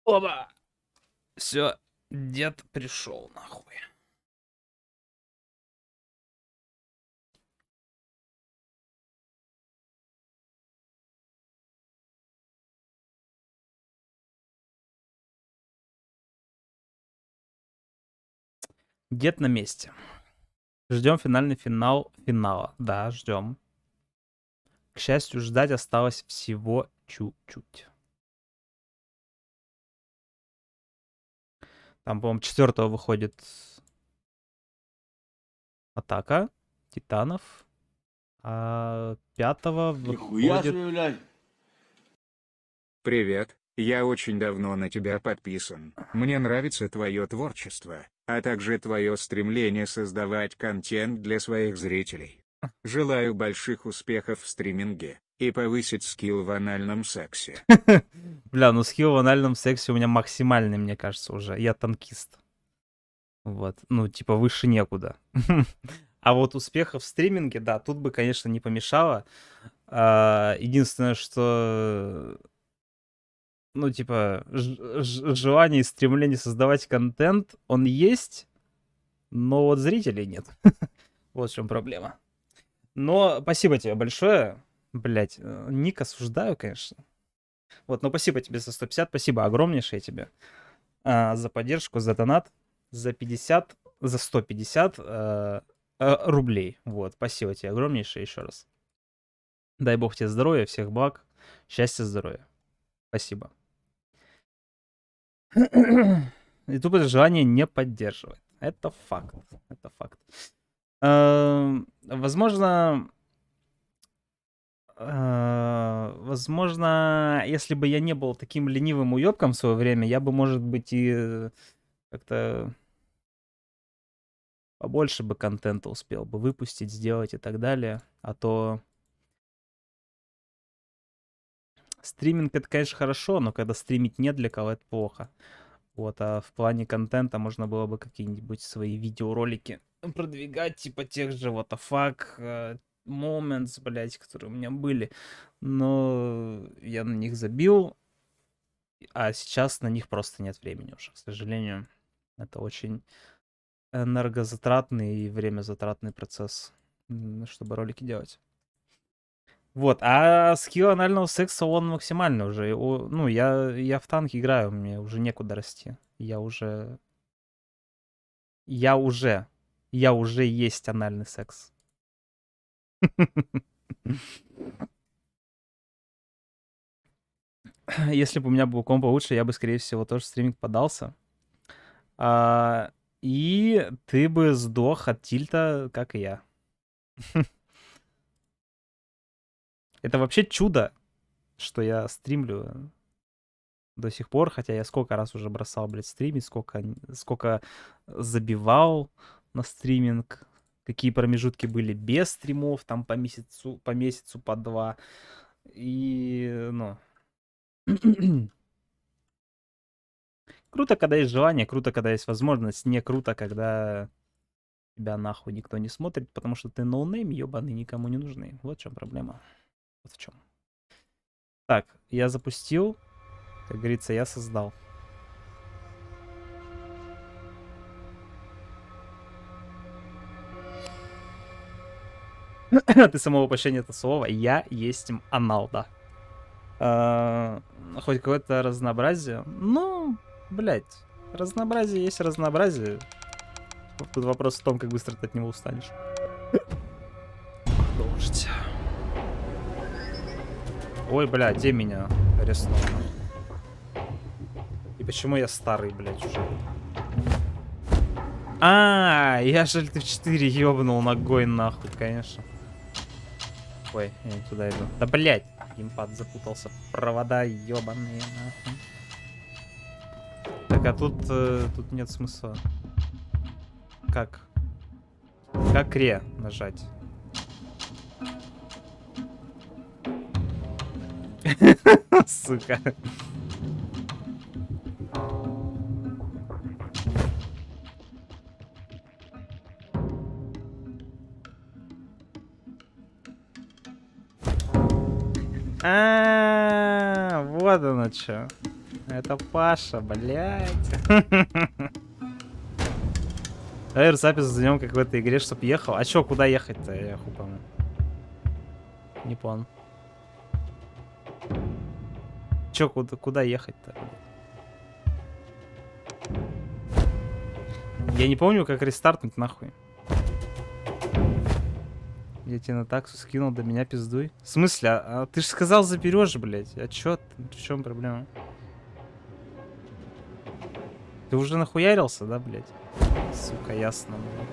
Оба! Все, дед пришел, нахуй. Дед на месте. Ждем финальный финал финала. Да, ждем. К счастью, ждать осталось всего чуть-чуть. Там, по-моему, 4-го выходит атака титанов, а 5-го выходит... Привет, я очень давно на тебя подписан. Мне нравится твое творчество, а также твое стремление создавать контент для своих зрителей. Желаю больших успехов в стриминге и повысить скилл в анальном сексе. Бля, ну скилл в анальном сексе у меня максимальный, мне кажется, уже. Я танкист. Вот, ну, типа, выше некуда. А вот успехов в стриминге, да, тут бы, конечно, не помешало. Единственное, что... Ну, типа, желание и стремление создавать контент, он есть, но вот зрителей нет. Вот в чем проблема. Но спасибо тебе большое. Блять, ник осуждаю, конечно. Вот, но спасибо тебе за 150, спасибо огромнейшее тебе за поддержку, за донат, за 50, за 150 рублей. Вот, спасибо тебе огромнейшее еще раз. Дай бог тебе здоровья, всех благ, счастья, здоровья. Спасибо. И тупо желание не поддерживать. Это факт. Это факт. Возможно, если бы я не был таким ленивым уёбком в свое время, я бы, может быть, и как-то побольше бы контента успел бы выпустить, сделать и так далее. А то стриминг — это, конечно, хорошо, но когда стримить не для кого, это плохо. Вот, а в плане контента можно было бы какие-нибудь свои видеоролики продвигать, типа тех же what the fuck moments, блять, которые у меня были. Но я на них забил, а сейчас на них просто нет времени уже, к сожалению. Это очень энергозатратный и времязатратный процесс, чтобы ролики делать. Вот, а скилл анального секса, он максимальный уже. Ну, я в танк играю, мне уже некуда расти. Я уже есть анальный секс. Если бы у меня был комп получше, я бы, скорее всего, тоже в стриминг подался. И ты бы сдох от тильта, как и я. Это вообще чудо, что я стримлю до сих пор, хотя я сколько раз уже бросал, блядь, стримить, сколько забивал на стриминг, какие промежутки были без стримов, там по месяцу, по два. И, ну... Круто, когда есть желание, круто, когда есть возможность, не круто, когда тебя нахуй никто не смотрит, потому что ты ноунейм, ёбаный, никому не нужный. Вот в чем проблема. Вот в чем. Так, я запустил. Как говорится, я создал. Ты само воплощение этого слова. Я есть анал, да. Хоть какое-то разнообразие. Ну, блядь. Разнообразие есть разнообразие. Тут вопрос в том, как быстро ты от него устанешь. Продолжить. Ой, бля, где меня арестовал? И почему я старый, блядь, уже? Я же ты в 4 ёбнул ногой нахуй, конечно. Ой, я не туда иду. Да, блядь, геймпад запутался. Провода ёбаные, нахуй. Так, а тут нет смысла. Как? Как ре нажать? Сука. Вот оно что. Это Паша, блядь. Давай запись займем, как в этой игре, чтоб ехал. А чё, куда ехать-то? Я хуй пойму. Не понял. Чё, куда ехать-то? Я не помню, как рестартнуть, нахуй. Я тебе на таксу скинул, до меня пиздуй. В смысле? А ты же сказал, заберешь, блядь. А чё? В чем проблема? Ты уже нахуярился, да, блядь? Сука, ясно, блядь.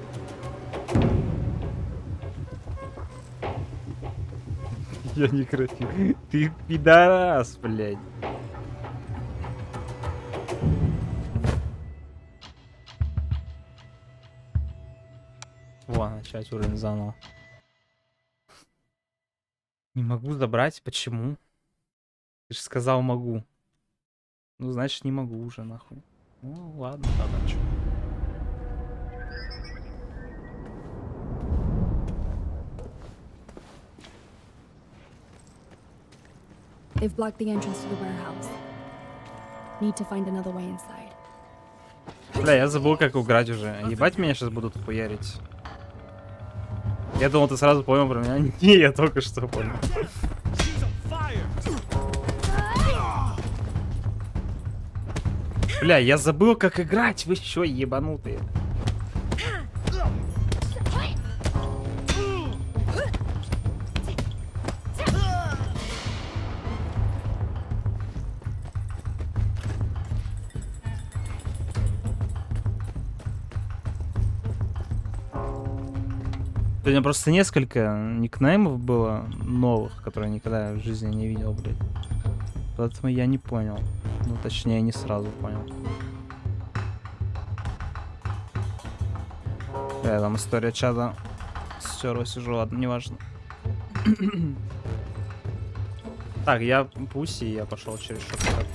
Я не красивый. Ты пидорас, блядь. Во, начать уровень заново. Не могу забрать. Почему? Ты же сказал могу. Ну, значит, не могу уже, нахуй. Ну, ладно, тогда чё. They've blocked the entrance to the warehouse. Need to find another way inside. Бля, я забыл, как играть уже. Ебать, меня сейчас будут хуярить. Я думал, ты сразу понял про меня. Не, я только что понял. Бля, я забыл, как играть. Вы чё, ебанутые? Сегодня просто несколько никнеймов было новых, которые я никогда в жизни не видел, блядь. Поэтому я не понял. Ну, точнее, не сразу понял. Там история чата стерла, сижу, ладно, неважно. Так, я пусть, и я пошел через шорткат.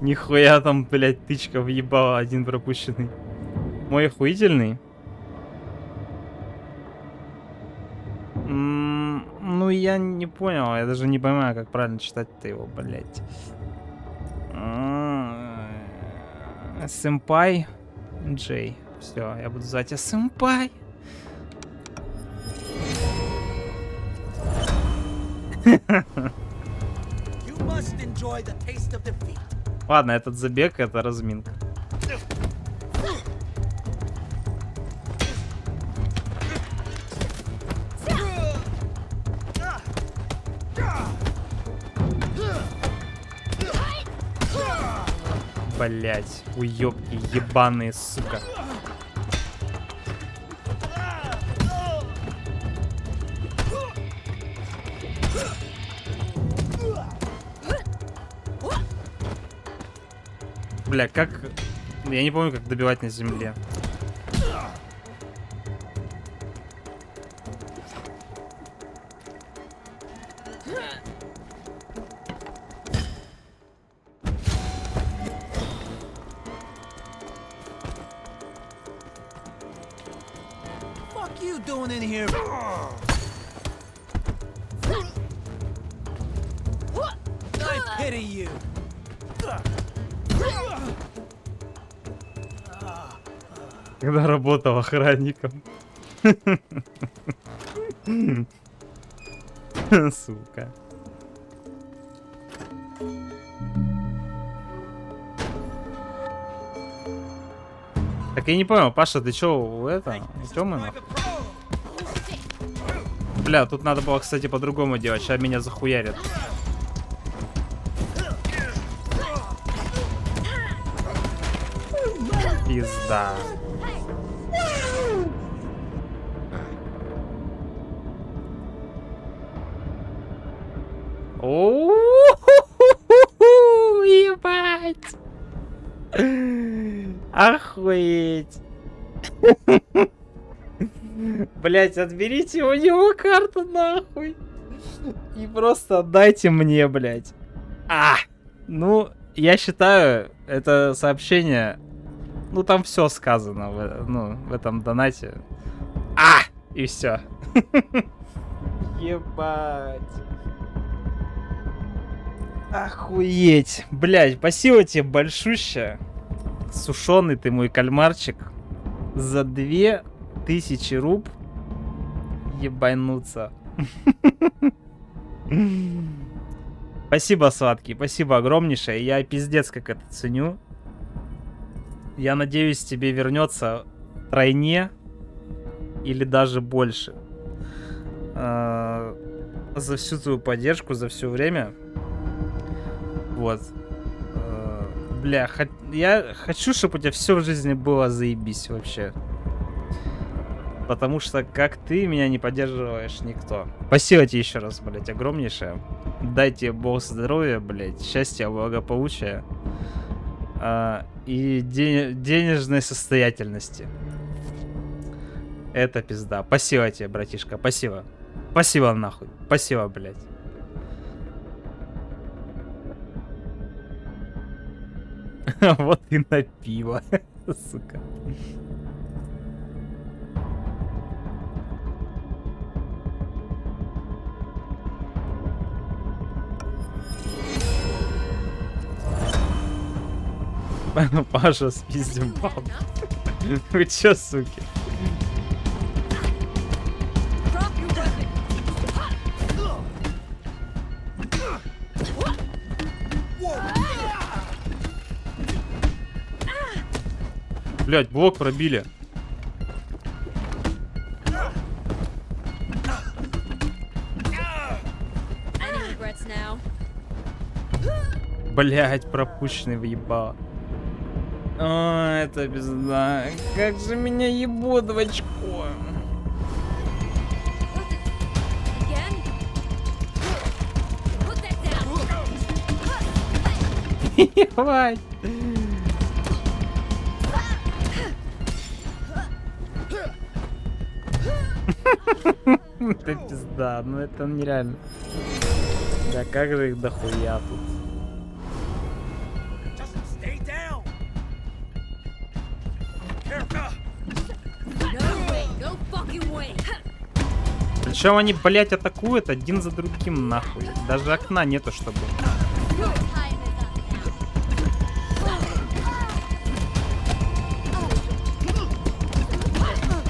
Нихуя там, блядь, тычка въебала, один пропущенный. Мой охуительный. Ну, я не понял, я даже не понимаю, как правильно читать-то его, блядь. Сэмпай Джей. Все, я буду звать тебя Сэмпай. Ладно, этот забег, это разминка. Блять, уёбки ебаные, сука. Бля, как... Я не помню, как добивать на земле. Когда работал охранником. Сука. Так я не понял, Паша, ты чё, это, Тёмына? Бля, тут надо было, кстати, по-другому делать, сейчас меня захуярят. Пизда. Ебать! Охуеть! Блять, отберите у него карту нахуй! И просто отдайте мне, блять. Ну, я считаю, это сообщение... Ну, там все сказано в этом донате. И все. Ебать. Охуеть. Блядь, спасибо тебе большущее. Сушеный ты мой кальмарчик. За 2000 руб. Ебануться. Спасибо, сладкий. Спасибо огромнейшее. Я пиздец как это ценю. Я надеюсь, тебе вернется тройне. Или даже больше. За всю твою поддержку, за все время. Вот. Бля, я хочу, чтобы у тебя все в жизни было заебись вообще. Потому что как ты меня не поддерживаешь никто. Спасибо тебе еще раз, блядь, огромнейшее. Дайте Бог здоровья, блядь, счастья, благополучия. И денежной состоятельности. Это пизда. Спасибо тебе, братишка, спасибо. Спасибо нахуй. Спасибо, блядь. Вот и на пиво, сука. Паша, спиздим бабу. Вы чё, суки? Блять, блок пробили. Блять, пропущенный въебало. О, это пизда. Как же меня ебут в очко. Ебать. Это пизда, ну это нереально. Да как же их дохуя тут. Причем они, блять, атакуют один за другим, нахуй. Даже окна нету, чтобы...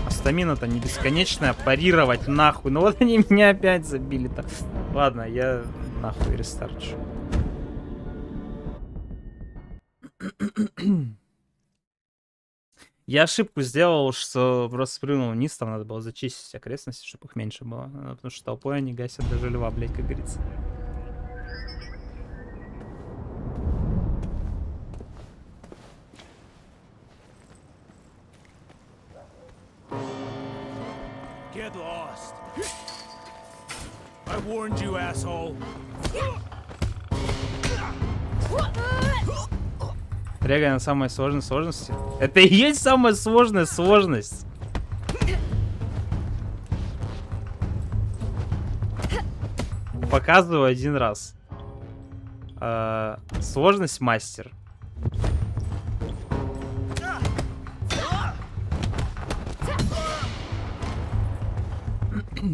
Стамина-то не бесконечная, парировать нахуй. Ну вот они меня опять забили-то. Ладно, я нахуй рестарчу. Я ошибку сделал, что просто спрыгнул вниз, там надо было зачистить окрестности, чтобы их меньше было. Потому что толпой они гасят даже льва, блядь, как говорится. Get lost. I warned you, asshole. Реально самая сложная сложность. Это и есть самая сложная сложность. Показываю один раз. Сложность мастер.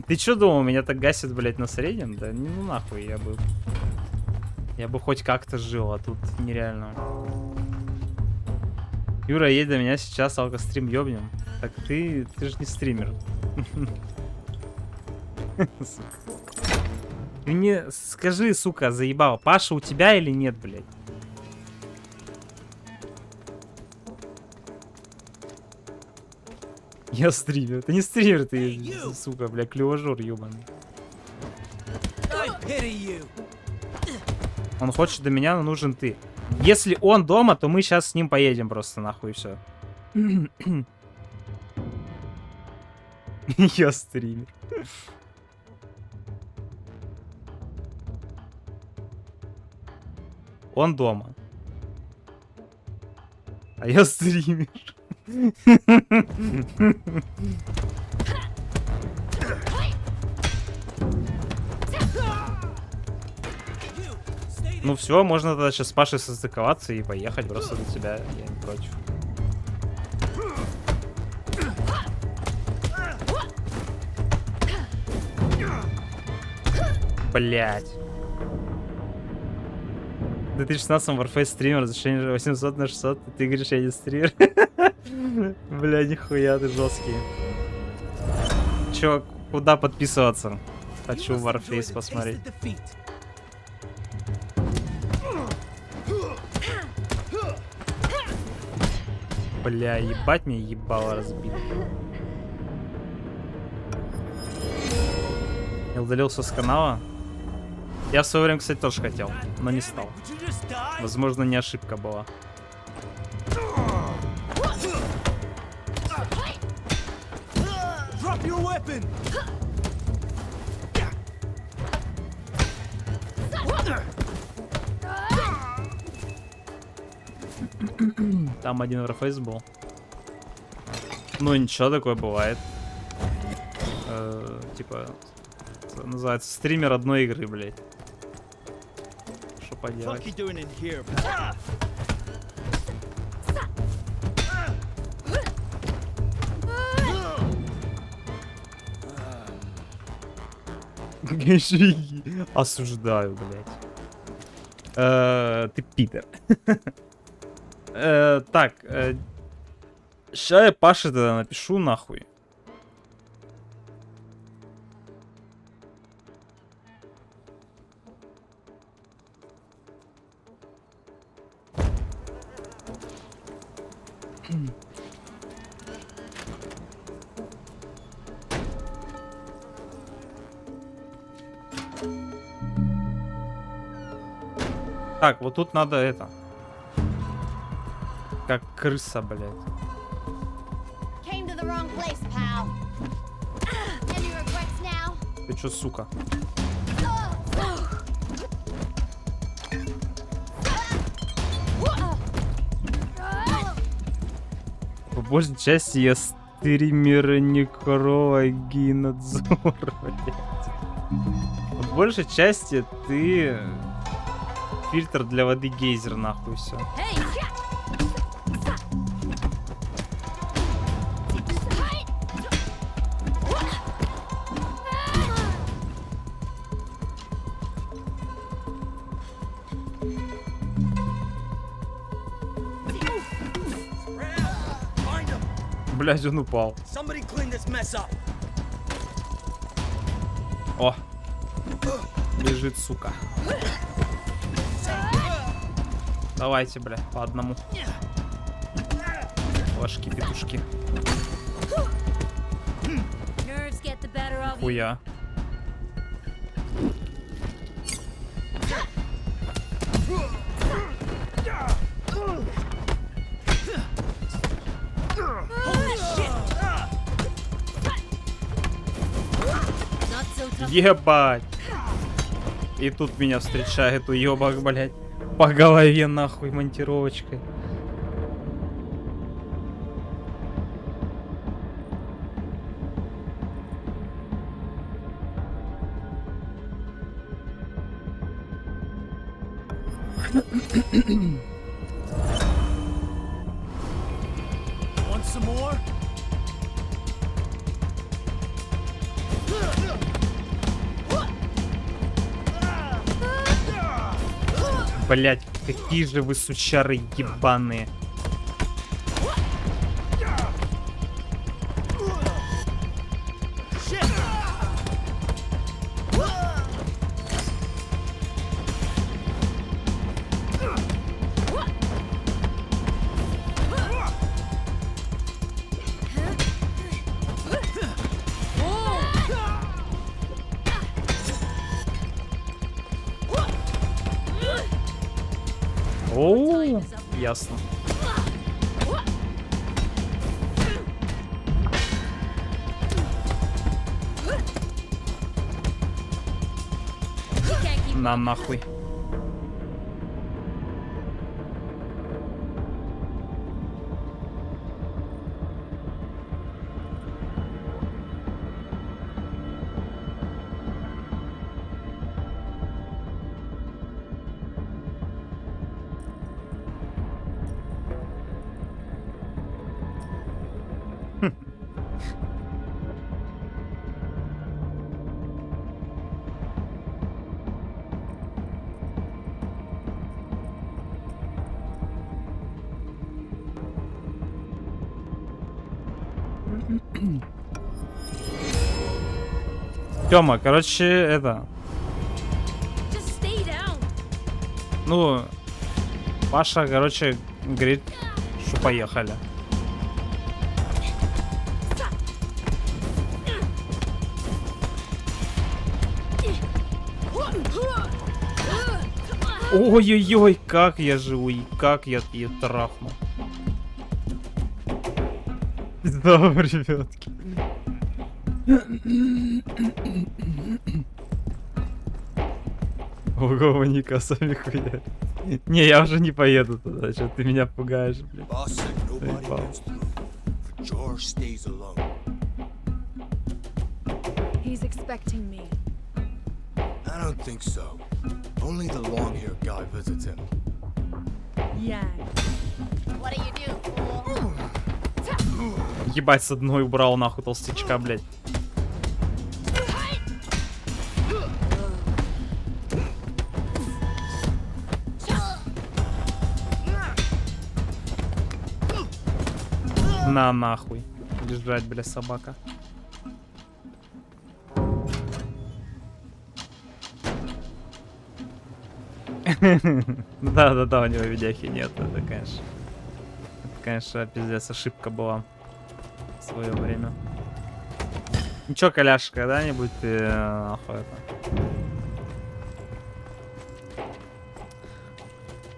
Ты чё думал, меня так гасит, блять, на среднем? Да ну нахуй, я бы хоть как-то жил, а тут нереально. Юра, едь до меня сейчас, алкострим ёбнем. Так ты же не стример. Ты мне скажи, сука, заебал, Паша у тебя или нет, блядь? Я стример. Ты не стример, ты, сука, бля, клюважор ёбаный. Он хочет до меня, но нужен ты. Если он дома, то мы сейчас с ним поедем просто нахуй, все. Я стример. Он дома. А я стример. Ну все, можно тогда сейчас с Пашей состыковаться и поехать просто до тебя. Я не против. Блять. В 2016 Warface стример, разрешение 800 на 600, ты говоришь, я не стример. Бля, нихуя, ты жесткий. Чё, куда подписываться? Хочу Warface посмотреть. Бля, ебать мне ебало разбит. Я удалился с канала. Я в свое время, кстати, тоже хотел, но не стал. Возможно, не ошибка была. Там один Warface был. Ну ничего, такое бывает. Типа, называется стример одной игры, блядь. Что поделать? Осуждаю, блядь. Ты пидор. Так, ща я Паше тогда напишу нахуй. Так, вот тут надо это. Как крыса, блядь. Ты чё, сука? По большей части я стример некрологинадзор, блядь. По большей части ты фильтр для воды гейзер, нахуй, все. Блядь, он упал. О! Лежит, сука. Давайте, бля, по одному. Флажки, петушки. Хуя. Ебать! И тут меня встречает уебок, блядь. По голове, нахуй, монтировочкой. Блять, какие же вы сучары ебаные. Оу, ясно. На нахуй. Тёма, короче, это... Ну, Паша, короче, говорит, что поехали. Ой-ой-ой, как я живу, и как я ее трахну. Да, ребятки. Ого, Ника, сами хуя. Не, я уже не поеду туда, что ты меня пугаешь, блин. He's expecting me. I don't think so. Only the long-haired guy visits him. Yeah. What do you do, fool? Ебать, с одной убрал нахуй толстячка, блядь. На нахуй. Лежать, бля, собака. Да-да-да, у него видяхи нет. Это, конечно, пиздец, ошибка была в свое время. Ничего, Коляш, когда-нибудь ты нахуй это...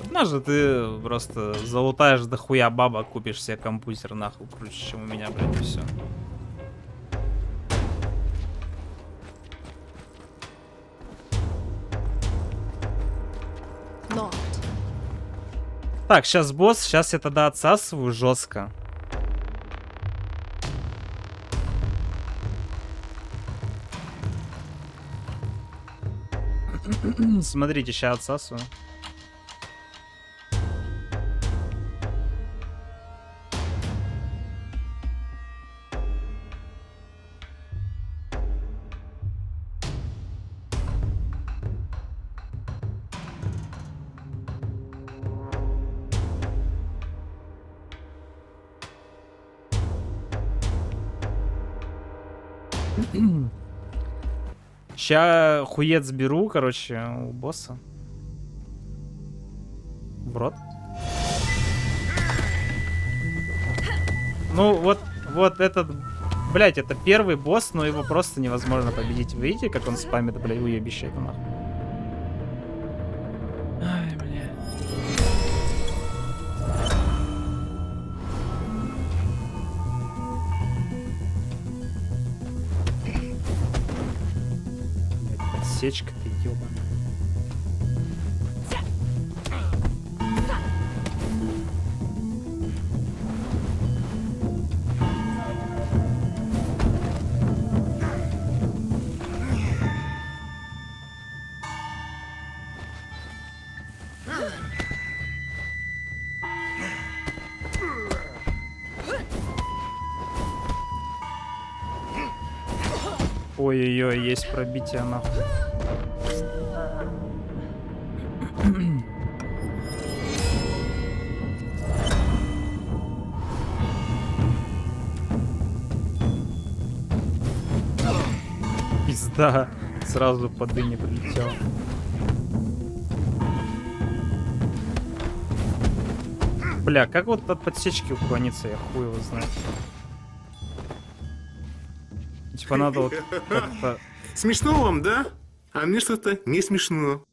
Однажды ты просто залутаешь дохуя баба, купишь себе компьютер нахуй круче, чем у меня, блядь, и все. Так, сейчас босс, сейчас я тогда отсасываю жестко. Смотрите, сейчас отсасываю. Ща хуец беру, короче, у босса. В рот. Ну, вот этот, блять, это первый босс, но его просто невозможно победить. Вы видите, как он спамит, блядь, уебища это нахуй. Ай, блядь. Сечка-то ёбаная. Ой-ой-ой, есть пробитие нахуй. Пизда, сразу по дыне прилетел. Бля, как вот от подсечки уклониться, я хуй его знаю. Типа надо вот как-то... Смешно вам, да? А мне что-то не смешно.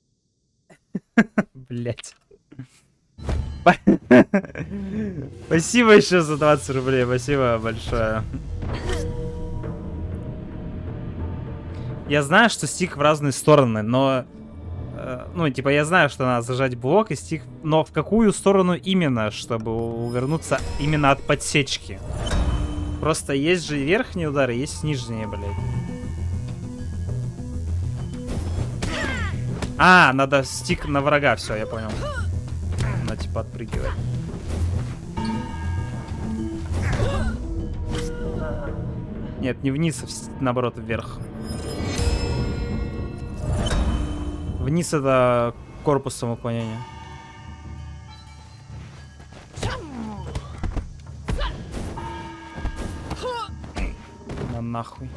Блять. Спасибо еще за 20 рублей, спасибо большое. Я знаю, что стик в разные стороны, но... Ну, типа, я знаю, что надо зажать блок и стик, но в какую сторону именно, чтобы увернуться именно от подсечки? Просто есть же верхние удары, есть нижние, блядь. А, надо стик на врага, все, я понял. Она типа отпрыгивает. Нет, не вниз, а наоборот вверх. Вниз это корпусом уклонения. На нахуй.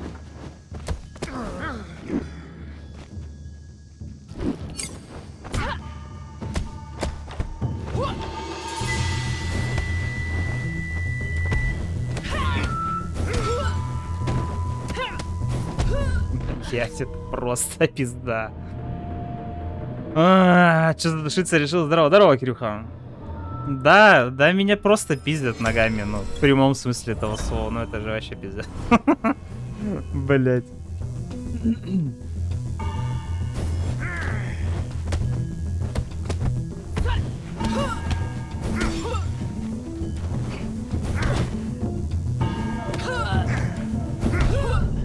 Блять, это просто пизда. Что задушиться решил? Здорово, здорово, Кирюха. Да, да, меня просто пиздят ногами, ну, в прямом смысле этого слова, ну это же вообще пиздец. Блять.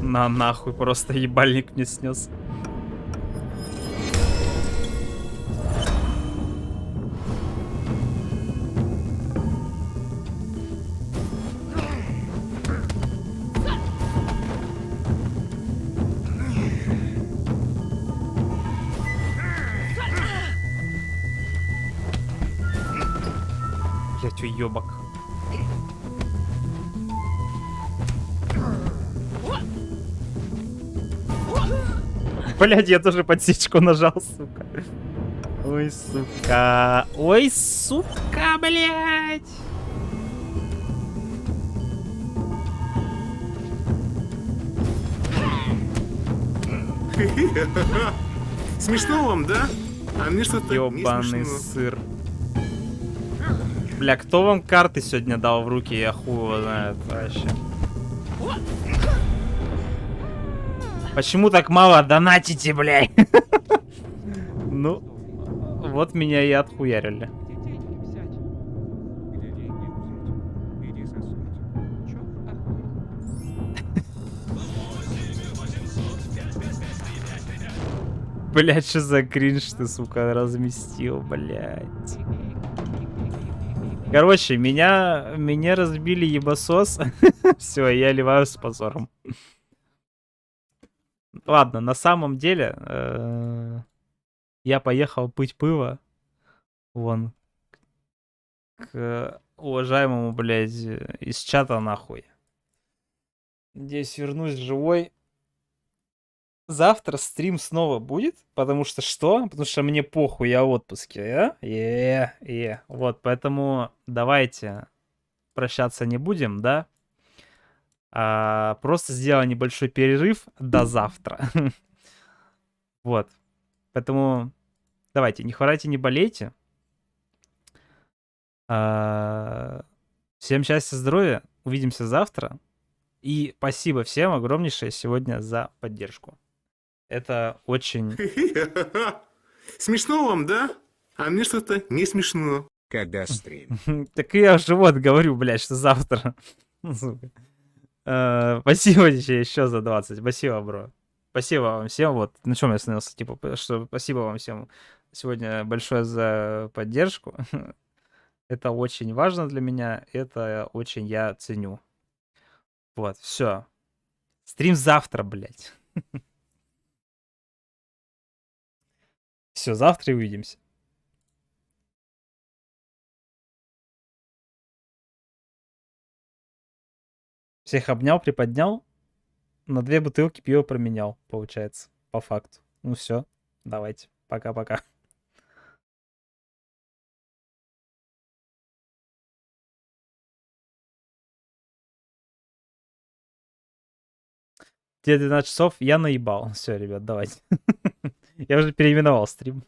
На нахуй, просто ебальник мне снес. Блять, уёбок. Блять, я тоже подсечку нажал, сука. Ой, сука. Ой, сука, блять. Смешно вам, да? А мне что-то не Ёбаный смешно. сыр. Бля, кто вам карты сегодня дал в руки? Я хуй его знает вообще. Почему так мало донатите, блядь? Ну, вот меня и отхуярили. Блядь, что за кринж ты, сука, разместил, блядь. Короче, меня разбили ебасос. Все, я ливаю с позором. Ладно, на самом деле я поехал пыть пиво. Вон. К уважаемому, блядь, из чата нахуй. Надеюсь, вернусь живой. Завтра стрим снова будет, потому что что? Потому что мне похуй, я в отпуске, Вот, поэтому давайте прощаться не будем, да? Просто сделаем небольшой перерыв до завтра. Вот. Поэтому давайте, не хворайте, не болейте. Всем счастья, здоровья. Увидимся завтра. И спасибо всем огромнейшее сегодня за поддержку. Это очень... Смешно вам, да? А мне что-то не смешно. Когда стрим? Так я уже вот говорю, блядь, что завтра. Спасибо тебе еще за 20. Спасибо, бро. Спасибо вам всем. Вот на чем я остановился. Типа, что спасибо вам всем сегодня большое за поддержку. Это очень важно для меня. Это очень я ценю. Вот, все. Стрим завтра, блядь. Все, завтра увидимся. Всех обнял, приподнял. На 2 бутылки пива променял, получается, по факту. Ну все, давайте. Пока-пока. Тебе 12 часов, я наебал. Все, ребят, давайте. Я уже переименовал стрим.